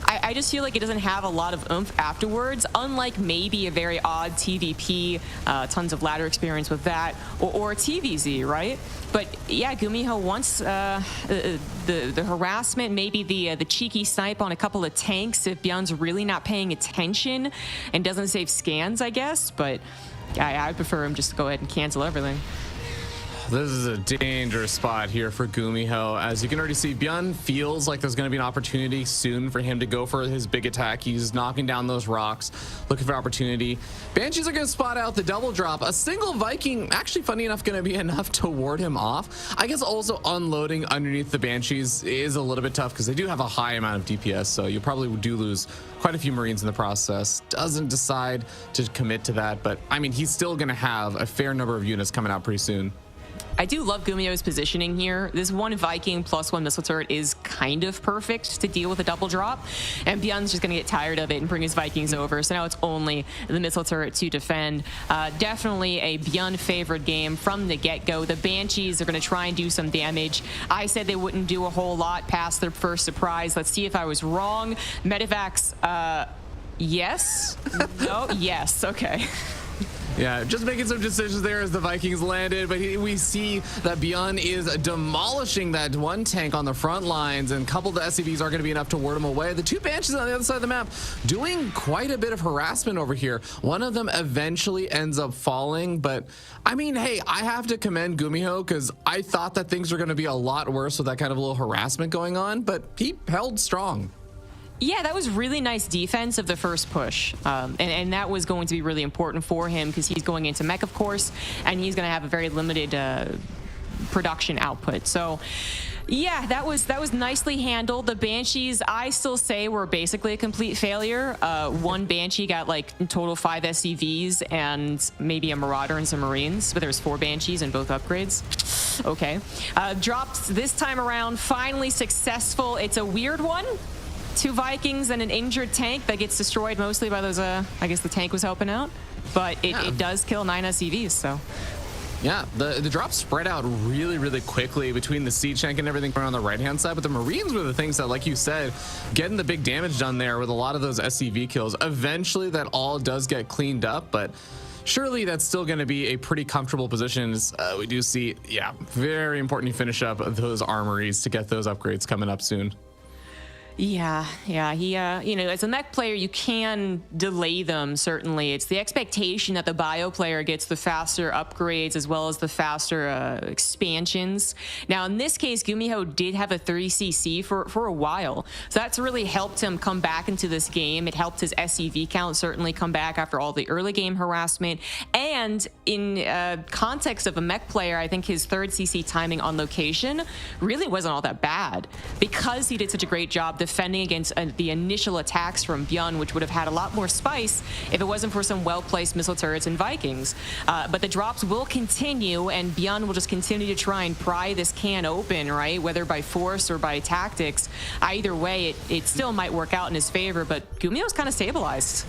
I just feel like it doesn't have a lot of oomph afterwards, unlike maybe a very odd TVP, tons of ladder experience with that, or a TVZ, right? But yeah, Gumiho wants the harassment, maybe the cheeky snipe on a couple of tanks if Bjorn's really not paying attention and doesn't save scans, I guess. But I prefer him just to go ahead and cancel everything. This is a dangerous spot here for Gumiho. As you can already see, Bjorn feels like there's going to be an opportunity soon for him to go for his big attack. He's knocking down those rocks, looking for opportunity. Banshees are going to spot out the double drop. A single Viking, actually funny enough, going to be enough to ward him off. I guess also unloading underneath the Banshees is a little bit tough because they do have a high amount of DPS, so you probably do lose quite a few Marines in the process. Doesn't decide to commit to that, but I mean, he's still going to have a fair number of units coming out pretty soon. I do love Gumiho's positioning here. This one Viking plus one missile turret is kind of perfect to deal with a double drop, and Bjorn's just going to get tired of it and bring his Vikings over, so now it's only the missile turret to defend. Definitely a Bjorn favored game from the get-go. The Banshees are going to try and do some damage. I said they wouldn't do a whole lot past their first surprise. Let's see if I was wrong. Medivacs, yes? No? Yes, okay. Yeah, just making some decisions there as the Vikings landed, but we see that Bjorn is demolishing that one tank on the front lines, and a couple of the SCVs are going to be enough to ward him away. The two Banshees on the other side of the map doing quite a bit of harassment over here. One of them eventually ends up falling, but I mean, hey, I have to commend Gumiho because I thought that things were going to be a lot worse with that kind of a little harassment going on, but he held strong. Yeah, that was really nice defense of the first push, and that was going to be really important for him because he's going into mech, of course, and he's going to have a very limited production output. So yeah, that was nicely handled. The Banshees, I still say, were basically a complete failure. One Banshee got like in total 5 SCVs and maybe a Marauder and some Marines, but there was 4 Banshees in both upgrades. Okay. Drops this time around, finally successful. It's a weird one. 2 Vikings and an injured tank that gets destroyed mostly by those, I guess the tank was helping out, but it does kill 9 SCVs, so. Yeah, the drops spread out really, really quickly between the siege tank and everything on the right-hand side, but the Marines were the things that, like you said, getting the big damage done there with a lot of those SCV kills. Eventually, that all does get cleaned up, but surely that's still going to be a pretty comfortable position. We do see, yeah, very important to finish up those armories to get those upgrades coming up soon. Yeah, he, you know, as a mech player, you can delay them, certainly. It's the expectation that the bio player gets the faster upgrades as well as the faster expansions. Now, in this case, Gumiho did have a 30cc for a while, so that's really helped him come back into this game. It helped his SCV count certainly come back after all the early game harassment. And in context of a mech player, I think his 3rd CC timing on location really wasn't all that bad because he did such a great job defending against the initial attacks from Bjorn, which would have had a lot more spice if it wasn't for some well-placed missile turrets and Vikings. But the drops will continue, and Bjorn will just continue to try and pry this can open, right? Whether by force or by tactics. Either way, it still might work out in his favor, but Gumiho's kind of stabilized.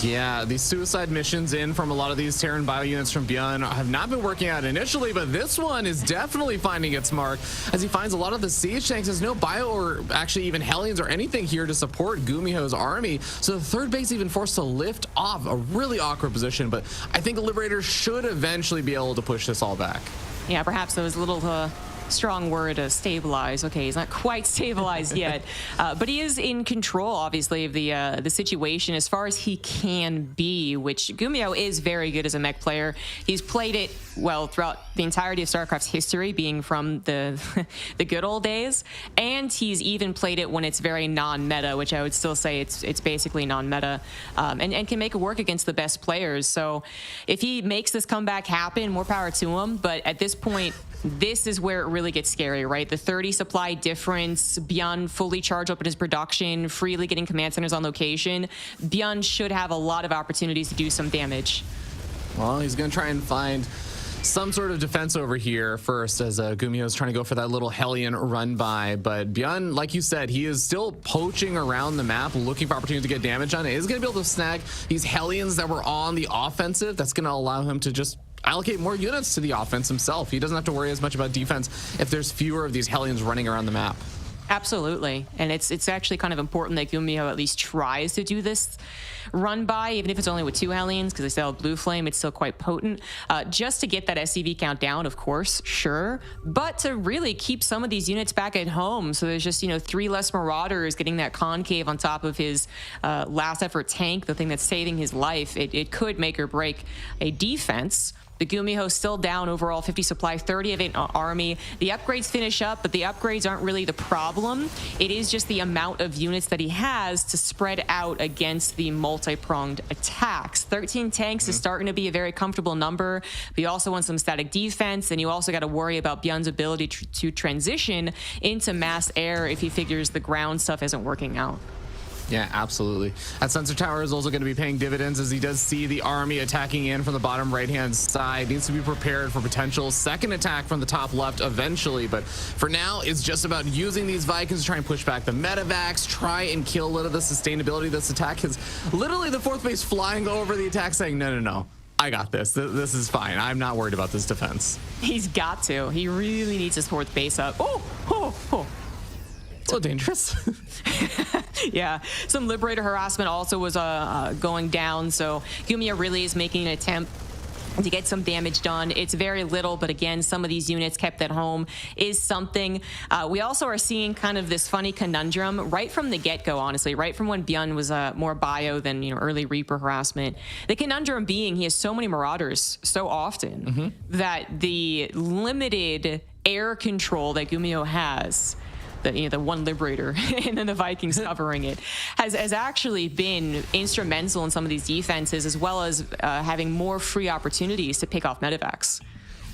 Yeah, these suicide missions in from a lot of these Terran bio units from Bjorn have not been working out initially, but this one is definitely finding its mark as he finds a lot of the siege tanks. There's no bio or actually even Hellions or anything here to support Gumiho's army, so the 3rd base even forced to lift off a really awkward position, but I think the Liberators should eventually be able to push this all back. Yeah, perhaps those little strong word, stabilize. Okay, he's not quite stabilized yet, but he is in control, obviously, of the situation as far as he can be, which Gumiho is very good as a mech player. He's played it well throughout the entirety of StarCraft's history, being from the the good old days, and he's even played it when it's very non-meta, which I would still say it's basically non-meta, and can make it work against the best players. So if he makes this comeback happen, more power to him, but at this point, this is where it really gets scary, right? The 30 supply difference, Bjorn fully charged up in his production, freely getting command centers on location. Bjorn should have a lot of opportunities to do some damage. Well, he's going to try and find some sort of defense over here first as Gumiho's trying to go for that little Hellion run by, but Bjorn, like you said, he is still poaching around the map looking for opportunities to get damage on it. He's going to be able to snag these Hellions that were on the offensive. That's going to allow him to just allocate more units to the offense himself. He doesn't have to worry as much about defense if there's fewer of these Hellions running around the map. Absolutely, and it's actually kind of important that Gumiho at least tries to do this run by, even if it's only with 2 Hellions, because they still have Blue Flame. It's still quite potent, just to get that SCV count down, of course, sure, but to really keep some of these units back at home. So there's just 3 less Marauders getting that concave on top of his last effort tank, the thing that's saving his life. It could make or break a defense. The Gumiho still down overall 50 supply, 30 of it army. The upgrades finish up, but the upgrades aren't really the problem. It is just the amount of units that he has to spread out against the multi-pronged attacks. 13 tanks is starting to be a very comfortable number, but you also want some static defense, and you also got to worry about Bjorn's ability to transition into mass air if he figures the ground stuff isn't working out. Yeah, absolutely. That sensor tower is also going to be paying dividends as he does see the army attacking in from the bottom right-hand side. Needs to be prepared for potential second attack from the top left eventually, but for now, it's just about using these Vikings to try and push back the medevacs, try and kill a little of the sustainability of this attack. Is literally the 4th base flying over the attack saying, no, I got this. This is fine. I'm not worried about this defense. He's got to. He really needs his 4th base up. Oh. It's a little dangerous. Yeah, some Liberator harassment also was going down, so Gumiho really is making an attempt to get some damage done. It's very little, but again, some of these units kept at home is something. We also are seeing kind of this funny conundrum right from the get-go, honestly, right from when Bjorn was more bio than early Reaper harassment. The conundrum being he has so many Marauders so often that the limited air control that Gumiho has, the one Liberator and then the Vikings covering it, has actually been instrumental in some of these defenses, as well as having more free opportunities to pick off medevacs.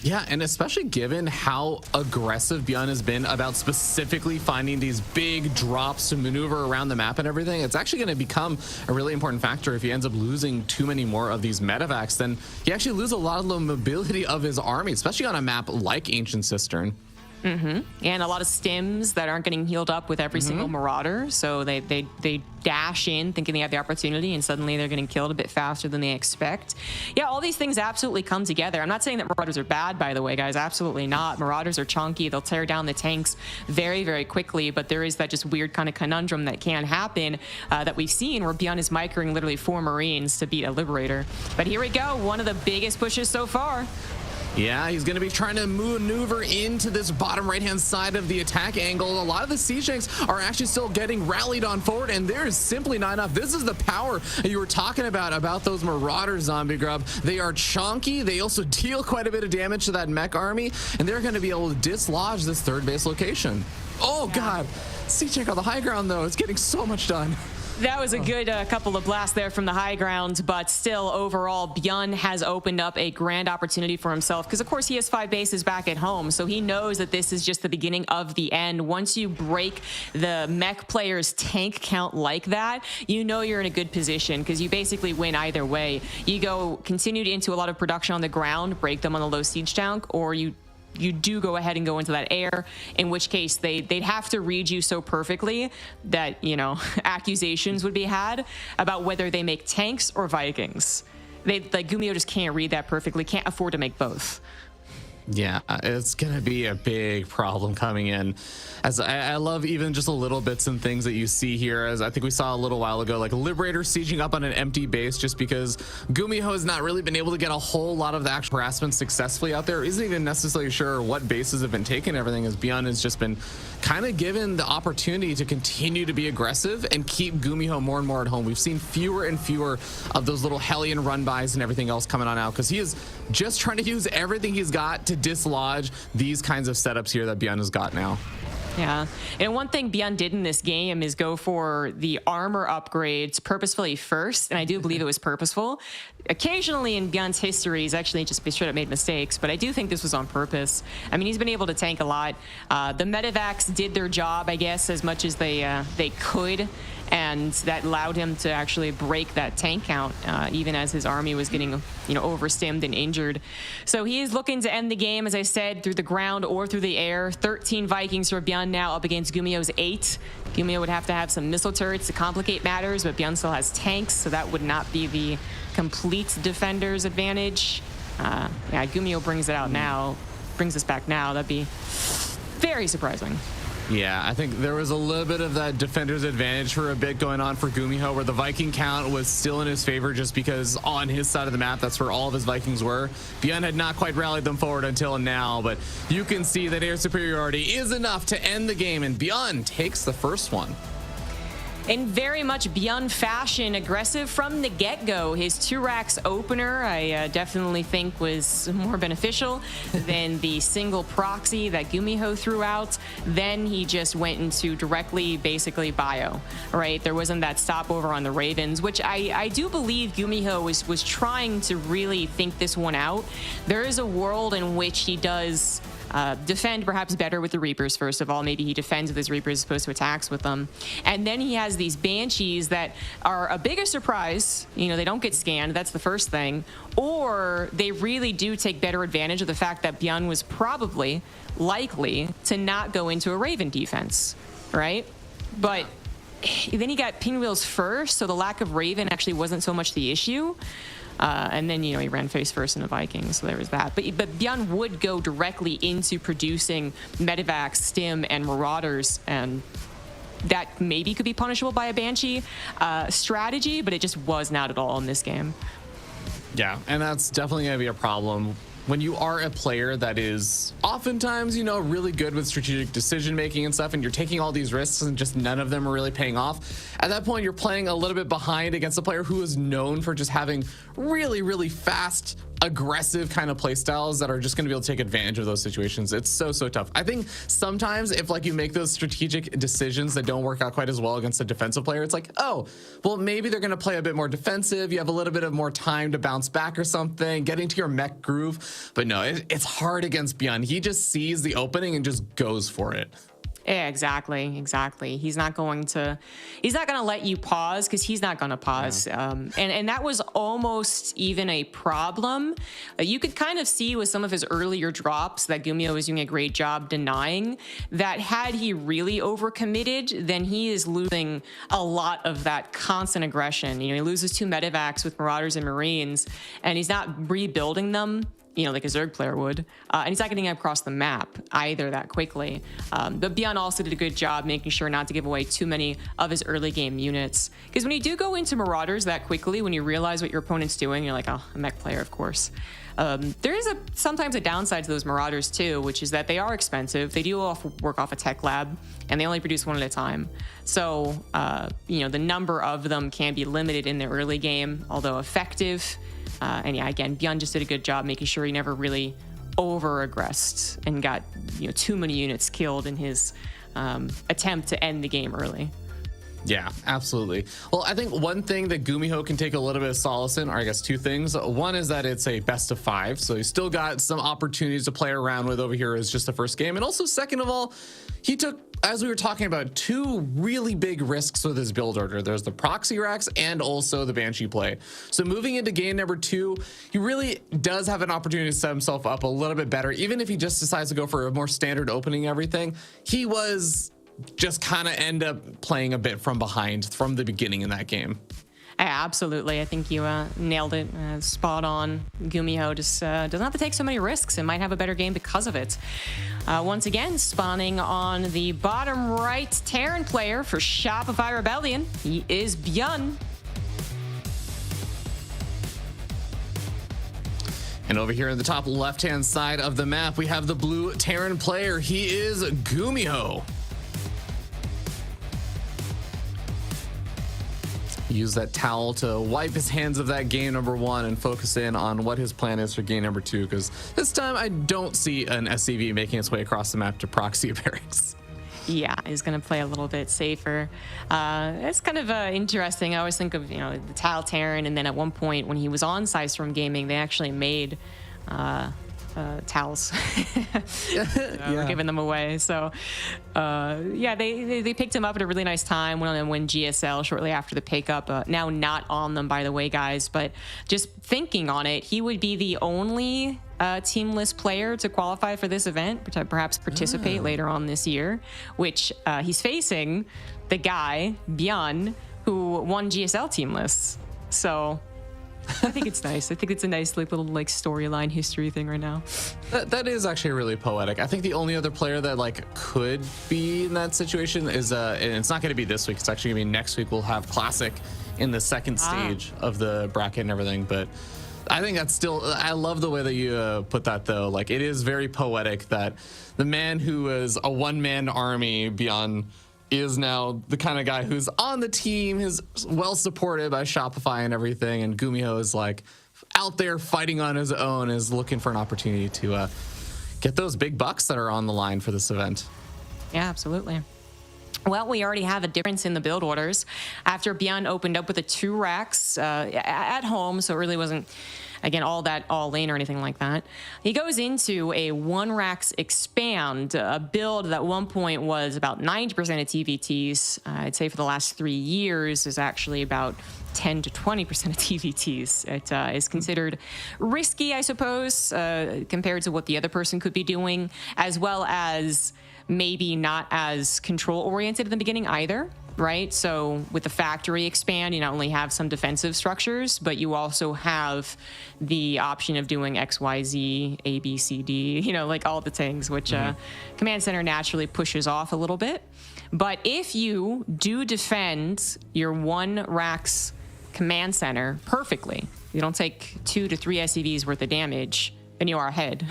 Yeah, and especially given how aggressive Bjorn has been about specifically finding these big drops to maneuver around the map and everything, it's actually going to become a really important factor. If he ends up losing too many more of these medevacs, then he actually loses a lot of the mobility of his army, especially on a map like Ancient Cistern. And a lot of stims that aren't getting healed up with every single Marauder. So they dash in thinking they have the opportunity, and suddenly they're getting killed a bit faster than they expect. Yeah, all these things absolutely come together. I'm not saying that Marauders are bad, by the way, guys. Absolutely not. Marauders are chunky. They'll tear down the tanks very, very quickly. But there is that just weird kind of conundrum that can happen that we've seen where Bjorn is microing literally 4 Marines to beat a Liberator. But here we go. One of the biggest pushes so far. Yeah, he's going to be trying to maneuver into this bottom right-hand side of the attack angle. A lot of the siege tanks are actually still getting rallied on forward, and there is simply not enough. This is the power you were talking about those Marauders, Zombie Grub. They are chunky. They also deal quite a bit of damage to that mech army, and they're going to be able to dislodge this third base location. Oh, God. Siege tank on the high ground, though. It's getting so much done. That was a good couple of blasts there from the high ground, but still overall, Bjorn has opened up a grand opportunity for himself because, of course, he has 5 bases back at home, so he knows that this is just the beginning of the end. Once you break the mech player's tank count like that, you know you're in a good position because you basically win either way. You go continued into a lot of production on the ground, break them on the low siege tank, or you do go ahead and go into that air, in which case they'd have to read you so perfectly that, you know, accusations would be had about whether they make tanks or Vikings. Gumiho just can't read that perfectly, can't afford to make both. Yeah, it's going to be a big problem coming in. As I love even just a little bits and things that you see here, as I think we saw a little while ago, like Liberator sieging up on an empty base just because Gumiho has not really been able to get a whole lot of the actual harassment successfully out there. Isn't even necessarily sure what bases have been taken. Everything as Bjorn has just been kind of given the opportunity to continue to be aggressive and keep Gumiho more and more at home. We've seen fewer and fewer of those little Hellion run-bys and everything else coming on out because he is just trying to use everything he's got to dislodge these kinds of setups here that Bjorn has got now. Yeah, and one thing Bjorn did in this game is go for the armor upgrades purposefully first, and I do believe it was purposeful. Occasionally in Bjorn's history, he's actually just straight up made mistakes, but I do think this was on purpose. I mean, he's been able to tank a lot. The medevacs did their job, I guess, as much as they could, and that allowed him to actually break that tank count, even as his army was getting, overstimmed and injured. So he is looking to end the game, as I said, through the ground or through the air. 13 Vikings for Bjorn now up against Gumiho's 8. Gumiho would have to have some missile turrets to complicate matters, but Bjorn still has tanks, so that would not be the complete defender's advantage. Gumiho brings it out now, brings us back now. That'd be very surprising. Yeah, I think there was a little bit of that defender's advantage for a bit going on for Gumiho, where the Viking count was still in his favor just because on his side of the map, that's where all of his Vikings were. Bjorn had not quite rallied them forward until now, but you can see that air superiority is enough to end the game, and Bjorn takes the first one. In very much Bjorn fashion, aggressive from the get-go. His 2 racks opener, I definitely think was more beneficial than the single proxy that Gumiho threw out. Then he just went into directly, basically, bio, right? There wasn't that stopover on the Ravens, which I do believe Gumiho was trying to really think this one out. There is a world in which he does defend perhaps better with the Reapers, first of all. Maybe he defends with his Reapers as opposed to attacks with them. And then he has these Banshees that are a bigger surprise. They don't get scanned. That's the first thing. Or they really do take better advantage of the fact that Bjorn was probably likely to not go into a Raven defense, right? But then he got Pinwheels first, so the lack of Raven actually wasn't so much the issue. And then, he ran face first in the Vikings, so there was that. But Bjorn would go directly into producing Medivacs, Stim, and Marauders, and that maybe could be punishable by a Banshee strategy, but it just was not at all in this game. Yeah, and that's definitely going to be a problem. When you are a player that is oftentimes, really good with strategic decision making and stuff, and you're taking all these risks and just none of them are really paying off, at that point you're playing a little bit behind against a player who is known for just having really, really fast, aggressive kind of play styles that are just going to be able to take advantage of those situations. It's so tough. I think sometimes if you make those strategic decisions that don't work out quite as well against a defensive player, it's like, oh, well, maybe they're going to play a bit more defensive. You have a little bit of more time to bounce back or something, getting to your mech groove. But no, it's hard against Beyond. He just sees the opening and just goes for it. Yeah, exactly. He's not gonna let you pause, because he's not gonna pause. Yeah. And that was almost even a problem. You could kind of see with some of his earlier drops that Gumiho was doing a great job denying that had he really overcommitted, then he is losing a lot of that constant aggression. He loses 2 medevacs with Marauders and Marines, and he's not rebuilding them, like a Zerg player would. And he's not getting across the map either that quickly. But Beyond also did a good job making sure not to give away too many of his early game units. Because when you do go into Marauders that quickly, when you realize what your opponent's doing, you're like, oh, a mech player, of course. There is sometimes a downside to those Marauders too, which is that they are expensive. They do work off a tech lab, and they only produce 1 at a time. So, the number of them can be limited in the early game, although effective. And yeah, again, Beyond just did a good job making sure he never really over-aggressed and got too many units killed in his attempt to end the game early. Yeah, absolutely. Well, I think one thing that Gumiho can take a little bit of solace in, or I guess 2 things. One is that it's a best of 5, so he's still got some opportunities to play around with over here as just the first game. And also, second of all, he took, as we were talking about, 2 really big risks with his build order. There's the proxy racks and also the Banshee play. So moving into game number 2, he really does have an opportunity to set himself up a little bit better. Even if he just decides to go for a more standard opening and everything, he was just kind of end up playing a bit from behind from the beginning in that game. Absolutely. I think you nailed it. Spot on. Gumiho just doesn't have to take so many risks and might have a better game because of it. Once again, spawning on the bottom right Terran player for Shopify Rebellion, he is Byun. And over here in the top left-hand side of the map, we have the blue Terran player. He is Gumiho. Use that towel to wipe his hands of that game number 1 and focus in on what his plan is for game number 2, because this time I don't see an SCV making its way across the map to proxy barracks. Yeah, he's going to play a little bit safer. It's kind of interesting. I always think of, the Tile Terran, and then at one point when he was on Sidestorm Gaming, they actually made towels. We're giving them away. So they picked him up at a really nice time. Went on and win GSL shortly after the pickup. Now not on them, by the way, guys, but just thinking on it, he would be the only teamless player to qualify for this event, perhaps participate later on this year, which he's facing the guy Byun who won GSL teamless. So I think it's nice. I think it's a nice little storyline history thing right now. That is actually really poetic. I think the only other player that could be in that situation is and it's not going to be this week. It's actually going to be next week. We'll have Classic in the second stage of the bracket and everything. But I think that's still, I love the way that you put that though. It is very poetic that the man who is a one-man army Beyond is now the kind of guy who's on the team, is well supported by Shopify and everything, and Gumiho is out there fighting on his own, is looking for an opportunity to get those big bucks that are on the line for this event. Yeah, absolutely. Well, we already have a difference in the build orders after Beyond opened up with the 2 racks at home, so it really wasn't, again, all lane or anything like that. He goes into a 1 racks expand, a build that at one point was about 90% of TVTs. I'd say for the last 3 years is actually about 10 to 20% of TVTs. It is considered risky, I suppose, compared to what the other person could be doing, as well as maybe not as control oriented in the beginning either, right? So with the factory expand, you not only have some defensive structures, but you also have the option of doing X, Y, Z, A, B, C, D, all the things, which Command Center naturally pushes off a little bit. But if you do defend your 1 racks Command Center perfectly, you don't take 2 to 3 SCVs worth of damage, then you are ahead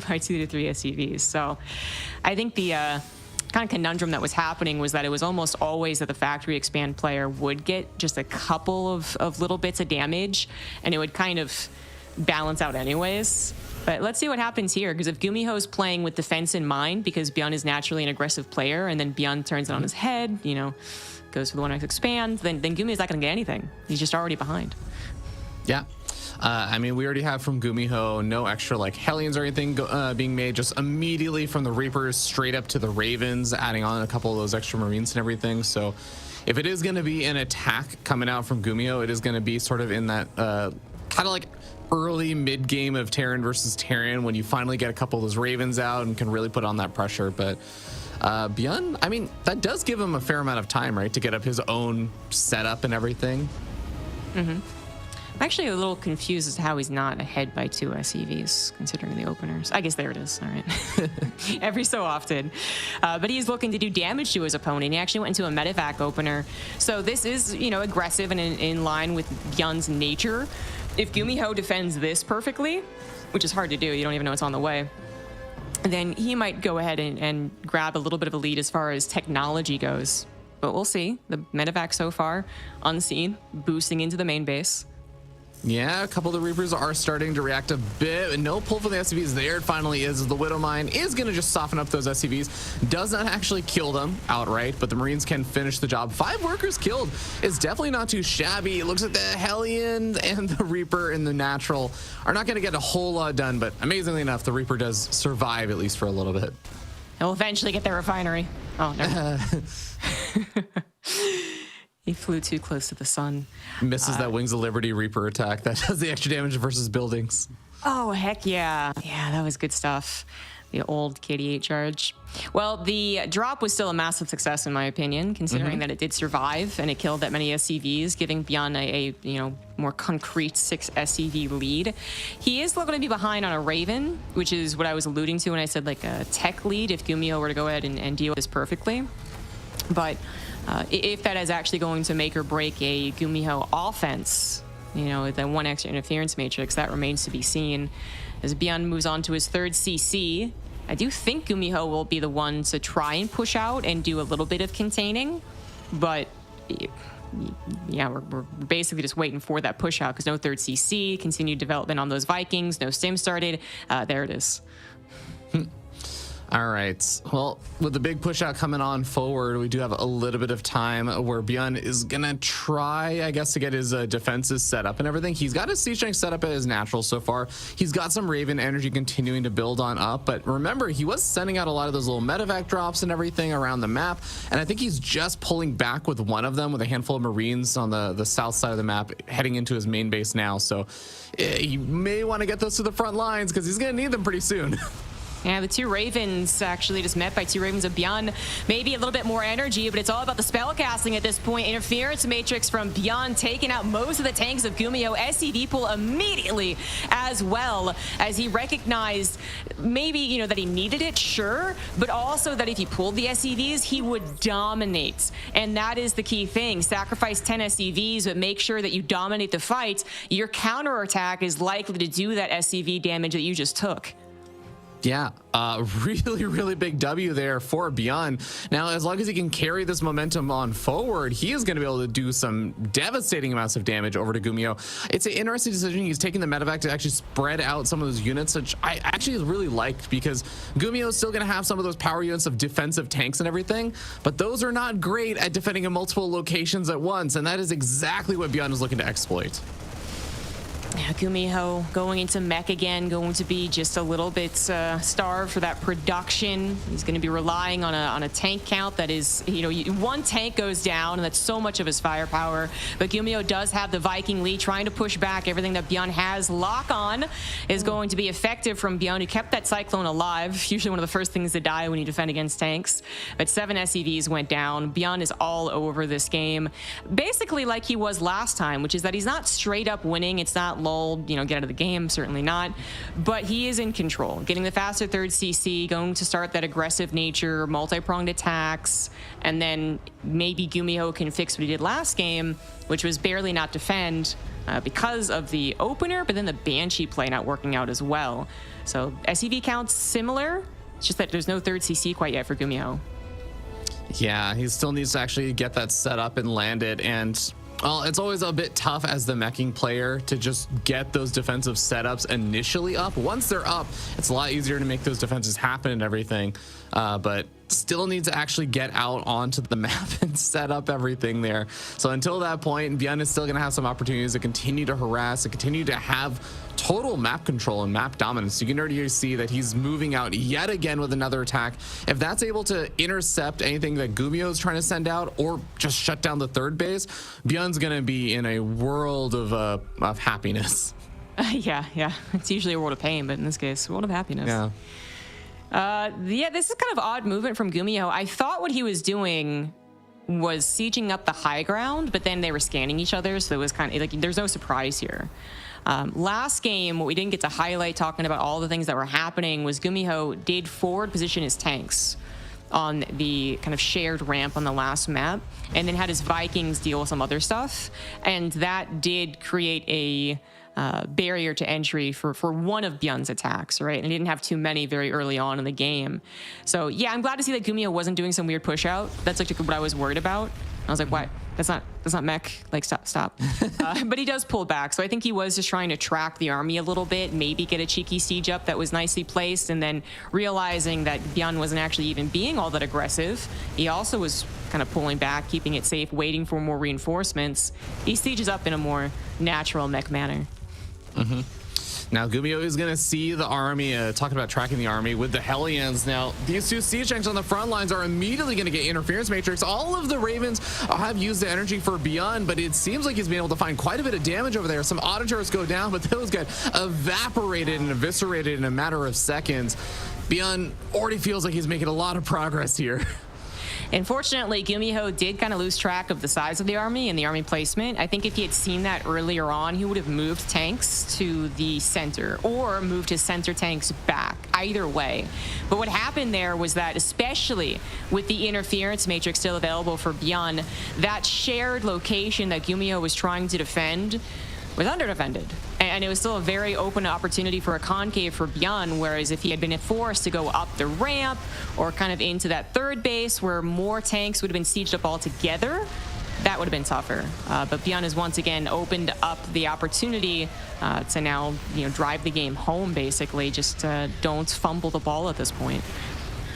by 2 to 3 SCVs. So I think the kind of conundrum that was happening was that it was almost always that the factory expand player would get just a couple of little bits of damage, and it would kind of balance out anyways. But let's see what happens here, because if Gumiho's playing with defense in mind, because Byun is naturally an aggressive player, and then Byun turns it on his head, goes for the 1x expand, then Gumiho's not going to get anything. He's just already behind. Yeah. I mean, we already have from Gumiho no extra like Hellions or anything being made, just immediately from the Reapers straight up to the Ravens, adding on a couple of those extra Marines and everything. So if it is going to be an attack coming out from Gumiho, it is going to be sort of in that kind of like early mid game of Terran versus Terran, when you finally get a couple of those Ravens out and can really put on that pressure. But Beyond, I mean, that does give him a fair amount of time, right, to get up his own setup and everything. I'm actually a little confused as to how he's not ahead by 2 SEVs, considering the openers. I guess there it is. All right. Every so often. But he's looking to do damage to his opponent. He actually went into a medevac opener. So this is, you know, aggressive and in line with Byun's nature. If Gumiho defends this perfectly, which is hard to do, you don't even know it's on the way, then he might go ahead and grab a little bit of a lead as far as technology goes. But we'll see. The medevac so far, unseen, boosting into the main base. Yeah, a couple of the Reapers are starting to react a bit. No pull for the SCVs there. It finally is. The Widow Mine is going to just soften up those SCVs. Does not actually kill them outright, but the Marines can finish the job. 5 workers killed is definitely not too shabby. It looks like the Hellion and the Reaper in the natural are not going to get a whole lot done, but amazingly enough, the Reaper does survive at least for a little bit. He'll eventually get their refinery. Oh, no. He flew too close to the sun. Misses that Wings of Liberty Reaper attack. That does the extra damage versus buildings. Oh, heck yeah. Yeah, that was good stuff. The old KD8 charge. Well, the drop was still a massive success, in my opinion, considering that it did survive and it killed that many SCVs, giving Beyond a more concrete 6 SCV lead. He is going to be behind on a Raven, which is what I was alluding to when I said like a tech lead if Gumiho were to go ahead and deal with this perfectly. But if that is actually going to make or break a Gumiho offense, you know, the 1 extra interference matrix, that remains to be seen. As Beyond moves on to his 3rd CC, I do think Gumiho will be the one to try and push out and do a little bit of containing, but yeah, we're basically just waiting for that push out because no 3rd CC, continued development on those Vikings, no stim started. There it is. All right. Well, with the big push out coming on forward, we do have a little bit of time where Beyond is going to try, I guess, to get his defenses set up and everything. He's got his siege strength set up at his natural so far. He's got some Raven energy continuing to build on up. But remember, he was sending out a lot of those little medevac drops and everything around the map. And I think he's just pulling back with one of them with a handful of Marines on the south side of the map heading into his main base now. So he may want to get those to the front lines because he's going to need them pretty soon. Yeah, the 2 Ravens actually just met by 2 Ravens of Beyond. Maybe a little bit more energy, but it's all about the spell casting at this point. Interference matrix from Beyond taking out most of the tanks of Gumiho. SCV pull immediately as well, as he recognized maybe, you know, that he needed it, sure, but also that if he pulled the SCVs, he would dominate. And that is the key thing. Sacrifice 10 SCVs, but make sure that you dominate the fight. Your counterattack is likely to do that SCV damage that you just took. Yeah, really, really big W there for Beyond. Now, as long as he can carry this momentum on forward, he is going to be able to do some devastating amounts of damage over to Gumiho. It's an interesting decision. He's taking the medevac to actually spread out some of those units, which I actually really liked because Gumiho is still going to have some of those power units of defensive tanks and everything, but those are not great at defending in multiple locations at once, and that is exactly what Beyond is looking to exploit. Yeah, Gumiho going into mech again, going to be just a little bit starved for that production. He's going to be relying on a tank count that is, you know, 1 tank goes down, and that's so much of his firepower. But Gumiho does have the Viking lead, trying to push back everything that Beyond has. Lock on is going to be effective from Beyond, who kept that Cyclone alive. Usually one of the first things to die when you defend against tanks. But 7 SCVs went down. Beyond is all over this game, basically like he was last time, which is that he's not straight up winning. It's not lulled, you know, get out of the game, certainly not, but he is in control, getting the faster 3rd CC, going to start that aggressive nature, multi-pronged attacks, and then maybe Gumiho can fix what he did last game, which was barely not defend because of the opener, but then the Banshee play not working out as well. So SCV counts similar, it's just that there's no 3rd CC quite yet for Gumiho. Yeah, he still needs to actually get that set up and landed, and well, it's always a bit tough as the meching player to just get those defensive setups initially up. Once they're up, it's a lot easier to make those defenses happen and everything. But still need to actually get out onto the map and set up everything there. So until that point, Bjorn is still going to have some opportunities to continue to harass and continue to have total map control and map dominance. You can already see that he's moving out yet again with another attack. If that's able to intercept anything that Gumio is trying to send out or just shut down the third base, Bjorn's going to be in a world of happiness. Yeah. It's usually a world of pain, but in this case, a world of happiness. Yeah. This is kind of odd movement from Gumio. I thought what he was doing was sieging up the high ground, but then they were scanning each other, so it was kind of like there's no surprise here. Last game, what we didn't get to highlight talking about all the things that were happening was Gumiho did forward position his tanks on the kind of shared ramp on the last map, and then had his Vikings deal with some other stuff, and that did create a barrier to entry for one of Bjorn's attacks, right? And he didn't have too many very early on in the game. So yeah, I'm glad to see that Gumio wasn't doing some weird push out. That's like what I was worried about. I was like, what? That's not mech. Like, stop. But he does pull back. So I think he was just trying to track the army a little bit, maybe get a cheeky siege up that was nicely placed, and then realizing that Bjorn wasn't actually even being all that aggressive. He also was kind of pulling back, keeping it safe, waiting for more reinforcements. He sieges up in a more natural mech manner. Now Gumio is going to see the army, talking about tracking the army with the Hellions. Now these two siege tanks on the front lines are immediately going to get interference matrix. All of the Ravens have used the energy for Bjorn, but it seems like he's been able to find quite a bit of damage over there. Some auto turrets go down, but those get evaporated and eviscerated in a matter of seconds. Bjorn already feels like he's making a lot of progress here. Unfortunately, Gumiho did kind of lose track of the size of the army and the army placement. I think if he had seen that earlier on, he would have moved tanks to the center or moved his center tanks back, either way. But what happened there was that, especially with the interference matrix still available for Bjorn, that shared location that Gumiho was trying to defend was under-defended. And it was still a very open opportunity for a concave for Bjorn, whereas if he had been forced to go up the ramp or kind of into that third base where more tanks would have been sieged up altogether, that would have been tougher. But Bjorn has once again opened up the opportunity to now, drive the game home, basically. Just don't fumble the ball at this point.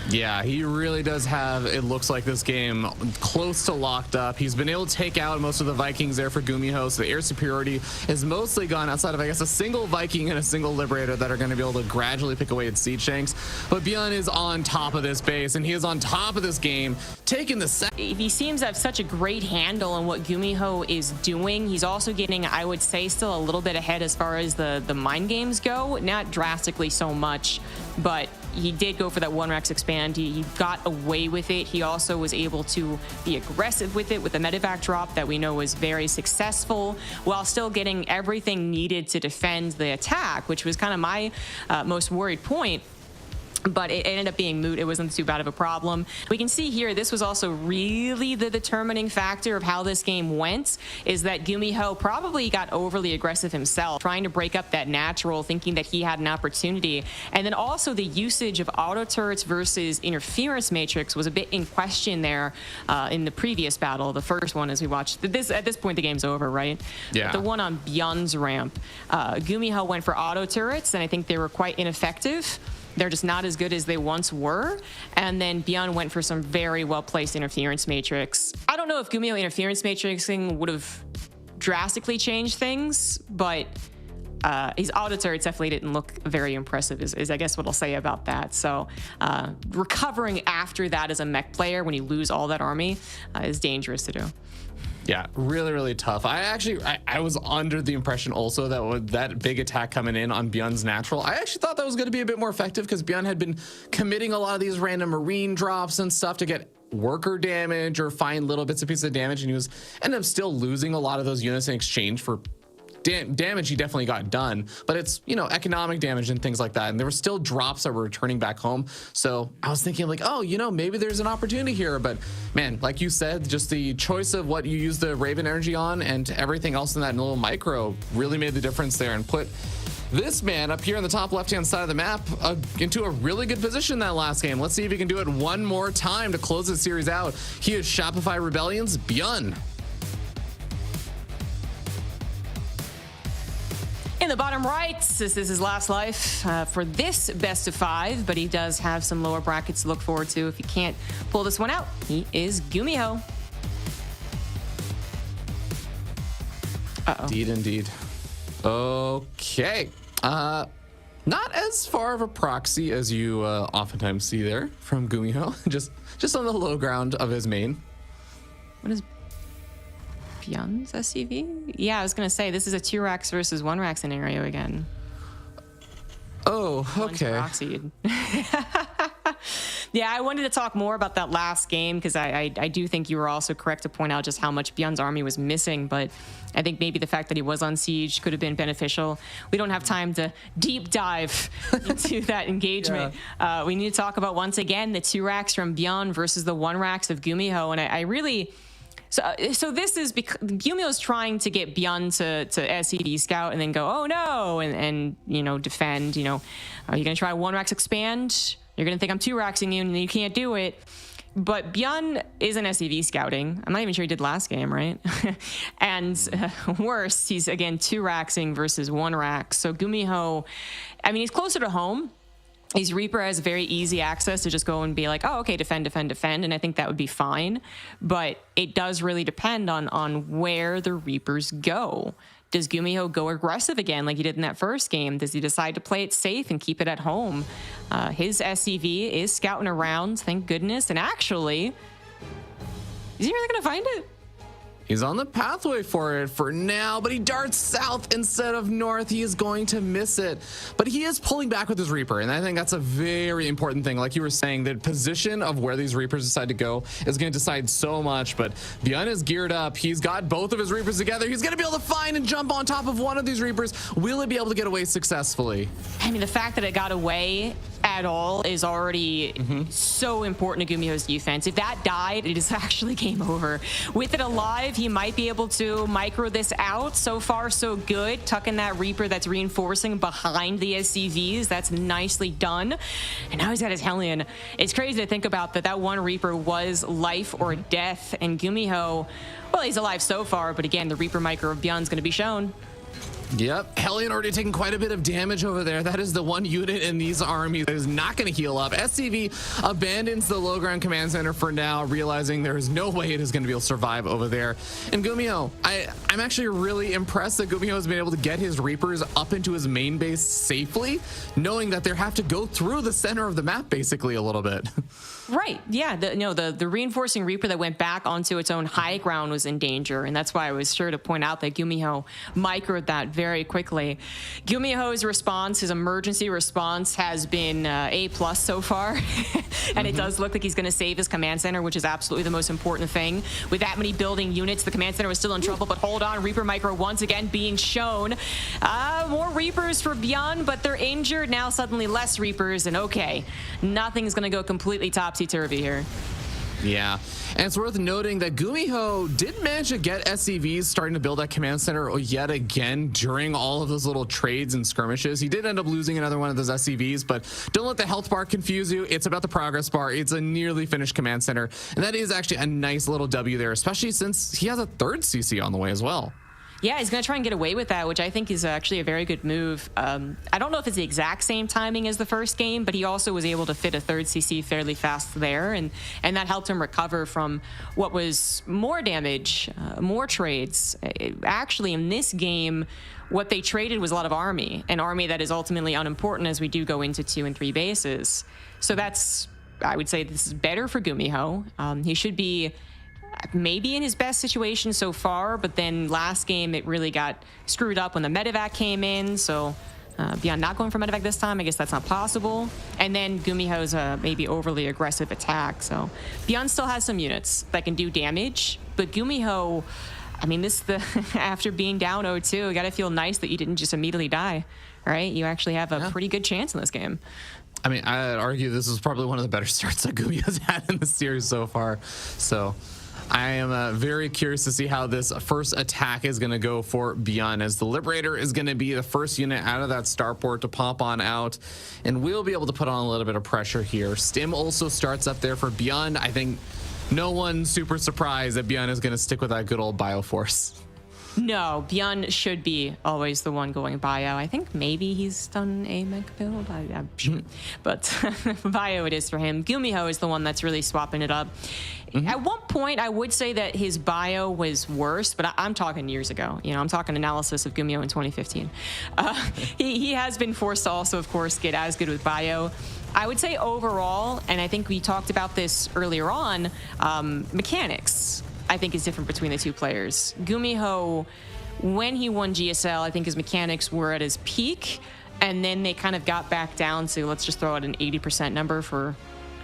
Yeah, he really does have, it looks like, this game close to locked up. He's been able to take out most of the Vikings there for Gumiho, so the air superiority is mostly gone outside of, I guess, a single Viking and a single Liberator that are going to be able to gradually pick away at siege tanks. But Bjorn is on top of this base, and he is on top of this game, taking the set. He seems to have such a great handle on what Gumiho is doing. He's also getting, I would say, still a little bit ahead as far as the mind games go. Not drastically so much, but he did go for that 1-Rex expand. He got away with it. He also was able to be aggressive with it with the medevac drop that we know was very successful, while still getting everything needed to defend the attack, which was kind of my most worried point. But it ended up being moot. It wasn't too bad of a problem. We can see here, this was also really the determining factor of how this game went, is that Gumiho probably got overly aggressive himself, trying to break up that natural, thinking that he had an opportunity. And then also the usage of auto turrets versus interference matrix was a bit in question there in the previous battle, the first one as we watched. At this point, the game's over, right? Yeah. But the one on Bjorn's ramp, Gumiho went for auto turrets, and I think they were quite ineffective. They're just not as good as they once were. And then Bjorn went for some very well-placed interference matrix. I don't know if Gumio interference matrixing would have drastically changed things, but his auto turrets definitely didn't look very impressive, is I guess what I'll say about that. So recovering after that as a mech player when you lose all that army is dangerous to do. Yeah, really, really tough. I was under the impression also that with that big attack coming in on Bjorn's natural, I actually thought that was going to be a bit more effective because Bjorn had been committing a lot of these random marine drops and stuff to get worker damage or find little bits and pieces of damage, and he was ended up still losing a lot of those units in exchange for damage he definitely got done, but it's, economic damage and things like that. And there were still drops that were returning back home. So I was thinking like, oh, maybe there's an opportunity here. But man, like you said, just the choice of what you use the Raven energy on and everything else in that little micro really made the difference there and put this man up here on the top left-hand side of the map into a really good position that last game. Let's see if he can do it one more time to close this series out. He is Shopify Rebellion's Bjorn. In the bottom right, this is his last life for this best of 5, but he does have some lower brackets to look forward to. If he can't pull this one out, he is Gumiho. Uh-oh. Indeed. Okay. Not as far of a proxy as you oftentimes see there from Gumiho. just on the low ground of his main. What is Beyond's SCV? Yeah, I was going to say, this is a 2 racks versus 1 rack scenario again. Oh, okay. Proxied. Yeah, I wanted to talk more about that last game because I do think you were also correct to point out just how much Beyond's army was missing, but I think maybe the fact that he was on siege could have been beneficial. We don't have time to deep dive into that engagement. Yeah. We need to talk about, once again, the 2 racks from Beyond versus the 1 racks of Gumiho, and I really... So this is because Gumiho's trying to get Beyond to SCV scout and then go, oh no, and you know, defend. You know, are you gonna try 1 racks expand? You're gonna think I'm 2 racksing you and you can't do it. But Beyond isn't SCV scouting. I'm not even sure he did last game, right? And worse, he's again 2 racksing versus 1 rack. So Gumiho, I mean, he's closer to home. His Reaper has very easy access to just go and be like, oh, okay, defend, defend, defend, and I think that would be fine. But it does really depend on where the Reapers go. Does Gumiho go aggressive again like he did in that first game? Does he decide to play it safe and keep it at home? His SCV is scouting around, thank goodness, and actually, is he really going to find it? He's on the pathway for it for now, but he darts south instead of north. He is going to miss it, but he is pulling back with his Reaper, and I think that's a very important thing. Like you were saying, the position of where these Reapers decide to go is going to decide so much, but Beyond is geared up. He's got both of his Reapers together. He's going to be able to find and jump on top of one of these Reapers. Will it be able to get away successfully? I mean, the fact that it got away at all is already so important to Gumiho's defense. If that died, it is actually game over. With it alive, he might be able to micro this out. So far, so good. Tucking that Reaper that's reinforcing behind the SCVs. That's nicely done. And now he's got his Hellion. It's crazy to think about that 1 Reaper was life or death. And Gumiho, well, he's alive so far, but again, the Reaper micro of Beyond's going to be shown. Yep, Hellion already taking quite a bit of damage over there. That is the 1 unit in these armies that is not going to heal up. SCV abandons the low ground command center for now, realizing there is no way it is going to be able to survive over there. And Gumiho, I'm actually really impressed that Gumiho has been able to get his Reapers up into his main base safely, knowing that they have to go through the center of the map basically a little bit. Right. Yeah. The reinforcing Reaper that went back onto its own high ground was in danger, and that's why I was sure to point out that Gumiho microed that very quickly. Gumiho's response, his emergency response, has been A+ so far, and it does look like he's going to save his command center, which is absolutely the most important thing. With that many building units, the command center was still in trouble, but hold on, Reaper micro once again being shown. More Reapers for Beyond, but they're injured. Now suddenly less Reapers, and okay, nothing's going to go completely topsy-turvy here. Yeah, and it's worth noting that Gumiho did manage to get SCVs starting to build that command center yet again during all of those little trades and skirmishes. He did end up losing another one of those SCVs, but don't let the health bar confuse you. It's about the progress bar. It's a nearly finished command center, and that is actually a nice little W there, especially since he has a 3rd CC on the way as well. Yeah, he's going to try and get away with that, which I think is actually a very good move. I don't know if it's the exact same timing as the first game, but he also was able to fit a 3rd CC fairly fast there, and that helped him recover from what was more damage, more trades. Actually, in this game, what they traded was a lot of army, an army that is ultimately unimportant as we do go into 2 and 3 bases. So that's, I would say this is better for Gumiho. He should be maybe in his best situation so far, but then last game it really got screwed up when the medevac came in, so Beyond not going for medevac this time, I guess that's not possible. And then Gumiho's maybe overly aggressive attack, so Beyond still has some units that can do damage, but Gumiho, I mean, after being down 0-2, you gotta feel nice that you didn't just immediately die, right? You actually have a pretty good chance in this game. I mean, I'd argue this is probably one of the better starts that Gumiho's had in the series so far, so I am very curious to see how this first attack is going to go for Beyond, as the Liberator is going to be the first unit out of that starport to pop on out, and we'll be able to put on a little bit of pressure here. Stim also starts up there for Beyond. I think no one's super surprised that Beyond is going to stick with that good old Bioforce. No, Bjorn should be always the one going bio. I think maybe he's done a mech build. I'm sure. But bio it is for him. Gumiho is the one that's really swapping it up. At one point, I would say that his bio was worse, but I'm talking years ago. You know, I'm talking analysis of Gumiho in 2015. He has been forced to also, of course, get as good with bio. I would say overall, and I think we talked about this earlier on, mechanics, I think, is different between the two players. Gumiho, when he won GSL, I think his mechanics were at his peak, and then they kind of got back down to, let's just throw out an 80% number for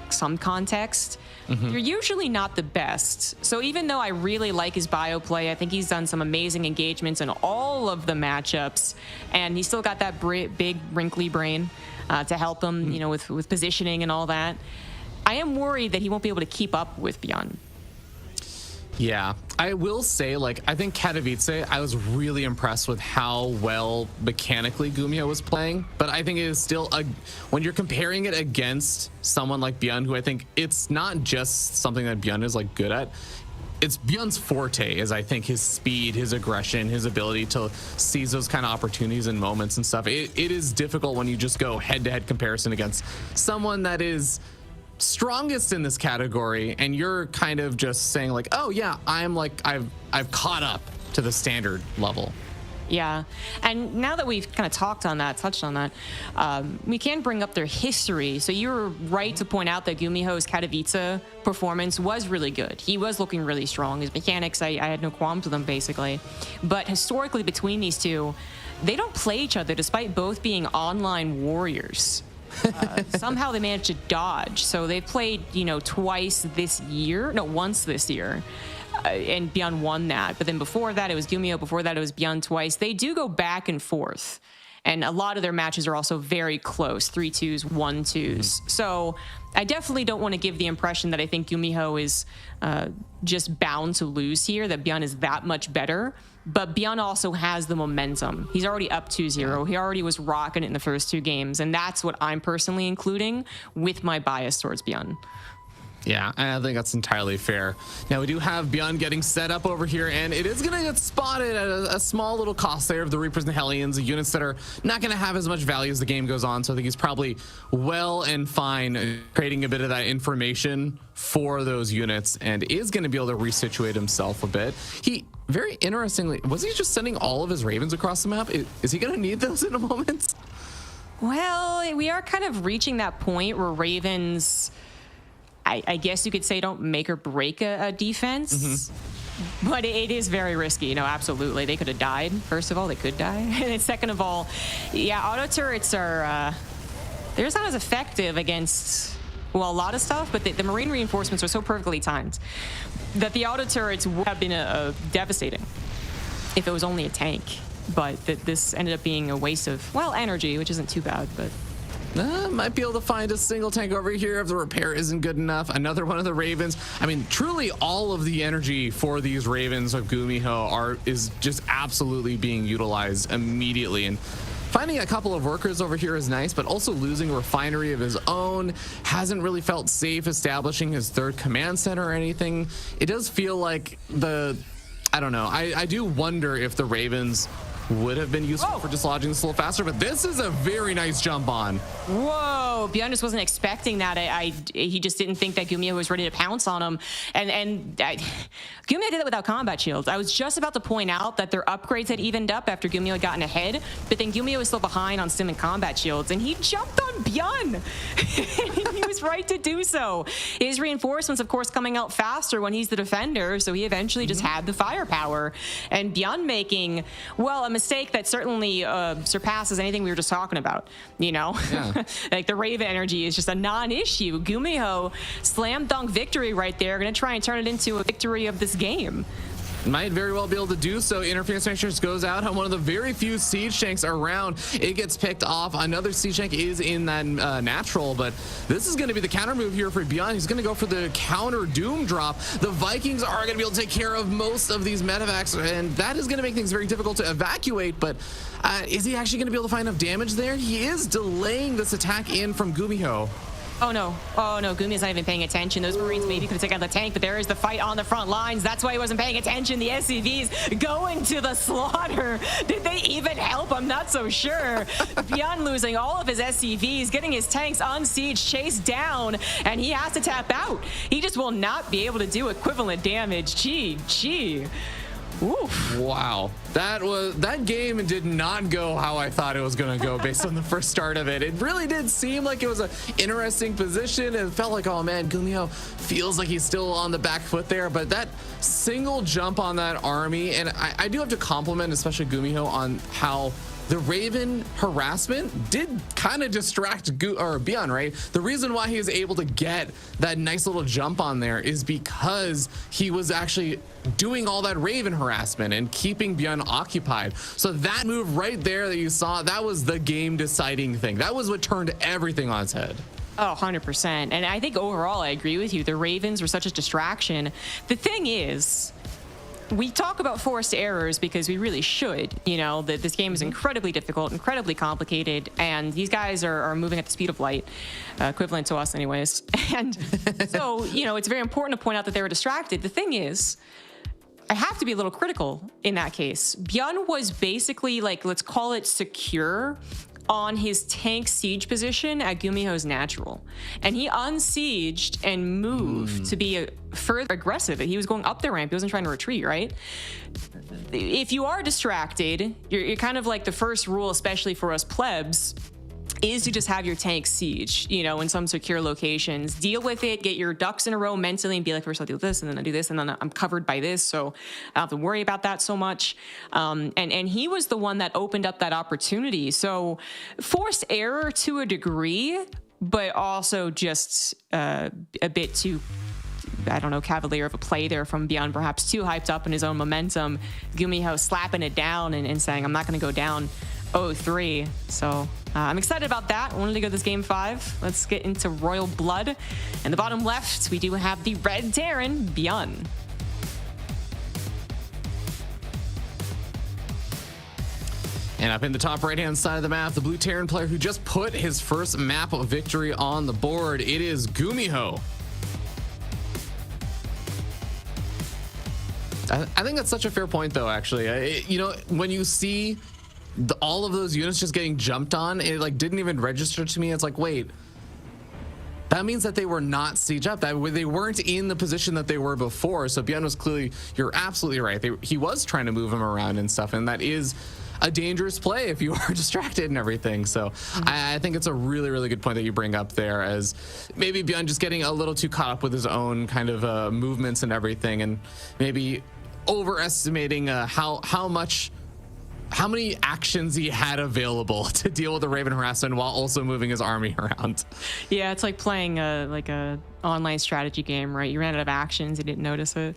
some context. They're usually not the best. So even though I really like his bio play, I think he's done some amazing engagements in all of the matchups, and he's still got that big wrinkly brain to help him, you know, with positioning and all that. I am worried that he won't be able to keep up with Bjorn. Yeah, I will say, like, I think Katowice, I was really impressed with how well mechanically Gumiho was playing, but I think it is still, when you're comparing it against someone like Bjorn, who I think it's not just something that Bjorn is, like, good at, it's Bjorn's forte is, I think, his speed, his aggression, his ability to seize those kind of opportunities and moments and stuff. It is difficult when you just go head-to-head comparison against someone that is strongest in this category, and you're kind of just saying like, oh yeah, I'm like, I've caught up to the standard level. Yeah, and now that we've kind of touched on that, we can bring up their history. So you were right to point out that Gumiho's Katowice performance was really good. He was looking really strong. His mechanics, I had no qualms with them, basically. But historically, between these two, they don't play each other, despite both being online warriors. Somehow they managed to dodge. So they played, you know, once this year. And Bjorn won that. But then before that, it was Gumiho. Before that, it was Bjorn twice. They do go back and forth. And a lot of their matches are also very close, 3-2s, 1-2s. So I definitely don't want to give the impression that I think Gumiho is just bound to lose here, that Bjorn is that much better. But Bjorn also has the momentum. He's already up 2-0. He already was rocking it in the first two games. And that's what I'm personally including with my bias towards Bjorn. Yeah, I think that's entirely fair. Now, we do have Bjorn getting set up over here, and it is going to get spotted at a small little cost there of the Reapers and Hellions, units that are not going to have as much value as the game goes on. So I think he's probably well and fine creating a bit of that information for those units, and is going to be able to resituate himself a bit. He, very interestingly, was he just sending all of his Ravens across the map? Is he going to need those in a moment? Well, we are kind of reaching that point where Ravens, I guess you could say, don't make or break a defense. But it is very risky, you know, absolutely. They could have died. First of all, they could die. And then second of all, yeah, auto turrets are, they're just not as effective against, well, a lot of stuff, but the marine reinforcements are so perfectly timed that the auto turrets would have been devastating if it was only a tank. But this ended up being a waste of, well, energy, which isn't too bad, but might be able to find a single tank over here if the repair isn't good enough. Another one of the Ravens. I mean, truly all of the energy for these Ravens of Gumiho is just absolutely being utilized immediately. And finding a couple of workers over here is nice, but also losing a refinery of his own. Hasn't really felt safe establishing his third command center or anything. It does feel like I don't know. I do wonder if the Ravens would have been useful for dislodging this a little faster, but this is a very nice jump on. Whoa, Bjorn just wasn't expecting that. He just didn't think that Gumiho was ready to pounce on him. And Gumiho did that without combat shields. I was just about to point out that their upgrades had evened up after Gumiho had gotten ahead, but then Gumiho was still behind on stim and combat shields, and he jumped on Bjorn. He was right to do so. His reinforcements, of course, coming out faster when he's the defender, so he eventually just had the firepower. And Bjorn making, well, a mistake that certainly surpasses anything we were just talking about, you know? Yeah. Like the Raven energy is just a non-issue. Gumiho slam dunk victory right there. Gonna try and turn it into a victory of this game. Might very well be able to do so. Interference Matrix goes out on one of the very few siege tanks around. It gets picked off. Another siege tank is in that natural, but this is going to be the counter move here for Bjorn. He's going to go for the counter Doom drop. The Vikings are going to be able to take care of most of these medevacs, and that is going to make things very difficult to evacuate, but is he actually going to be able to find enough damage there? He is delaying this attack in from Gumiho. Oh no, Gumi's not even paying attention. Those Marines maybe could have taken out the tank, but there is the fight on the front lines. That's why he wasn't paying attention. The SCVs going to the slaughter. Did they even help? I'm not so sure. Beyond losing all of his SCVs, getting his tanks on siege, chased down, and he has to tap out. He just will not be able to do equivalent damage. Gee. Oof. Wow, that game did not go how I thought it was going to go based on the first start of it. It really did seem like it was an interesting position. It felt like, oh man, Gumiho feels like he's still on the back foot there, but that single jump on that army, and I do have to compliment especially Gumiho on how the Raven harassment did kind of distract Beyond, right? The reason why he was able to get that nice little jump on there is because he was actually doing all that Raven harassment and keeping Beyond occupied. So that move right there that you saw, that was the game deciding thing. That was what turned everything on its head. Oh, 100%. And I think overall, I agree with you. The Ravens were such a distraction. The thing is, we talk about forced errors because we really should. You know, this game is incredibly difficult, incredibly complicated, and these guys are moving at the speed of light, equivalent to us anyways. And so, you know, it's very important to point out that they were distracted. The thing is, I have to be a little critical in that case. Bjorn was basically, like, let's call it secure on his tank siege position at Gumiho's natural. And he unsieged and moved to be further aggressive. He was going up the ramp. He wasn't trying to retreat, right? If you are distracted, you're kind of like the first rule, especially for us plebs, is to just have your tank siege, you know, in some secure locations. Deal with it, get your ducks in a row mentally and be like, first I'll do this, and then I'll do this, and then I'm covered by this, so I don't have to worry about that so much. And he was the one that opened up that opportunity. So forced error to a degree, but also just a bit too, I don't know, cavalier of a play there from Beyond, perhaps too hyped up in his own momentum. Gumiho slapping it down and saying, I'm not going to go down 0-3. So I'm excited about that. I wanted to go this game 5. Let's get into Royal Blood. In the bottom left, we do have the Red Terran, Beyond. And up in the top right-hand side of the map, the Blue Terran player who just put his first map victory on the board. It is Gumiho. I think that's such a fair point, though, actually. You know, when you see all of those units just getting jumped on, it like didn't even register to me. It's like, wait, that means that they were not siege up. That they weren't in the position that they were before. So Bjorn was clearly, you're absolutely right. He was trying to move him around and stuff, and that is a dangerous play if you are distracted and everything. So I think it's a really, really good point that you bring up there, as maybe Bjorn just getting a little too caught up with his own kind of movements and everything, and maybe overestimating how many actions he had available to deal with the Raven harassment while also moving his army around. Yeah, it's like playing a online strategy game, right? You ran out of actions, you didn't notice it.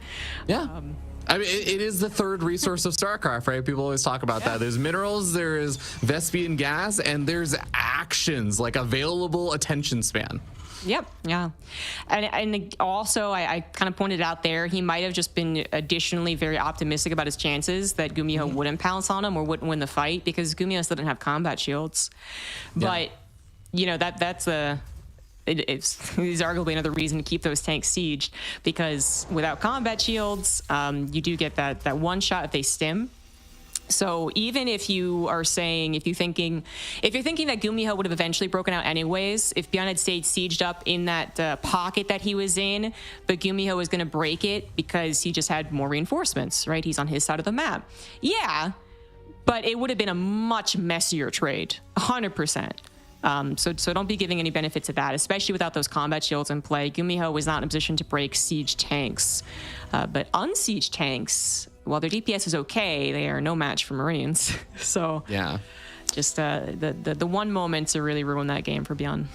Yeah. I mean, it is the third resource of StarCraft, right? People always talk about that. There's minerals, there's Vespian gas, and there's actions, like available attention span. Yep. Yeah. And also, I kind of pointed out there, he might have just been additionally very optimistic about his chances that Gumiho wouldn't pounce on him or wouldn't win the fight, because Gumiho still didn't have combat shields. But, you know, that's it's arguably another reason to keep those tanks sieged, because without combat shields, you do get that one shot if they stim. So even if you are saying, if you're thinking that Gumiho would have eventually broken out anyways, if Beyond had stayed sieged up in that pocket that he was in, but Gumiho was going to break it because he just had more reinforcements, right? He's on his side of the map. Yeah, but it would have been a much messier trade, 100%. So don't be giving any benefit to that, especially without those combat shields in play. Gumiho was not in a position to break siege tanks, but unsieged tanks, while their DPS is okay, they are no match for Marines. So yeah, just the one moment to really ruin that game for Beyond.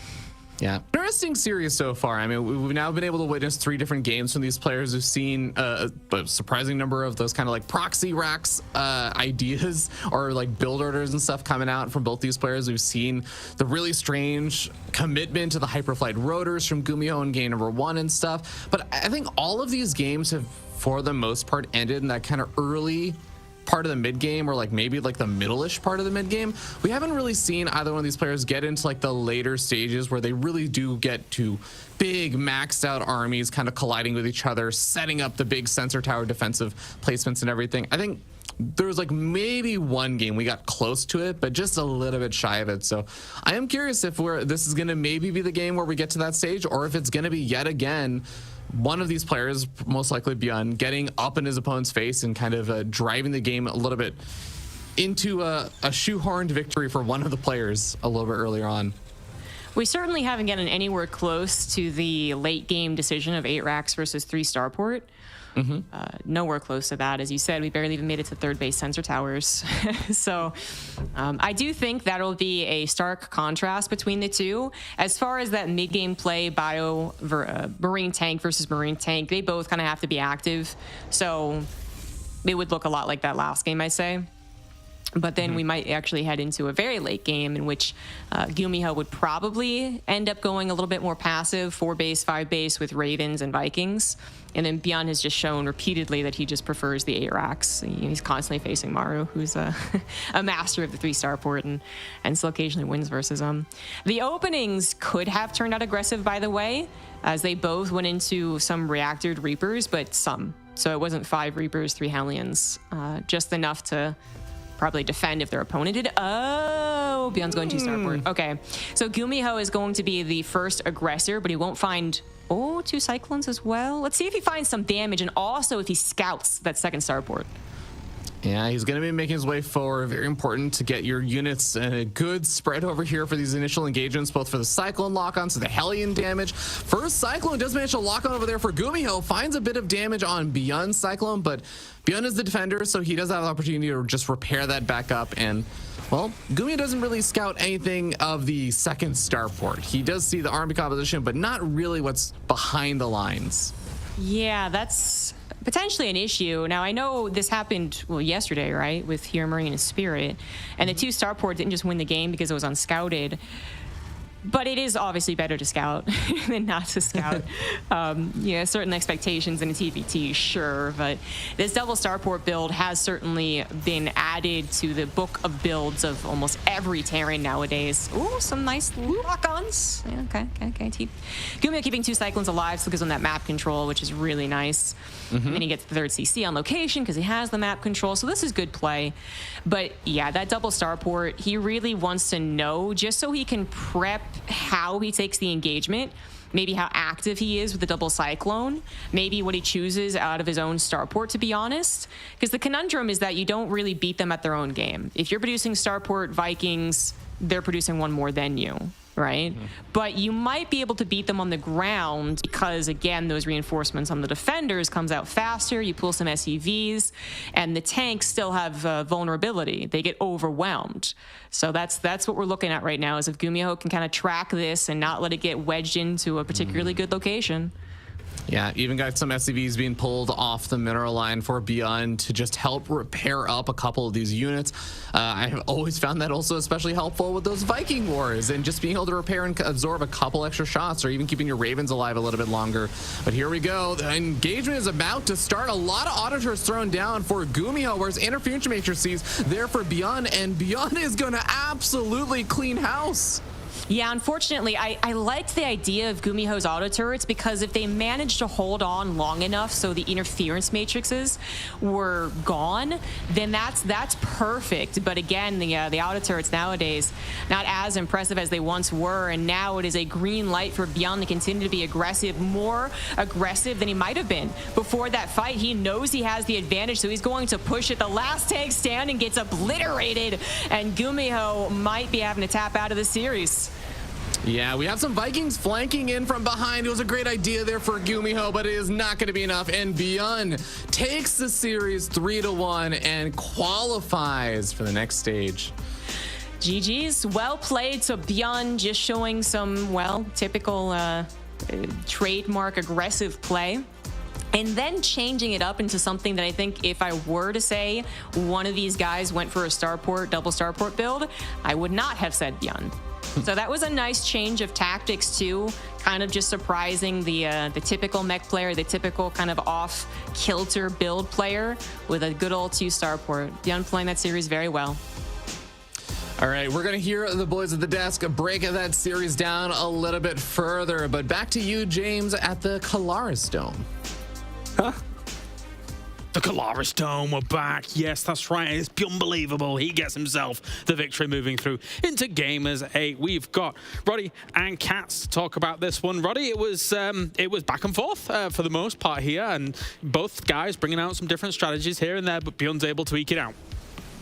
Yeah. Interesting series so far. I mean, we've now been able to witness 3 different games from these players who've seen a surprising number of those kind of like proxy racks ideas or like build orders and stuff coming out from both these players. We've seen the really strange commitment to the hyperflight rotors from Gumiho in game number 1 and stuff. But I think all of these games have, for the most part, ended in that kind of early part of the mid game or like maybe like the middle-ish part of the mid game, we haven't really seen either one of these players get into like the later stages where they really do get to big maxed out armies kind of colliding with each other, setting up the big sensor tower defensive placements and everything. I think there was like maybe one game we got close to it, but just a little bit shy of it. So I am curious if this is going to maybe be the game where we get to that stage, or if it's going to be yet again one of these players, most likely Bjorn, getting up in his opponent's face and kind of driving the game a little bit into a shoehorned victory for one of the players a little bit earlier on. We certainly haven't gotten anywhere close to the late game decision of 8 racks versus 3 starport. Nowhere close to that. As you said, we barely even made it to third base sensor towers. So I do think that'll be a stark contrast between the two. As far as that mid-game play, Marine Tank versus Marine Tank, they both kind of have to be active. So it would look a lot like that last game, I say. But then we might actually head into a very late game in which Gumiho would probably end up going a little bit more passive, 4 base, 5 base with Ravens and Vikings. And then Bjorn has just shown repeatedly that he just prefers the 8 racks. He's constantly facing Maru, who's a master of the 3 starport and still occasionally wins versus him. The openings could have turned out aggressive, by the way, as they both went into some reactored Reapers, but some. So it wasn't 5 Reapers, 3 Hellions, just enough to probably defend if their opponent did. Oh, Bjorn's going 2 starport. Okay, so Gumiho is going to be the first aggressor, but he won't find 2 Cyclones as well. Let's see if he finds some damage, and also if he scouts that second starport. Yeah, he's going to be making his way forward. Very important to get your units a good spread over here for these initial engagements, both for the Cyclone lock-ons, so the Hellion damage. First Cyclone does manage to lock on over there for Gumiho, finds a bit of damage on Bjorn Cyclone, but Bjorn is the defender, so he does have the opportunity to just repair that back up. And, well, Gumiho doesn't really scout anything of the second starport. He does see the army composition, but not really what's behind the lines. Yeah, that's potentially an issue. Now, I know this happened, yesterday, right, with Hero Marine and Spirit, and the 2 starport didn't just win the game because it was unscouted. But it is obviously better to scout than not to scout. Certain expectations in a TVT, sure, but this double starport build has certainly been added to the book of builds of almost every Terran nowadays. Ooh, some nice lock-ons. Yeah, okay. Gumiho keeping 2 Cyclones alive, so it gives him that map control, which is really nice. And then he gets the 3rd CC on location because he has the map control, so this is good play. But yeah, that double starport, he really wants to know, just so he can prep how he takes the engagement, maybe how active he is with the double Cyclone, maybe what he chooses out of his own starport, to be honest. Because the conundrum is that you don't really beat them at their own game. If you're producing starport Vikings, they're producing 1 more than you, right? But you might be able to beat them on the ground because, again, those reinforcements on the defenders comes out faster. You pull some SEVs, and the tanks still have vulnerability. They get overwhelmed. So that's what we're looking at right now, is if Gumiho can kind of track this and not let it get wedged into a particularly good location. Yeah, even got some SCVs being pulled off the mineral line for Beyond to just help repair up a couple of these units. I have always found that also especially helpful with those Viking wars and just being able to repair and absorb a couple extra shots, or even keeping your Ravens alive a little bit longer. But here we go. The engagement is about to start. A lot of auditors thrown down for Gumiho, whereas interference matrices there for Beyond, and Beyond is going to absolutely clean house. Yeah, unfortunately, I liked the idea of Gumiho's auto turrets because if they managed to hold on long enough so the interference matrices were gone, then that's perfect. But again, the auto turrets nowadays, not as impressive as they once were, and now it is a green light for Beyond to continue to be aggressive, more aggressive than he might have been before that fight. He knows he has the advantage, so he's going to push it. The last tank standing gets obliterated, and Gumiho might be having to tap out of the series. Yeah, we have some Vikings flanking in from behind. It was a great idea there for Gumiho, but it is not going to be enough. And Beyond takes the series 3-1 and qualifies for the next stage. GG's. Well played. So Beyond just showing some, typical trademark aggressive play. And then changing it up into something that I think if I were to say one of these guys went for a double starport build, I would not have said Beyond. So that was a nice change of tactics too, kind of just surprising the typical mech player, the typical kind of off-kilter build player with a good old 2-star port. Beyond playing that series very well. All right, we're going to hear the boys at the desk break that series down a little bit further. But back to you, James, at the Kalaris Dome. Huh? The Kalaris Dome, we're back. Yes, that's right. It's unbelievable. He gets himself the victory moving through into Gamers 8. We've got Roddy and Katz to talk about this one. Roddy, it was back and forth for the most part here, and both guys bringing out some different strategies here and there, but Beyond's able to eke it out.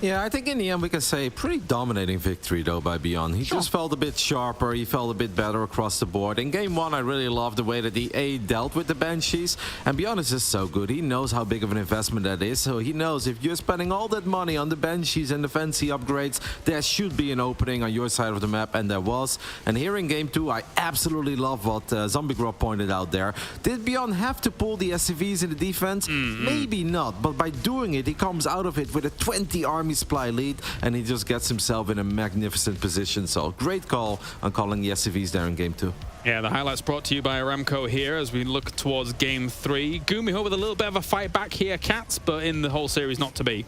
Yeah, I think in the end we can say pretty dominating victory though by Beyond. He just felt a bit sharper, he felt a bit better across the board. In game 1 I really loved the way that the A dealt with the Banshees, and Beyond is just so good. He knows how big of an investment that is, so he knows if you're spending all that money on the Banshees and the fancy upgrades, there should be an opening on your side of the map, and there was. And here in game 2 I absolutely love what Zombie Grub pointed out there. Did Beyond have to pull the SCVs in the defense? Maybe not, but by doing it he comes out of it with a 20 army supply lead, and he just gets himself in a magnificent position. So great call on calling the SCVs there in game 2. Yeah, the highlights brought to you by Aramco here as we look towards game 3. Gumiho with a little bit of a fight back here, Katz, but in the whole series not to be.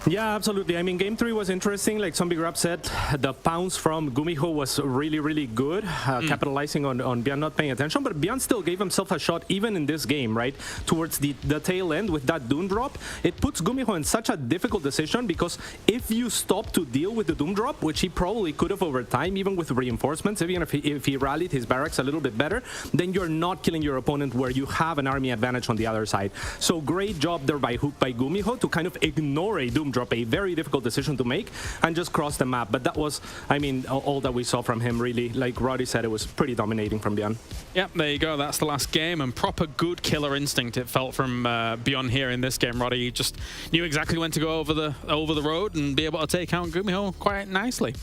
Yeah, absolutely. I mean, game 3 was interesting. Like Zombie Grab said, the pounce from Gumiho was really, really good, capitalizing on Beyond not paying attention. But Beyond still gave himself a shot even in this game, right? Towards the tail end with that Doom Drop. It puts Gumiho in such a difficult decision because if you stop to deal with the Doom Drop, which he probably could have over time, even with reinforcements, even if he rallied his barracks a little bit better, then you're not killing your opponent where you have an army advantage on the other side. So great job there by Gumiho to kind of ignore a Doom Drop, a very difficult decision to make, and just cross the map. But that was, I mean, all that we saw from him, really. Like Roddy said, it was pretty dominating from Beyond. Yep, there you go. That's the last game, and proper good killer instinct it felt from Beyond here in this game. Roddy just knew exactly when to go over the road and be able to take out Gumiho quite nicely.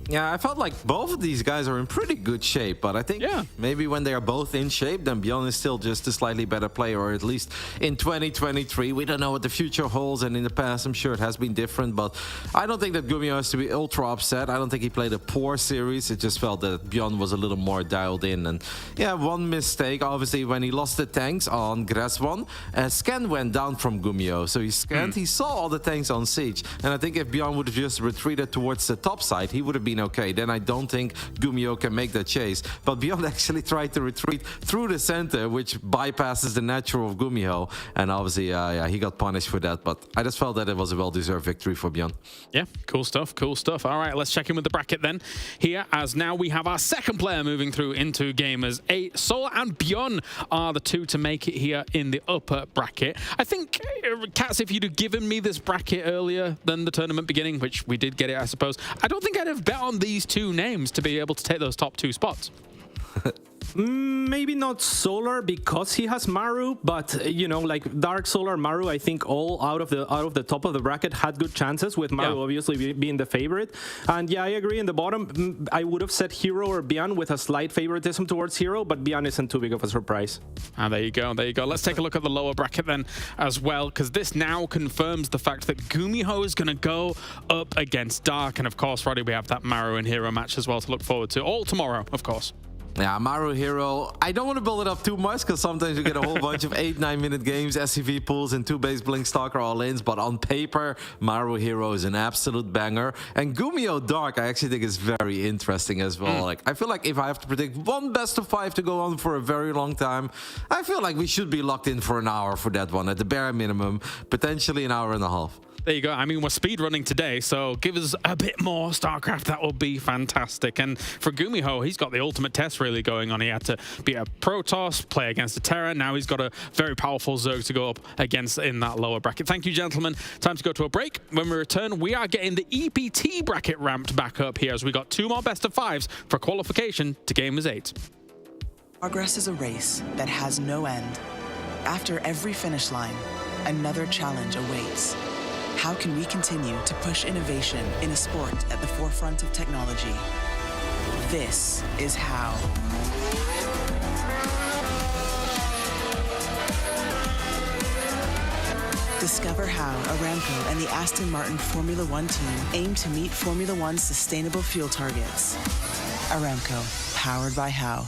Yeah, I felt like both of these guys are in pretty good shape, but I think maybe when they are both in shape, then Beyond is still just a slightly better player, or at least in 2023. We don't know what the future holds, and in the past, I'm sure it has been different, but I don't think that Gumiho has to be ultra upset. I don't think he played a poor series. It just felt that Beyond was a little more dialed in, and yeah, one mistake, obviously, when he lost the tanks on Grass 1, scan went down from Gumiho, so he scanned, he saw all the tanks on siege, and I think if Beyond would have just retreated towards the top side, he would have been okay. Then I don't think Gumiho can make that chase. But Beyond actually tried to retreat through the center, which bypasses the natural of Gumiho. And obviously, yeah, he got punished for that. But I just felt that it was a well-deserved victory for Beyond. Yeah, cool stuff, cool stuff. All right, let's check in with the bracket then. Here, as now we have our second player moving through into Gamers 8. Solar and Beyond are the two to make it here in the upper bracket. I think, Katz, if you'd have given me this bracket earlier than the tournament beginning, which we did get it, I suppose, I don't think I'd have bet on these two names to be able to take those top 2 spots. Maybe not Solar because he has Maru, but you know, like Dark Solar, Maru, I think all out of the top of the bracket had good chances, with Maru obviously being the favorite. And yeah, I agree. In the bottom, I would have said Hero or Beyond with a slight favoritism towards Hero, but Beyond isn't too big of a surprise. There you go, there you go. Let's take a look at the lower bracket then as well, because this now confirms the fact that Gumiho is going to go up against Dark, and of course, Roddy, we have that Maru and Hero match as well to look forward to, all tomorrow, of course. Yeah, Maru Hero. I don't want to build it up too much because sometimes you get a whole bunch of 8-9 minute games, SCV pools, and 2 base blink stalker all-ins. But on paper, Maru Hero is an absolute banger. And Gumiho Dark, I actually think is very interesting as well. Like, I feel like if I have to predict one best of 5 to go on for a very long time, I feel like we should be locked in for an hour for that one at the bare minimum, potentially an hour and a half. There you go. I mean, we're speed running today, so give us a bit more StarCraft. That will be fantastic. And for Gumiho, he's got the ultimate test really going on. He had to be a Protoss, play against a Terra. Now he's got a very powerful Zerg to go up against in that lower bracket. Thank you, gentlemen. Time to go to a break. When we return, we are getting the EPT bracket ramped back up here as we got 2 more best of 5s for qualification to Gamers 8. Progress is a race that has no end. After every finish line, another challenge awaits. How can we continue to push innovation in a sport at the forefront of technology? This is how. Discover how Aramco and the Aston Martin Formula One team aim to meet Formula One's sustainable fuel targets. Aramco, powered by How.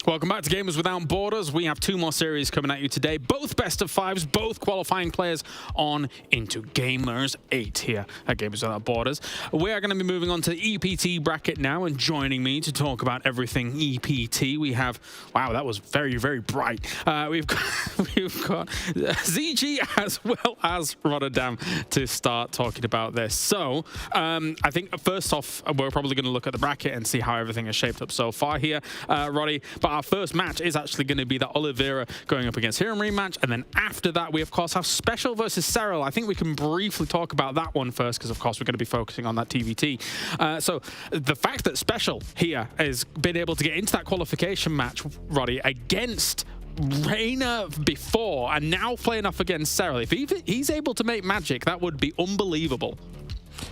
Welcome back to Gamers Without Borders. We have 2 more series coming at you today. Both best of 5s, both qualifying players on into Gamers 8 here at Gamers Without Borders. We are going to be moving on to the EPT bracket now, and joining me to talk about everything EPT, we have, wow, that was very, very bright. We've got ZG as well as Rotterdam to start talking about this. So I think first off, we're probably going to look at the bracket and see how everything is shaped up so far here, Roddy. But our first match is actually going to be the Oliveira going up against Hiram rematch, and then after that we of course have Special versus Cyril. I think we can briefly talk about that one first, because of course we're going to be focusing on that TVT. So the fact that Special here has been able to get into that qualification match, Roddy, against Reina before and now playing off against Cyril, if he's able to make magic, that would be unbelievable.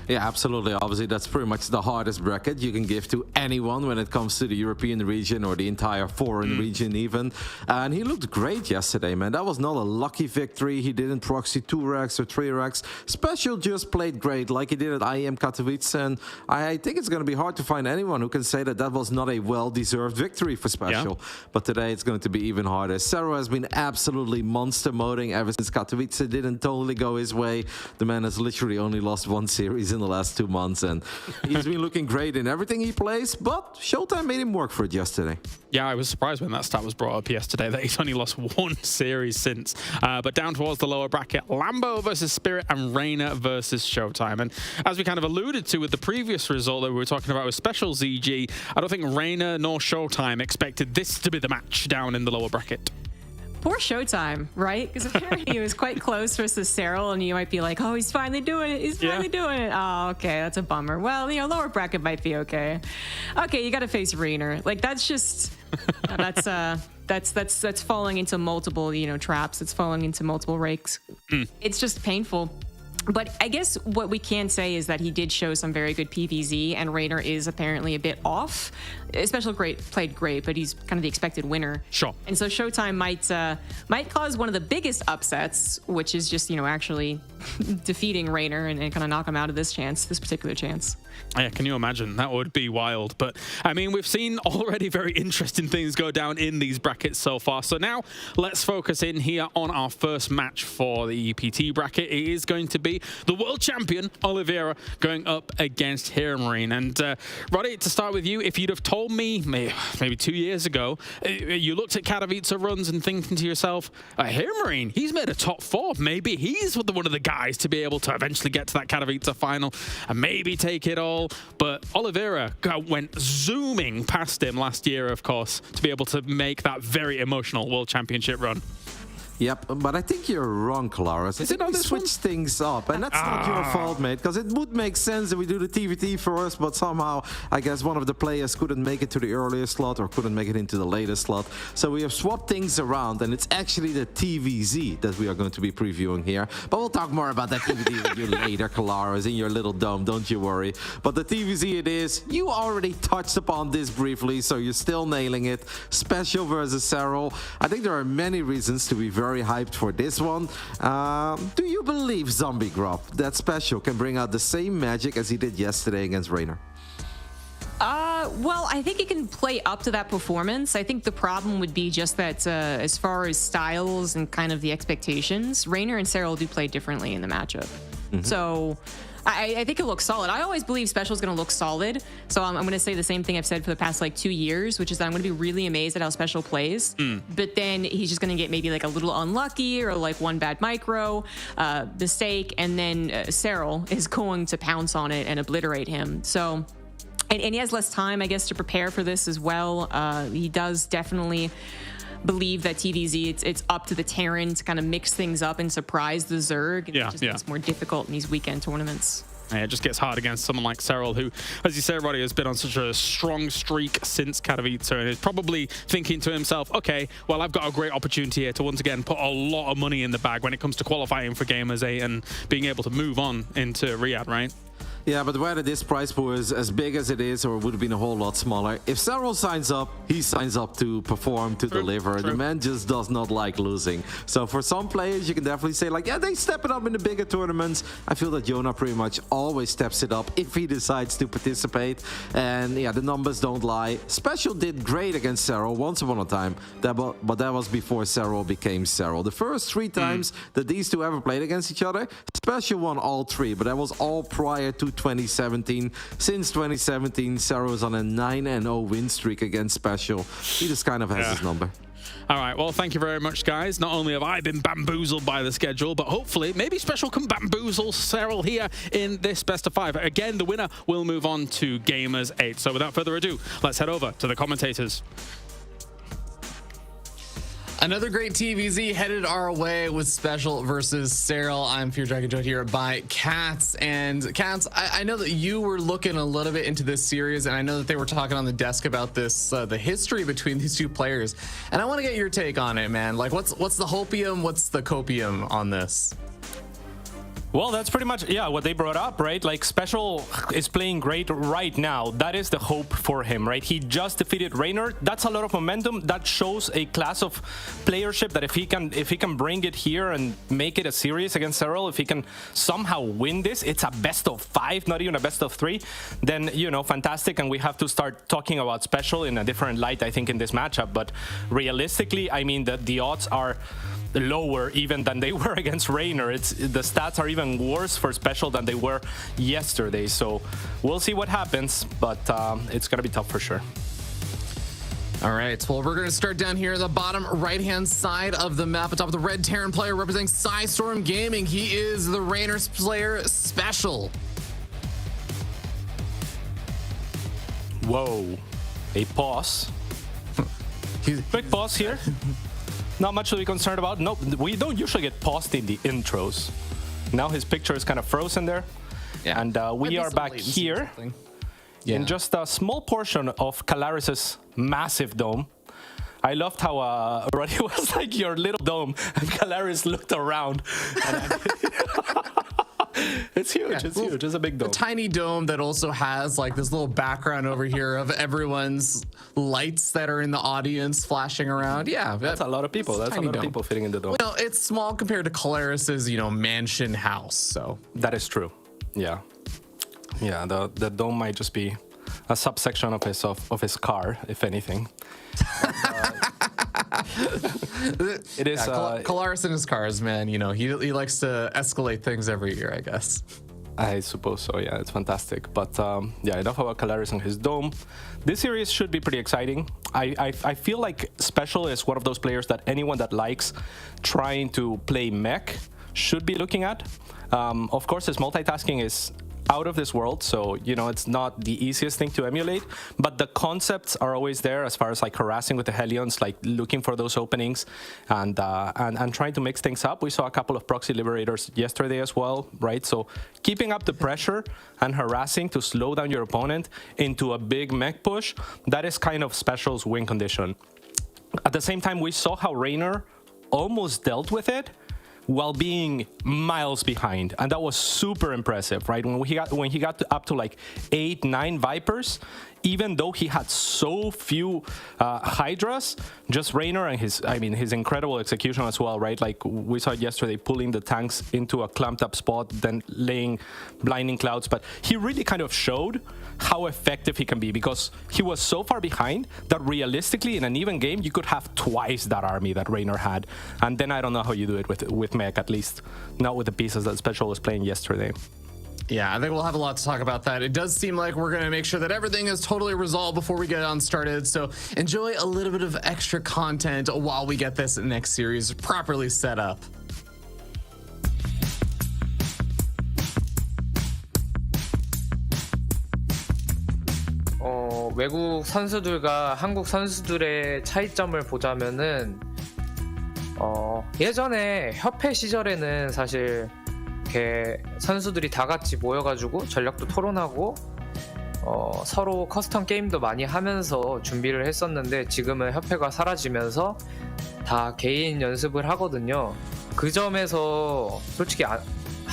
Yeah, absolutely. Obviously, that's pretty much the hardest bracket you can give to anyone when it comes to the European region or the entire foreign region even. And he looked great yesterday, man. That was not a lucky victory. He didn't proxy 2 racks or 3 racks. Special just played great like he did at IEM Katowice. And I think it's going to be hard to find anyone who can say that that was not a well-deserved victory for Special. Yeah. But today it's going to be even harder. Sero has been absolutely monster moding ever since Katowice didn't totally go his way. The man has literally only lost 1 series in the last 2 months, and he's been looking great in everything he plays, but Showtime made him work for it yesterday. Yeah, I was surprised when that stat was brought up yesterday that he's only lost 1 series since. But down towards the lower bracket, Lambo versus Spirit and Reina versus Showtime. And as we kind of alluded to with the previous result that we were talking about with Special ZG, I don't think Reina nor Showtime expected this to be the match down in the lower bracket. Poor Showtime, right? Because apparently he was quite close versus Cyril, and you might be like, oh, he's finally doing it. He's finally doing it. Oh, okay, that's a bummer. Well, lower bracket might be okay. Okay, you got to face Rainer. Like, that's just, that's falling into multiple, traps. It's falling into multiple rakes. It's just painful. But I guess what we can say is that he did show some very good PvZ, and Rainer is apparently a bit off. Special played great, but he's kind of the expected winner. Sure. And so Showtime might cause one of the biggest upsets, which is just, actually defeating Rainer and kind of knock him out of this particular chance. Yeah, can you imagine? That would be wild. But, I mean, we've seen already very interesting things go down in these brackets so far. So now let's focus in here on our first match for the EPT bracket. It is going to be the world champion, Oliveira, going up against Hiram. And, Roddy, to start with you, if you'd have told me maybe 2 years ago, you looked at Katowice runs and thinking to yourself, Hiram, he's made a top 4. Maybe he's one of the guys to be able to eventually get to that Katowice final and maybe take it all. But Oliveira went zooming past him last year, of course, to be able to make that very emotional World Championship run. Yep, but I think you're wrong, Claras. Is it on this one? Switch things up, and that's not your fault, mate, because it would make sense that we do the TVT first, but somehow, I guess one of the players couldn't make it to the earlier slot or couldn't make it into the later slot. So we have swapped things around, and it's actually the TVZ that we are going to be previewing here. But we'll talk more about that TVT with you later, Claras, in your little dome, don't you worry. But the TVZ it is. You already touched upon this briefly, so you're still nailing it. Special versus Cyril. I think there are many reasons to be very hyped for this one. Do you believe, Zombie Grub, that Special can bring out the same magic as he did yesterday against Rainer? Well, I think he can play up to that performance. I think the problem would be just that as far as styles and kind of the expectations, Rainer and Cyril do play differently in the matchup. So I think it looks solid. I always believe Special is going to look solid. So I'm going to say the same thing I've said for the past 2 years, which is that I'm going to be really amazed at how Special plays. But then he's just going to get maybe a little unlucky or one bad micro mistake, and then Cyril is going to pounce on it and obliterate him. So. And he has less time, I guess, to prepare for this as well. He does definitely believe that TVZ, it's up to the Terran to kind of mix things up and surprise the Zerg. And it just gets more difficult in these weekend tournaments. Yeah, it just gets hard against someone like Cyril, who, as you said, Roddy, has been on such a strong streak since Katowice, and is probably thinking to himself, okay, well, I've got a great opportunity here to once again put a lot of money in the bag when it comes to qualifying for Gamers 8 and being able to move on into Riyadh, right? Yeah, but whether this prize pool is as big as it is or would have been a whole lot smaller, if Cyril signs up, he signs up to perform, to deliver. The man just does not like losing. So for some players, you can definitely say, like, yeah, they step it up in the bigger tournaments. I feel that Yona pretty much always steps it up if he decides to participate. And yeah, the numbers don't lie. Special did great against Cyril once upon a time, but that was before Cyril became Cyril. The first 3 times that these two ever played against each other, Special won all 3, but that was all prior to 2017. Since 2017, Cyril is on a 9-0 win streak against Special. He just kind of has his number. All right, well, thank you very much, guys. Not only have I been bamboozled by the schedule, but hopefully maybe Special can bamboozle Cyril here in this best of 5. Again, the winner will move on to Gamers 8. So without further ado, let's head over to the commentators. Another great TVZ headed our way with Special versus Cyril. I'm Fear Dragon, joined here by Cats. And Cats, I know that you were looking a little bit into this series, and I know that they were talking on the desk about this, the history between these two players. And I want to get your take on it, man. Like, what's the hopium? What's the copium on this? Well, that's pretty much, yeah, what they brought up, right? Like, Special is playing great right now. That is the hope for him, right? He just defeated Reynor. That's a lot of momentum. That shows a class of playership that if he can bring it here and make it a series against Cyril, if he can somehow win this, it's a best of 5, not even a best of 3, then, you know, fantastic. And we have to start talking about Special in a different light, I think, in this matchup. But realistically, I mean, the odds are lower even than they were against Reynor. The stats are even worse for Special than they were yesterday. So we'll see what happens, but it's going to be tough for sure. All right, well, we're going to start down here at the bottom right-hand side of the map. Atop the red Terran player representing Psystorm Gaming. He is the Reynor player, Special. Whoa. A pause. Quick pause here. Not much to be concerned about. No, we don't usually get paused in the intros. Now his picture is kind of frozen there. Yeah. And we are back here in just a small portion of Calaris's massive dome. I loved how Roddy was like your little dome, and Calaris looked around. It's huge. Yeah, it's huge. It's a big dome. A tiny dome that also has like this little background over here of everyone's lights that are in the audience flashing around. Yeah, that's a lot of people. That's a lot of people fitting in the dome. Well, it's small compared to Calaris's, you know, mansion house. So that is true. Yeah, yeah. The dome might just be a subsection of his car, if anything. It is Calaris in his cars, man. You know, he likes to escalate things every year, I guess. I suppose so. Yeah, it's fantastic. But yeah, enough about Calaris and his dome. This series should be pretty exciting. I feel like Special is one of those players that anyone that likes trying to play mech should be looking at. Of course, his multitasking is out of this world, so you know it's not the easiest thing to emulate, but the concepts are always there as far as like harassing with the Hellions, like looking for those openings and trying to mix things up. We saw a couple of proxy liberators yesterday as well, right? So keeping up the pressure and harassing to slow down your opponent into a big mech push, that is kind of Special's win condition. At the same time, we saw how Reynor almost dealt with it while being miles behind, and that was super impressive, right? When he got up to like 8-9 Vipers, even though he had so few Hydras, just Reynor and his incredible execution as well, right? Like we saw yesterday, pulling the tanks into a clamped up spot, then laying blinding clouds. But he really kind of showed how effective he can be, because he was so far behind that realistically in an even game you could have twice that army that Reynor had. And then I don't know how you do it with mech, at least not with the pieces that Special was playing yesterday. Yeah, I think we'll have a lot to talk about that. It does seem like we're going to make sure that everything is totally resolved before we get on started. So enjoy a little bit of extra content while we get this next series properly set up. 외국 선수들과 한국 선수들의 차이점을 보자면은 예전에 협회 시절에는 사실 이렇게 선수들이 다 같이 모여가지고 전략도 토론하고 서로 커스텀 게임도 많이 하면서 준비를 했었는데, 지금은 협회가 사라지면서 다 개인 연습을 하거든요. 그 점에서 솔직히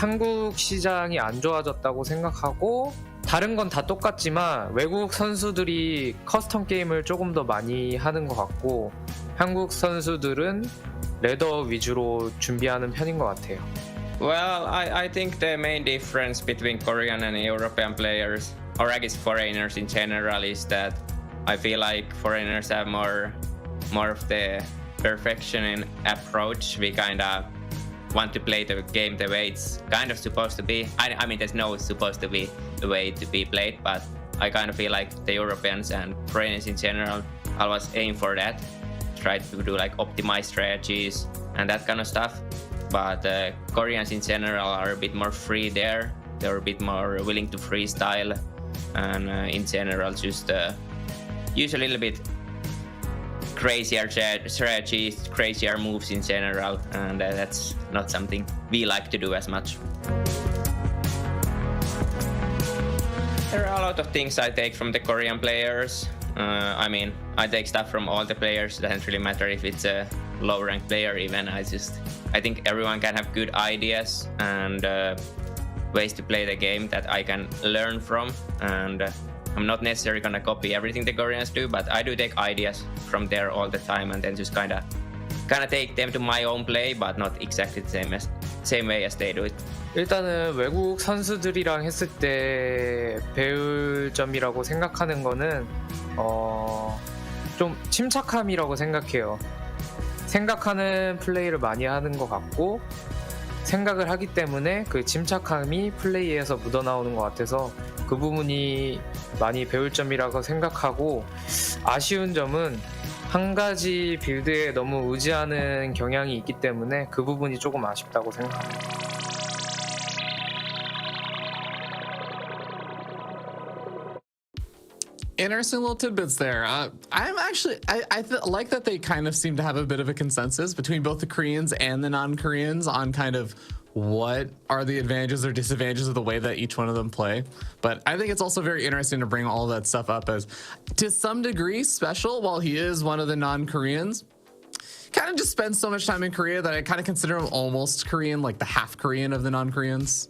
한국 시장이 안 좋아졌다고 생각하고 다른 건 다 똑같지만 외국 선수들이 커스텀 게임을 조금 더 많이 하는 것 같고 한국 선수들은 레더 위주로 준비하는 편인 것 같아요. Well, I think the main difference between Korean and European players, or I guess foreigners in general, is that I feel like foreigners have more of the perfection in approach. We kind of want to play the game the way it's kind of supposed to be. I mean, there's no supposed to be the way to be played, but I kind of feel like the Europeans and foreigners in general always aim for that, try to do like optimized strategies and that kind of stuff. But Koreans in general are a bit more free there. They're a bit more willing to freestyle, and in general just use a little bit crazier strategies, crazier moves in general, and that's not something we like to do as much. There are a lot of things I take from the Korean players. I mean, I take stuff from all the players. It doesn't really matter if it's a low-ranked player even. I think everyone can have good ideas and ways to play the game that I can learn from, and I'm not necessarily gonna copy everything the Koreans do, but I do take ideas from there all the time and then just kind of take them to my own play, but not exactly the same way as they do it. 일단은 외국 선수들이랑 했을 때 배울 점이라고 생각하는 거는 좀 침착함이라고 생각해요. 생각하는 플레이를 많이 하는 것 같고 생각을 하기 때문에 그 침착함이 플레이에서 묻어나오는 것 같아서 그 부분이 많이 배울 점이라고 생각하고 아쉬운 점은 한 가지 빌드에 너무 의지하는 경향이 있기 때문에 그 부분이 조금 아쉽다고 생각합니다. Interesting little tidbits there. I'm actually, I like that they kind of seem to have a bit of a consensus between both the Koreans and the non-Koreans on kind of what are the advantages or disadvantages of the way that each one of them play. But I think it's also very interesting to bring all that stuff up as, to some degree, Special, while he is one of the non-Koreans, kind of just spends so much time in Korea that I kind of consider him almost Korean, like the half Korean of the non-Koreans.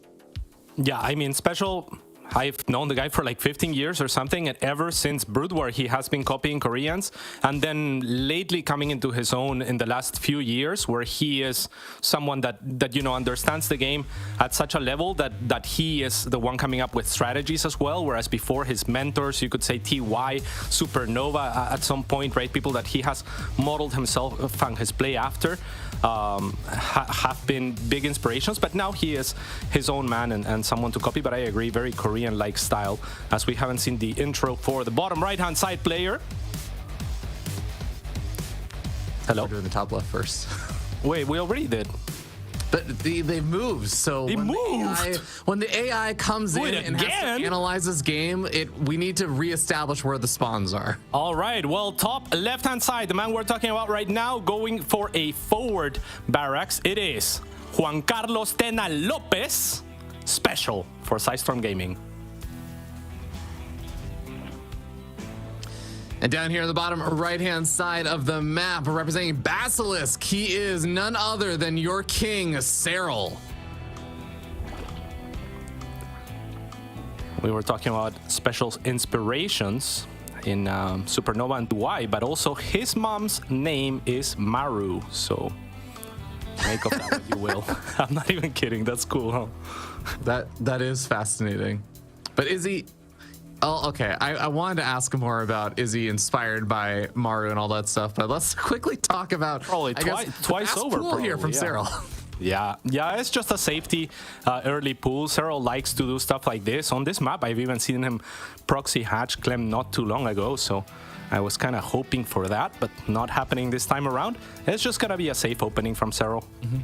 Yeah, I mean, Special, I've known the guy for like 15 years or something, and ever since Brood War, he has been copying Koreans, and then lately coming into his own in the last few years, where he is someone that you know understands the game at such a level that he is the one coming up with strategies as well, whereas before his mentors, you could say TY, Supernova at some point, right, people that he has modeled himself and his play after, have been big inspirations, but now he is his own man and someone to copy. But I agree, very Korean-like style, as we haven't seen the intro for the bottom right-hand side player. Hello? We're doing the top left first. Wait, we already did. But they've moved, so when the AI comes in and has to analyze this game, we need to reestablish where the spawns are. All right, well, top left-hand side, the man we're talking about right now, going for a forward barracks, it is Juan Carlos Tena Lopez, Special for Sidestorm Gaming. And down here on the bottom right-hand side of the map, representing Basilisk, he is none other than your king, Cyril. We were talking about Special's inspirations in Supernova and Duai, but also his mom's name is Maru, so make of that what you will. I'm not even kidding, that's cool, huh? That is fascinating. But is he... Oh, okay. I wanted to ask more about is he inspired by Maru and all that stuff, but let's quickly talk about probably twice over probably, here from Cyril. Yeah, it's just a safety early pool. Cyril likes to do stuff like this on this map. I've even seen him proxy hatch Clem not too long ago, so I was kind of hoping for that, but not happening this time around. It's just gonna be a safe opening from Cyril. Mm-hmm.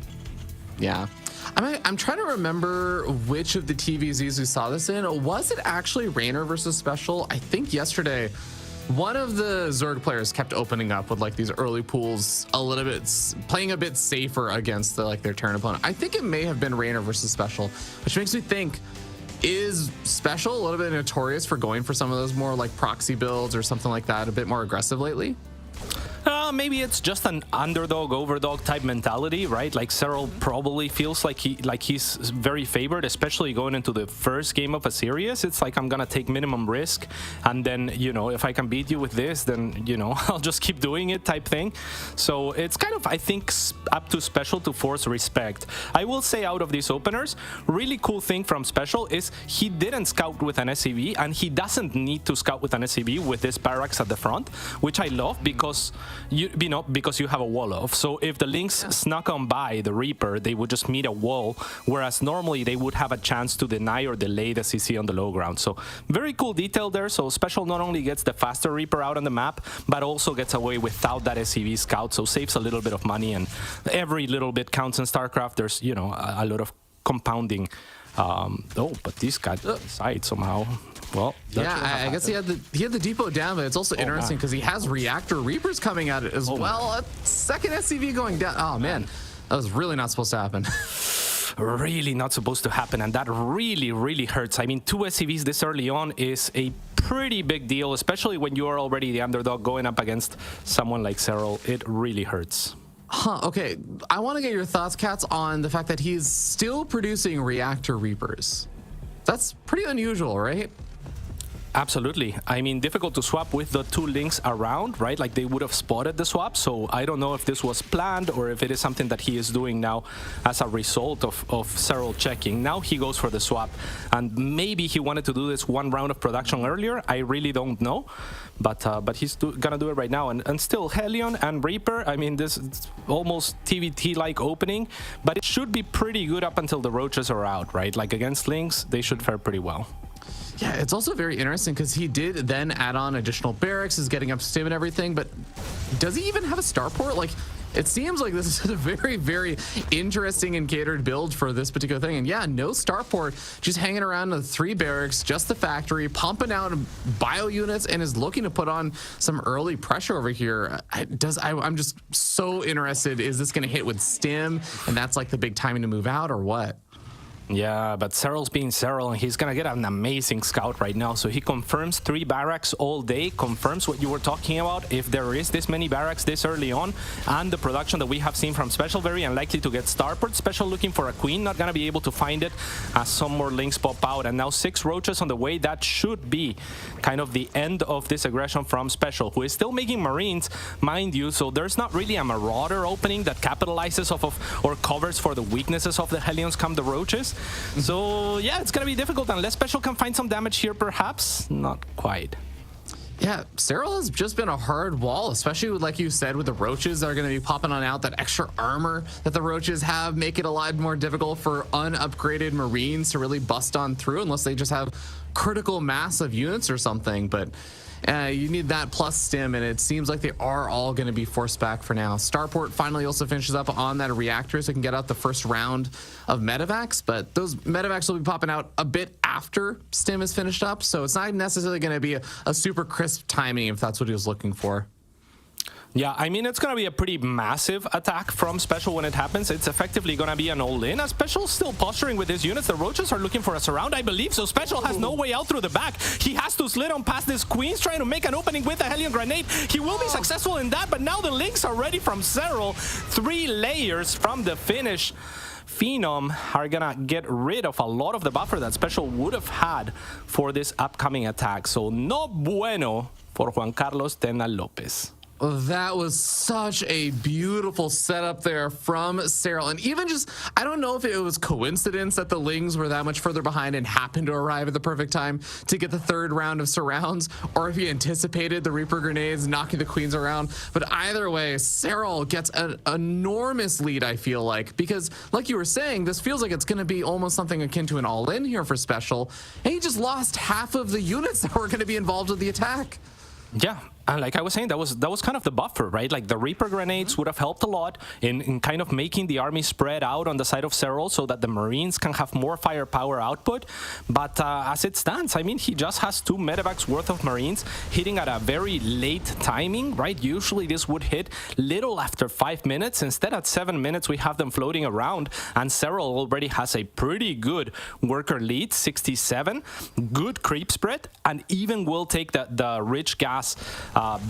Yeah. I'm trying to remember which of the TVZs we saw this in. Was it actually Raynor versus Special? I think yesterday, one of the Zerg players kept opening up with like these early pools a little bit, playing a bit safer against their turn opponent. I think it may have been Raynor versus Special, which makes me think, is Special a little bit notorious for going for some of those more like proxy builds or something like that, a bit more aggressive lately? maybe it's just an underdog, overdog type mentality, right? Like Serral probably feels like he's very favored, especially going into the first game of a series. It's like, I'm gonna take minimum risk, and then, you know, if I can beat you with this, then, you know, I'll just keep doing it type thing. So it's kind of, I think, up to Special to force respect. I will say, out of these openers, really cool thing from Special is he didn't scout with an SCV, and he doesn't need to scout with an SCV with this barracks at the front, which I love, because you know, because you have a wall off. So if the Lynx snuck on by the Reaper, they would just meet a wall, whereas normally they would have a chance to deny or delay the CC on the low ground. So very cool detail there. So Special not only gets the faster Reaper out on the map, but also gets away without that SCV scout, so saves a little bit of money, and every little bit counts in StarCraft. There's, you know, a lot of compounding. Oh, but these got side somehow. Well, yeah, I guess he had the depot down, but it's also interesting because he has Reactor Reapers coming at it as well. A second SCV going down. Oh man, that was really not supposed to happen. Really not supposed to happen, and that really hurts. I mean, 2 SCVs this early on is a pretty big deal, especially when you are already the underdog going up against someone like Serral. It really hurts. Okay, I want to get your thoughts, Cats, on the fact that he's still producing Reactor Reapers. That's pretty unusual, right? Absolutely. I mean, difficult to swap with the 2 Lynx around, right? Like, they would have spotted the swap. So I don't know if this was planned or if it is something that he is doing now as a result of Serral checking. Now he goes for the swap, and maybe he wanted to do this 1 round of production earlier. I really don't know. But he's gonna do it right now. And still, Hellion and Reaper, I mean, this is almost TVT-like opening, but it should be pretty good up until the Roaches are out, right? Like, against Lynx, they should fare pretty well. Yeah, it's also very interesting because he did then add on additional barracks, is getting up stim and everything, but does he even have a starport? Like, it seems like this is a very interesting and catered build for this particular thing. And yeah, no starport, just hanging around the 3 barracks, just the factory, pumping out bio units, and is looking to put on some early pressure over here. I'm just so interested. Is this going to hit with stim, and that's like the big timing to move out, or what? Yeah, but Serral's being Serral, and he's gonna get an amazing scout right now. So he confirms 3 barracks all day, confirms what you were talking about. If there is this many barracks this early on, and the production that we have seen from Special, very unlikely to get starport. Special looking for a queen, not gonna be able to find it as some more Lynx pop out. And now 6 Roaches on the way. That should be kind of the end of this aggression from Special, who is still making Marines, mind you. So there's not really a Marauder opening that capitalizes off of or covers for the weaknesses of the Hellions come the Roaches. So yeah, it's gonna be difficult unless Special can find some damage here, perhaps. Not quite. Yeah, Serral has just been a hard wall, especially with, like you said, with the Roaches that are going to be popping on out. That extra armor that the Roaches have make it a lot more difficult for unupgraded Marines to really bust on through, unless they just have critical mass of units or something. But you need that plus stim, and it seems like they are all going to be forced back for now. Starport finally also finishes up on that reactor, so it can get out the first round of medevacs, but those medevacs will be popping out a bit after stim is finished up, so it's not necessarily going to be a super crisp timing if that's what he was looking for. Yeah, I mean, it's going to be a pretty massive attack from Special when it happens. It's effectively going to be an all-in. As Special's still posturing with his units, the Roaches are looking for a surround, I believe, so Special has no way out through the back. He has to slid on past this Queen's trying to make an opening with a Hellion Grenade. He will be successful in that, but now the Lynx are ready from Serral. 3 layers from the finish. Phenom are gonna get rid of a lot of the buffer that Special would have had for this upcoming attack. So no bueno for Juan Carlos Tena Lopez. That was such a beautiful setup there from Serral. And even just, I don't know if it was coincidence that the Lings were that much further behind and happened to arrive at the perfect time to get the 3rd round of surrounds, or if he anticipated the Reaper grenades knocking the Queens around. But either way, Serral gets an enormous lead, I feel like, because like you were saying, this feels like it's going to be almost something akin to an all-in here for Special. And he just lost half of the units that were going to be involved with the attack. Yeah. And like I was saying, that was kind of the buffer, right? Like the Reaper grenades would have helped a lot in kind of making the army spread out on the side of Serral so that the Marines can have more firepower output. But as it stands, I mean, he just has 2 medevacs worth of Marines hitting at a very late timing, right? Usually this would hit little after 5 minutes. Instead, at 7 minutes, we have them floating around. And Serral already has a pretty good worker lead, 67, good creep spread, and even will take the rich gas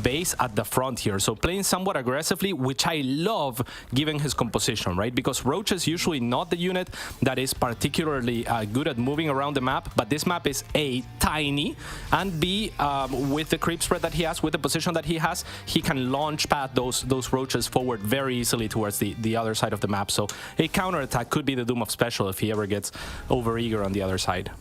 base at the front here. So playing somewhat aggressively, which I love given his composition, right? Because Roach is usually not the unit that is particularly good at moving around the map, but this map is A, tiny, and B, with the creep spread that he has, with the position that he has, he can launch pad those Roaches forward very easily towards the other side of the map. So a counterattack could be the doom of Special if he ever gets overeager on the other side.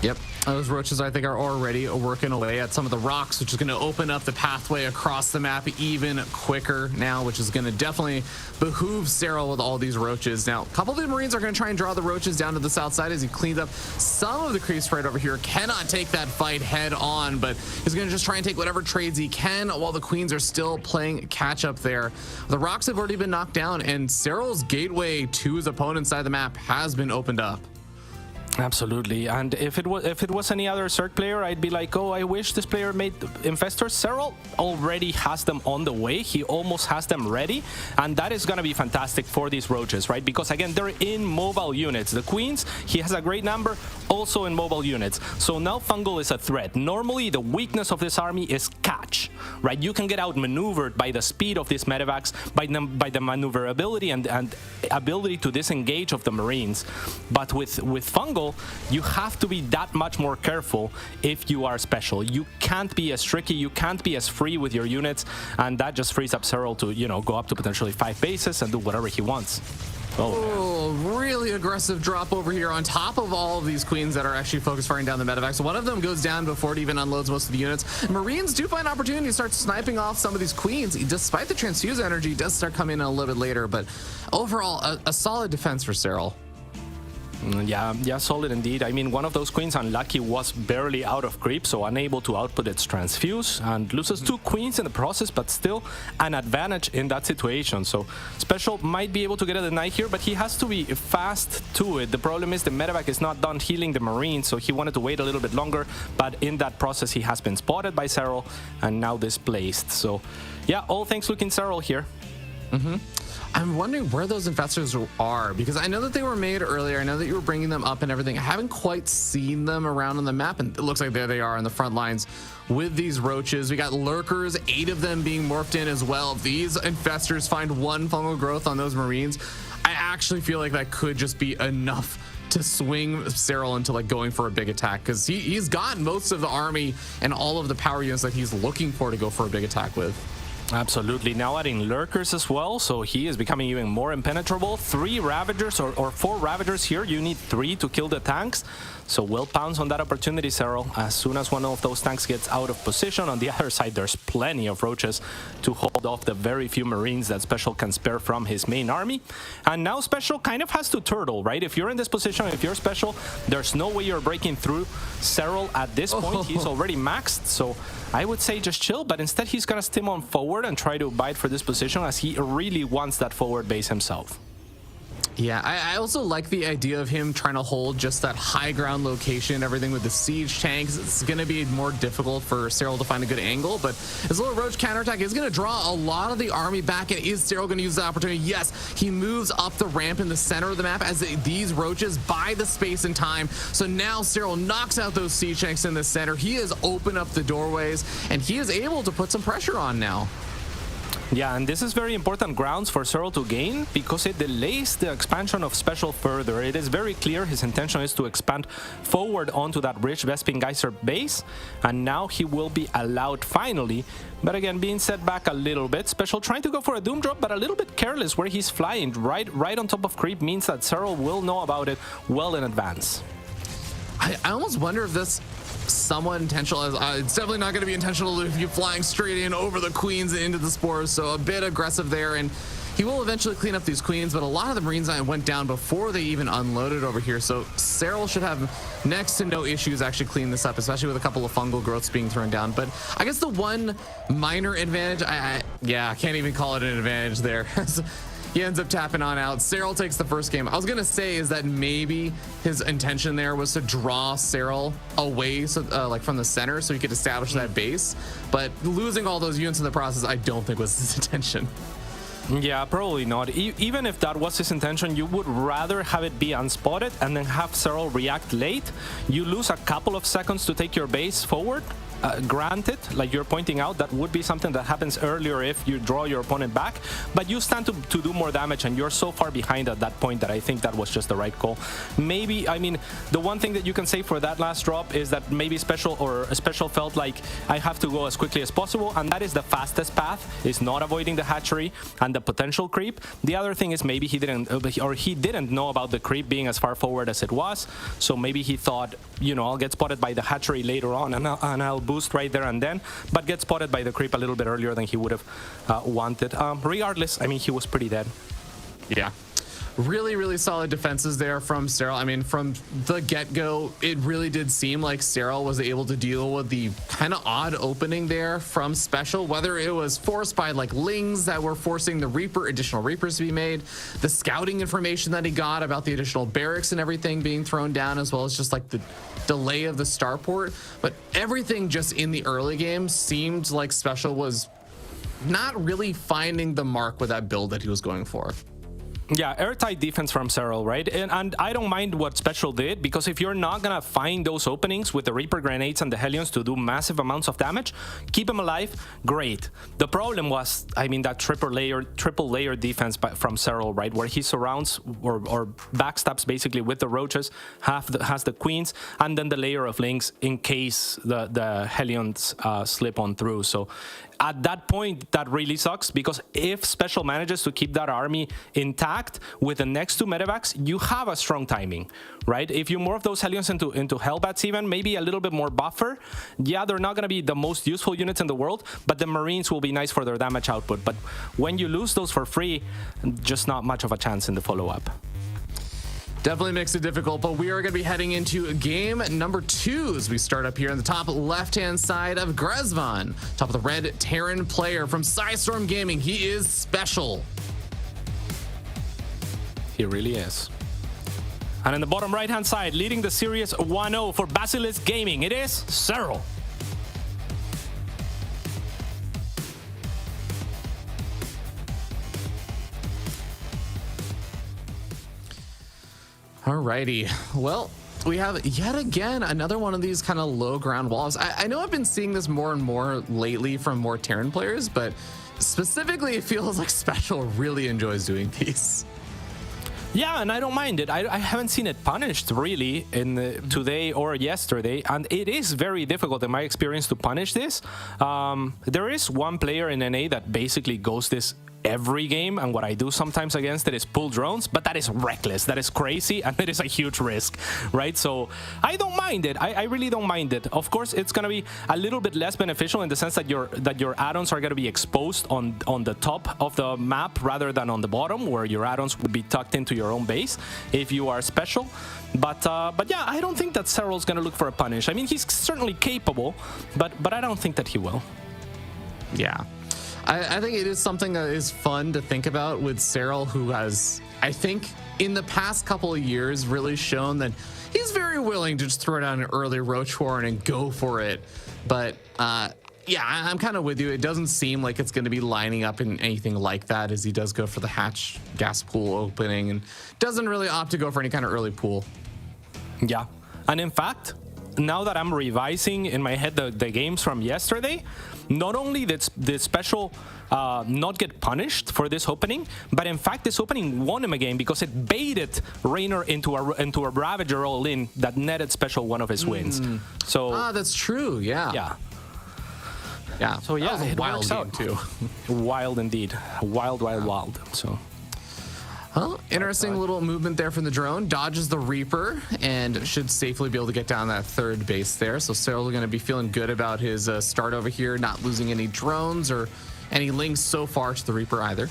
Yep, those Roaches I think are already working away at some of the rocks, which is going to open up the pathway across the map even quicker now, which is going to definitely behoove Serral with all these Roaches. Now, a couple of the Marines are going to try and draw the Roaches down to the south side as he cleans up some of the creep spread over here. Cannot take that fight head on, but he's going to just try and take whatever trades he can while the Queens are still playing catch up there. The rocks have already been knocked down, and Serral's gateway to his opponent's side of the map has been opened up. Absolutely, and if it was any other Zerg player, I'd be like, oh, I wish this player made Infestors. Serral already has them on the way. He almost has them ready, and that is going to be fantastic for these Roaches, right? Because again, they're in mobile units. The Queens, he has a great number, also in mobile units. So now Fungal is a threat. Normally, the weakness of this army is catch, right? You can get outmaneuvered by the speed of these medevacs, by the maneuverability and ability to disengage of the Marines. But with Fungal, you have to be that much more careful if you are Special. You can't be as tricky, you can't be as free with your units, and that just frees up Serral to, you know, go up to potentially 5 bases and do whatever he wants. Oh, really aggressive drop over here on top of all of these Queens that are actually focus firing down the medevac. So one of them goes down before it even unloads most of the units. Marines do find opportunity to start sniping off some of these Queens. Despite the transfuse energy, does start coming in a little bit later, but overall, a solid defense for Serral. Yeah, solid indeed. I mean, one of those Queens, unlucky, was barely out of creep, so unable to output its transfuse, and loses 2 Queens in the process, but still an advantage in that situation. So Special might be able to get a deny here, but he has to be fast to it. The problem is the medevac is not done healing the Marines, so he wanted to wait a little bit longer, but in that process he has been spotted by Serral and now displaced. So yeah, all things looking Serral here. I'm wondering where those Infestors are, because I know that they were made earlier. I know that you were bringing them up and everything. I haven't quite seen them around on the map, and it looks like there they are on the front lines with these Roaches. We got Lurkers, 8 of them being morphed in as well. If these Infestors find 1 fungal growth on those Marines, I actually feel like that could just be enough to swing Serral into like going for a big attack, because he's got most of the army and all of the power units that he's looking for to go for a big attack with. Absolutely. Now adding Lurkers as well, so he is becoming even more impenetrable. 3 Ravagers or 4 Ravagers here. You need 3 to kill the tanks. So we'll pounce on that opportunity, Serral, as soon as one of those tanks gets out of position. On the other side, there's plenty of Roaches to hold off the very few Marines that Special can spare from his main army. And now Special kind of has to turtle, right? If you're in this position, if you're Special, there's no way you're breaking through Serral at this point. He's already maxed, so I would say just chill, but instead he's gonna stim on forward and try to bite for this position, as he really wants that forward base himself. Yeah, I also like the idea of him trying to hold just that high ground location, everything with the siege tanks. It's going to be more difficult for Serral to find a good angle, but his little Roach counterattack is going to draw a lot of the army back. And is Serral going to use the opportunity? Yes, he moves up the ramp in the center of the map as these Roaches buy the space and time. So now Serral knocks out those siege tanks in the center. He has opened up the doorways, and he is able to put some pressure on now. Yeah, and this is very important grounds for Serral to gain, because it delays the expansion of Special further. It is very clear his intention is to expand forward onto that rich Vespin Geyser base, and now he will be allowed finally. But again, being set back a little bit. Special trying to go for a Doom Drop, but a little bit careless where he's flying. Right on top of creep means that Serral will know about it well in advance. I almost wonder if this somewhat intentional. It's definitely not going to be intentional if you're flying straight in over the Queens and into the Spores, so a bit aggressive there, and he will eventually clean up these Queens, but a lot of the Marines went down before they even unloaded over here, so Serral should have next to no issues actually cleaning this up, especially with a couple of fungal growths being thrown down. But I guess the one minor advantage, I can't even call it an advantage there. He ends up tapping on out. Serral takes the first game. I was gonna say is that maybe his intention there was to draw Serral away, so like from the center, so he could establish that base. But losing all those units in the process, I don't think was his intention. Yeah, probably not. Even if that was his intention, you would rather have it be unspotted and then have Serral react late. You lose a couple of seconds to take your base forward. Granted, like you're pointing out, that would be something that happens earlier if you draw your opponent back, but you stand to do more damage, and you're so far behind at that point that I think that was just the right call. Maybe, I mean, the one thing that you can say for that last drop is that maybe Special felt like I have to go as quickly as possible, and that is the fastest path, is not avoiding the hatchery and the potential creep. The other thing is maybe he didn't know about the creep being as far forward as it was, so maybe he thought, you know, I'll get spotted by the hatchery later on, and I'll boost right there and then, but get spotted by the creep a little bit earlier than he would have wanted. Regardless, I mean, he was pretty dead. Yeah. Really, really solid defenses there from Serral. I mean, from the get-go, it really did seem like Serral was able to deal with the kind of odd opening there from Special, whether it was forced by like Lings that were forcing the additional Reapers to be made, the scouting information that he got about the additional barracks and everything being thrown down, as well as just like the delay of the starport. But everything just in the early game seemed like Special was not really finding the mark with that build that he was going for. Yeah, airtight defense from Serral, right? And I don't mind what Special did, because if you're not gonna find those openings with the Reaper grenades and the Hellions to do massive amounts of damage, keep him alive, great. The problem was, I mean, that triple layer defense from Serral, right? Where he surrounds or backstabs basically with the roaches, has the queens, and then the layer of links in case the Hellions slip on through. So at that point, that really sucks, because if Special manages to keep that army intact with the next two medevacs, you have a strong timing, right? If you morph those Hellions into Hellbats even, maybe a little bit more buffer, yeah, they're not going to be the most useful units in the world, but the Marines will be nice for their damage output. But when you lose those for free, just not much of a chance in the follow-up. Definitely makes it difficult, but we are going to be heading into game number 2 as we start up here on the top left-hand side of Grezvan. Top of the red Terran player from Psystorm Gaming. He is Special. He really is. And in the bottom right-hand side, leading the series 1-0 for Basilisk Gaming, it is Serral. Alrighty, well, we have yet again another one of these kind of low ground walls. I know I've been seeing this more and more lately from more Terran players, but specifically it feels like Special really enjoys doing these. Yeah, and I don't mind it. I haven't seen it punished really in today or yesterday, and it is very difficult in my experience to punish this. There is one player in NA that basically goes this every game, and what I do sometimes against it is pull drones, but that is reckless, that is crazy, and it is a huge risk, right? So I don't mind it. I really don't mind it. Of course, it's going to be a little bit less beneficial in the sense that your add-ons are going to be exposed on the top of the map rather than on the bottom, where your add-ons would be tucked into your own base if you are Special. But yeah, I don't think that Serral's going to look for a punish. I mean, he's certainly capable, but I don't think that he will. Yeah. I think it is something that is fun to think about with Serral, who has, I think, in the past couple of years really shown that he's very willing to just throw down an early Roach Horn and go for it. But yeah, I'm kind of with you. It doesn't seem like it's going to be lining up in anything like that, as he does go for the hatch gas pool opening and doesn't really opt to go for any kind of early pool. Yeah, and in fact, now that I'm revising in my head the games from yesterday, not only did Special not get punished for this opening, but in fact this opening won him a game because it baited Raynor into a Ravager all-in that netted Special one of his wins. So that's true. Yeah. Yeah. So yeah, that was a it wild works game out too. Wild indeed. Wild. So. Well, interesting little movement there from the drone. Dodges the Reaper and should safely be able to get down that third base there. So Serral going to be feeling good about his start over here, not losing any drones or any links so far to the Reaper either.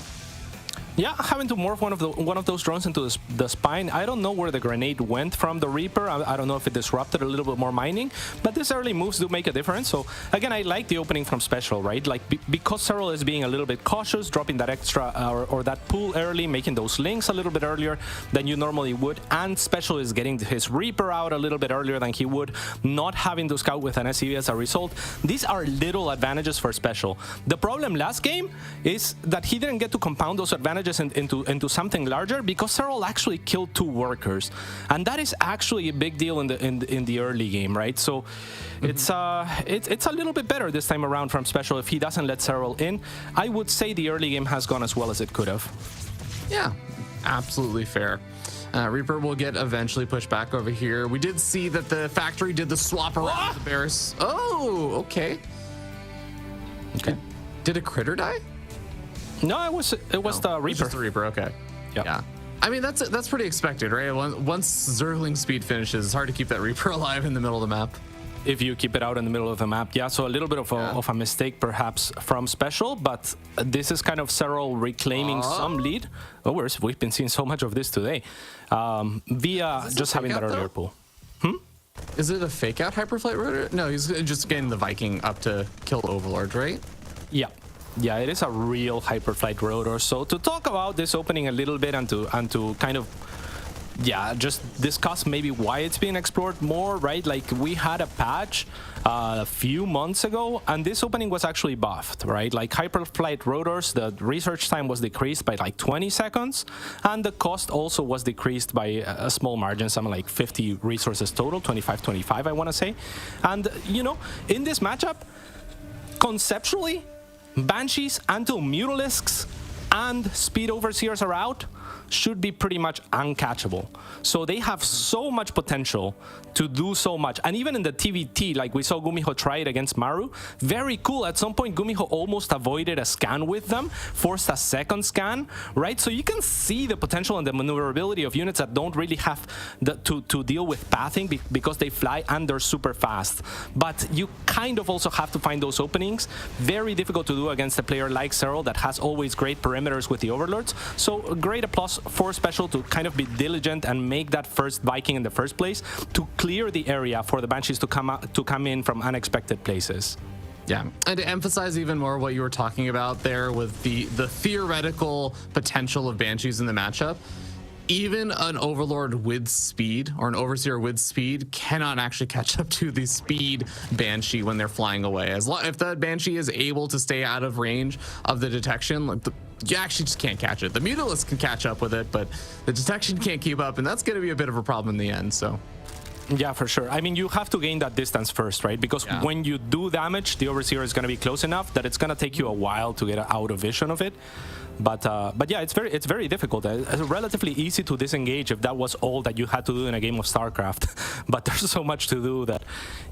Yeah, having to morph one of those drones into the spine. I don't know where the grenade went from the Reaper. I don't know if it disrupted a little bit more mining, but these early moves do make a difference. So again, I like the opening from Special, right? Like because Serral is being a little bit cautious, dropping that extra or that pull early, making those links a little bit earlier than you normally would, and Special is getting his Reaper out a little bit earlier than he would, not having to scout with an SCV as a result. These are little advantages for Special. The problem last game is that he didn't get to compound those advantages into something larger because Serral actually killed 2 workers, and that is actually a big deal in the early game, right? So it's a little bit better this time around from Special if he doesn't let Serral in. I would say the early game has gone as well as it could have. Yeah, absolutely fair. Reaper will get eventually pushed back over here. We did see that the factory did the swap around the bears. Oh, okay. Did a critter die? No, it was the Reaper. Just the Reaper, okay. Yep. Yeah. I mean, that's pretty expected, right? Once Zergling speed finishes, it's hard to keep that Reaper alive in the middle of the map. If you keep it out in the middle of the map, yeah. So a little bit of a mistake perhaps from Special, but this is kind of Serral reclaiming some lead. Oh, we've been seeing so much of this today via just having that earlier pull. Is it a fake out Hyperflight Rotor? No, he's just getting the Viking up to kill Overlord, right? Yeah. Yeah, it is a real Hyperflight Rotor. So to talk about this opening a little bit and to kind of, yeah, just discuss maybe why it's being explored more, right? Like we had a patch a few months ago, and this opening was actually buffed, right? Like Hyperflight Rotors, the research time was decreased by like 20 seconds, and the cost also was decreased by a small margin, something like 50 resources total, 25, I want to say. And, you know, in this matchup, conceptually, Banshees until Mutalisks and Speed Overseers are out should be pretty much uncatchable. So they have so much potential to do so much. And even in the TVT, like we saw Gumiho try it against Maru, very cool. At some point, Gumiho almost avoided a scan with them, forced a second scan, right? So you can see the potential and the maneuverability of units that don't really have to deal with pathing because they fly and they're super fast. But you kind of also have to find those openings. Very difficult to do against a player like Serral that has always great perimeters with the Overlords. So great applause for Special to kind of be diligent and make that first Viking in the first place to clear the area for the Banshees to come in from unexpected places. Yeah, and to emphasize even more what you were talking about there with the theoretical potential of Banshees in the matchup, even an Overlord with speed or an Overseer with speed cannot actually catch up to the speed Banshee when they're flying away. If the Banshee is able to stay out of range of the detection, like you actually just can't catch it. The Mutalisk can catch up with it, but the detection can't keep up, and that's going to be a bit of a problem in the end. So. Yeah, for sure. I mean, you have to gain that distance first, right? Because when you do damage, the Overseer is going to be close enough that it's going to take you a while to get out of vision of it. But yeah, it's very difficult. It's relatively easy to disengage if that was all that you had to do in a game of StarCraft. But there's so much to do that,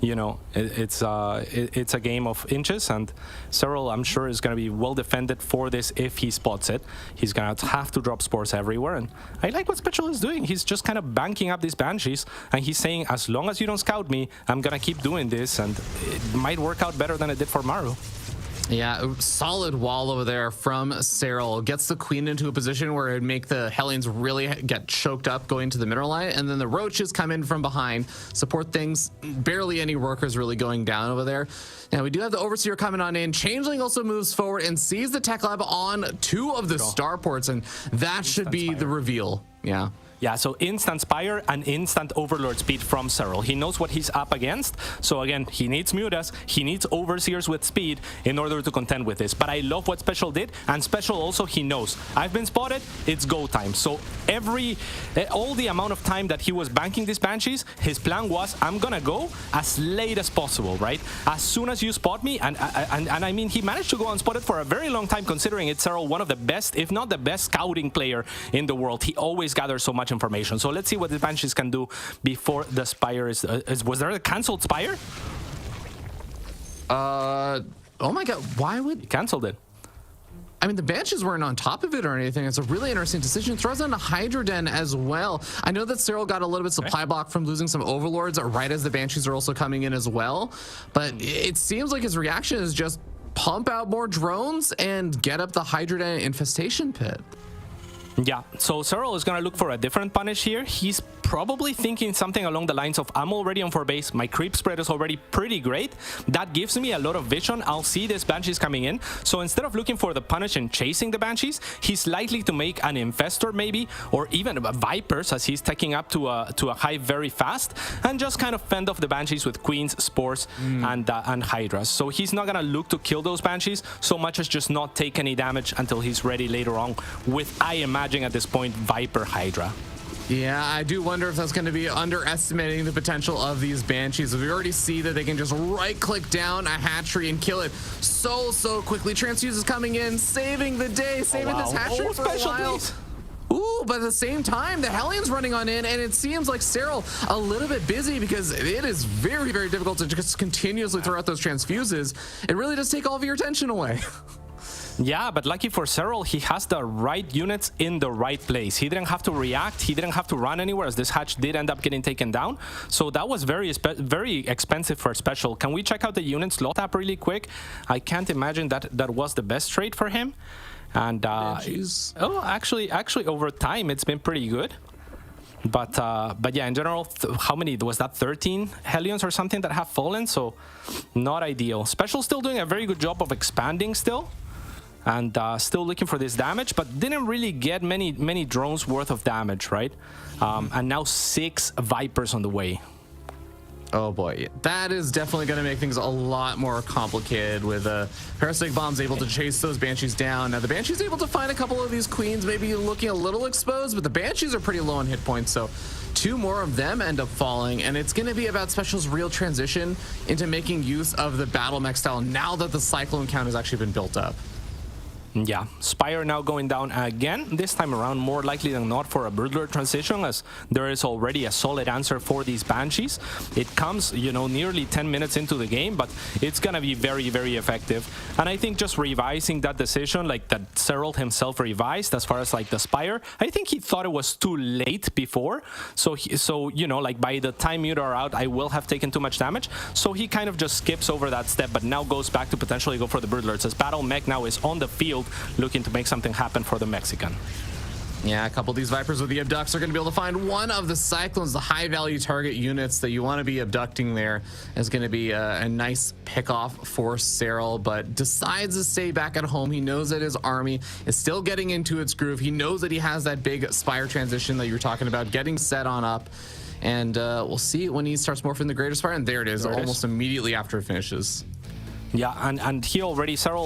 you know, it's a game of inches. And Serral, I'm sure, is going to be well defended for this if he spots it. He's going to have to drop spores everywhere. And I like what Special is doing. He's just kind of banking up these Banshees, and he's saying, as long as you don't scout me, I'm going to keep doing this. And it might work out better than it did for Maru. Yeah, solid wall over there from Serral. Gets the Queen into a position where it'd make the Hellions really get choked up going to the mineral line, and then the Roaches come in from behind, support things. Barely any workers really going down over there. Now we do have the Overseer coming on in. Changeling also moves forward and sees the Tech Lab on 2 of the starports, and that should be the reveal. Yeah. Yeah, so instant Spire and instant Overlord speed from Serral. He knows what he's up against. So again, he needs Mutas, he needs Overseers with speed in order to contend with this. But I love what Special did, and Special also, he knows, I've been spotted, it's go time. So all the amount of time that he was banking these Banshees, his plan was, I'm gonna go as late as possible, right? As soon as you spot me, and I mean, he managed to go unspotted for a very long time, considering it's Serral, one of the best, if not the best scouting player in the world. He always gathers so much information. So let's see what the Banshees can do before the Spire is was there a cancelled Spire? Oh my god, why would he canceled it? I mean, the Banshees weren't on top of it or anything. It's a really interesting decision. Throws on a Hydra Den as well. I know that Serral got a little bit supply block from losing some Overlords right as the Banshees are also coming in as well. But it seems like his reaction is just pump out more drones and get up the Hydra Den infestation pit. Yeah, so Cyril is going to look for a different punish here. He's probably thinking something along the lines of, I'm already on 4 base, my creep spread is already pretty great. That gives me a lot of vision. I'll see these Banshees coming in. So instead of looking for the punish and chasing the Banshees, he's likely to make an Infestor maybe, or even a Vipers as he's taking up to a high very fast, and just kind of fend off the Banshees with Queens, Spores, and Hydras. So he's not going to look to kill those Banshees so much as just not take any damage until he's ready later on with, I imagine at this point, Viper Hydra. Yeah, I do wonder if that's going to be underestimating the potential of these Banshees. We already see that they can just right-click down a hatchery and kill it so quickly. Transfuse is coming in, saving the day, saving this hatchery for a while. Ooh, but at the same time, the Hellions running on in, and it seems like Cyril a little bit busy because it is very difficult to just continuously throw out those transfuses. It really does take all of your attention away. Yeah, but lucky for Cyril, he has the right units in the right place. He didn't have to react. He didn't have to run anywhere, as this hatch did end up getting taken down. So that was very expensive for special. Can we check out the unit slot tab really quick? I can't imagine that was the best trade for him. And actually, over time, it's been pretty good. But yeah, in general, how many was that? 13 Hellions or something that have fallen. So not ideal. Special still doing a very good job of expanding still. And still looking for this damage, but didn't really get many drones worth of damage, right? And now 6 Vipers on the way. Oh boy, that is definitely going to make things a lot more complicated with Parasitic Bombs able to chase those Banshees down. Now the Banshees able to find a couple of these Queens, maybe looking a little exposed, but the Banshees are pretty low on hit points, so 2 more of them end up falling, and it's going to be about Special's real transition into making use of the battle mech style now that the Cyclone count has actually been built up. Yeah, Spire now going down again, this time around more likely than not for a Broodlord transition, as there is already a solid answer for these Banshees. It comes, you know, nearly 10 minutes into the game, but it's gonna be very effective. And I think just revising that decision, like that Cyril himself revised as far as like the Spire, I think he thought it was too late before. So you know, like by the time you are out, I will have taken too much damage. So he kind of just skips over that step, but now goes back to potentially go for the Broodlords, as Battle Mech now is on the field looking to make something happen for the Mexican. Yeah, a couple of these Vipers with the abducts are going to be able to find one of the Cyclones, the high-value target units that you want to be abducting there. Is going to be a nice pick-off for Cyril, but decides to stay back at home. He knows that his army is still getting into its groove. He knows that he has that big Spire transition that you were talking about, getting set on up. And we'll see when he starts morphing the Greater Spire, and there it is, almost immediately after it finishes. Yeah, and Cyril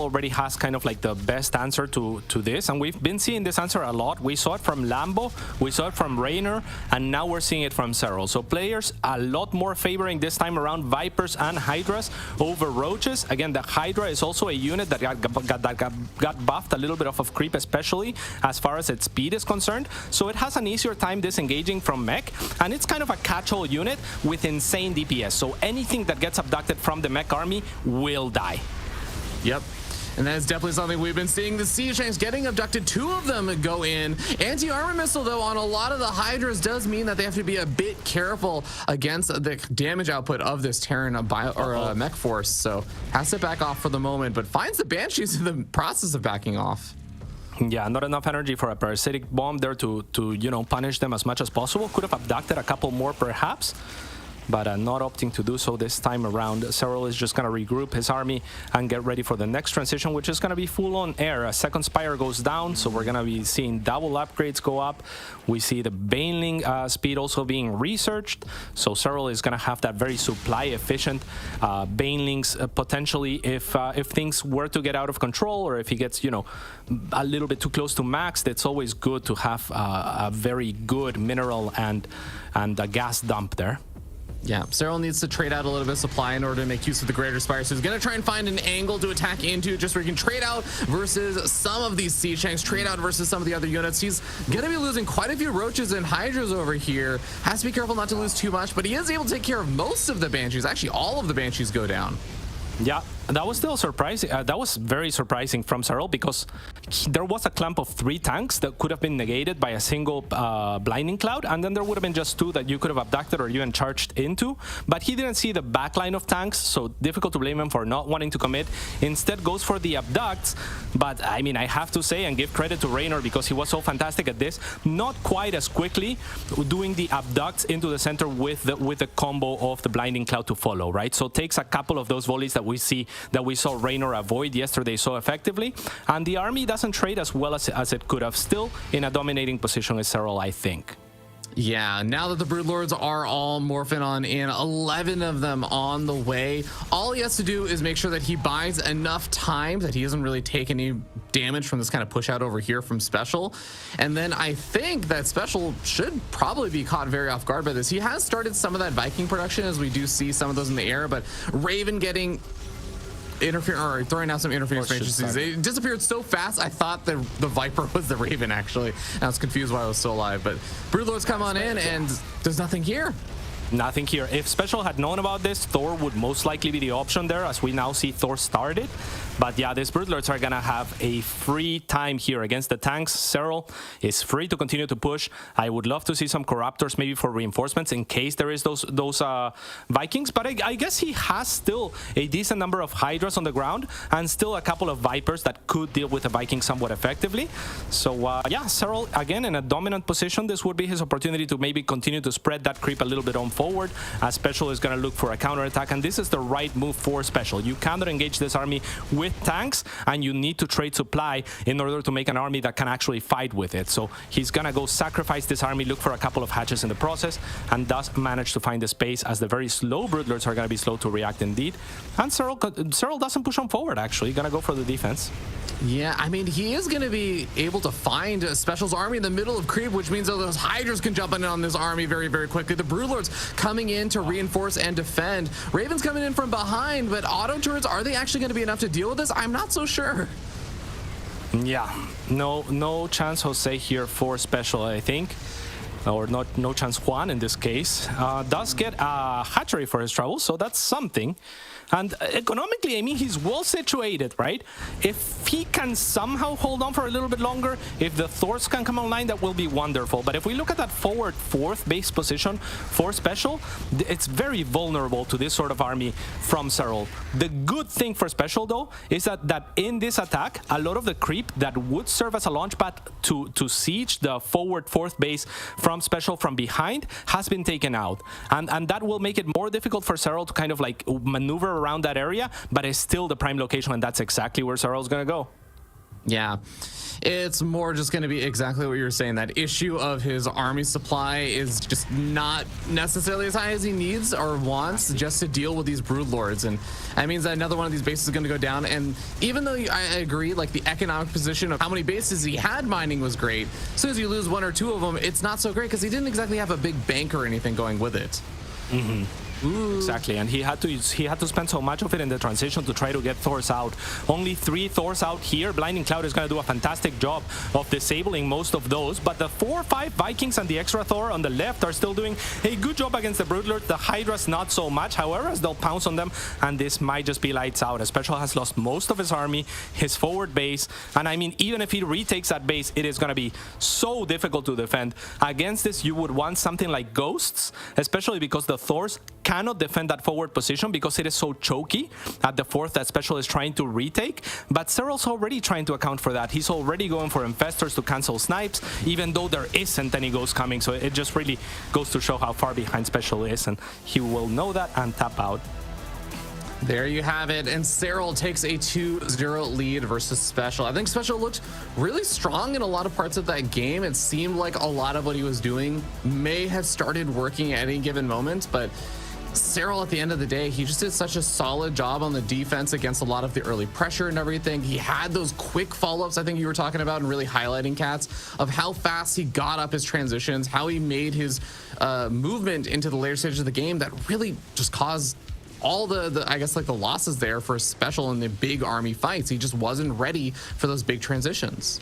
already has kind of like the best answer to this, and we've been seeing this answer a lot. We saw it from Lambo, we saw it from Raynor, and now we're seeing it from Cyril. So players a lot more favoring this time around Vipers and Hydras over Roaches. Again, the Hydra is also a unit that got buffed a little bit off of creep, especially as far as its speed is concerned. So it has an easier time disengaging from mech, and it's kind of a catch-all unit with insane DPS. So anything that gets abducted from the mech army will die. Yep. And that is definitely something we've been seeing. The Siege Tanks getting abducted, 2 of them go in. Anti-armor missile, though, on a lot of the Hydras does mean that they have to be a bit careful against the damage output of this Terran mech force. So has to back off for the moment, but finds the Banshees in the process of backing off. Yeah, not enough energy for a Parasitic Bomb there to you know, punish them as much as possible. Could have abducted a couple more, perhaps, but not opting to do so this time around. Cyril is just going to regroup his army and get ready for the next transition, which is going to be full on air. A second Spire goes down, so we're going to be seeing double upgrades go up. We see the Baneling speed also being researched, so Cyril is going to have that very supply efficient Banelings potentially if things were to get out of control, or if he gets, you know, a little bit too close to max. It's always good to have a very good mineral and a gas dump there. Yeah, Cyril needs to trade out a little bit of supply in order to make use of the Greater Spire. So he's going to try and find an angle to attack into, just where he can trade out versus some of these Siege Tanks, trade out versus some of the other units. He's going to be losing quite a few Roaches and Hydras over here. Has to be careful not to lose too much, but he is able to take care of most of the Banshees. Actually, all of the Banshees go down. Yeah, That was still surprising. That was very surprising from Cyril because there was a clump of 3 tanks that could have been negated by a single blinding cloud, and then there would have been just 2 that you could have abducted or even charged into. But he didn't see the backline of tanks, so difficult to blame him for not wanting to commit. Instead, goes for the abducts. But I mean, I have to say and give credit to Raynor because he was so fantastic at this. Not quite as quickly doing the abducts into the center with the combo of the blinding cloud to follow, right? So it takes a couple of those volleys that we saw Raynor avoid yesterday so effectively, and the army doesn't trade as well as it could have. Still in a dominating position is Cyril, I think. Yeah, now that the Broodlords are all morphing on in, 11 of them on the way, all he has to do is make sure that he buys enough time that he doesn't really take any damage from this kind of push out over here from Special. And then I think that Special should probably be caught very off guard by this. He has started some of that Viking production, as we do see some of those in the air, but Raven getting throwing out some interference matrices. It disappeared so fast, I thought that the Viper was the Raven, actually. I was confused why I was still alive. But Broodlords come on in, and there's nothing here. Nothing here. If Special had known about this, Thor would most likely be the option there, as we now see Thor started. But yeah, these Broodlords are gonna have a free time here against the tanks. Cyril is free to continue to push. I would love to see some Corruptors maybe for reinforcements in case there is those Vikings. But I guess he has still a decent number of Hydras on the ground and still a couple of Vipers that could deal with the Vikings somewhat effectively. So yeah, Cyril again in a dominant position. This would be his opportunity to maybe continue to spread that creep a little bit on forward, as Special is going to look for a counterattack, and this is the right move for Special. You cannot engage this army with tanks, and you need to trade supply in order to make an army that can actually fight with it. So he's going to go sacrifice this army, look for a couple of hatches in the process, and thus manage to find the space, as the very slow Broodlords are going to be slow to react indeed. And Cyril doesn't push on forward, actually. Going to go for the defense. Yeah, I mean, he is going to be able to find Special's army in the middle of creep, which means that those Hydras can jump in on this army very, very quickly. The Broodlords coming in to reinforce and defend. Raven's coming in from behind, but auto turrets, are they actually going to be enough to deal with this? I'm not so sure. Yeah, no chance Jose here for Special, I think. Or no chance Juan in this case. Does get a hatchery for his trouble, so that's something. And economically, I mean, he's well situated, right? If he can somehow hold on for a little bit longer, if the Thors can come online, that will be wonderful. But if we look at that forward 4th base position for Special, it's very vulnerable to this sort of army from Cyril. The good thing for Special, though, is that in this attack, a lot of the creep that would serve as a launch pad to siege the forward 4th base from Special from behind has been taken out. And that will make it more difficult for Cyril to kind of like maneuver around that area, but it's still the prime location, and that's exactly where Cyril's gonna go. Yeah, it's more just going to be exactly what you were saying. That issue of his army supply is just not necessarily as high as he needs or wants just to deal with these Broodlords, and that means that another one of these bases is going to go down. And even though I agree, like the economic position of how many bases he had mining was great, as soon as you lose 1 or 2 of them, it's not so great because he didn't exactly have a big bank or anything going with it. Mm-hmm. Ooh. Exactly, and he had to spend so much of it in the transition to try to get Thors out. Only 3 Thors out here. Blinding Cloud is going to do a fantastic job of disabling most of those, but the 4 or 5 Vikings and the extra Thor on the left are still doing a good job against the Broodlord. The Hydras not so much, however, as they'll pounce on them, and this might just be lights out. Special has lost most of his army, his forward base, and I mean, even if he retakes that base, it is going to be so difficult to defend. Against this, you would want something like Ghosts, especially because the Thors cannot defend that forward position because it is so choky at the 4th that Special is trying to retake. But Cyril's already trying to account for that. He's already going for Infestors to cancel snipes, even though there isn't any Ghosts coming. So it just really goes to show how far behind Special is, and he will know that and tap out. There you have it, and Cyril takes a 2-0 lead versus Special. I think Special looked really strong in a lot of parts of that game. It seemed like a lot of what he was doing may have started working at any given moment, but Cyril, at the end of the day, he just did such a solid job on the defense against a lot of the early pressure and everything. He had those quick follow-ups I think you were talking about and really highlighting, Cats, of how fast he got up his transitions, how he made his movement into the later stage of the game that really just caused all the I guess like the losses there for Special in the big army fights. He just wasn't ready for those big transitions.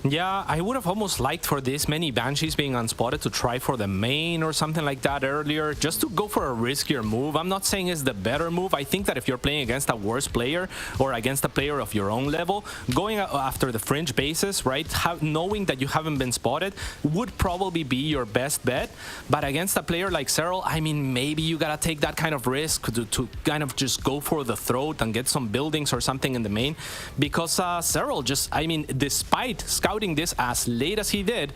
Yeah, I would have almost liked for this many Banshees being unspotted to try for the main or something like that earlier, just to go for a riskier move. I'm not saying it's the better move. I think that if you're playing against a worse player or against a player of your own level, going after the fringe bases, right, knowing that you haven't been spotted would probably be your best bet. But against a player like Serral, I mean, maybe you gotta take that kind of risk to kind of just go for the throat and get some buildings or something in the main, because Serral just, I mean, despite scouting this as late as he did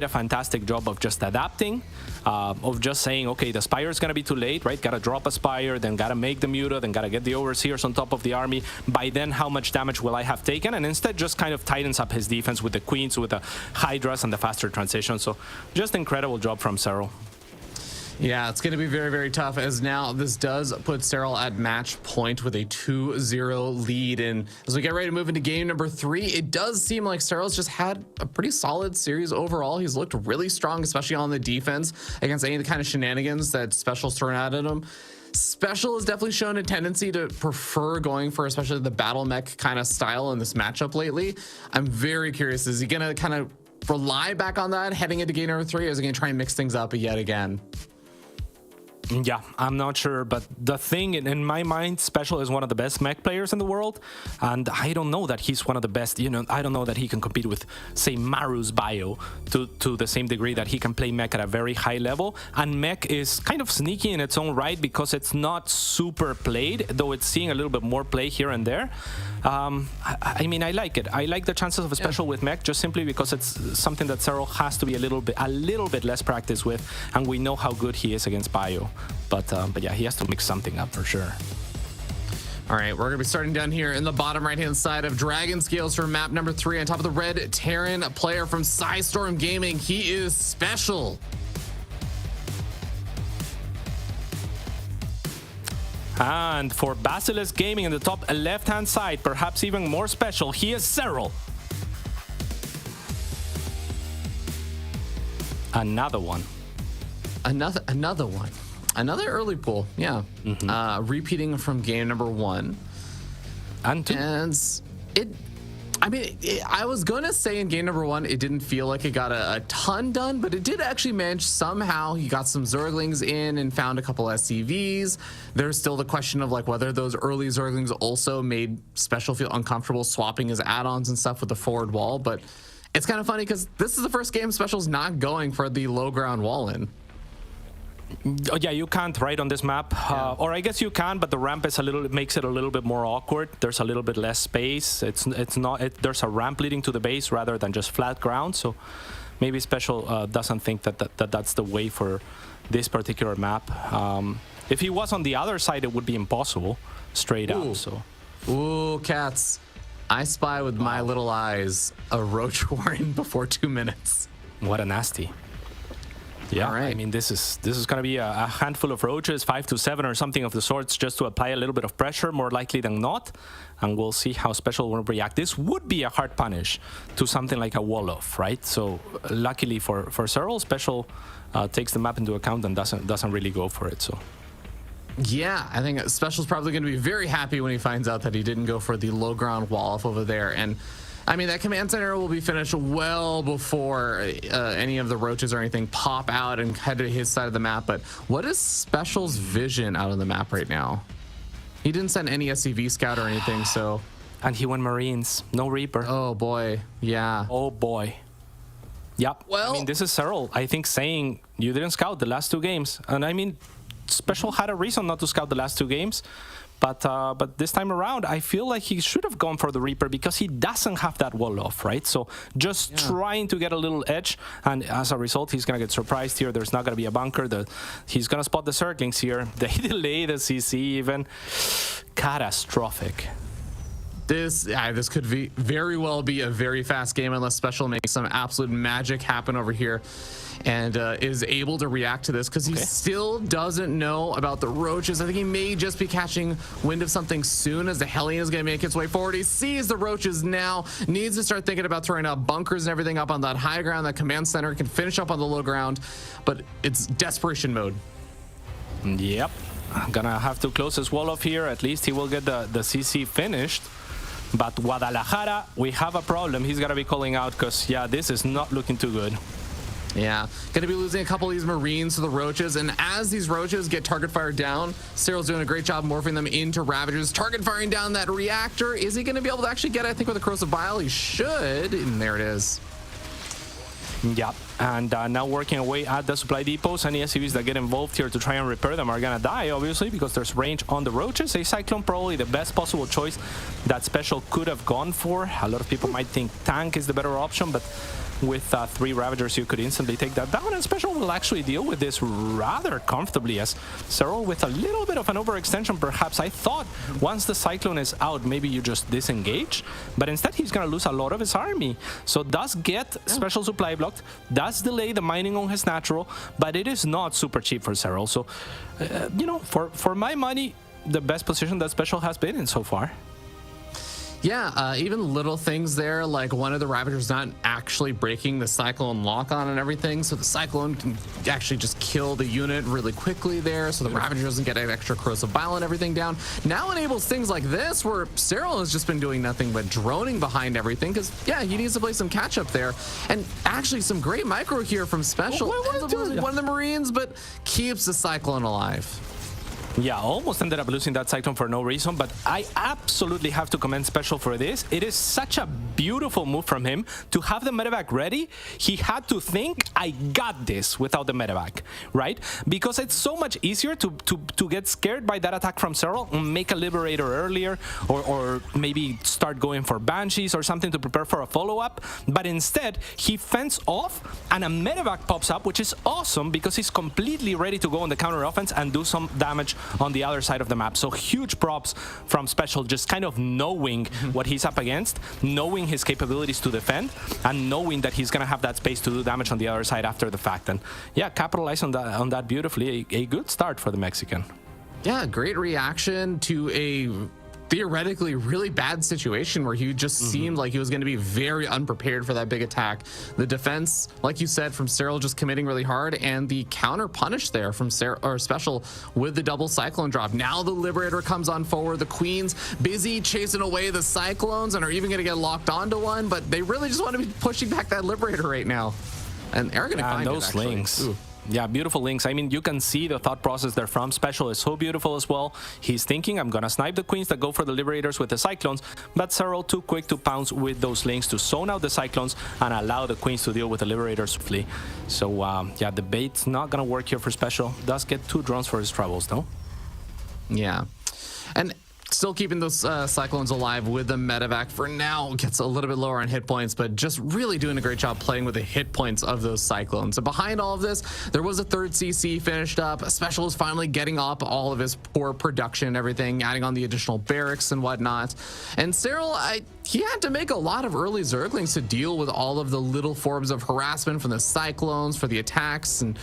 a fantastic job of just adapting, of just saying, okay, the Spire is going to be too late, right? Got to drop a Spire, then got to make the Muta, then got to get the Overseers on top of the army. By then, how much damage will I have taken? And instead just kind of tightens up his defense with the Queens, with the Hydras and the faster transition. So just incredible job from Serral. Yeah, it's going to be very, very tough, as now this does put Serral at match point with a 2-0 lead. And as we get ready to move into game number 3, it does seem like Serral's just had a pretty solid series overall. He's looked really strong, especially on the defense against any of the kind of shenanigans that Special's thrown out at him. Special has definitely shown a tendency to prefer going for especially the battle mech kind of style in this matchup lately. I'm very curious, is he going to kind of rely back on that heading into game number 3, or is he going to try and mix things up yet again? Yeah, I'm not sure, but the thing in my mind, Special is one of the best mech players in the world, and I don't know that he's one of the best. You know, I don't know that he can compete with, say, Maru's bio to the same degree that he can play mech at a very high level. And mech is kind of sneaky in its own right because it's not super played, though it's seeing a little bit more play here and there. I mean, I like it. I like the chances of a Special with mech just simply because it's something that Serral has to be a little bit less practice with, and we know how good he is against bio. But yeah, he has to mix something up for sure. All right, we're going to be starting down here in the bottom right-hand side of Dragon Scales for map number 3. On top of the red Terran player from Psystorm Gaming, he is Special. And for Basilisk Gaming in the top left-hand side, perhaps even more special, he is Serral. Another one. Another one. Another early pull, yeah. Repeating from game number 1. And I was gonna say in game number 1, it didn't feel like it got a ton done, but it did actually manage somehow. He got some Zerglings in and found a couple SCVs. There's still the question of like whether those early Zerglings also made Special feel uncomfortable swapping his add-ons and stuff with the forward wall. But it's kind of funny because this is the first game Special's not going for the low ground wall in. Yeah, you can't right on this map, or I guess you can, but the ramp is makes it a little bit more awkward. There's a little bit less space. There's a ramp leading to the base rather than just flat ground. So maybe Special doesn't think that's the way for this particular map. If he was on the other side, it would be impossible, straight up. So, ooh, cats! I spy with my little eyes a Roach Warren before 2 minutes. What a nasty. Yeah, right. I mean, this is going to be a handful of roaches, 5 to 7 or something of the sorts, just to apply a little bit of pressure, more likely than not. And we'll see how Special will react. This would be a hard punish to something like a wall-off, right? So luckily for Serral, Special takes the map into account and doesn't really go for it. So. Yeah, I think Special's probably going to be very happy when he finds out that he didn't go for the low ground wall-off over there. And I mean, that command center will be finished well before any of the roaches or anything pop out and head to his side of the map. But what is Special's vision out on the map right now? He didn't send any SCV scout or anything, so. And he went Marines, no Reaper. Oh boy, yeah. Oh boy. Yep. Well, I mean, this is Serral, I think, saying you didn't scout the last 2 games. And I mean, Special had a reason not to scout the last 2 games. But this time around, I feel like he should have gone for the Reaper because he doesn't have that wall off, right? So just trying to get a little edge, and as a result, he's going to get surprised here. There's not going to be a bunker. He's going to spot the Zerglings here. They delay the CC even. Catastrophic. This could very well be a very fast game unless Special makes some absolute magic happen over here and is able to react to this, because he still doesn't know about the roaches. I think he may just be catching wind of something soon as the Hellion is going to make its way forward. He sees the roaches now, needs to start thinking about throwing out bunkers and everything up on that high ground. That command center can finish up on the low ground, but it's desperation mode. Yep. I'm gonna have to close his wall off here. At least he will get the CC finished. But Guadalajara, we have a problem. He's got to be calling out because, yeah, this is not looking too good. Yeah, gonna be losing a couple of these Marines to the Roaches, and as these Roaches get target fired down, Cyril's doing a great job morphing them into Ravagers, target firing down that reactor. Is he gonna be able to actually get it? I think with the Corrosive Bile, he should, and there it is. Yeah, and now working away at the supply depots. Any SCVs that get involved here to try and repair them are gonna die, obviously, because there's range on the Roaches. A Cyclone probably the best possible choice that Special could have gone for. A lot of people might think Tank is the better option, but with 3 Ravagers, you could instantly take that down, and Special will actually deal with this rather comfortably, as Cyril with a little bit of an overextension, perhaps. I thought once the Cyclone is out, maybe you just disengage, but instead he's going to lose a lot of his army. So does get Special supply blocked, does delay the mining on his natural, but it is not super cheap for Cyril. So, you know, for my money, the best position that Special has been in so far. Yeah, even little things there, like one of the Ravagers not actually breaking the Cyclone lock-on and everything, so the Cyclone can actually just kill the unit really quickly there, so the Ravager doesn't get an extra Corrosive Bile and everything down. Now enables things like this, where Cyril has just been doing nothing but droning behind everything, because, yeah, he needs to play some catch-up there. And actually some great micro here from Special. Ends up losing one of the Marines, but keeps the Cyclone alive. Yeah, almost ended up losing that Cyclone for no reason, but I absolutely have to commend Special for this. It is such a beautiful move from him to have the medevac ready. He had to think, I got this without the medevac, right? Because it's so much easier to get scared by that attack from Cyril and make a Liberator earlier, or maybe start going for Banshees or something to prepare for a follow-up. But instead, he fends off and a medevac pops up, which is awesome because he's completely ready to go on the counter offense and do some damage on the other side of the map. So huge props from Special, just kind of knowing what he's up against, knowing his capabilities to defend, and knowing that he's gonna have that space to do damage on the other side after the fact. And yeah, capitalize on that beautifully. A good start for the Mexican. Yeah, great reaction to a theoretically really bad situation where he just seemed like he was going to be very unprepared for that big attack. The defense, like you said, from Cyril just committing really hard, and the counter punish there from Special with the double Cyclone drop. Now the Liberator comes on forward. The Queen's busy chasing away the Cyclones and are even going to get locked onto one, but they really just want to be pushing back that Liberator right now. And they're going to find those links. Yeah, beautiful links. I mean, you can see the thought process there from Special is so beautiful as well. He's thinking, I'm gonna snipe the Queens that go for the Liberators with the Cyclones, but Cyril too quick to pounce with those links to zone out the Cyclones and allow the Queens to deal with the Liberators swiftly. So yeah, the bait's not gonna work here for Special. Does get 2 drones for his troubles though. Yeah, and still keeping those Cyclones alive with the medevac for now. Gets a little bit lower on hit points, but just really doing a great job playing with the hit points of those Cyclones. And behind all of this, there was a 3rd CC finished up. Special is finally getting up all of his poor production and everything, adding on the additional barracks and whatnot. And Cyril, he had to make a lot of early Zerglings to deal with all of the little forms of harassment from the Cyclones, for the attacks, and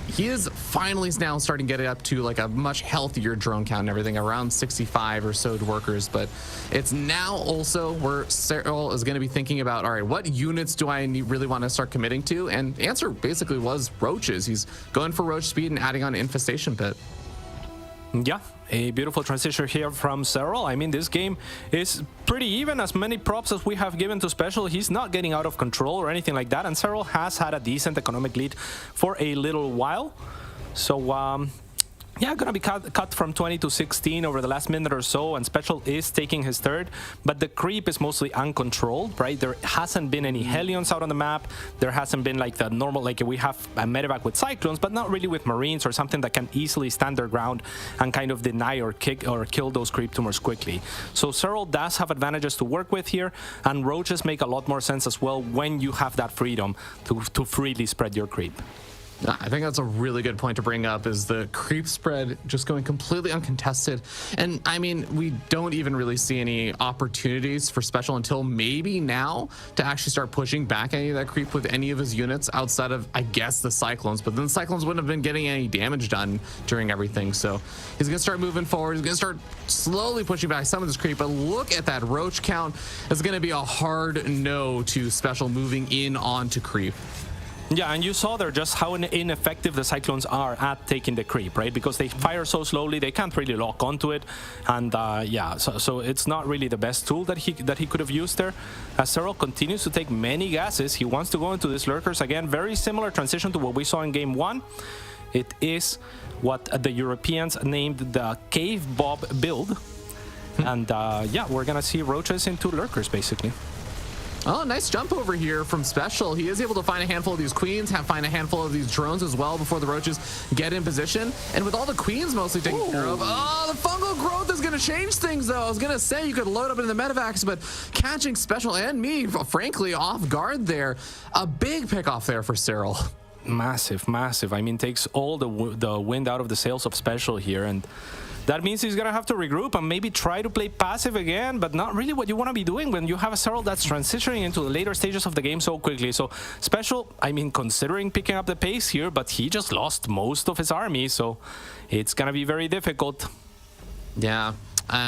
he is finally now starting to get it up to like a much healthier drone count and everything, around 65 or so workers. But it's now also where Cyril is going to be thinking about, all right, what units do I really want to start committing to? And the answer basically was Roaches. He's going for Roach speed and adding on Infestation Pit. Yeah, a beautiful transition here from Cyril. I mean, this game is pretty even. As many props as we have given to Special, he's not getting out of control or anything like that, and Cyril has had a decent economic lead for a little while. So yeah, gonna be cut from 20 to 16 over the last minute or so, and Special is taking his 3rd, but the creep is mostly uncontrolled, right? There hasn't been any Hellions out on the map. There hasn't been like the normal, like we have a medevac with Cyclones, but not really with Marines or something that can easily stand their ground and kind of deny or kick or kill those creep tumors quickly. So Cyril does have advantages to work with here, and Roaches make a lot more sense as well when you have that freedom to freely spread your creep. I think that's a really good point to bring up, is the creep spread just going completely uncontested. And I mean, we don't even really see any opportunities for Special until maybe now to actually start pushing back any of that creep with any of his units outside of, I guess, the Cyclones. But then the Cyclones wouldn't have been getting any damage done during everything. So he's going to start moving forward. He's going to start slowly pushing back some of this creep. But look at that Roach count. It's going to be a hard no to Special moving in onto creep. Yeah, and you saw there just how ineffective the Cyclones are at taking the creep, right? Because they fire so slowly, they can't really lock onto it. And yeah, so it's not really the best tool that he could have used there. As Cyril continues to take many gases, he wants to go into these lurkers again. Very similar transition to what we saw in game 1. It is what the Europeans named the Cave Bob build. And yeah, we're gonna see roaches into lurkers basically. Oh, nice jump over here from Special. He is able to find a handful of these queens, find a handful of these drones as well before the roaches get in position. And with all the queens mostly taken care of, oh, the fungal growth is going to change things, though. I was going to say you could load up into the medevacs, but catching Special and me, frankly, off guard there. A big pick off there for Cyril. Massive, massive. I mean, takes all the wind out of the sails of Special here, and that means he's gonna have to regroup and maybe try to play passive again, but not really what you want to be doing when you have a Cyril that's transitioning into the later stages of the game so quickly. So Special, I mean, considering picking up the pace here, but he just lost most of his army, so it's gonna be very difficult. Yeah.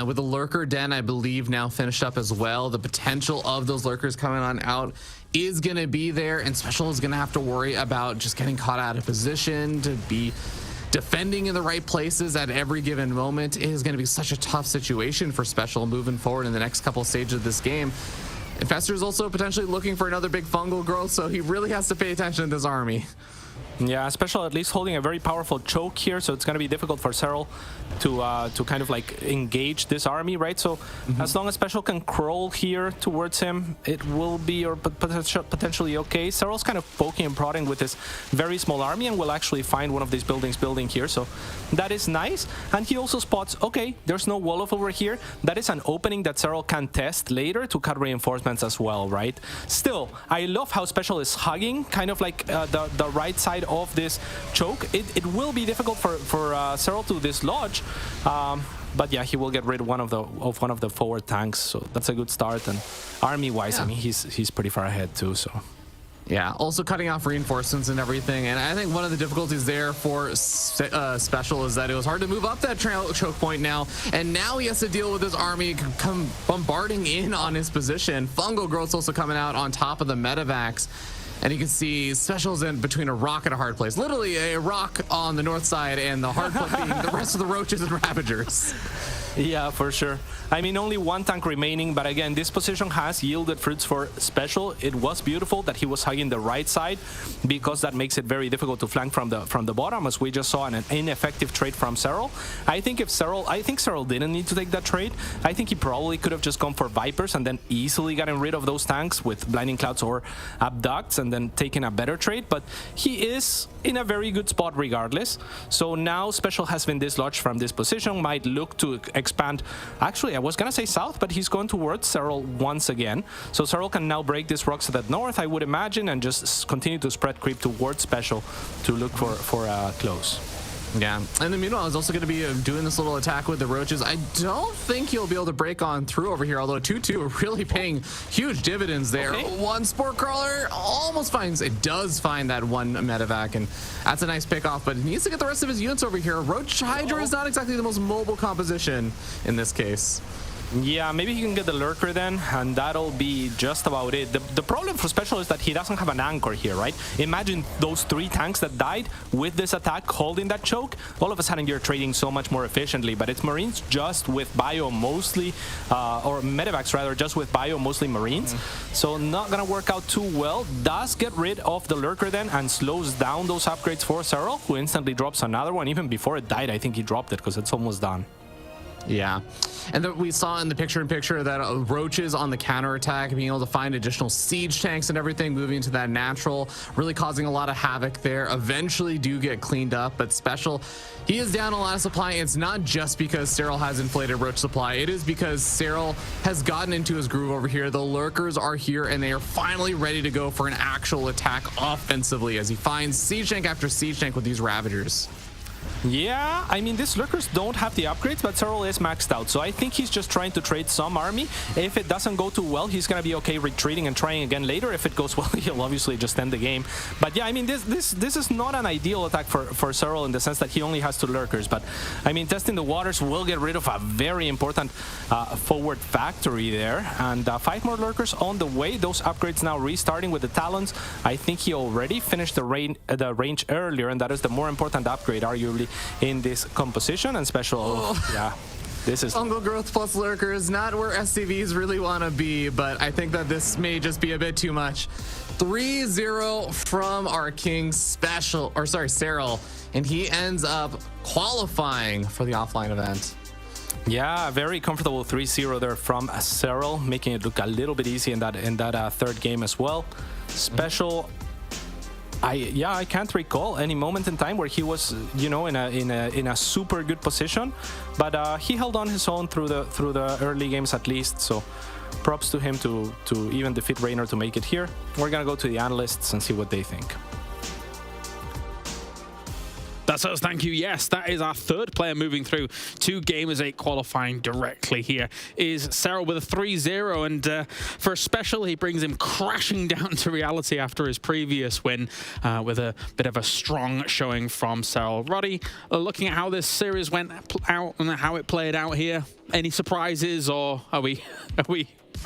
With the Lurker Den, I believe, now finished up as well, the potential of those Lurkers coming on out is going to be there, and Special is going to have to worry about just getting caught out of position to be defending in the right places at every given moment. It is going to be such a tough situation for Special moving forward in the next couple stages of this game. Infestor is also potentially looking for another big fungal growth, so he really has to pay attention to this army. Yeah, Special at least holding a very powerful choke here, so it's going to be difficult for Cyril to kind of like engage this army, right? So as long as Special can crawl here towards him, it will be or potentially okay. Cyril's kind of poking and prodding with his very small army and will actually find one of these buildings building here, so that is nice. And he also spots, okay, there's no Wolof over here. That is an opening that Cyril can test later to cut reinforcements as well, right? Still, I love how Special is hugging kind of like the right side of this choke. It will be difficult for Cyril to dislodge, but yeah, he will get rid of one of the forward tanks, so that's a good start. And army-wise, I mean, he's pretty far ahead too. So yeah, also cutting off reinforcements and everything. And I think one of the difficulties there for Special is that it was hard to move up that choke point now. And now he has to deal with his army come bombarding in on his position. Fungal growth's also coming out on top of the medevacs. And you can see Special's in between a rock and a hard place. Literally a rock on the north side and the hard place being the rest of the roaches and ravagers. Yeah, for sure. I mean, only one tank remaining, but again, this position has yielded fruits for Special. It was beautiful that he was hugging the right side, because that makes it very difficult to flank from the bottom, as we just saw an ineffective trade from Cyril. I think Cyril didn't need to take that trade. I think he probably could have just gone for Vipers and then easily gotten rid of those tanks with Blinding Clouds or Abducts and then taken a better trade, but he is in a very good spot regardless. So now Special has been dislodged from this position, might look to expand. Actually, I was gonna say south, but he's gone towards Cyril once again. So Cyril can now break this rock to the north, I would imagine, and just continue to spread creep towards Special to look for a close. Yeah, and then meanwhile, he's also going to be doing this little attack with the roaches. I don't think he'll be able to break on through over here, although 2-2 are really paying huge dividends there. Okay. One Sport Crawler almost finds, it does find that one medevac, and that's a nice pick off, but he needs to get the rest of his units over here. Roach Hydra is not exactly the most mobile composition in this case. Yeah, maybe he can get the Lurker then, and that'll be just about it. The problem for Special is that he doesn't have an anchor here, right? Imagine those 3 tanks that died with this attack holding that choke. All of a sudden, you're trading so much more efficiently, but it's Marines just with bio mostly, or medevacs rather, just with bio mostly Marines. So not gonna work out too well. Does get rid of the Lurker then and slows down those upgrades for Cyril, who instantly drops another one. Even before it died, I think he dropped it because it's almost done. Yeah, and we saw in the picture-in-picture that roaches on the counterattack, being able to find additional siege tanks and everything, moving into that natural, really causing a lot of havoc there. Eventually do get cleaned up, but Special, he is down a lot of supply. It's not just because Cyril has inflated roach supply. It is because Cyril has gotten into his groove over here. The Lurkers are here, and they are finally ready to go for an actual attack offensively as he finds siege tank after siege tank with these Ravagers. Yeah, I mean, these lurkers don't have the upgrades, but Serral is maxed out. So I think he's just trying to trade some army. If it doesn't go too well, he's going to be okay retreating and trying again later. If it goes well, he'll obviously just end the game. But yeah, I mean, this is not an ideal attack for Serral in the sense that he only has 2 lurkers. But I mean, testing the waters will get rid of a very important forward factory there. And 5 more lurkers on the way. Those upgrades now restarting with the Talons. I think he already finished the range earlier, and that is the more important upgrade, arguably, in this composition. And special, yeah, this is fungal growth plus lurkers, not where SCVs really want to be, but I think that this may just be a bit too much. 3-0 from our king special, or sorry, Serral, and he ends up qualifying for the offline event. Yeah, very comfortable 3-0 there from Serral, making it look a little bit easy in that third game as well. Special. I can't recall any moment in time where he was, you know, in a super good position, but he held on his own through the early games at least. So props to him to even defeat Raynor to make it here. We're gonna go to the analysts and see what they think. That's us, thank you. Yes, that is our third player moving through to Gamers 8 qualifying directly here is Serral with a 3-0, and for a special, he brings him crashing down to reality after his previous win with a bit of a strong showing from Serral. Roddy, looking at how this series went out and how it played out here, any surprises, or are we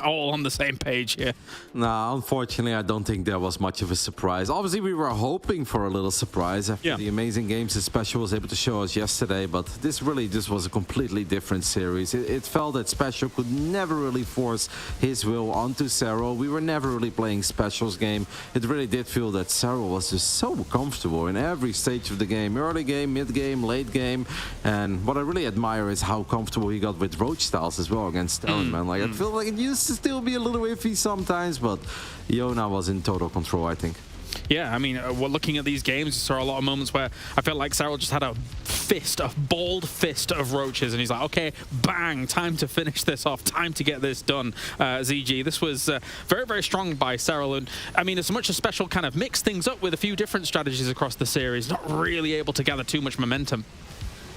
all on the same page here? No, unfortunately, I don't think there was much of a surprise. Obviously, we were hoping for a little surprise after the amazing games that Special was able to show us yesterday, but this was a completely different series. It felt that Special could never really force his will onto Serral. We were never really playing Special's game. It really did feel that Serral was just so comfortable in every stage of the game. Early game, mid game, late game. And what I really admire is how comfortable he got with Roach styles as well against Stellan, man. Like, I feel like it used to still be a little iffy sometimes, but Yona was in total control, I think. Yeah, I mean, we're looking at these games, there are a lot of moments where I felt like Serral just had a bald fist of roaches, and he's like, okay, bang, time to finish this off, time to get this done. ZG, this was very, very strong by Serral, and I mean, as much as Special kind of mixed things up with a few different strategies across the series, not really able to gather too much momentum.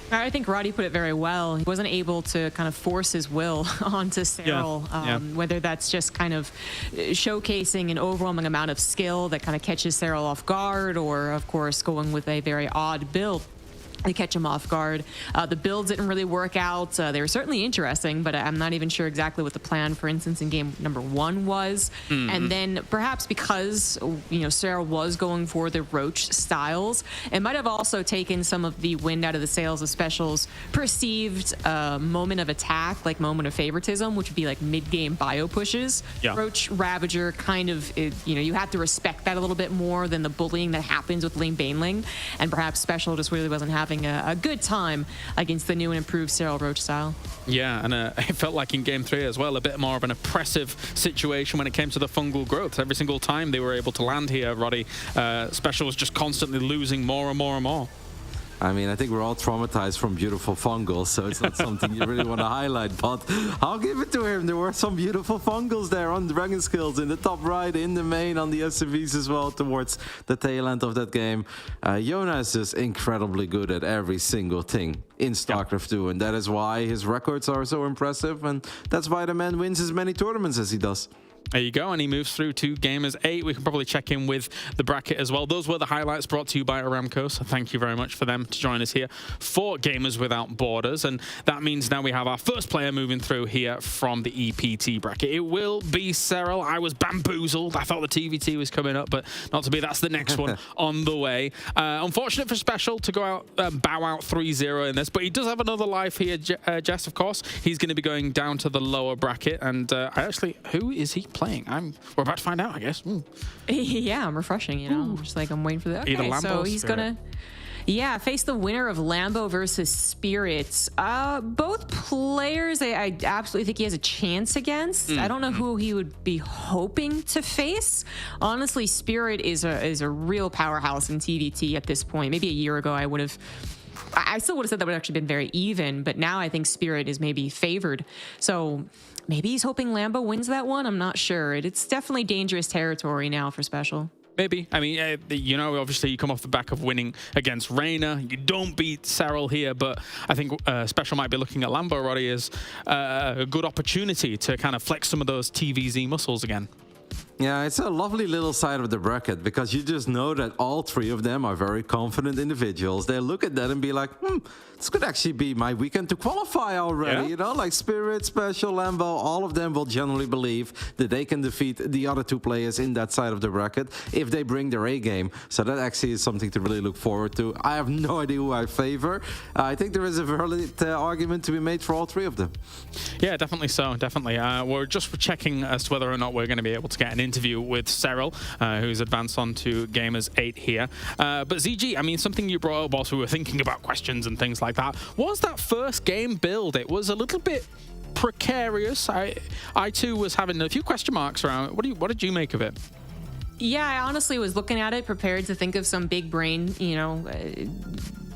I think Roddy put it very well. He wasn't able to kind of force his will onto Serral, whether that's just kind of showcasing an overwhelming amount of skill that kind of catches Serral off guard, or, of course, going with a very odd build to catch him off guard. The builds didn't really work out. They were certainly interesting, but I'm not even sure exactly what the plan, for instance, in game number 1 was. And then perhaps because, you know, Serral was going for the Roach styles, it might have also taken some of the wind out of the sails of Special's perceived moment of attack, like moment of favoritism, which would be like mid-game bio pushes. Roach Ravager kind of, you know, you have to respect that a little bit more than the bullying that happens with Lane Baneling, and perhaps Special just really wasn't having a good time against the new and improved Serral Roach style. Yeah, and it felt like in game 3 as well, a bit more of an oppressive situation when it came to the fungal growth. Every single time they were able to land here, Roddy, Special was just constantly losing more and more and more. I mean, I think we're all traumatized from beautiful fungals, so it's not something you really want to highlight, but I'll give it to him. There were some beautiful fungals there on Dragon Skills in the top right, in the main, on the SCVs as well, towards the tail end of that game. Yona is just incredibly good at every single thing in StarCraft 2, and that is why his records are so impressive, and that's why the man wins as many tournaments as he does. There you go, and he moves through to Gamers 8. We can probably check in with the bracket as well. Those were the highlights brought to you by Aramco, so thank you very much for them to join us here for Gamers Without Borders. And that means now we have our first player moving through here from the EPT bracket. It will be Serral. I was bamboozled. I thought the TVT was coming up, but not to be. That's the next one on the way. Unfortunate for Special to go out, bow out 3-0 in this, but he does have another life here, Jess, of course. He's going to be going down to the lower bracket, and who is he playing? We're about to find out, I guess. Yeah, I'm refreshing, you know. I'm just like, I'm waiting for that. Okay, so he's gonna face the winner of Lambo versus Spirits. Both players I absolutely think he has a chance against. I don't know who he would be hoping to face. Honestly, Spirit is a real powerhouse in TVT at this point. Maybe a year ago I still would have said that would have actually been very even, but now I think Spirit is maybe favored. So maybe he's hoping Lambo wins that one. I'm not sure. It's definitely dangerous territory now for Special. Maybe. I mean, you know, obviously you come off the back of winning against Reina. You don't beat Serral here, but I think Special might be looking at Lambo Roddy as a good opportunity to kind of flex some of those TVZ muscles again. Yeah, it's a lovely little side of the bracket because you just know that all three of them are very confident individuals. They look at that and be like, this could actually be my weekend to qualify already. Yeah. You know, like Spirit, Special, Lambo, all of them will generally believe that they can defeat the other two players in that side of the bracket if they bring their A game. So that actually is something to really look forward to. I have no idea who I favor. I think there is a valid argument to be made for all three of them. Yeah, definitely so. Definitely. We're just checking as to whether or not we're going to be able to get an interview with Serral, who's advanced on to Gamers 8 here. But ZG, I mean, something you brought up whilst we were thinking about questions and things like that was that first game build. It was a little bit precarious. I too was having a few question marks around. What did you make of it? Yeah, I honestly was looking at it, prepared to think of some big brain,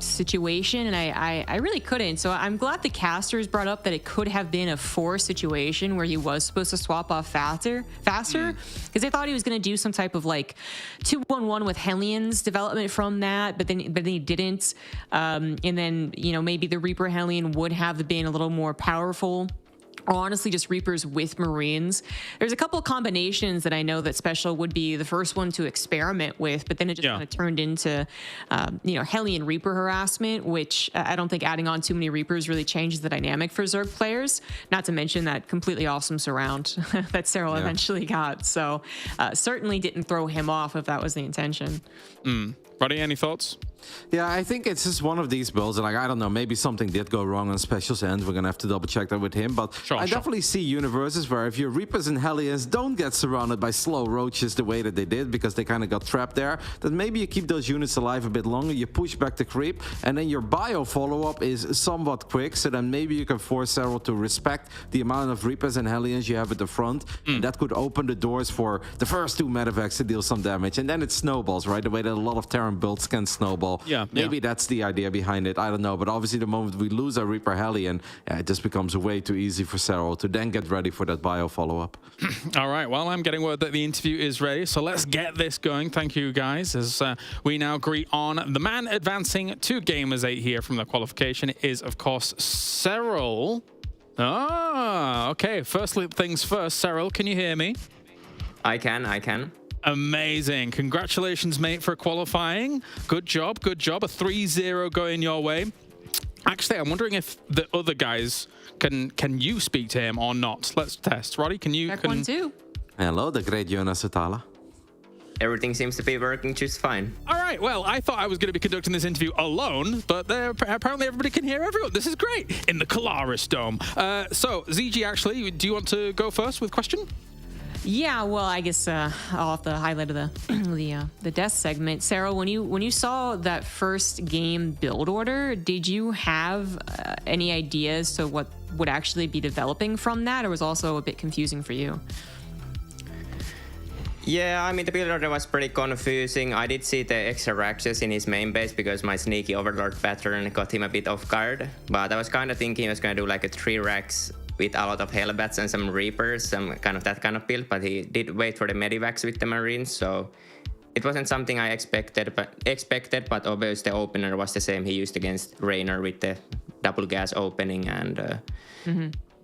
situation, and I really couldn't. So I'm glad the casters brought up that it could have been a 4 situation where he was supposed to swap off faster, because they thought he was going to do some type of like 2-1-1 with Hellions development from that, but then he didn't. And then maybe the Reaper Hellion would have been a little more powerful. Or honestly, just Reapers with Marines. There's a couple of combinations that I know that Special would be the first one to experiment with, but then it just kind of turned into, Hellion Reaper harassment, which I don't think adding on too many Reapers really changes the dynamic for Zerg players. Not to mention that completely awesome surround that Serral eventually got. So certainly didn't throw him off if that was the intention. Roddy, any thoughts? Yeah, I think it's just one of these builds. Like, I don't know, maybe something did go wrong on Special's end. We're going to have to double check that with him. But I definitely see universes where if your Reapers and Hellions don't get surrounded by slow roaches the way that they did because they kind of got trapped there, then maybe you keep those units alive a bit longer, you push back the creep, and then your bio follow-up is somewhat quick. So then maybe you can force Serral to respect the amount of Reapers and Hellions you have at the front. And that could open the doors for the first 2 medevacs to deal some damage. And then it snowballs, right? The way that a lot of Terran builds can snowball. Maybe that's the idea behind it. I don't know. But obviously, the moment we lose our Reaper Hellion, it just becomes way too easy for Serral to then get ready for that bio follow-up. All right. Well, I'm getting word that the interview is ready. So let's get this going. Thank you, guys. As we now agree on the man advancing to Gamers 8 here from the qualification is, of course, Serral. Ah, okay. First things first. Serral, can you hear me? I can. Amazing. Congratulations, mate, for qualifying. Good job. A 3-0 going your way. Actually, I'm wondering if the other guys can you speak to him or not. Let's test. Roddy, can you? Check 1, 2. Hello, the great Jonas Atala. Everything seems to be working just fine. All right. Well, I thought I was going to be conducting this interview alone, but apparently everybody can hear everyone. This is great in the Colaris Dome. So, ZG, actually, do you want to go first with question? Yeah, well, I guess I'll have to highlight the death segment. Serral, when you saw that first game build order, did you have any ideas to what would actually be developing from that, or was also a bit confusing for you? Yeah, I mean, the build order was pretty confusing. I did see the extra Raxes in his main base because my sneaky Overlord pattern got him a bit off guard. But I was kind of thinking he was going to do like a 3 Rax with a lot of Hellbats and some Reapers, some kind of that kind of build, but he did wait for the Medivacs with the Marines, so it wasn't something I expected, but obviously the opener was the same he used against Raynor with the double gas opening, and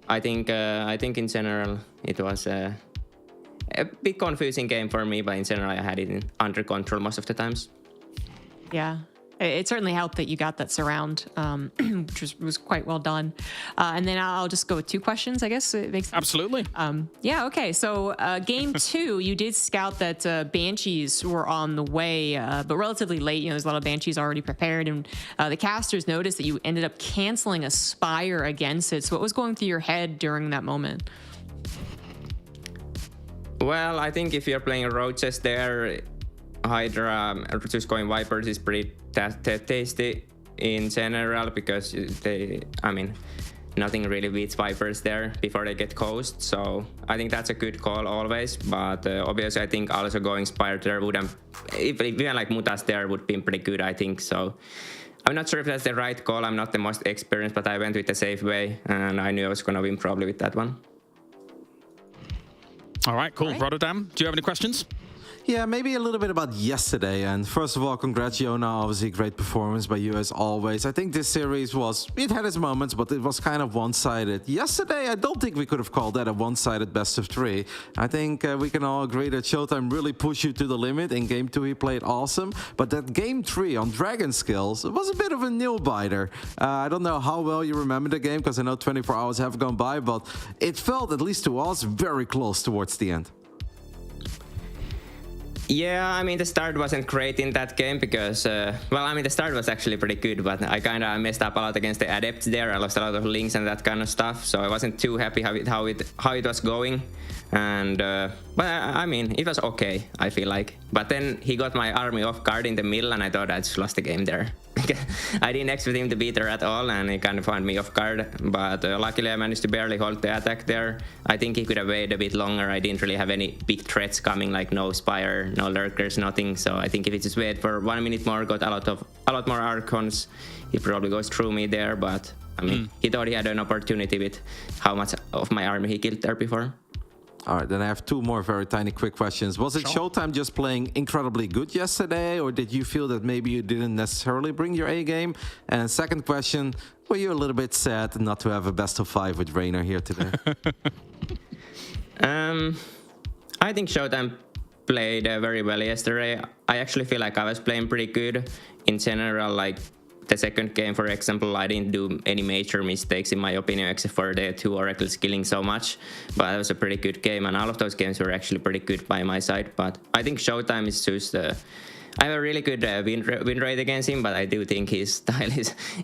I think in general it was a bit confusing game for me, but in general I had it under control most of the times. Yeah. It certainly helped that you got that surround, which was quite well done. And then I'll just go with 2 questions, I guess. It makes sense. Absolutely. Yeah, okay. So game 2, you did scout that Banshees were on the way, but relatively late. There's a lot of Banshees already prepared. And the casters noticed that you ended up canceling a Spire against it. So what was going through your head during that moment? Well, I think if you're playing Roaches there, Hydra, just going Vipers is pretty tasty in general because nothing really beats Vipers there before they get coast. So I think that's a good call always. But obviously, I think also going Spire there wouldn't, even like Mutas there would be pretty good, I think. So I'm not sure if that's the right call. I'm not the most experienced, but I went with the safe way, and I knew I was going to win probably with that one. All right, cool. Rotterdam, do you have any questions? Yeah, maybe a little bit about yesterday. And first of all, congrats, Yona. Obviously, great performance by you as always. I think this series it had its moments, but it was kind of one-sided. Yesterday, I don't think we could have called that a one-sided best of three. I think we can all agree that Showtime really pushed you to the limit. In game 2, he played awesome. But that game 3 on Dragon Skills, it was a bit of a nail-biter. I don't know how well you remember the game, because I know 24 hours have gone by, but it felt, at least to us, very close towards the end. Yeah, I mean, the start wasn't great in that game because, the start was actually pretty good, but I kind of messed up a lot against the adepts there. I lost a lot of links and that kind of stuff, so I wasn't too happy how it was going. And but I mean, it was okay, I feel like. But then he got my army off guard in the middle, and I thought I just lost the game there. I didn't expect him to beat her at all, and he kind of found me off guard. But luckily, I managed to barely hold the attack there. I think he could have waited a bit longer. I didn't really have any big threats coming, like no Spire, no Lurkers, nothing. So I think if he just waited for 1 minute more, got a lot more Archons, he probably goes through me there. But I mean, he thought he had an opportunity with how much of my army he killed there before. All right, then I have 2 more very tiny quick questions. Was it Showtime just playing incredibly good yesterday, or did you feel that maybe you didn't necessarily bring your A game? And second question, were you a little bit sad not to have a best of 5 with Raynor here today? I think Showtime played very well yesterday. I actually feel like I was playing pretty good in general. Like the second game, for example, I didn't do any major mistakes in my opinion, except for the 2 Oracles killing so much. But it was a pretty good game, and all of those games were actually pretty good by my side. But I think Showtime is just... I have a really good win rate against him, but I do think his style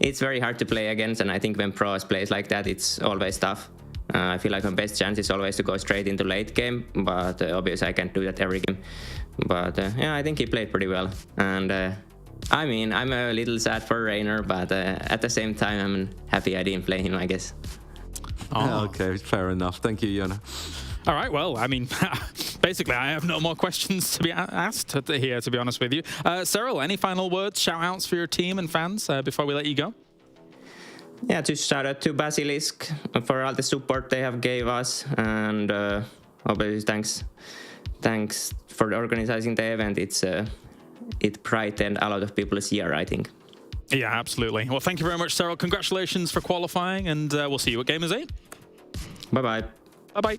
it's very hard to play against, and I think when pros plays like that, it's always tough. I feel like my best chance is always to go straight into late game, but obviously I can't do that every game. But yeah, I think he played pretty well. And I mean, I'm a little sad for Raynor, but at the same time, I'm happy I didn't play him, I guess. Oh. Okay, fair enough. Thank you, Yona. All right, well, I mean, basically, I have no more questions to be asked here, to be honest with you. Cyril, any final words, shout-outs for your team and fans before we let you go? Yeah, just shout out to Basilisk for all the support they have gave us, and obviously thanks for organizing the event. It brightened a lot of people's year, I think. Yeah, absolutely. Well, thank you very much, Cyril. Congratulations for qualifying, and we'll see you at Gamers 8. Bye-bye. Bye-bye.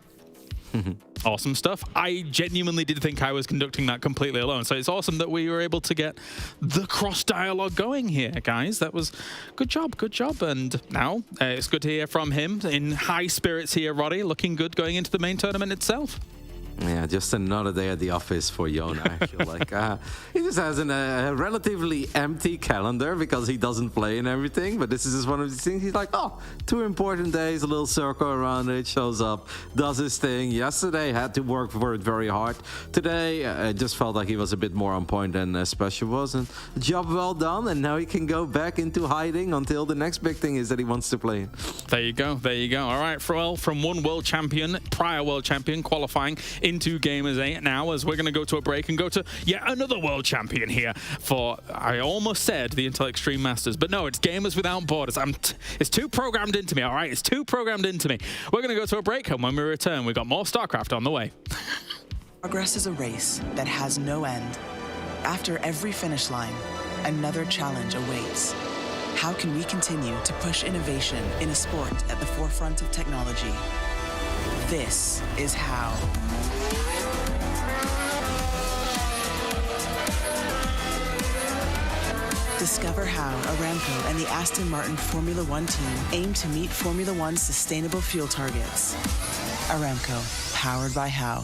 Awesome stuff. I genuinely did think I was conducting that completely alone, so it's awesome that we were able to get the cross-dialogue going here, guys. That was good job, and now it's good to hear from him in high spirits here, Roddy, looking good going into the main tournament itself. Yeah, just another day at the office for Yona, I feel like. He just has a relatively empty calendar because he doesn't play and everything, but this is just one of these things. He's like, oh, 2 important days, a little circle around it, shows up, does his thing. Yesterday, had to work for it very hard. Today, it just felt like he was a bit more on point than Special was, and job well done, and now he can go back into hiding until the next big thing is that he wants to play. There you go. All right, from one world champion, prior world champion, qualifying into Gamers 8 now, as we're going to go to a break and go to yet another world champion here for, I almost said the Intel Extreme Masters, but no, it's Gamers Without Borders. It's too programmed into me, all right? It's too programmed into me. We're going to go to a break, and when we return, we've got more StarCraft on the way. Progress is a race that has no end. After every finish line, another challenge awaits. How can we continue to push innovation in a sport at the forefront of technology? This is how. Discover how Aramco and the Aston Martin Formula One team aim to meet Formula One's sustainable fuel targets. Aramco, powered by How.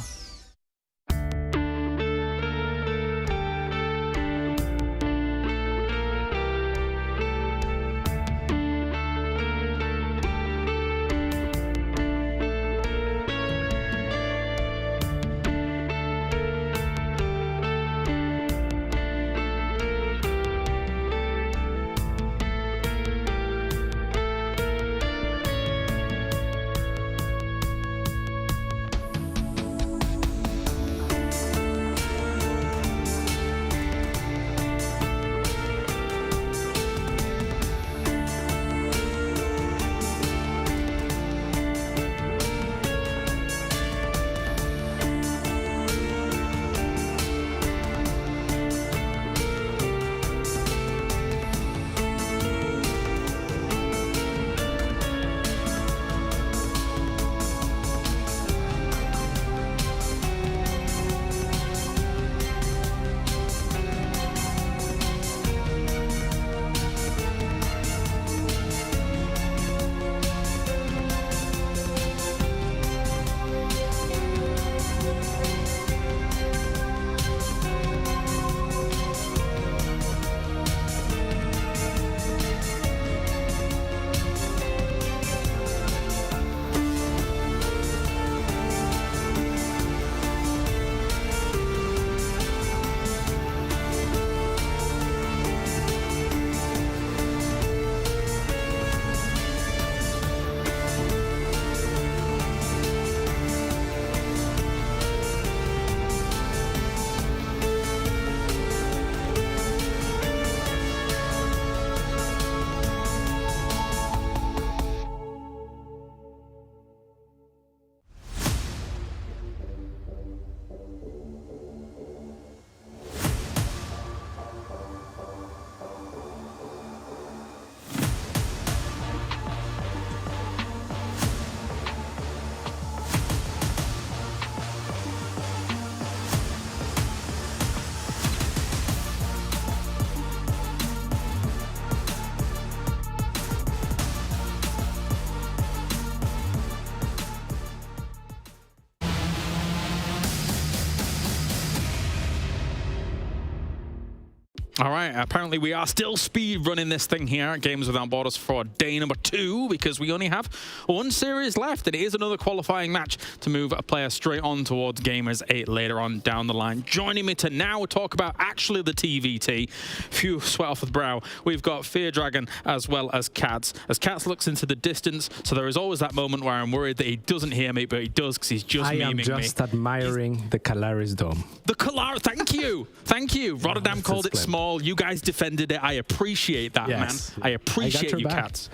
All right, apparently we are still speed running this thing here at Games Without Borders for day number 2 because we only have one series left, and it is another qualifying match to move a player straight on towards Gamers 8 later on down the line. Joining me to now talk about actually the TVT, phew, sweat off the brow, we've got Fear Dragon as well as Cats. As Cats looks into the distance, so there is always that moment where I'm worried that he doesn't hear me, but he does because he's just memeing me. I am just admiring the Calaris Dome. The Calaris, thank you. Thank you. Rotterdam called it small. You guys defended it. I appreciate that, man. I appreciate you, Cats.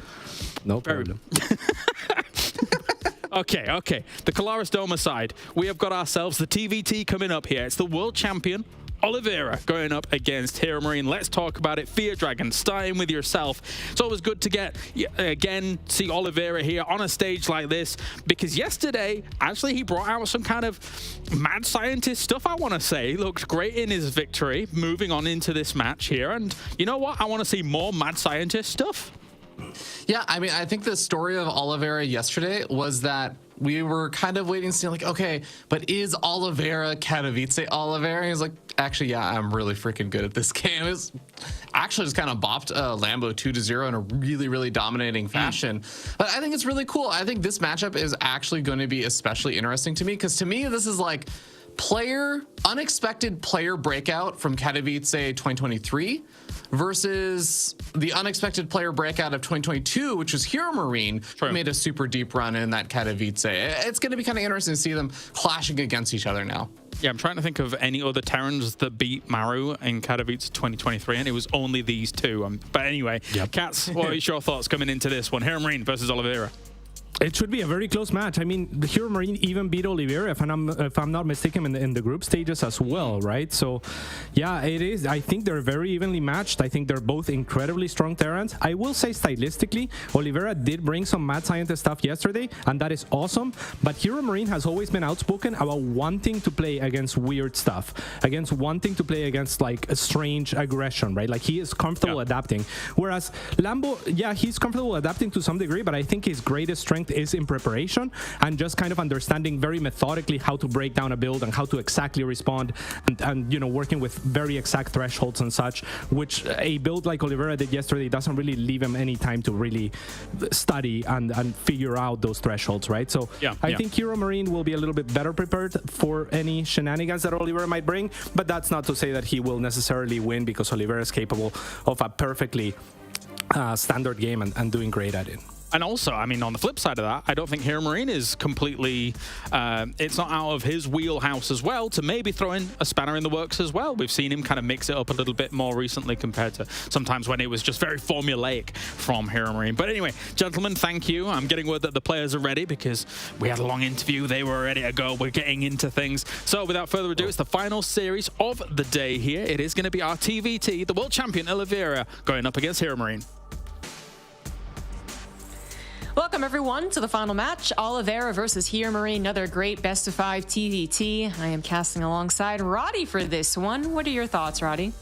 No problem. Okay. The Calaris Dome aside, we have got ourselves the TVT coming up here. It's the world champion, Oliveira, going up against Hero Marine. Let's talk about it. Fear Dragon, starting with yourself. It's always good to get, again, see Oliveira here on a stage like this, because yesterday, actually, he brought out some kind of mad scientist stuff, I want to say. He looked great in his victory, moving on into this match here. And you know what? I want to see more mad scientist stuff. Yeah, I mean, I think the story of Oliveira yesterday was that we were kind of waiting to see, like, okay, but is Oliveira Katowice Oliveira? And he's like, actually, yeah, I'm really freaking good at this game. It's actually just kind of bopped Lambo 2-0 in a really, really dominating fashion. But I think it's really cool. I think this matchup is actually going to be especially interesting to me, because to me, this is like unexpected player breakout from Katowice 2023 versus the unexpected player breakout of 2022, which was Hero Marine, who made a super deep run in that Katowice. It's going to be kind of interesting to see them clashing against each other now. Yeah, I'm trying to think of any other Terrans that beat Maru in Katowice 2023, and it was only these two. But anyway, Cats, what are your thoughts coming into this one? Hero Marine versus Oliveira. It should be a very close match. I mean, the Hero Marine even beat Oliveira, if I'm not mistaken, in the group stages as well, right? So, yeah, it is. I think they're very evenly matched. I think they're both incredibly strong Terrans. I will say stylistically, Oliveira did bring some mad scientist stuff yesterday, and that is awesome. But Hero Marine has always been outspoken about wanting to play against weird stuff, against wanting to play against like a strange aggression, right? Like he is comfortable adapting. Whereas Lambo, yeah, he's comfortable adapting to some degree, but I think his greatest strength is in preparation and just kind of understanding very methodically how to break down a build and how to exactly respond, and you know, working with very exact thresholds and such, which a build like Oliveira did yesterday doesn't really leave him any time to really study and figure out those thresholds, right? So I think Hero Marine will be a little bit better prepared for any shenanigans that Oliveira might bring, but that's not to say that he will necessarily win, because Oliveira is capable of a perfectly standard game and doing great at it. And also, I mean, on the flip side of that, I don't think Hero Marine is completely, it's not out of his wheelhouse as well to maybe throw in a spanner in the works as well. We've seen him kind of mix it up a little bit more recently compared to sometimes when it was just very formulaic from Hero Marine. But anyway, gentlemen, thank you. I'm getting word that the players are ready because we had a long interview. They were ready to go. We're getting into things. So without further ado, it's the final series of the day here. It is going to be our TVT, the world champion Oliveira, going up against Hero Marine. Welcome, everyone, to the final match. Oliveira versus Hero Marine, another great best-of-5 TVT. I am casting alongside Roddy for this one. What are your thoughts, Roddy?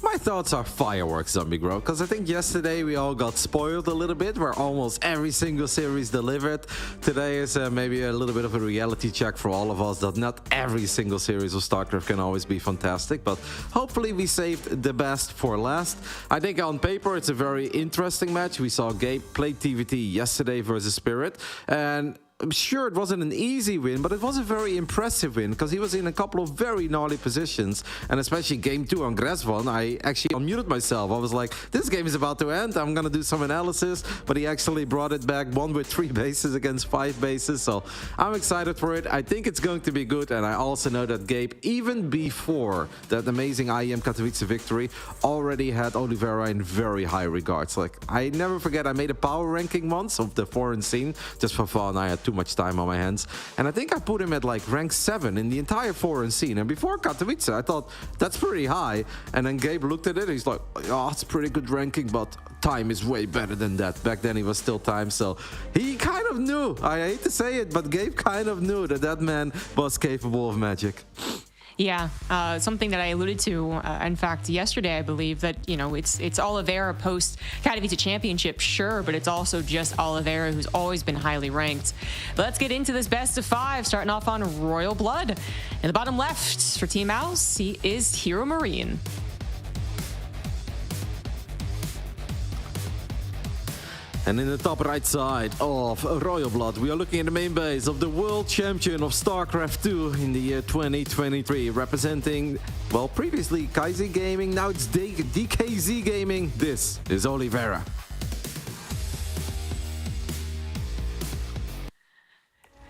My thoughts are fireworks, Zombie Grow, because I think yesterday we all got spoiled a little bit, where almost every single series delivered. Today is maybe a little bit of a reality check for all of us that not every single series of StarCraft can always be fantastic, but hopefully we saved the best for last. I think on paper it's a very interesting match. We saw Gabe play TVT yesterday versus Spirit, and I'm sure it wasn't an easy win, but it was a very impressive win because he was in a couple of very gnarly positions, and especially game 2 on Gresvan, I actually unmuted myself. I was like, this game is about to end, I'm gonna do some analysis, but he actually brought it back, won with 3 bases against 5 bases, so I'm excited for it. I think it's going to be good, and I also know that Gabe, even before that amazing IEM Katowice victory, already had Oliveira in very high regards. Like, I never forget, I made a power ranking once of the foreign scene, just for fun. I had too much time on my hands, and I think I put him at like rank 7 in the entire foreign scene, and before Katowice I thought that's pretty high, and then Gabe looked at it and he's like, oh, it's pretty good ranking, but time is way better than that. Back then he was still time, so he kind of knew, I hate to say it, but Gabe kind of knew that that man was capable of magic. Yeah, something that I alluded to, in fact, yesterday, I believe, that, you know, it's Oliveira post Katowice Championship, sure, but it's also just Oliveira, who's always been highly ranked. But let's get into this best of 5, starting off on Royal Blood. In the bottom left for Team Mouse, he is Hero Marine. And in the top right side of Royal Blood, we are looking at the main base of the world champion of StarCraft 2 in the year 2023, representing, well, previously KZ Gaming, now it's DKZ Gaming. This is Oliveira.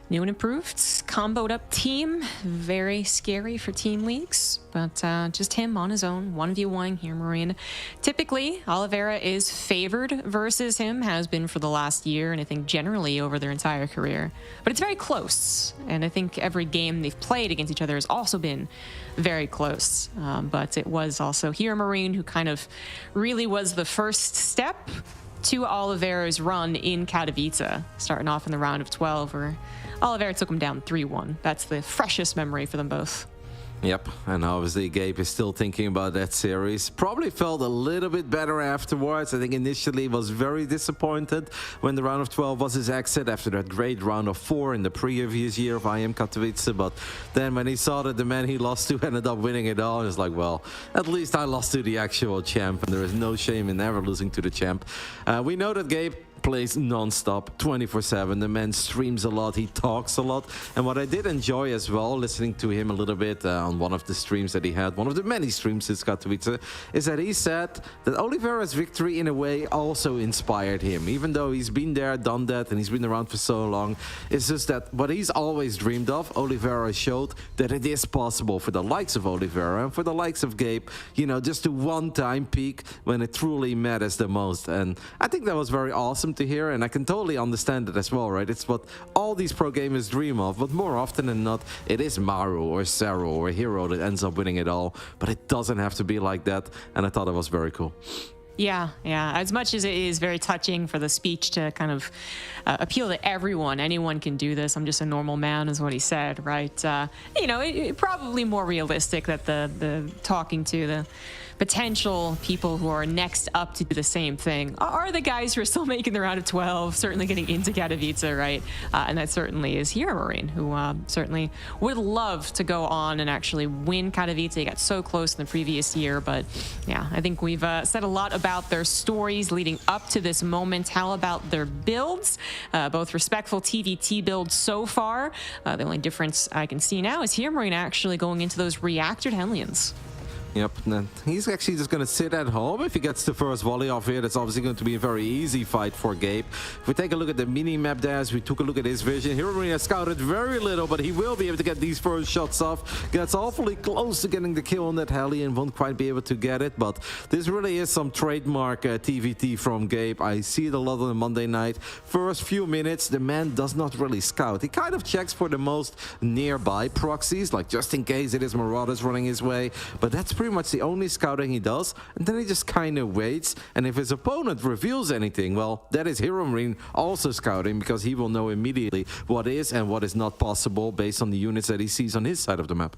New and improved, comboed up team, very scary for team leagues, but just him on his own, 1v1 here, Marine. Typically, Oliveira is favored versus him, has been for the last year, and I think generally over their entire career. But it's very close, and I think every game they've played against each other has also been very close. But it was also here, Marine, who kind of really was the first step to Oliveira's run in Katowice, starting off in the round of 12, where Oliveira took him down 3-1. That's the freshest memory for them both. Yep, and obviously Gabe is still thinking about that series. Probably felt a little bit better afterwards. I think initially was very disappointed when the round of 12 was his exit after that great round of 4 in the previous year of IM Katowice. But then when he saw that the man he lost to ended up winning it all, it's like, well, at least I lost to the actual champ, and there is no shame in ever losing to the champ. We know that Gabe plays non-stop 24/7. The man streams a lot, he talks a lot, and what I did enjoy as well, listening to him a little bit on one of the streams that he had, one of the many streams since Katowice, is that he said that Oliveira's victory in a way also inspired him, even though he's been there, done that, and he's been around for so long. It's just that what he's always dreamed of, Oliveira showed that it is possible for the likes of Oliveira and for the likes of Gabe, you know, just to one-time peak when it truly matters the most. And I think that was very awesome to hear, and I can totally understand it as well, right? It's what all these pro gamers dream of, but more often than not, it is Maru or Zero or a hero that ends up winning it all, but it doesn't have to be like that, and I thought it was very cool. Yeah. As much as it is very touching for the speech to kind of appeal to everyone, anyone can do this. I'm just a normal man, is what he said, right? You know, it probably more realistic that the talking to the potential people who are next up to do the same thing are the guys who are still making the round of 12, certainly getting into Katowice, right? And that certainly is here, Marine, who certainly would love to go on and actually win Katowice. He got so close in the previous year, but yeah, I think we've said a lot about their stories leading up to this moment. How about their builds? Both respectful TVT builds so far. The only difference I can see now is here, Marine, actually going into those reactored Hellions. Yep, and he's actually just going to sit at home. If he gets the first volley off here, that's obviously going to be a very easy fight for Gabe. If we take a look at the mini-map there, as we took a look at his vision, Hero Marine has scouted very little, but he will be able to get these first shots off. Gets awfully close to getting the kill on that heli and won't quite be able to get it, but this really is some trademark TVT from Gabe. I see it a lot on the Monday night. First few minutes, the man does not really scout. He kind of checks for the most nearby proxies, like just in case it is Marauders running his way, but that's pretty much the only scouting he does, and then he just kind of waits, and if his opponent reveals anything, well, that is Hero Marine also scouting, because he will know immediately what is and what is not possible based on the units that he sees on his side of the map.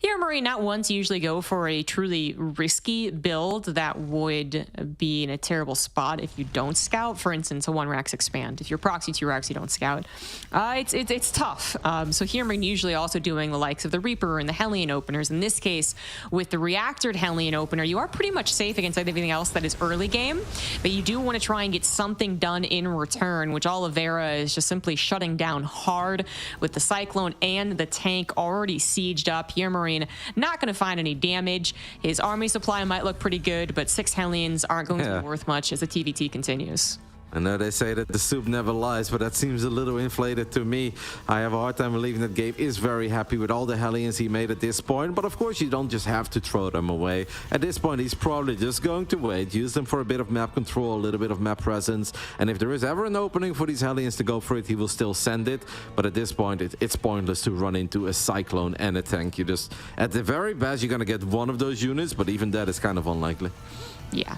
Here, Marine not once usually go for a truly risky build that would be in a terrible spot if you don't scout. For instance, a 1-Rax expand. If you're proxy 2-Rax, you don't scout. It's tough. So here, Marine usually also doing the likes of the Reaper and the Hellion openers. In this case, with the reactored Hellion opener, you are pretty much safe against everything else that is early game, but you do want to try and get something done in return, which Oliveira is just simply shutting down hard with the Cyclone and the tank already sieged up. Here, Marine not going to find any damage. His army supply might look pretty good, but 6 Hellions aren't going to be worth much as the TVT continues. I know they say that the soup never lies, but that seems a little inflated to me. I have a hard time believing that Gabe is very happy with all the Hellions he made at this point, but of course you don't just have to throw them away. At this point, he's probably just going to wait, use them for a bit of map control, a little bit of map presence, and if there is ever an opening for these Hellions to go for it, he will still send it, but at this point, it's pointless to run into a Cyclone and a tank. You just, at the very best, you're going to get one of those units, but even that is kind of unlikely. Yeah.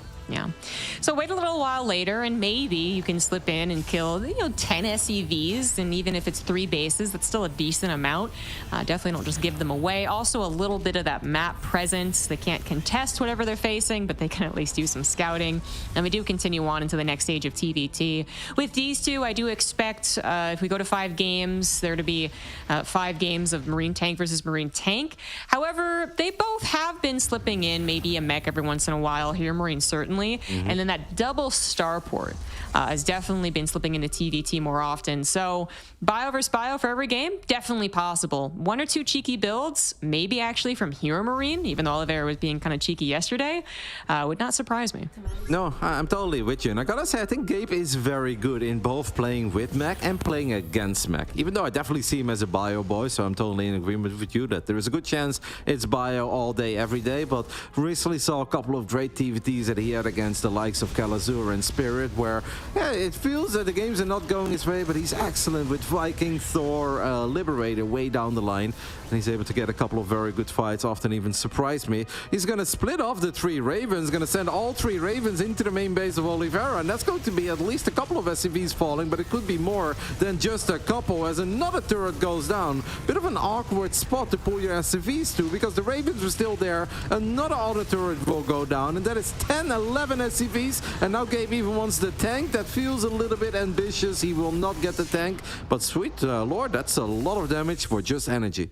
So wait a little while later, and maybe you can slip in and kill, 10 SEVs, and even if it's 3 bases, that's still a decent amount. Definitely don't just give them away. Also, a little bit of that map presence. They can't contest whatever they're facing, but they can at least do some scouting. And we do continue on into the next stage of TVT. With these two, I do expect, if we go to 5 games, there to be 5 games of Marine Tank versus Marine Tank. However, they both have been slipping in maybe a mech every once in a while here. Marine certainly importantly. And then that double starport has definitely been slipping into TVT more often. So bio versus bio for every game, definitely possible. One or two cheeky builds, maybe actually from Hero Marine, even though Oliveira was being kind of cheeky yesterday, would not surprise me. No, I'm totally with you. And I gotta say, I think Gabe is very good in both playing with Mac and playing against Mac. Even though I definitely see him as a bio boy, so I'm totally in agreement with you that there is a good chance it's bio all day, every day. But recently saw a couple of great TVTs that he had against the likes of Kalazur and Spirit, where yeah, it feels that the games are not going his way, but he's excellent with Viking, Thor, Liberator way down the line. And he's able to get a couple of very good fights, often even surprise me. He's going to split off the 3 Ravens, going to send all 3 Ravens into the main base of Oliveira, and that's going to be at least a couple of SCVs falling, but it could be more than just a couple as another turret goes down. Bit of an awkward spot to pull your SCVs to, because the Ravens were still there. Another auto turret will go down, and that is 10, 11 SCVs, and now Gabe even wants the tank. That feels a little bit ambitious. He will not get the tank, but sweet Lord, that's a lot of damage for just energy.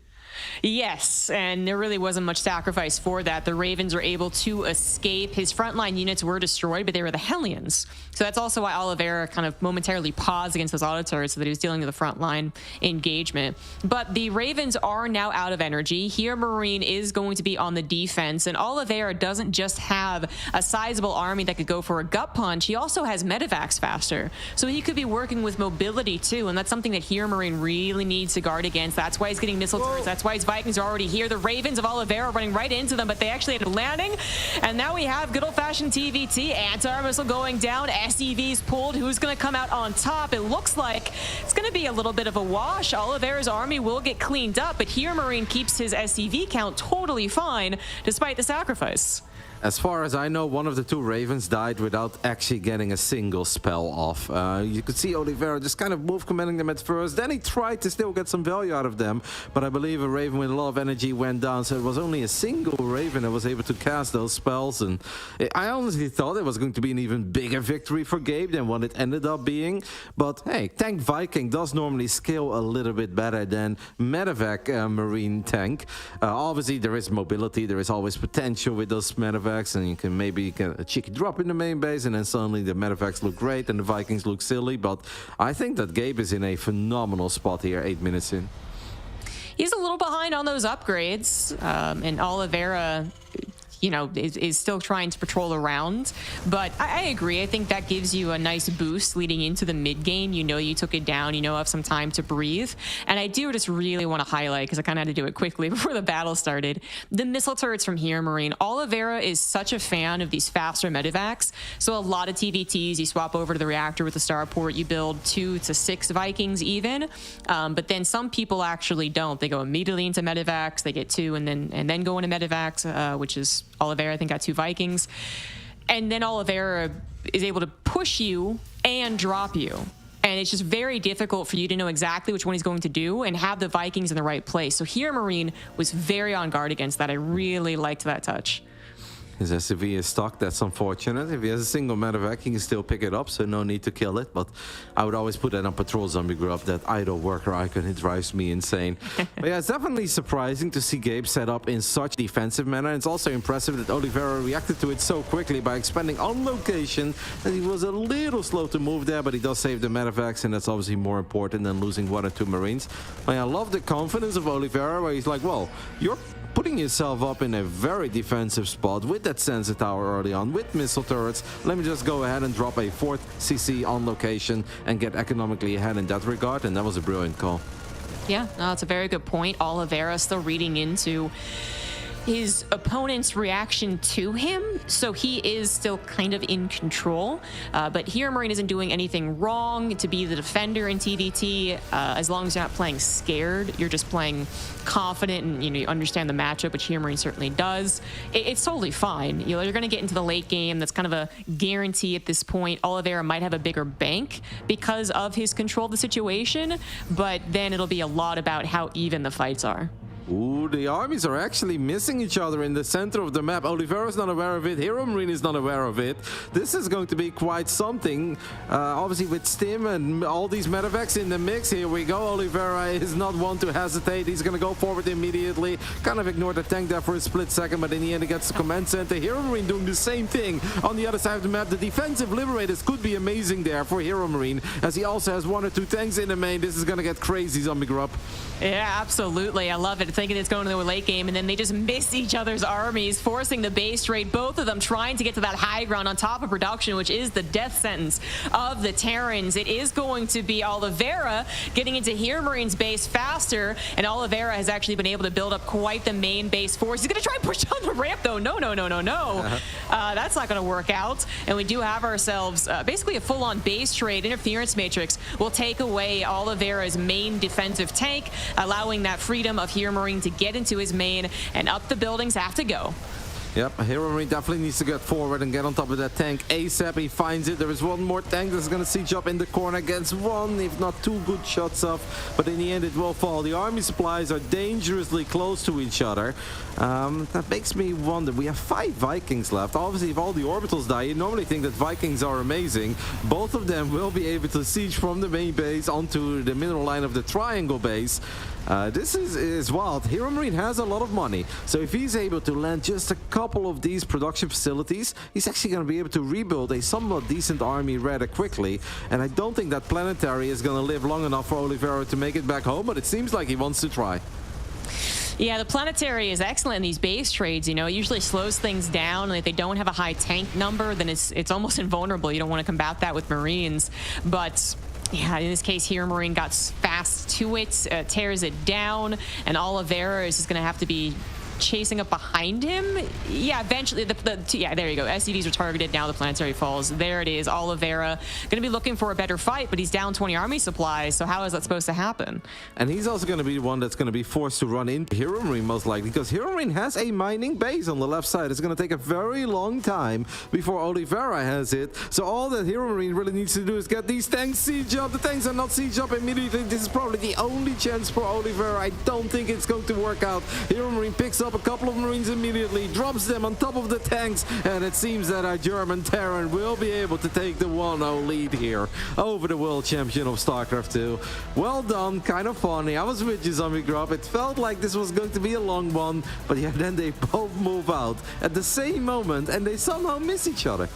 Yes, and there really wasn't much sacrifice for that. The Ravens were able to escape. His frontline units were destroyed, but they were the Hellions. So that's also why Oliveira kind of momentarily paused against those auto turrets, so that he was dealing with the frontline engagement. But the Ravens are now out of energy. Here, Marine is going to be on the defense, and Oliveira doesn't just have a sizable army that could go for a gut punch. He also has medevacs faster, so he could be working with mobility too, and that's something that here Marine really needs to guard against. That's why he's getting missile turrets. That's why his Vikings are already here. The Ravens of Oliveira running right into them, but they actually ended up landing. And now we have good old-fashioned TVT. Anti-armor missile going down. SEVs pulled. Who's going to come out on top? It looks like it's going to be a little bit of a wash. Oliveira's army will get cleaned up, but here Marine keeps his SEV count totally fine despite the sacrifice. As far as I know, one of the 2 Ravens died without actually getting a single spell off. You could see Oliveira just kind of move commanding them at first. Then he tried to still get some value out of them. But I believe a Raven with a lot of energy went down. So it was only a single Raven that was able to cast those spells. And I honestly thought it was going to be an even bigger victory for Gabe than what it ended up being. But hey, Tank Viking does normally scale a little bit better than Medevac Marine Tank. Obviously, there is mobility. There is always potential with those Medevacs. And you can maybe get a cheeky drop in the main base, and then suddenly the medevacs look great and the Vikings look silly. But I think that Gabe is in a phenomenal spot here, 8 minutes in. He's a little behind on those upgrades, and Oliveira, you know, is still trying to patrol around. But I agree. I think that gives you a nice boost leading into the mid game. You know you took it down. You know you have some time to breathe. And I do just really want to highlight, because I kind of had to do it quickly before the battle started, the missile turrets from here, Marine. Oliveira is such a fan of these faster medevacs. So a lot of TVTs, you swap over to the reactor with the starport. You build 2 to 6 Vikings even. But then some people actually don't. They go immediately into medevacs. They get 2 and then go into medevacs, which is Oliveira, I think, got 2 Vikings. And then Oliveira is able to push you and drop you. And it's just very difficult for you to know exactly which one he's going to do and have the Vikings in the right place. So here, Marine was very on guard against that. I really liked that touch. His SCV is stuck. That's unfortunate. If he has a single medevac, he can still pick it up, so no need to kill it. But I would always put that on Patrol Zombie Group, that idle worker icon. It drives me insane. But yeah, it's definitely surprising to see Gabe set up in such defensive manner. And it's also impressive that Oliveira reacted to it so quickly by expanding on location, that he was a little slow to move there, but he does save the medevacs, and that's obviously more important than losing 1 or 2 Marines. But I love the confidence of Oliveira, where he's like, well, you're putting yourself up in a very defensive spot with that sensor tower early on, with missile turrets. Let me just go ahead and drop a 4th CC on location and get economically ahead in that regard, and that was a brilliant call. Yeah, no, that's a very good point. Oliveira still reading into his opponent's reaction to him, so he is still kind of in control. But here, Marine isn't doing anything wrong to be the defender in TVT. As long as you're not playing scared, you're just playing confident, and you understand the matchup, which here Marine certainly does. It's totally fine. You're going to get into the late game. That's kind of a guarantee at this point. Oliveira might have a bigger bank because of his control of the situation, but then it'll be a lot about how even the fights are. Ooh, the armies are actually missing each other in the center of the map. Oliveira's not aware of it. Hero Marine is not aware of it. This is going to be quite something. Obviously, with Stim and all these medevacs in the mix, here we go. Oliveira is not one to hesitate. He's going to go forward immediately. Kind of ignored the tank there for a split second, but in the end, he gets the command center. Hero Marine doing the same thing on the other side of the map. The defensive liberators could be amazing there for Hero Marine, as he also has 1 or 2 tanks in the main. This is going to get crazy, Zombie Grub. Yeah, absolutely. I love it. Thinking it's going to the late game, and then they just miss each other's armies, forcing the base trade. Both of them trying to get to that high ground on top of production, which is the death sentence of the Terrans. It is going to be Oliveira getting into Hero Marine's base faster, and Oliveira has actually been able to build up quite the main base force. He's going to try and push down the ramp, though. No. That's not going to work out. And we do have ourselves basically a full-on base trade. Interference Matrix will take away Oliveira's main defensive tank, allowing that freedom of Hero Marine to get into his main, and up the buildings have to go. Yep, Hero Marine definitely needs to get forward and get on top of that tank ASAP. He finds it. There is one more tank that's going to siege up in the corner. Gets 1, if not 2 good shots off, but in the end it will fall. The army supplies are dangerously close to each other. That makes me wonder. We have 5 Vikings left. Obviously, if all the orbitals die, you normally think that Vikings are amazing. Both of them will be able to siege from the main base onto the middle line of the triangle base. This is wild. Hero Marine has a lot of money, so if he's able to land just a couple of these production facilities, he's actually going to be able to rebuild a somewhat decent army rather quickly. And I don't think that planetary is going to live long enough for Oliveira to make it back home, but it seems like he wants to try. Yeah, the planetary is excellent in these base trades. You know, it usually slows things down. And if they don't have a high tank number, then it's almost invulnerable. You don't want to combat that with Marines. But yeah, in this case, Hero Marine got fast to it, tears it down, and Oliveira is just going to have to be chasing up behind him. Yeah, eventually, yeah, there you go. SCVs are targeted. Now the planetary falls. There it is. Oliveira going to be looking for a better fight, but he's down 20 army supplies, so how is that supposed to happen? And he's also going to be the one that's going to be forced to run into Hero Marine, most likely, because Hero Marine has a mining base on the left side. It's going to take a very long time before Oliveira has it. So all that Hero Marine really needs to do is get these tanks siege up. The tanks are not siege up immediately. This is probably the only chance for Oliveira. I don't think it's going to work out. Hero Marine picks up a couple of Marines immediately, drops them on top of the tanks, and it seems that our German Terran will be able to take the 1-0 lead here over the world champion of StarCraft 2. Well done, kind of funny. I was with you, Zombie Grub. It felt like this was going to be a long one, but yeah, then they both move out at the same moment, and they somehow miss each other.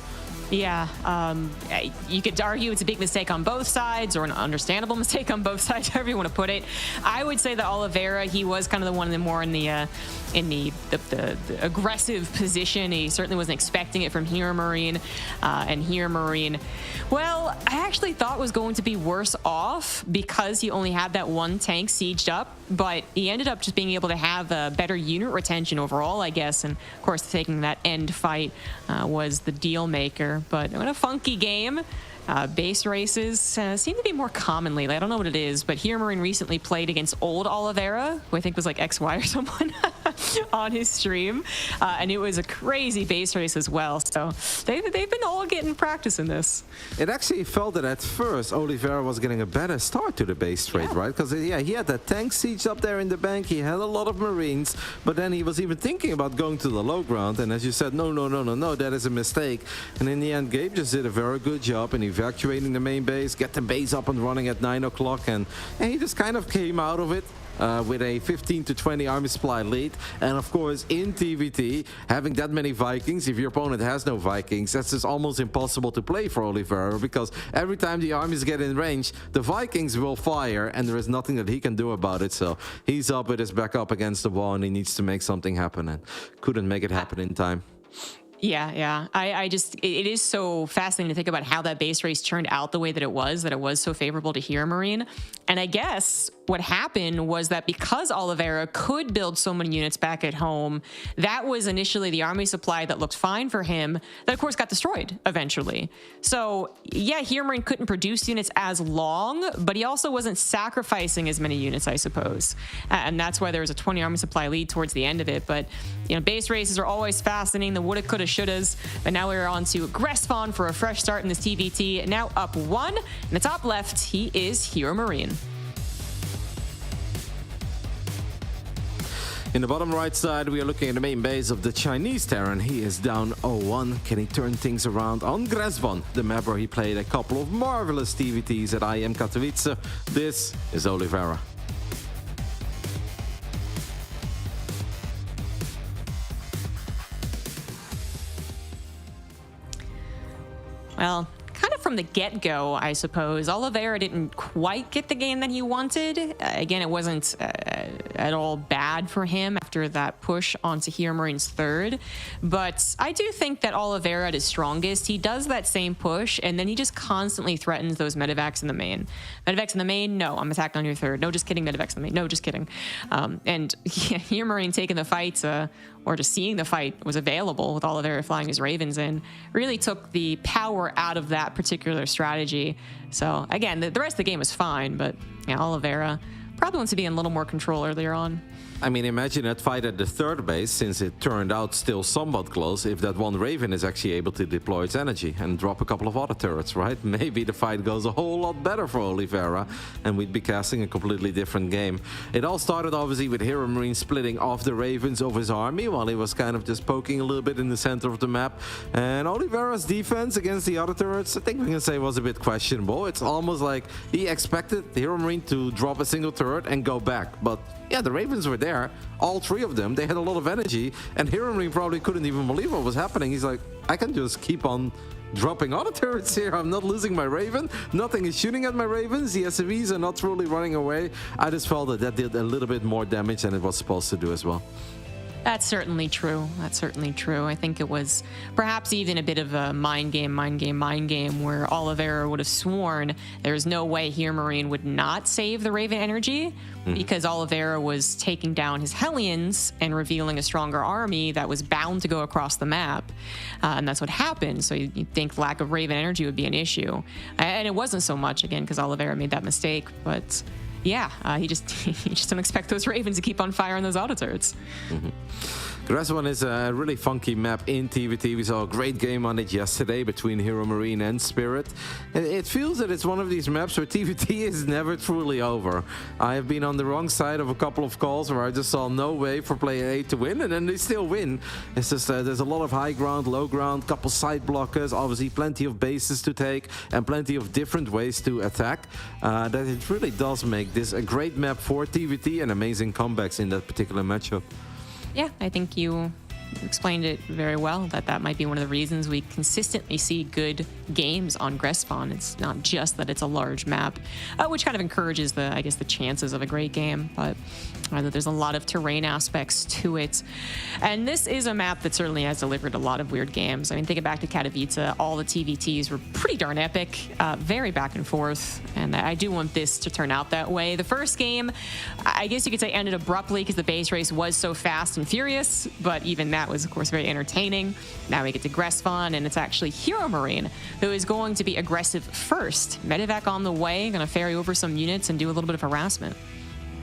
Yeah, you could argue it's a big mistake on both sides, or an understandable mistake on both sides, however you want to put it. I would say that Oliveira, he was kind of the one more in the aggressive position. He certainly wasn't expecting it from Hero Marine, and Hero Marine, well, I actually thought was going to be worse off because he only had that 1 tank sieged up, but he ended up just being able to have a better unit retention overall, I guess, and of course taking that end fight was the deal maker. But what a funky game. Base races seem to be more common lately. I don't know what it is, but Hero Marine recently played against old Oliveira, who I think was like XY or someone on his stream, and it was a crazy base race as well. So they've been all getting practice in this. It actually felt that at first Oliveira was getting a better start to the base trade, right? Because yeah, he had that tank siege up there in the bank. He had a lot of Marines, but then he was even thinking about going to the low ground. And as you said, no, that is a mistake. And in the end, Gabe just did a very good job in evacuating the main base, get the base up and running at 9 o'clock, and he just kind of came out of it with a 15 to 20 army supply lead. And of course, in TVT, having that many Vikings, if your opponent has no Vikings, that's just almost impossible to play for Oliveira, because every time the armies get in range, the Vikings will fire, and there is nothing that he can do about it. So he's up with his back up against the wall, and he needs to make something happen, and couldn't make it happen in time. Yeah. It is so fascinating to think about how that base race turned out the way that it was so favorable to Hero Marine. And I guess what happened was that because Oliveira could build so many units back at home, that was initially the army supply that looked fine for him, that of course got destroyed eventually. So yeah, Hero Marine couldn't produce units as long, but he also wasn't sacrificing as many units, I suppose. And that's why there was a 20 army supply lead towards the end of it. But you know, base races are always fascinating, the woulda, coulda, shouldas. But now we're on to Gressvon for a fresh start in this TVT. Now up 1. In the top left, he is Hero Marine. In the bottom right side, we are looking at the main base of the Chinese Terran. He is down 0-1. Can he turn things around on Gresbon, the map where he played a couple of marvelous TVTs at IM Katowice? This is Oliveira. Well, kind of from the get-go, I suppose, Oliveira didn't quite get the game that he wanted. Again, it wasn't at all bad for him after that push onto Hero Marine's third. But I do think that Oliveira at his strongest, he does that same push, and then he just constantly threatens those medevacs in the main. Medevacs in the main? No, I'm attacked on your third. No, just kidding, medevacs in the main. No, just kidding. And yeah, Hero Marine taking the fight, or just seeing the fight was available with Oliveira flying his Ravens in, really took the power out of that particular strategy. So again, the rest of the game was fine, but yeah, Oliveira probably wants to be in a little more control earlier on. I mean, imagine that fight at the third base, since it turned out still somewhat close, if that one Raven is actually able to deploy its energy and drop a couple of auto turrets, right? Maybe the fight goes a whole lot better for Oliveira, and we'd be casting a completely different game. It all started, obviously, with Hero Marine splitting off the Ravens of his army, while he was kind of just poking a little bit in the center of the map. And Oliveira's defense against the auto turrets, I think we can say, was a bit questionable. It's almost like he expected Hero Marine to drop a single turret and go back, but yeah, the Ravens were there, all three of them. They had a lot of energy, and Hero Marine probably couldn't even believe what was happening. He's like, I can just keep on dropping auto turrets here. I'm not losing my Raven. Nothing is shooting at my Ravens. The SCVs are not truly running away. I just felt that did a little bit more damage than it was supposed to do as well. That's certainly true. That's certainly true. I think it was perhaps even a bit of a mind game where Oliveira would have sworn there's no way Hero Marine would not save the Raven energy because Oliveira was taking down his Hellions and revealing a stronger army that was bound to go across the map. And that's what happened. So you'd think lack of Raven energy would be an issue. And it wasn't so much, again, because Oliveira made that mistake. But yeah, he just don't expect those Ravens to keep on firing those auto turrets. The rest one is a really funky map in TVT. We saw a great game on it yesterday between Hero Marine and Spirit. And it feels that it's one of these maps where TVT is never truly over. I have been on the wrong side of a couple of calls where I just saw no way for player A to win, and then they still win. It's just there's a lot of high ground, low ground, couple side blockers, obviously plenty of bases to take, and plenty of different ways to attack. That it really does make this a great map for TVT and amazing comebacks in that particular matchup. Yeah, I think you explained it very well, that might be one of the reasons we consistently see good games on Gresbon. It's not just that it's a large map, which kind of encourages the chances of a great game, but there's a lot of terrain aspects to it. And this is a map that certainly has delivered a lot of weird games. I mean, thinking back to Katowice, all the TVTs were pretty darn epic, very back and forth, and I do want this to turn out that way. The first game, I guess you could say, ended abruptly because the base race was so fast and furious, but even that was, of course, very entertaining. Now we get to Gresbon, and it's actually Hero Marine who is going to be aggressive first. Medevac on the way, going to ferry over some units and do a little bit of harassment.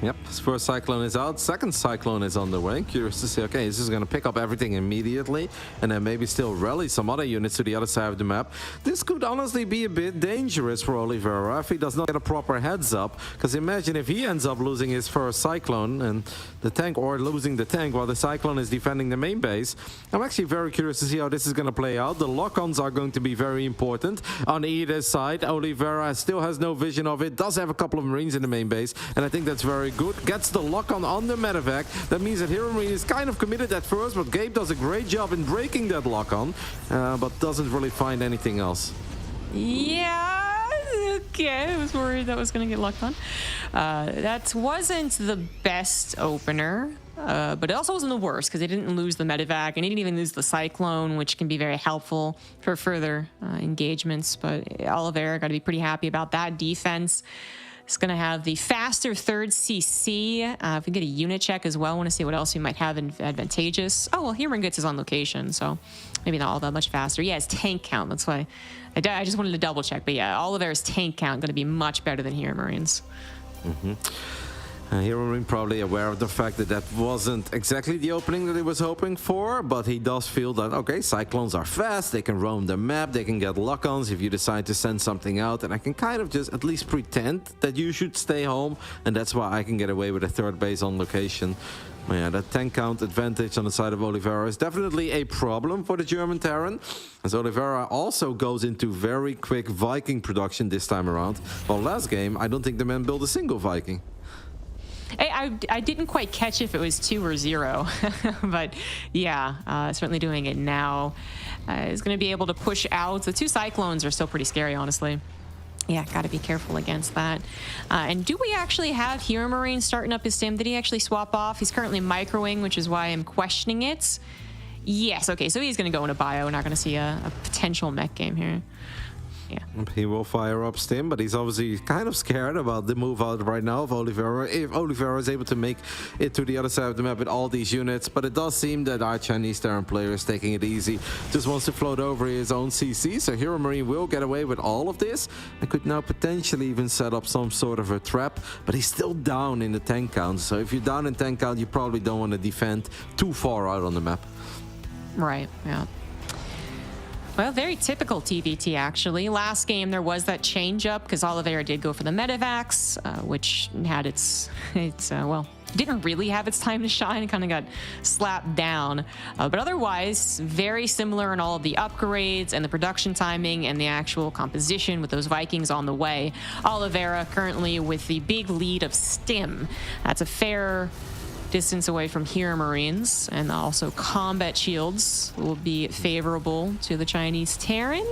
Yep, first Cyclone is out, second Cyclone is on the way. Curious to see, okay, this is going to pick up everything immediately and then maybe still rally some other units to the other side of the map. This could honestly be a bit dangerous for Oliveira if he does not get a proper heads up, because imagine if he ends up losing his first Cyclone and the tank, or losing the tank while the Cyclone is defending the main base. I'm actually very curious to see how this is going to play out. The lock-ons are going to be very important on either side. Oliveira still has no vision of it, does have a couple of Marines in the main base, and I think that's very good. Gets the lock-on the medevac. That means that Hero Marine is kind of committed at first, but Gabe does a great job in breaking that lock-on, but doesn't really find anything else. Yeah, okay. I was worried that was going to get locked on. That wasn't the best opener, but it also wasn't the worst because he didn't lose the medevac and he didn't even lose the Cyclone, which can be very helpful for further engagements. But Oliveira got to be pretty happy about that defense. It's going to have the faster third CC. If we get a unit check as well, I want to see what else we might have advantageous. Oh, well, Hero gets is on location, so maybe not all that much faster. Yeah, his tank count. That's why I just wanted to double check. But yeah, Oliveira's tank count going to be much better than Hero Marine's. Hero Marine probably aware of the fact that that wasn't exactly the opening that he was hoping for, but he does feel that, okay, Cyclones are fast, they can roam the map, they can get lock-ons if you decide to send something out, and I can kind of just at least pretend that you should stay home, and that's why I can get away with a third base on location. Yeah, that 10 count advantage on the side of Oliveira is definitely a problem for the German Terran, as Oliveira also goes into very quick Viking production this time around. Well, last game, I don't think the man built a single Viking. I didn't quite catch if it was 2 or 0, but yeah, certainly doing it now. Is going to be able to push out. The 2 Cyclones are still pretty scary, honestly. Yeah, got to be careful against that. And do we actually have Hero Marine starting up his stim? Did he actually swap off? He's currently microing, which is why I'm questioning it. Yes, okay, so he's going to go into bio. We're not going to see a potential mech game here. Yeah. He will fire up Stim, but he's obviously kind of scared about the move out right now of Oliveira. If Oliveira is able to make it to the other side of the map with all these units, but it does seem that our Chinese Terran player is taking it easy. Just wants to float over his own CC, so Hero Marine will get away with all of this and could now potentially even set up some sort of a trap, but he's still down in the 10 count. So if you're down in 10 count, you probably don't want to defend too far out on the map. Right, yeah. Well, very typical TVT, actually. Last game, there was that change-up because Oliveira did go for the Medivacs, which had its well, didn't really have its time to shine. It kind of got slapped down. But otherwise, very similar in all of the upgrades and the production timing and the actual composition with those Vikings on the way. Oliveira currently with the big lead of Stim. That's a fair distance away from Hero Marines, and also combat shields will be favorable to the Chinese Terran.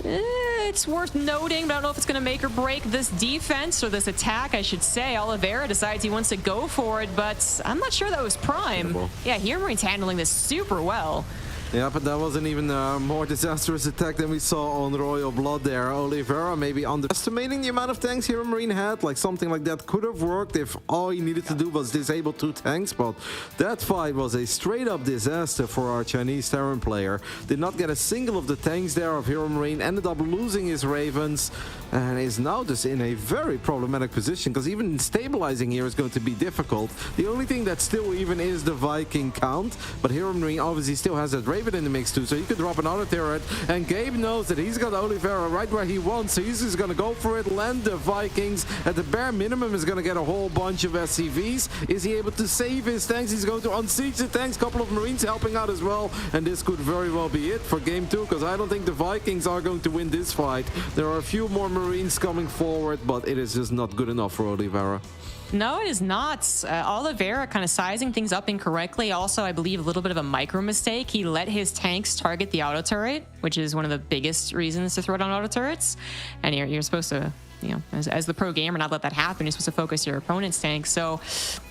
It's worth noting, but I don't know if it's going to make or break this defense or this attack, I should say. Oliveira decides he wants to go for it, but I'm not sure that was prime. Yeah, Hero Marines handling this super well. Yeah, but that was an even more disastrous attack than we saw on Royal Blood there. Oliveira maybe underestimating the amount of tanks Hero Marine had. Like something like that could have worked if all he needed to do was disable 2 tanks. But that fight was a straight up disaster for our Chinese Terran player. Did not get a single of the tanks there of Hero Marine. Ended up losing his Ravens. And is now just in a very problematic position. Because even stabilizing here is going to be difficult. The only thing that still even is the Viking count. But Hero Marine obviously still has that Raven in the mix too, so he could drop another turret, and Gabe knows that he's got Oliveira right where he wants, so he's just gonna go for it, land the Vikings. At the bare minimum is gonna get a whole bunch of SCVs. Is he able to save his tanks? He's going to unsiege the tanks, couple of Marines helping out as well, and this could very well be it for game 2, because I don't think the Vikings are going to win this fight. There are a few more Marines coming forward, but it is just not good enough for Oliveira. No, it is not. Oliveira kind of sizing things up incorrectly. Also, I believe a little bit of a micro mistake. He let his tanks target the auto turret, which is one of the biggest reasons to throw down auto turrets. And you're supposed to, you know, as the pro gamer, not let that happen. You're supposed to focus your opponent's tank. So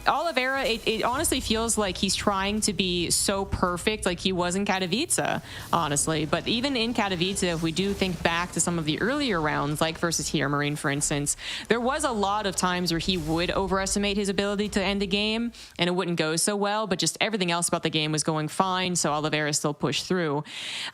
Oliveira, it honestly feels like he's trying to be so perfect like he was in Katowice, honestly. But even in Katowice, if we do think back to some of the earlier rounds, like versus Hero Marine, for instance, there was a lot of times where he would overestimate his ability to end a game and it wouldn't go so well, but just everything else about the game was going fine, so Oliveira still pushed through.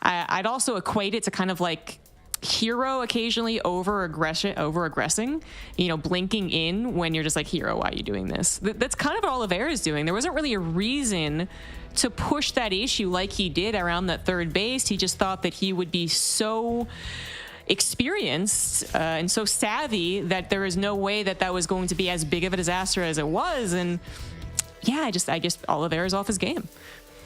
I'd also equate it to kind of like Hero occasionally over-aggressing, you know, blinking in when you're just like, Hero, why are you doing this? That's kind of what Oliveira is doing. There wasn't really a reason to push that issue like he did around that third base. He just thought that he would be so experienced and so savvy that there is no way that that was going to be as big of a disaster as it was. And yeah, I guess Oliveira's off his game.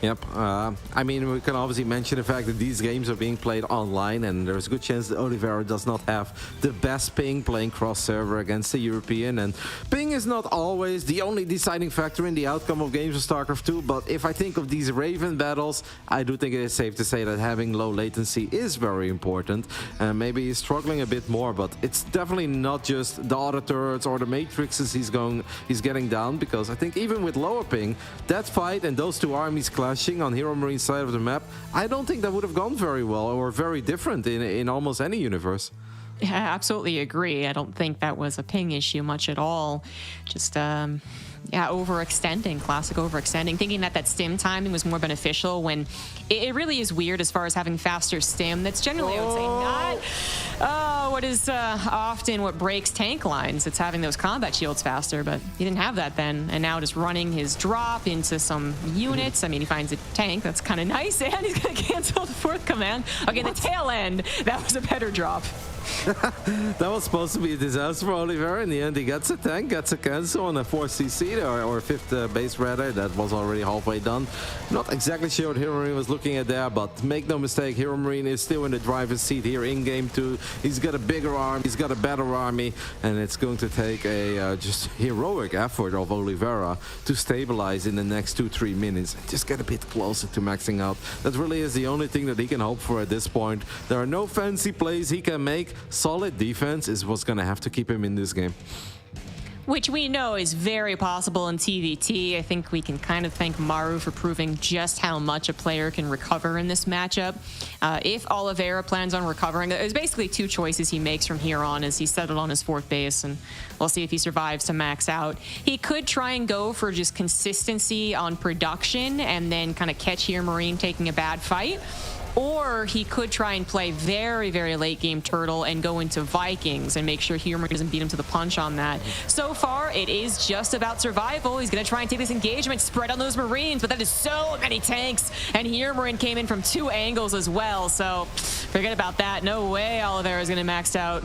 Yep. I mean, we can obviously mention the fact that these games are being played online, and there's a good chance that Oliveira does not have the best ping playing cross-server against the European. And ping is not always the only deciding factor in the outcome of games of StarCraft 2, but if I think of these Raven battles, I do think it is safe to say that having low latency is very important. And maybe he's struggling a bit more, but it's definitely not just the auto turrets or the matrixes he's getting down, because I think even with lower ping, that fight and those 2 armies clashing on Hero Marine's side of the map, I don't think that would have gone very well or very different in almost any universe. Yeah, I absolutely agree. I don't think that was a ping issue much at all. Just, yeah, overextending, classic overextending, thinking that stim timing was more beneficial when it really is weird as far as having faster stim. That's generally, I would say, not what is often what breaks tank lines. It's having those combat shields faster, but he didn't have that then. And now just running his drop into some units. I mean, he finds a tank. That's kind of nice. And he's going to cancel the 4th command. Again, the tail end, that was a better drop. That was supposed to be a disaster for Oliveira. In the end, he gets a tank, gets a cancel on a 4cc or 5th base rather. That was already halfway done. Not exactly sure what Hero Marine was looking at there, but make no mistake, Hero Marine is still in the driver's seat here in game 2. He's got a bigger army, he's got a better army, and it's going to take a just heroic effort of Oliveira to stabilize in the next 2-3 minutes and just get a bit closer to maxing out. That really is the only thing that he can hope for at this point. There are no fancy plays he can make. Solid defense is what's going to have to keep him in this game. Which we know is very possible in TVT. I think we can kind of thank Maru for proving just how much a player can recover in this matchup. If Oliveira plans on recovering, there's basically 2 choices he makes from here on as he settled on his 4th base, and we'll see if he survives to max out. He could try and go for just consistency on production and then kind of catch here Marine taking a bad fight. Or he could try and play very, very late game Turtle and go into Vikings and make sure Hero doesn't beat him to the punch on that. So far, it is just about survival. He's going to try and take this engagement, spread on those Marines, but that is so many tanks. And Hero Marine came in from 2 angles as well. So forget about that. No way Oliveira is going to max out.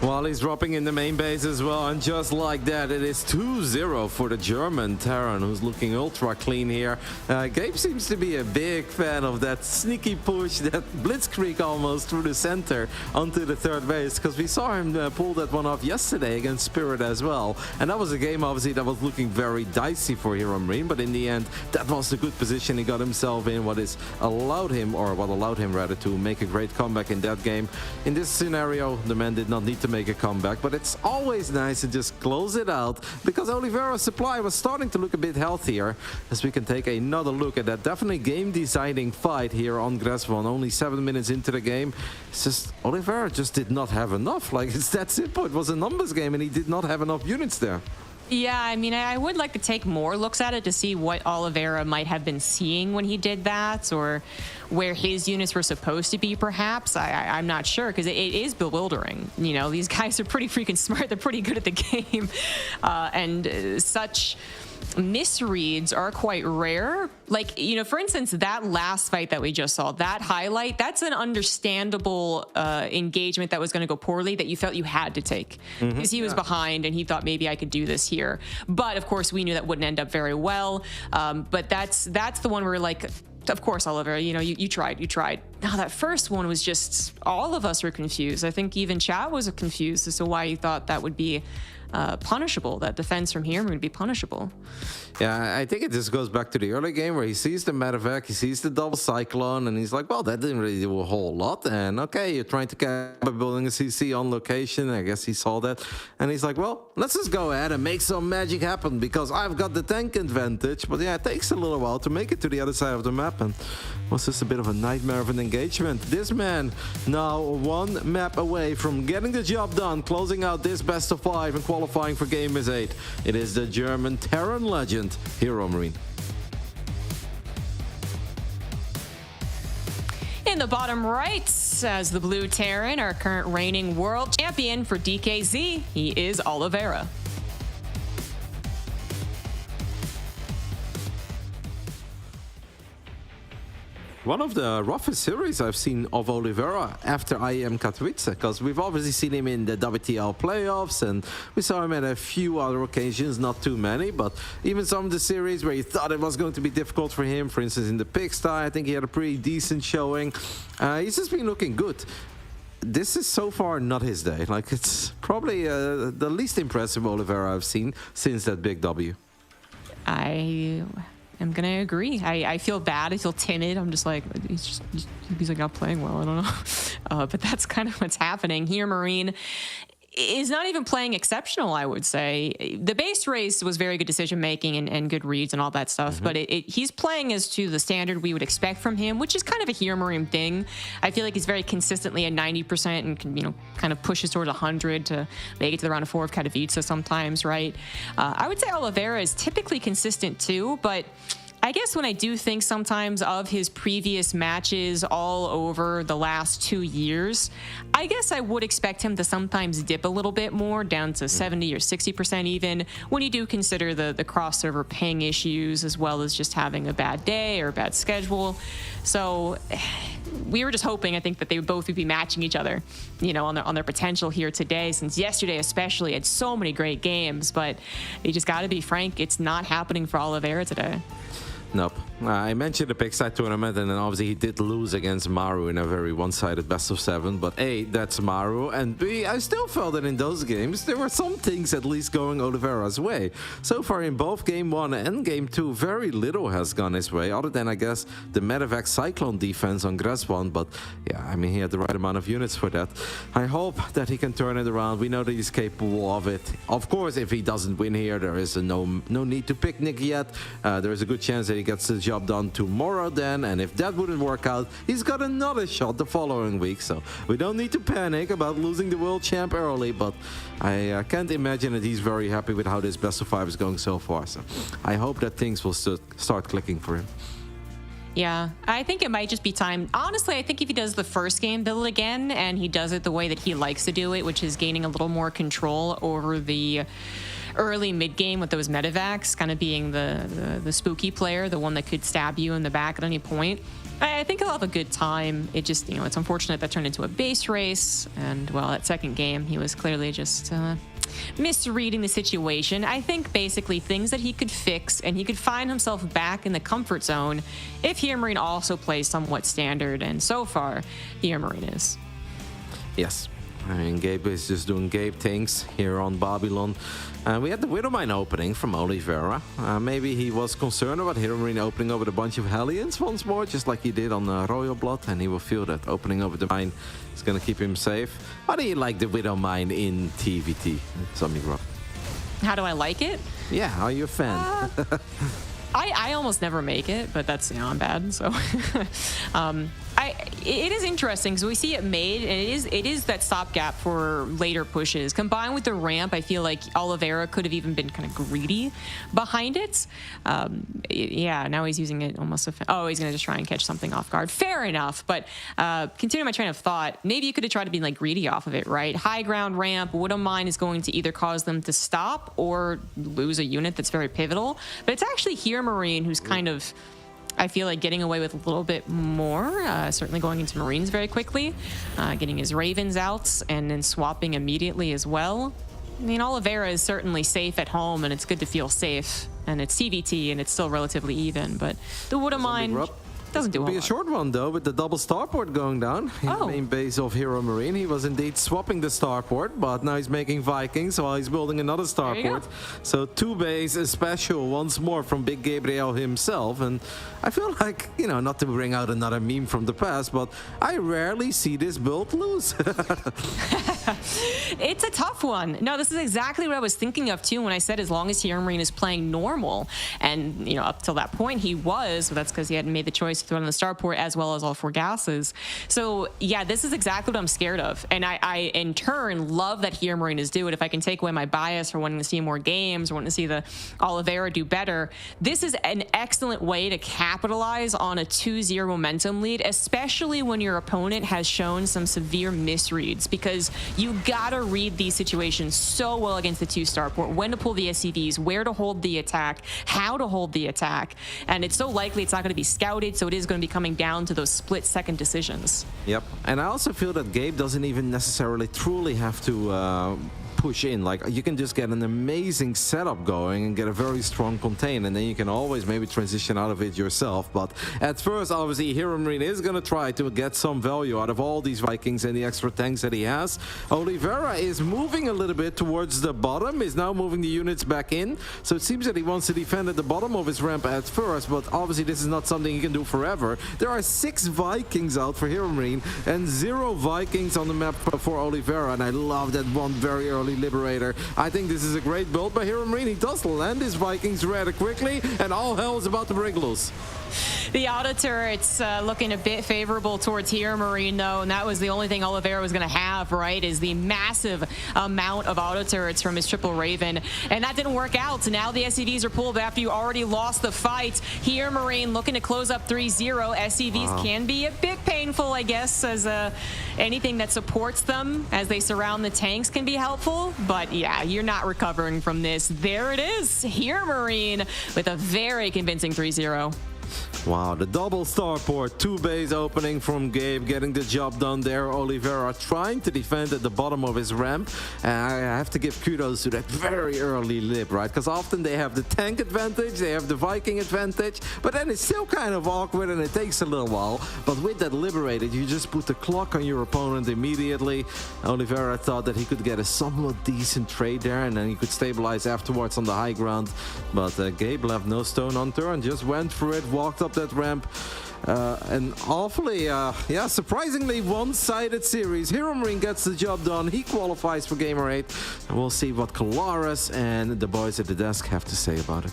Well, he's dropping in the main base as well, and just like that, it is 2-0 for the German Terran, who's looking ultra clean here. Gabe seems to be a big fan of that sneaky push, that blitzkrieg almost through the center onto the 3rd base, because we saw him pull that one off yesterday against Spirit as well. And that was a game, obviously, that was looking very dicey for Hero Marine, but in the end, that was the good position he got himself in, what allowed him rather, to make a great comeback in that game. In this scenario, the man did not need to make a comeback, but it's always nice to just close it out because Oliveira's supply was starting to look a bit healthier, as we can take another look at that definitely game-deciding fight here on Grasvon. Only 7 minutes into the game, it's just Oliveira just did not have enough. Like, it's that simple. It was a numbers game and he did not have enough units there. Yeah, I mean, I would like to take more looks at it to see what Oliveira might have been seeing when he did that, or where his units were supposed to be, perhaps. I'm not sure, because it is bewildering. You know, these guys are pretty freaking smart. They're pretty good at the game. And such misreads are quite rare. Like, you know, for instance, that last fight that we just saw, that highlight, that's an understandable engagement that was going to go poorly that you felt you had to take because he was behind and he thought maybe I could do this here. But of course, we knew that wouldn't end up very well. But that's the one where, like, of course, Oliver, you know, you tried. Now, that first one was just, all of us were confused. I think even chat was confused as to why you thought that would be punishable, that defense from here would be punishable. Yeah, I think it just goes back to the early game where he sees the medevac, he sees the double cyclone, and he's like, well, that didn't really do a whole lot. And okay, you're trying to get a building a CC on location. I guess he saw that. And he's like, well, let's just go ahead and make some magic happen because I've got the tank advantage. But yeah, it takes a little while to make it to the other side of the map. And was just a bit of a nightmare of an engagement. This man now 1 map away from getting the job done, closing out this best of 5 and qualifying for Gamers 8. It is the German Terran legend, Hero Marine. In the bottom right, as the Blue Terran, our current reigning world champion for DKZ, he is Oliveira. One of the roughest series I've seen of Oliveira after IEM Katowice, because we've obviously seen him in the WTL playoffs and we saw him at a few other occasions, not too many, but even some of the series where you thought it was going to be difficult for him, for instance in the Pigsty, I think he had a pretty decent showing. He's just been looking good. This is so far not his day. Like, it's probably the least impressive Oliveira I've seen since that big W. I'm gonna agree. I feel bad. I feel timid. I'm just like, he's like not playing well. I don't know. But that's kind of what's happening here. Marine is not even playing exceptional, I would say. The base race was very good decision making and good reads and all that stuff, but he's playing as to the standard we would expect from him, which is kind of a Hero Marine thing. I feel like he's very consistently at 90% and can, you know, kind of pushes towards 100 to make it to the round of 4 of Katowice sometimes, right? I would say Oliveira is typically consistent too, but I guess when I do think sometimes of his previous matches all over the last 2 years, I guess I would expect him to sometimes dip a little bit more, down to 70 or 60% even, when you do consider the cross-server ping issues as well as just having a bad day or a bad schedule. So we were just hoping, I think, that they would both be matching each other, you know, on their potential here today, since yesterday especially had so many great games. But you just got to be frank, it's not happening for Oliveira today. Nope. I mentioned the Big Side tournament, and then obviously he did lose against Maru in a very one-sided best-of-7. But A, that's Maru, and B, I still felt that in those games there were some things at least going Oliveira's way. So far in both Game 1 and Game 2, very little has gone his way, other than, I guess, the Medevac Cyclone defense on Gressbond. But yeah, I mean, he had the right amount of units for that. I hope that he can turn it around. We know that he's capable of it. Of course, if he doesn't win here, there is no need to picnic yet. There is a good chance that he gets the job done tomorrow then, and if that wouldn't work out, he's got another shot the following week. So we don't need to panic about losing the world champ early, but I can't imagine that he's very happy with how this best of 5 is going so far. So I hope that things will start clicking for him. Yeah, I think it might just be time. Honestly, I think if he does the first game build again and he does it the way that he likes to do it, which is gaining a little more control over the early mid game with those medevacs, kind of being the spooky player, the one that could stab you in the back at any point, I think he'll have a good time. It just, you know, it's unfortunate that turned into a base race, and well, that second game he was clearly just misreading the situation. I think basically things that he could fix, and he could find himself back in the comfort zone if Here Marine also plays somewhat standard, and so far Here Marine is. Yes. I mean, Gabe is just doing Gabe things here on Babylon. We had the Widowmine opening from Oliveira. Maybe he was concerned about Hero Marine opening over a bunch of Hellions once more, just like he did on Royal Blood, and he will feel that opening over the mine is going to keep him safe. How do you like the Widowmine in TVT? Something wrong. How do I like it? Yeah, are you a fan? I almost never make it, but that's, you know, I'm bad, so it is interesting because we see it made, and it is that stopgap for later pushes. Combined with the ramp, I feel like Oliveira could have even been kind of greedy behind it. Yeah, now he's using it almost. He's going to just try and catch something off guard. Fair enough, but continuing my train of thought, maybe you could have tried to be like greedy off of it, right? High ground ramp, Widowmine is going to either cause them to stop or lose a unit that's very pivotal. But it's actually Here Marine who's kind of, I feel like, getting away with a little bit more, certainly going into Marines very quickly, getting his Ravens out and then swapping immediately as well. I mean, Oliveira is certainly safe at home, and it's good to feel safe, and it's CVT, and it's still relatively even, but the Widowmine doesn't do a It'll be lot. a short one, though, with the double starport going down in the main base of Hero Marine. He was indeed swapping the starport, but now he's making Vikings while he's building another starport. So 2 base is special once more from Big Gabriel himself. And I feel like, you know, not to bring out another meme from the past, but I rarely see this build lose. It's a tough one. No, this is exactly what I was thinking of too when I said as long as Here Marine is playing normal. And, you know, up till that point he was, but that's because he hadn't made the choice to throw in the starport as well as all 4 gases. So yeah, this is exactly what I'm scared of. And I in turn love that Here Marine is doing it. If I can take away my bias for wanting to see more games or wanting to see the Oliveira do better, this is an excellent way to capitalize on a 2-0 momentum lead, especially when your opponent has shown some severe misreads, because you gotta read these situations so well against the 2 starport, when to pull the SCVs, where to hold the attack, how to hold the attack, and it's so likely it's not going to be scouted, so it is going to be coming down to those split-second decisions. Yep, and I also feel that Gabe doesn't even necessarily truly have to push in. Like, you can just get an amazing setup going and get a very strong contain, and then you can always maybe transition out of it yourself. But at first, obviously, Hero Marine is going to try to get some value out of all these Vikings and the extra tanks that he has. Oliveira is moving a little bit towards the bottom, is now moving the units back in, so it seems that he wants to defend at the bottom of his ramp at first, but obviously this is not something he can do forever. There are 6 Vikings out for Hero Marine and 0 Vikings on the map for Oliveira, and I love that one very early Liberator. I think this is a great build by Hero Marine. He does land his Vikings rather quickly, and all hell is about to break loose. The auto turret's looking a bit favorable towards Here Marine, though, and that was the only thing Oliveira was going to have, right, is the massive amount of auto turrets from his triple Raven, and that didn't work out. So now the SCVs are pulled after you already lost the fight. Here Marine looking to close up 3-0. SCVs can be a bit painful, I guess, as anything that supports them as they surround the tanks can be helpful, but yeah, you're not recovering from this. There it is, Here Marine with a very convincing 3-0. Wow, the double starport, 2 base opening from Gabe, getting the job done there. Oliveira trying to defend at the bottom of his ramp. And I have to give kudos to that very early lip, right? Because often they have the tank advantage, they have the Viking advantage, but then it's still kind of awkward and it takes a little while. But with that liberated, you just put the clock on your opponent immediately. Oliveira thought that he could get a somewhat decent trade there and then he could stabilize afterwards on the high ground. But Gabe left no stone unturned, just went through it, walked up that ramp. And awfully, surprisingly one-sided series. Hero Marine gets the job done. He qualifies for Gamer 8. And we'll see what Kalaris and the boys at the desk have to say about it.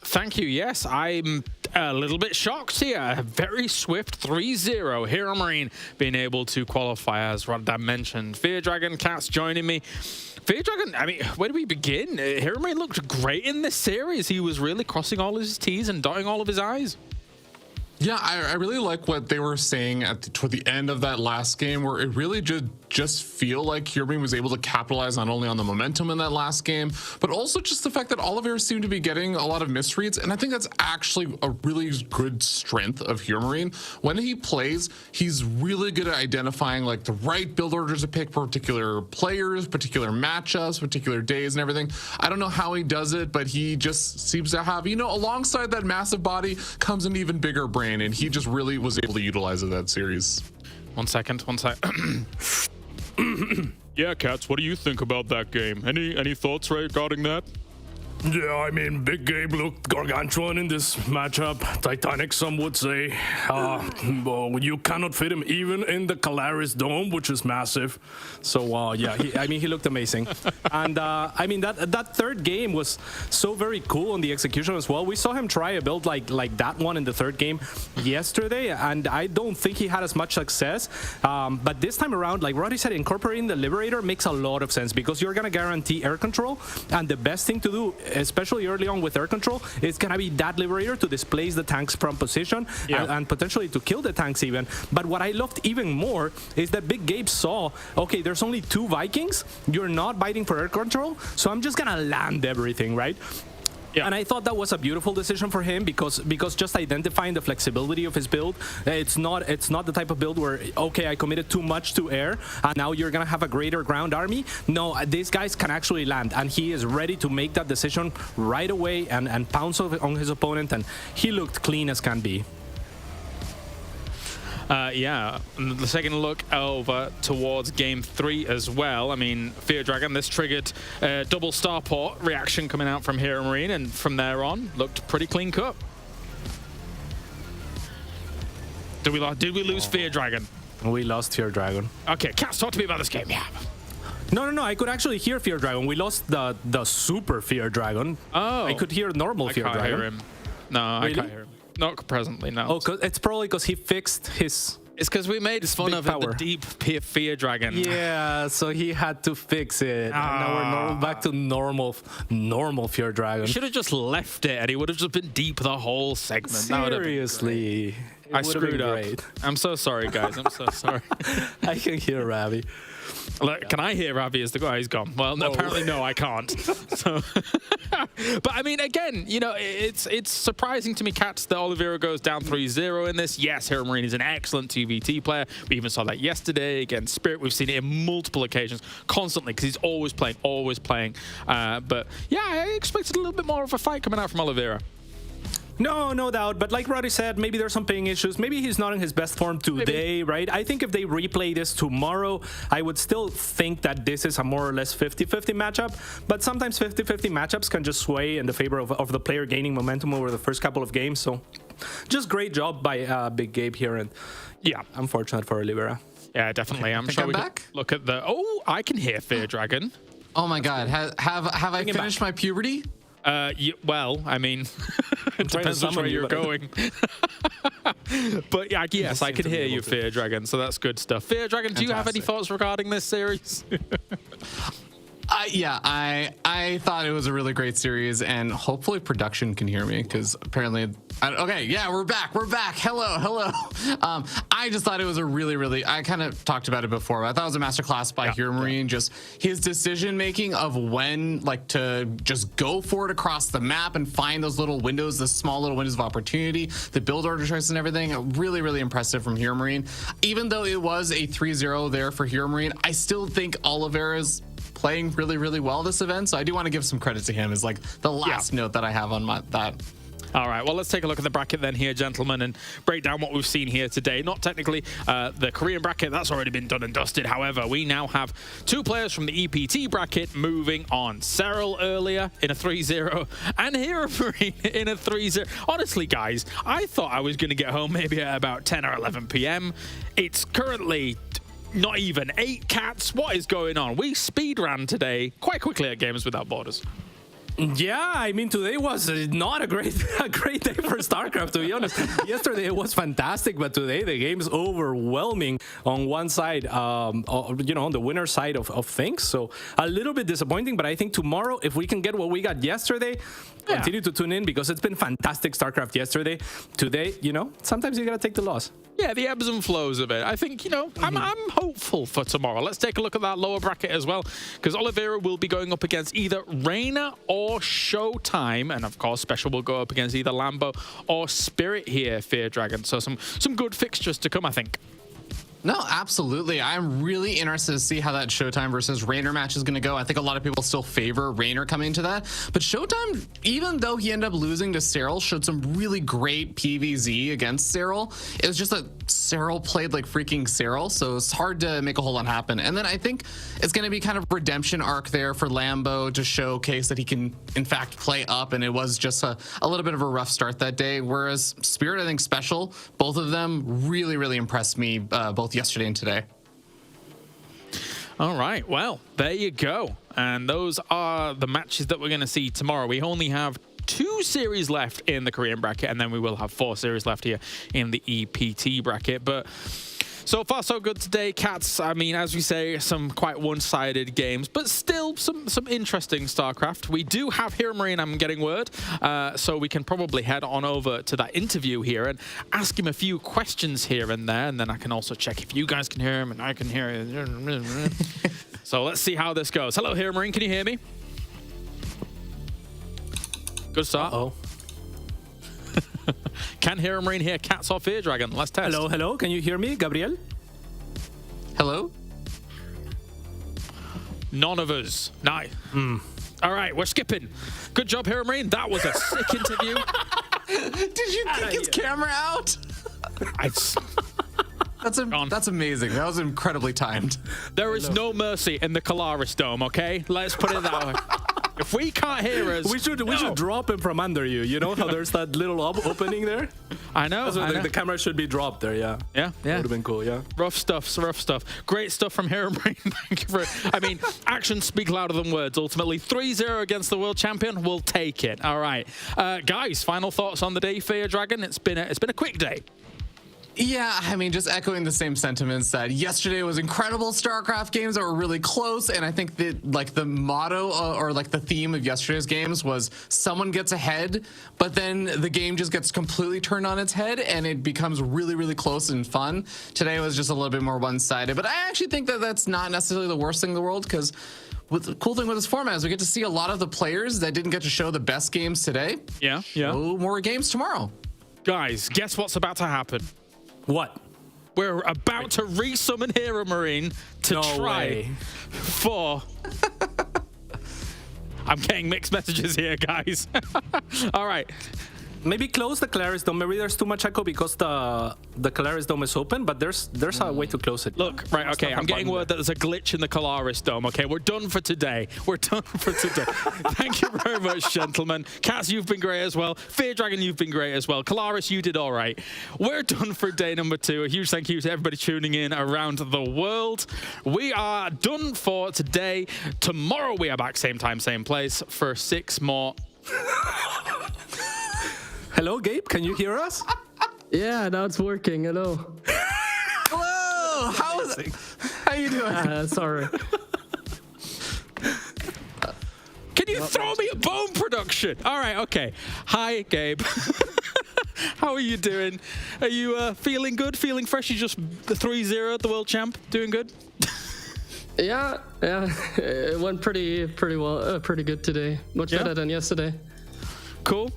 Thank you. Yes, I'm a little bit shocked here. A very swift 3-0. Hero Marine being able to qualify, as Rotterdam mentioned. Fear Dragon, Cats joining me. Fear Dragon, I mean, where do we begin? Hero Marine looked great in this series. He was really crossing all his T's and dotting all of his I's. Yeah, I really like what they were saying toward the end of that last game, where it really just feel like Hero Marine was able to capitalize not only on the momentum in that last game, but also just the fact that Oliveira seemed to be getting a lot of misreads. And I think that's actually a really good strength of Hero Marine. When he plays, he's really good at identifying like the right build orders to pick for particular players, particular matchups, particular days and everything. I don't know how he does it, but he just seems to have, you know, alongside that massive body comes an even bigger brain, and he just really was able to utilize it that series. One sec. Yeah, Cats, what do you think about that game? Any thoughts regarding that? Yeah, I mean, Big Gabe looked gargantuan in this matchup. Titanic, some would say. Well, you cannot fit him even in the Kalaris dome, which is massive. So, yeah, he looked amazing. And, I mean, that third game was so very cool on the execution as well. We saw him try a build like that one in the third game yesterday, and I don't think he had as much success. But this time around, like Roddy said, incorporating the Liberator makes a lot of sense because you're going to guarantee air control, and the best thing to do, especially early on with air control, it's gonna be that Liberator to displace the tanks from position and potentially to kill the tanks even. But what I loved even more is that Big Gabe saw, okay, there's only 2 Vikings, you're not biting for air control, so I'm just gonna land everything, right? Yeah. And I thought that was a beautiful decision for him because just identifying the flexibility of his build, it's not the type of build where, okay, I committed too much to air and now you're gonna have a greater ground army. No, these guys can actually land, and he is ready to make that decision right away and pounce on his opponent, and he looked clean as can be. Yeah, the second look over towards game 3 as well. I mean, Fear Dragon, this triggered double starport reaction coming out from Hero Marine, and from there on, looked pretty clean cut. Did we lose Fear Dragon? We lost Fear Dragon. Okay, Cats, talk to me about this game. Yeah. No, I could actually hear Fear Dragon. We lost the super Fear Dragon. Oh. I could hear normal Fear Dragon. I can't hear him. No, Really? I can't hear him. Not presently, no. Oh, it's probably because he fixed his... It's because we made fun of it, the deep Fear Dragon. Yeah, so he had to fix it. Now we're back to normal Fear Dragon. You should have just left it, and he would have just been deep the whole segment. Seriously. I screwed up. I'm so sorry, guys. I'm so sorry. I can hear Ravi. Look, can I hear Ravi as the guy? He's gone. Well, no, apparently no, I can't. So, but I mean, again, you know, it's surprising to me, Cats, that Oliveira goes down 3-0 in this. Yes, Hero Marine is an excellent TVT player. We even saw that yesterday against Spirit. We've seen it in multiple occasions, constantly, because he's always playing. But yeah, I expected a little bit more of a fight coming out from Oliveira. No doubt. But like Roddy said, maybe there's some ping issues. Maybe he's not in his best form today, right? I think if they replay this tomorrow, I would still think that this is a more or less 50-50 matchup. But sometimes 50-50 matchups can just sway in the favor of the player gaining momentum over the first couple of games. So just great job by Big Gabe here. And yeah, unfortunate for Oliveira. Yeah, definitely. I'm sure we back? can look at the... Oh, I can hear Fear Dragon. Oh my God. Have I finished my puberty? Well, I mean, it depends which way you're going. But yeah, yes, I can hear you, Fear Dragon, so that's good stuff. Fear Dragon, do you have any thoughts regarding this series? I thought it was a really great series, and hopefully production can hear me because apparently. Okay, yeah, we're back. Hello. I just thought it was a really. I kind of talked about it before, but I thought it was a masterclass by Hero Marine. Just his decision making of when, like, to just go for it across the map and find those little windows, the small little windows of opportunity, the build order choice and everything. Really impressive from Hero Marine. Even though it was a 3-0 there for Hero Marine, I still think Oliveira's playing really well this event, so I do want to give some credit to him as like the last note that I have on that. All right, well, let's take a look at the bracket then here, gentlemen, and break down what we've seen here today. Not technically the Korean bracket, that's already been done and dusted. However, we now have 2 players from the EPT bracket moving on. Cyril earlier in a 3-0 and Hero Marine in a 3-0. Honestly, guys, I thought I was going to get home maybe at about 10 or 11 p.m. It's currently not even 8 cats. What is going on? We speed ran today quite quickly at Gamers Without Borders. Yeah, I mean, today was not a great day for StarCraft, to be honest. Yesterday it was fantastic, but today the game's overwhelming on one side, on the winner side of things. So a little bit disappointing, but I think tomorrow, if we can get what we got yesterday, continue to tune in because it's been fantastic StarCraft yesterday. Today, sometimes you gotta take the loss. Yeah, the ebbs and flows of it. I think, I'm hopeful for tomorrow. Let's take a look at that lower bracket as well, because Oliveira will be going up against either Reina or Showtime, and of course, Special will go up against either Lambo or Spirit here, Fear Dragon. So some good fixtures to come, I think. No, absolutely. I'm really interested to see how that Showtime versus Raynor match is going to go. I think a lot of people still favor Raynor coming into that. But Showtime, even though he ended up losing to Cyril, showed some really great PvZ against Cyril. It was just that Cyril played like freaking Cyril, so it's hard to make a whole lot happen. And then I think it's going to be kind of a redemption arc there for Lambo to showcase that he can, in fact, play up. And it was just a little bit of a rough start that day. Whereas Spirit, I think Special, both of them really impressed me, both yesterday and today. All right, well, there you go. And those are the matches that we're going to see tomorrow. We only have 2 series left in the Korean bracket, and then we will have 4 series left here in the EPT bracket. But so far, so good today, Cats. I mean, as we say, some quite one-sided games, but still some interesting StarCraft. We do have Hero Marine, I'm getting word, so we can probably head on over to that interview here and ask him a few questions here and there, and then I can also check if you guys can hear him and I can hear him. So let's see how this goes. Hello, Hero Marine, can you hear me? Good start. Uh-oh. Can Hero Marine hear Cats or Fear Dragon? Let's test. Hello. Can you hear me, Gabriel? Hello? None of us. Nice. All right, we're skipping. Good job, Hero Marine. That was a sick interview. Did you kick his camera out? That's amazing. That was incredibly timed. There is no mercy in the Kalaris Dome, okay? Let's put it that way. If we can't hear us, we should drop him from under you. You know how there's that little opening there? I know. The camera should be dropped there. Yeah. Would have been cool. Yeah. Rough stuff. Great stuff from Hero Marine. Thank you for. I mean, actions speak louder than words. Ultimately, 3-0 against the world champion. We'll take it. All right, guys. Final thoughts on the day, Fear Dragon. It's been a quick day. Yeah, I mean, just echoing the same sentiments that yesterday was incredible StarCraft games that were really close, and I think that like the motto or like the theme of yesterday's games was someone gets ahead, but then the game just gets completely turned on its head and it becomes really close and fun. Today was just a little bit more one-sided, but I actually think that that's not necessarily the worst thing in the world because the cool thing with this format is we get to see a lot of the players that didn't get to show the best games today. Show more games tomorrow. Guys, guess what's about to happen? What? We're about to resummon Hero Marine to try for... I'm getting mixed messages here, guys. All right. Maybe close the Kalaris Dome. Maybe there's too much echo because the Kalaris Dome is open, but there's a way to close it. Look, right, okay, I'm getting word that there's a glitch in the Kalaris Dome. Okay, we're done for today. Thank you very much, gentlemen. Kaz, you've been great as well. Fear Dragon, you've been great as well. Kalaris, you did all right. We're done for day number 2. A huge thank you to everybody tuning in around the world. We are done for today. Tomorrow we are back, same time, same place, for 6 more... Hello, Gabe. Can you hear us? Yeah, now it's working. Hello. Hello. How you doing? Sorry. Can you throw me a bone, production? All right, okay. Hi, Gabe. How are you doing? Are you feeling good? Feeling fresh? You just 3-0 the world champ? Doing good? Yeah, it went pretty well, pretty good today. Much better than yesterday. Cool.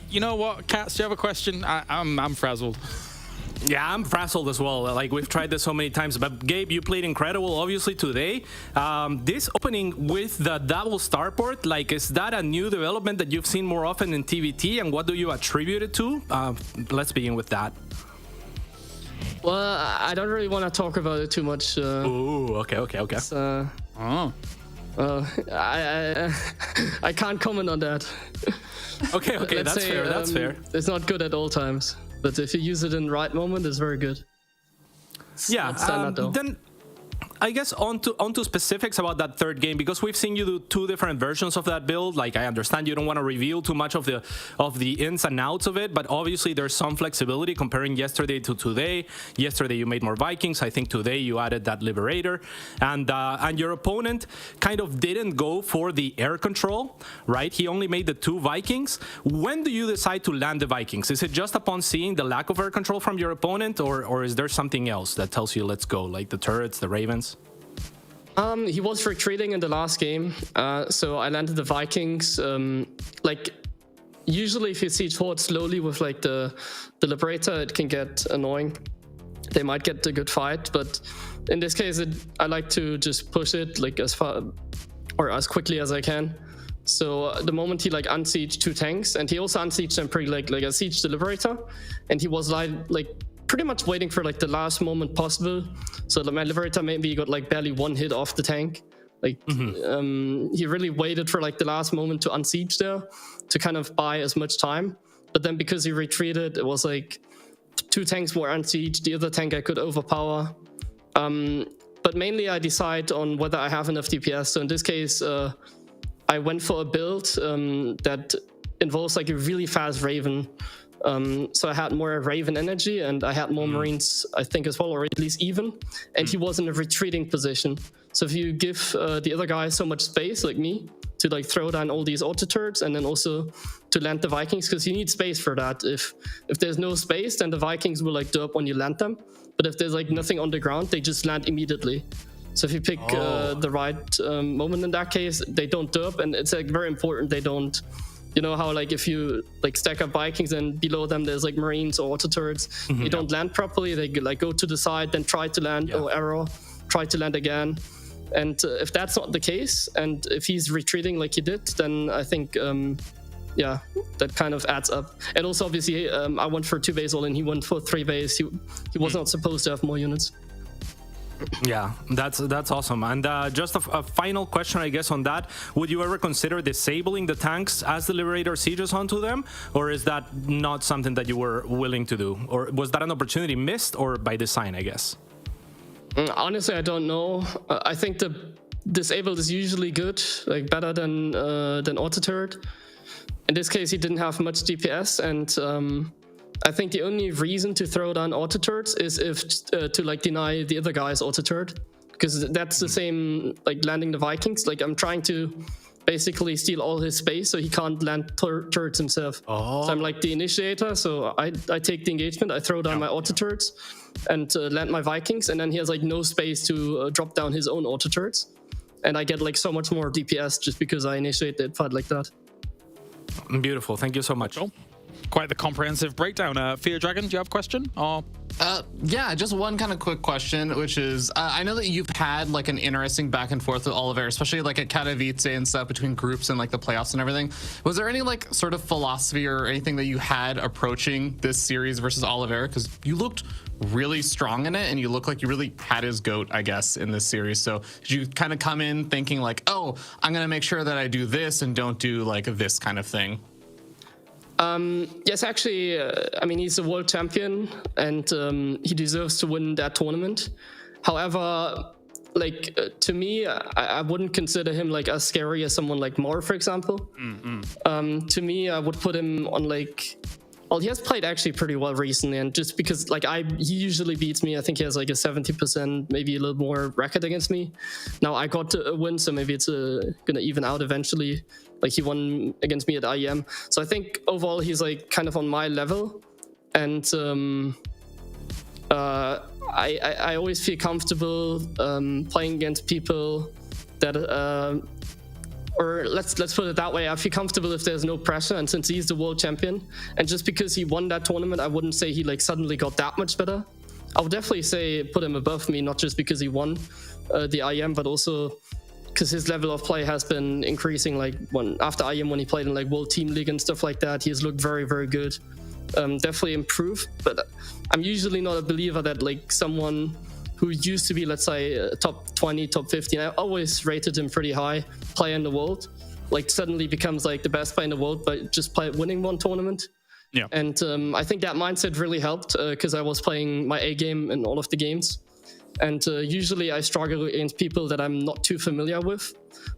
You know what, Cats? Do you have a question? I'm frazzled. Yeah, I'm frazzled as well. Like, we've tried this so many times. But Gabe, you played incredible, obviously, today. This opening with the double starport, like, is that a new development that you've seen more often in TVT? And what do you attribute it to? Let's begin with that. Well, I don't really want to talk about it too much. Ooh, okay. I can't comment on that. Okay, that's fair. That's fair. It's not good at all times, but if you use it in the right moment, it's very good. Yeah, then I guess onto specifics about that third game, because we've seen you do 2 different versions of that build. Like, I understand you don't want to reveal too much of the ins and outs of it, but obviously there's some flexibility comparing yesterday to today. Yesterday you made more Vikings. I think today you added that Liberator, and your opponent kind of didn't go for the air control, right? He only made the 2 Vikings. When do you decide to land the Vikings? Is it just upon seeing the lack of air control from your opponent, or is there something else that tells you let's go, like the turrets, the Ravens? He was retreating in the last game, so I landed the Vikings. Like, usually if you siege forward slowly with like the Liberator, it can get annoying. They might get a good fight, but in this case, I like to just push it like as far or as quickly as I can. So the moment he like unsieged 2 tanks, and he also unsieged them pretty like I sieged the Liberator, and he was like pretty much waiting for like the last moment possible. So my Liberator maybe got like barely 1 hit off the tank. Like he really waited for like the last moment to unsiege there to kind of buy as much time. But then because he retreated, it was like 2 tanks were unsieged. The other tank I could overpower. But mainly I decide on whether I have enough DPS. So in this case, I went for a build that involves like a really fast Raven. So I had more Raven energy, and I had more Marines, I think, as well, or at least even. And he was in a retreating position. So if you give the other guy so much space, like me, to like throw down all these auto turrets, and then also to land the Vikings, because you need space for that. If there's no space, then the Vikings will like derp when you land them. But if there's like nothing on the ground, they just land immediately. So if you pick the right moment in that case, they don't derp, and it's like very important they don't. You know how like if you like stack up Vikings and below them there's like Marines or auto turrets, they don't land properly. They like go to the side, then try to land or arrow, try to land again. And if that's not the case, and if he's retreating like he did, then I think that kind of adds up. And also obviously I went for 2 base all in, he went for 3 base. He was not supposed to have more units. Yeah, that's awesome. And just a final question, I guess, on that. Would you ever consider disabling the tanks as the Liberator sieges onto them? Or is that not something that you were willing to do? Or was that an opportunity missed, or by design, I guess? Honestly, I don't know. I think the disabled is usually good, like better than auto turret. In this case, he didn't have much DPS, and I think the only reason to throw down auto turrets is if to like deny the other guy's auto turret, because that's the same like landing the Vikings. Like I'm trying to basically steal all his space so he can't land turrets himself. So I'm like the initiator, so I take the engagement, I throw down my auto turrets and land my Vikings, and then he has like no space to drop down his own auto turrets, and I get like so much more DPS just because I initiate the fight like that. Beautiful, thank you so much. Quite the comprehensive breakdown. Fear Dragon, do you have a question? Or Yeah, just one kind of quick question, which is, I know that you've had like an interesting back and forth with Oliver, especially like at Katowice and stuff between groups and like the playoffs and everything. Was there any like sort of philosophy or anything that you had approaching this series versus Oliver? Because you looked really strong in it, and you look like you really had his goat, I guess, in this series. So did you kind of come in thinking like, oh, I'm going to make sure that I do this and don't do like this kind of thing? Yes, actually, I mean, he's a world champion, and he deserves to win that tournament. However, like to me, I wouldn't consider him like as scary as someone like Moore, for example. To me, I would put him on like well, he has played actually pretty well recently, and just because like he usually beats me. I think he has like a 70%, maybe a little more record against me. Now I got a win, so maybe it's gonna even out eventually. Like he won against me at IEM, so I think overall he's like kind of on my level, and I always feel comfortable playing against people that or let's put it that way, I feel comfortable if there's no pressure, and since he's the world champion, and just because he won that tournament, I wouldn't say he like suddenly got that much better. I would definitely say put him above me, not just because he won the IEM, but also because his level of play has been increasing. Like after IEM, when he played in like World Team League and stuff like that, he's looked very, very good. Definitely improved, but I'm usually not a believer that like someone who used to be, let's say, top 20, top 15, I always rated him pretty high, player in the world, like suddenly becomes like the best player in the world by just winning one tournament. Yeah. And I think that mindset really helped because I was playing my A game in all of the games. And usually I struggle against people that I'm not too familiar with.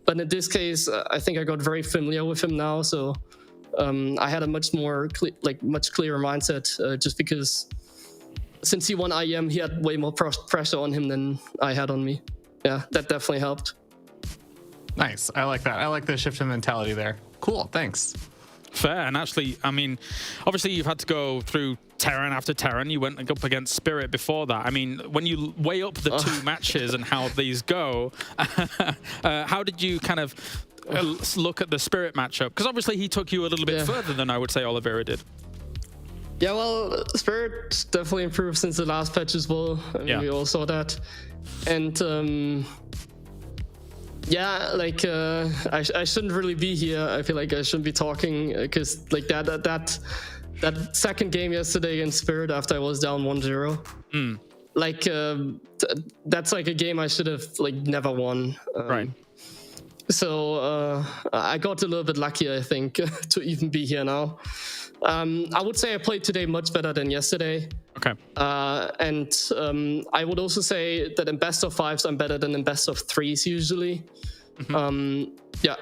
But in this case, I think I got very familiar with him now. So I had a much more much clearer mindset just because since he won IEM, he had way more pressure on him than I had on me. Yeah, that definitely helped. Nice. I like that. I like the shift in mentality there. Cool. Thanks. Fair. And actually, I mean, obviously you've had to go through Terran after Terran. You went up against Spirit before that. I mean, when you weigh up the two matches and how these go, how did you kind of look at the Spirit matchup? Because obviously he took you a little bit further than I would say Oliveira did. Yeah, well, Spirit definitely improved since the last patch as well. I mean, we all saw that. And yeah, like I shouldn't really be here. I feel like I shouldn't be talking because like that second game yesterday against Spirit after I was down 1-0. Like that's like a game I should have like never won. Right. So I got a little bit lucky, I think, to even be here now. I would say I played today much better than yesterday. Okay. And I would also say that in best of fives, I'm better than in best of threes usually. Yeah.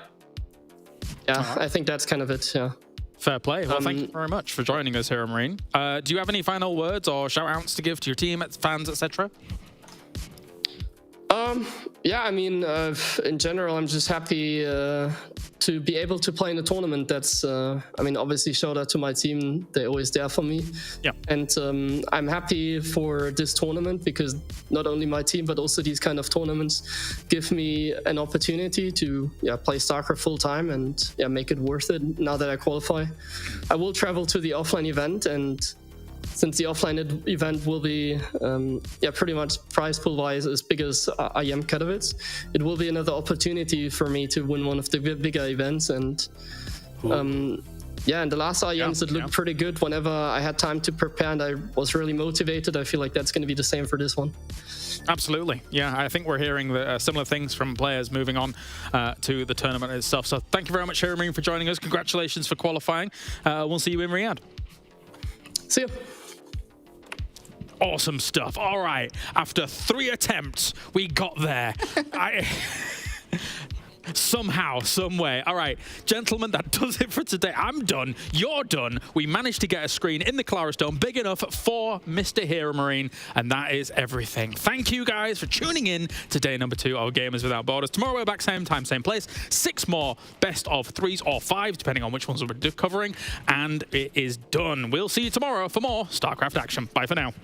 Yeah, I think that's kind of it, yeah. Fair play. Well, thank you very much for joining us here, Marine. Do you have any final words or shout-outs to give to your team, fans, etc.? Yeah, I mean, in general, I'm just happy to be able to play in a tournament that's, I mean, obviously shout out to my team. They're always there for me. Yeah. And I'm happy for this tournament because not only my team, but also these kind of tournaments give me an opportunity to play StarCraft full time and make it worth it now that I qualify. I will travel to the offline event, and since the offline event will be pretty much prize pool wise as big as IEM Katowice, it will be another opportunity for me to win one of the bigger events. And in the last IEMs it looked pretty good whenever I had time to prepare and I was really motivated. I feel like that's going to be the same for this one. Absolutely. Yeah, I think we're hearing similar things from players moving on to the tournament itself. So thank you very much, Marine, for joining us. Congratulations for qualifying. We'll see you in Riyadh. See you. Awesome stuff. All right. After 3 attempts, we got there. Somehow, some way. All right, gentlemen, that does it for today. I'm done. You're done. We managed to get a screen in the Calaris Dome big enough for Mr. Hero Marine, and that is everything. Thank you guys for tuning in to day number 2 of Gamers Without Borders. Tomorrow we're back same time, same place. 6 more best of 3s or 5s, depending on which ones we're covering, and it is done. We'll see you tomorrow for more StarCraft action. Bye for now.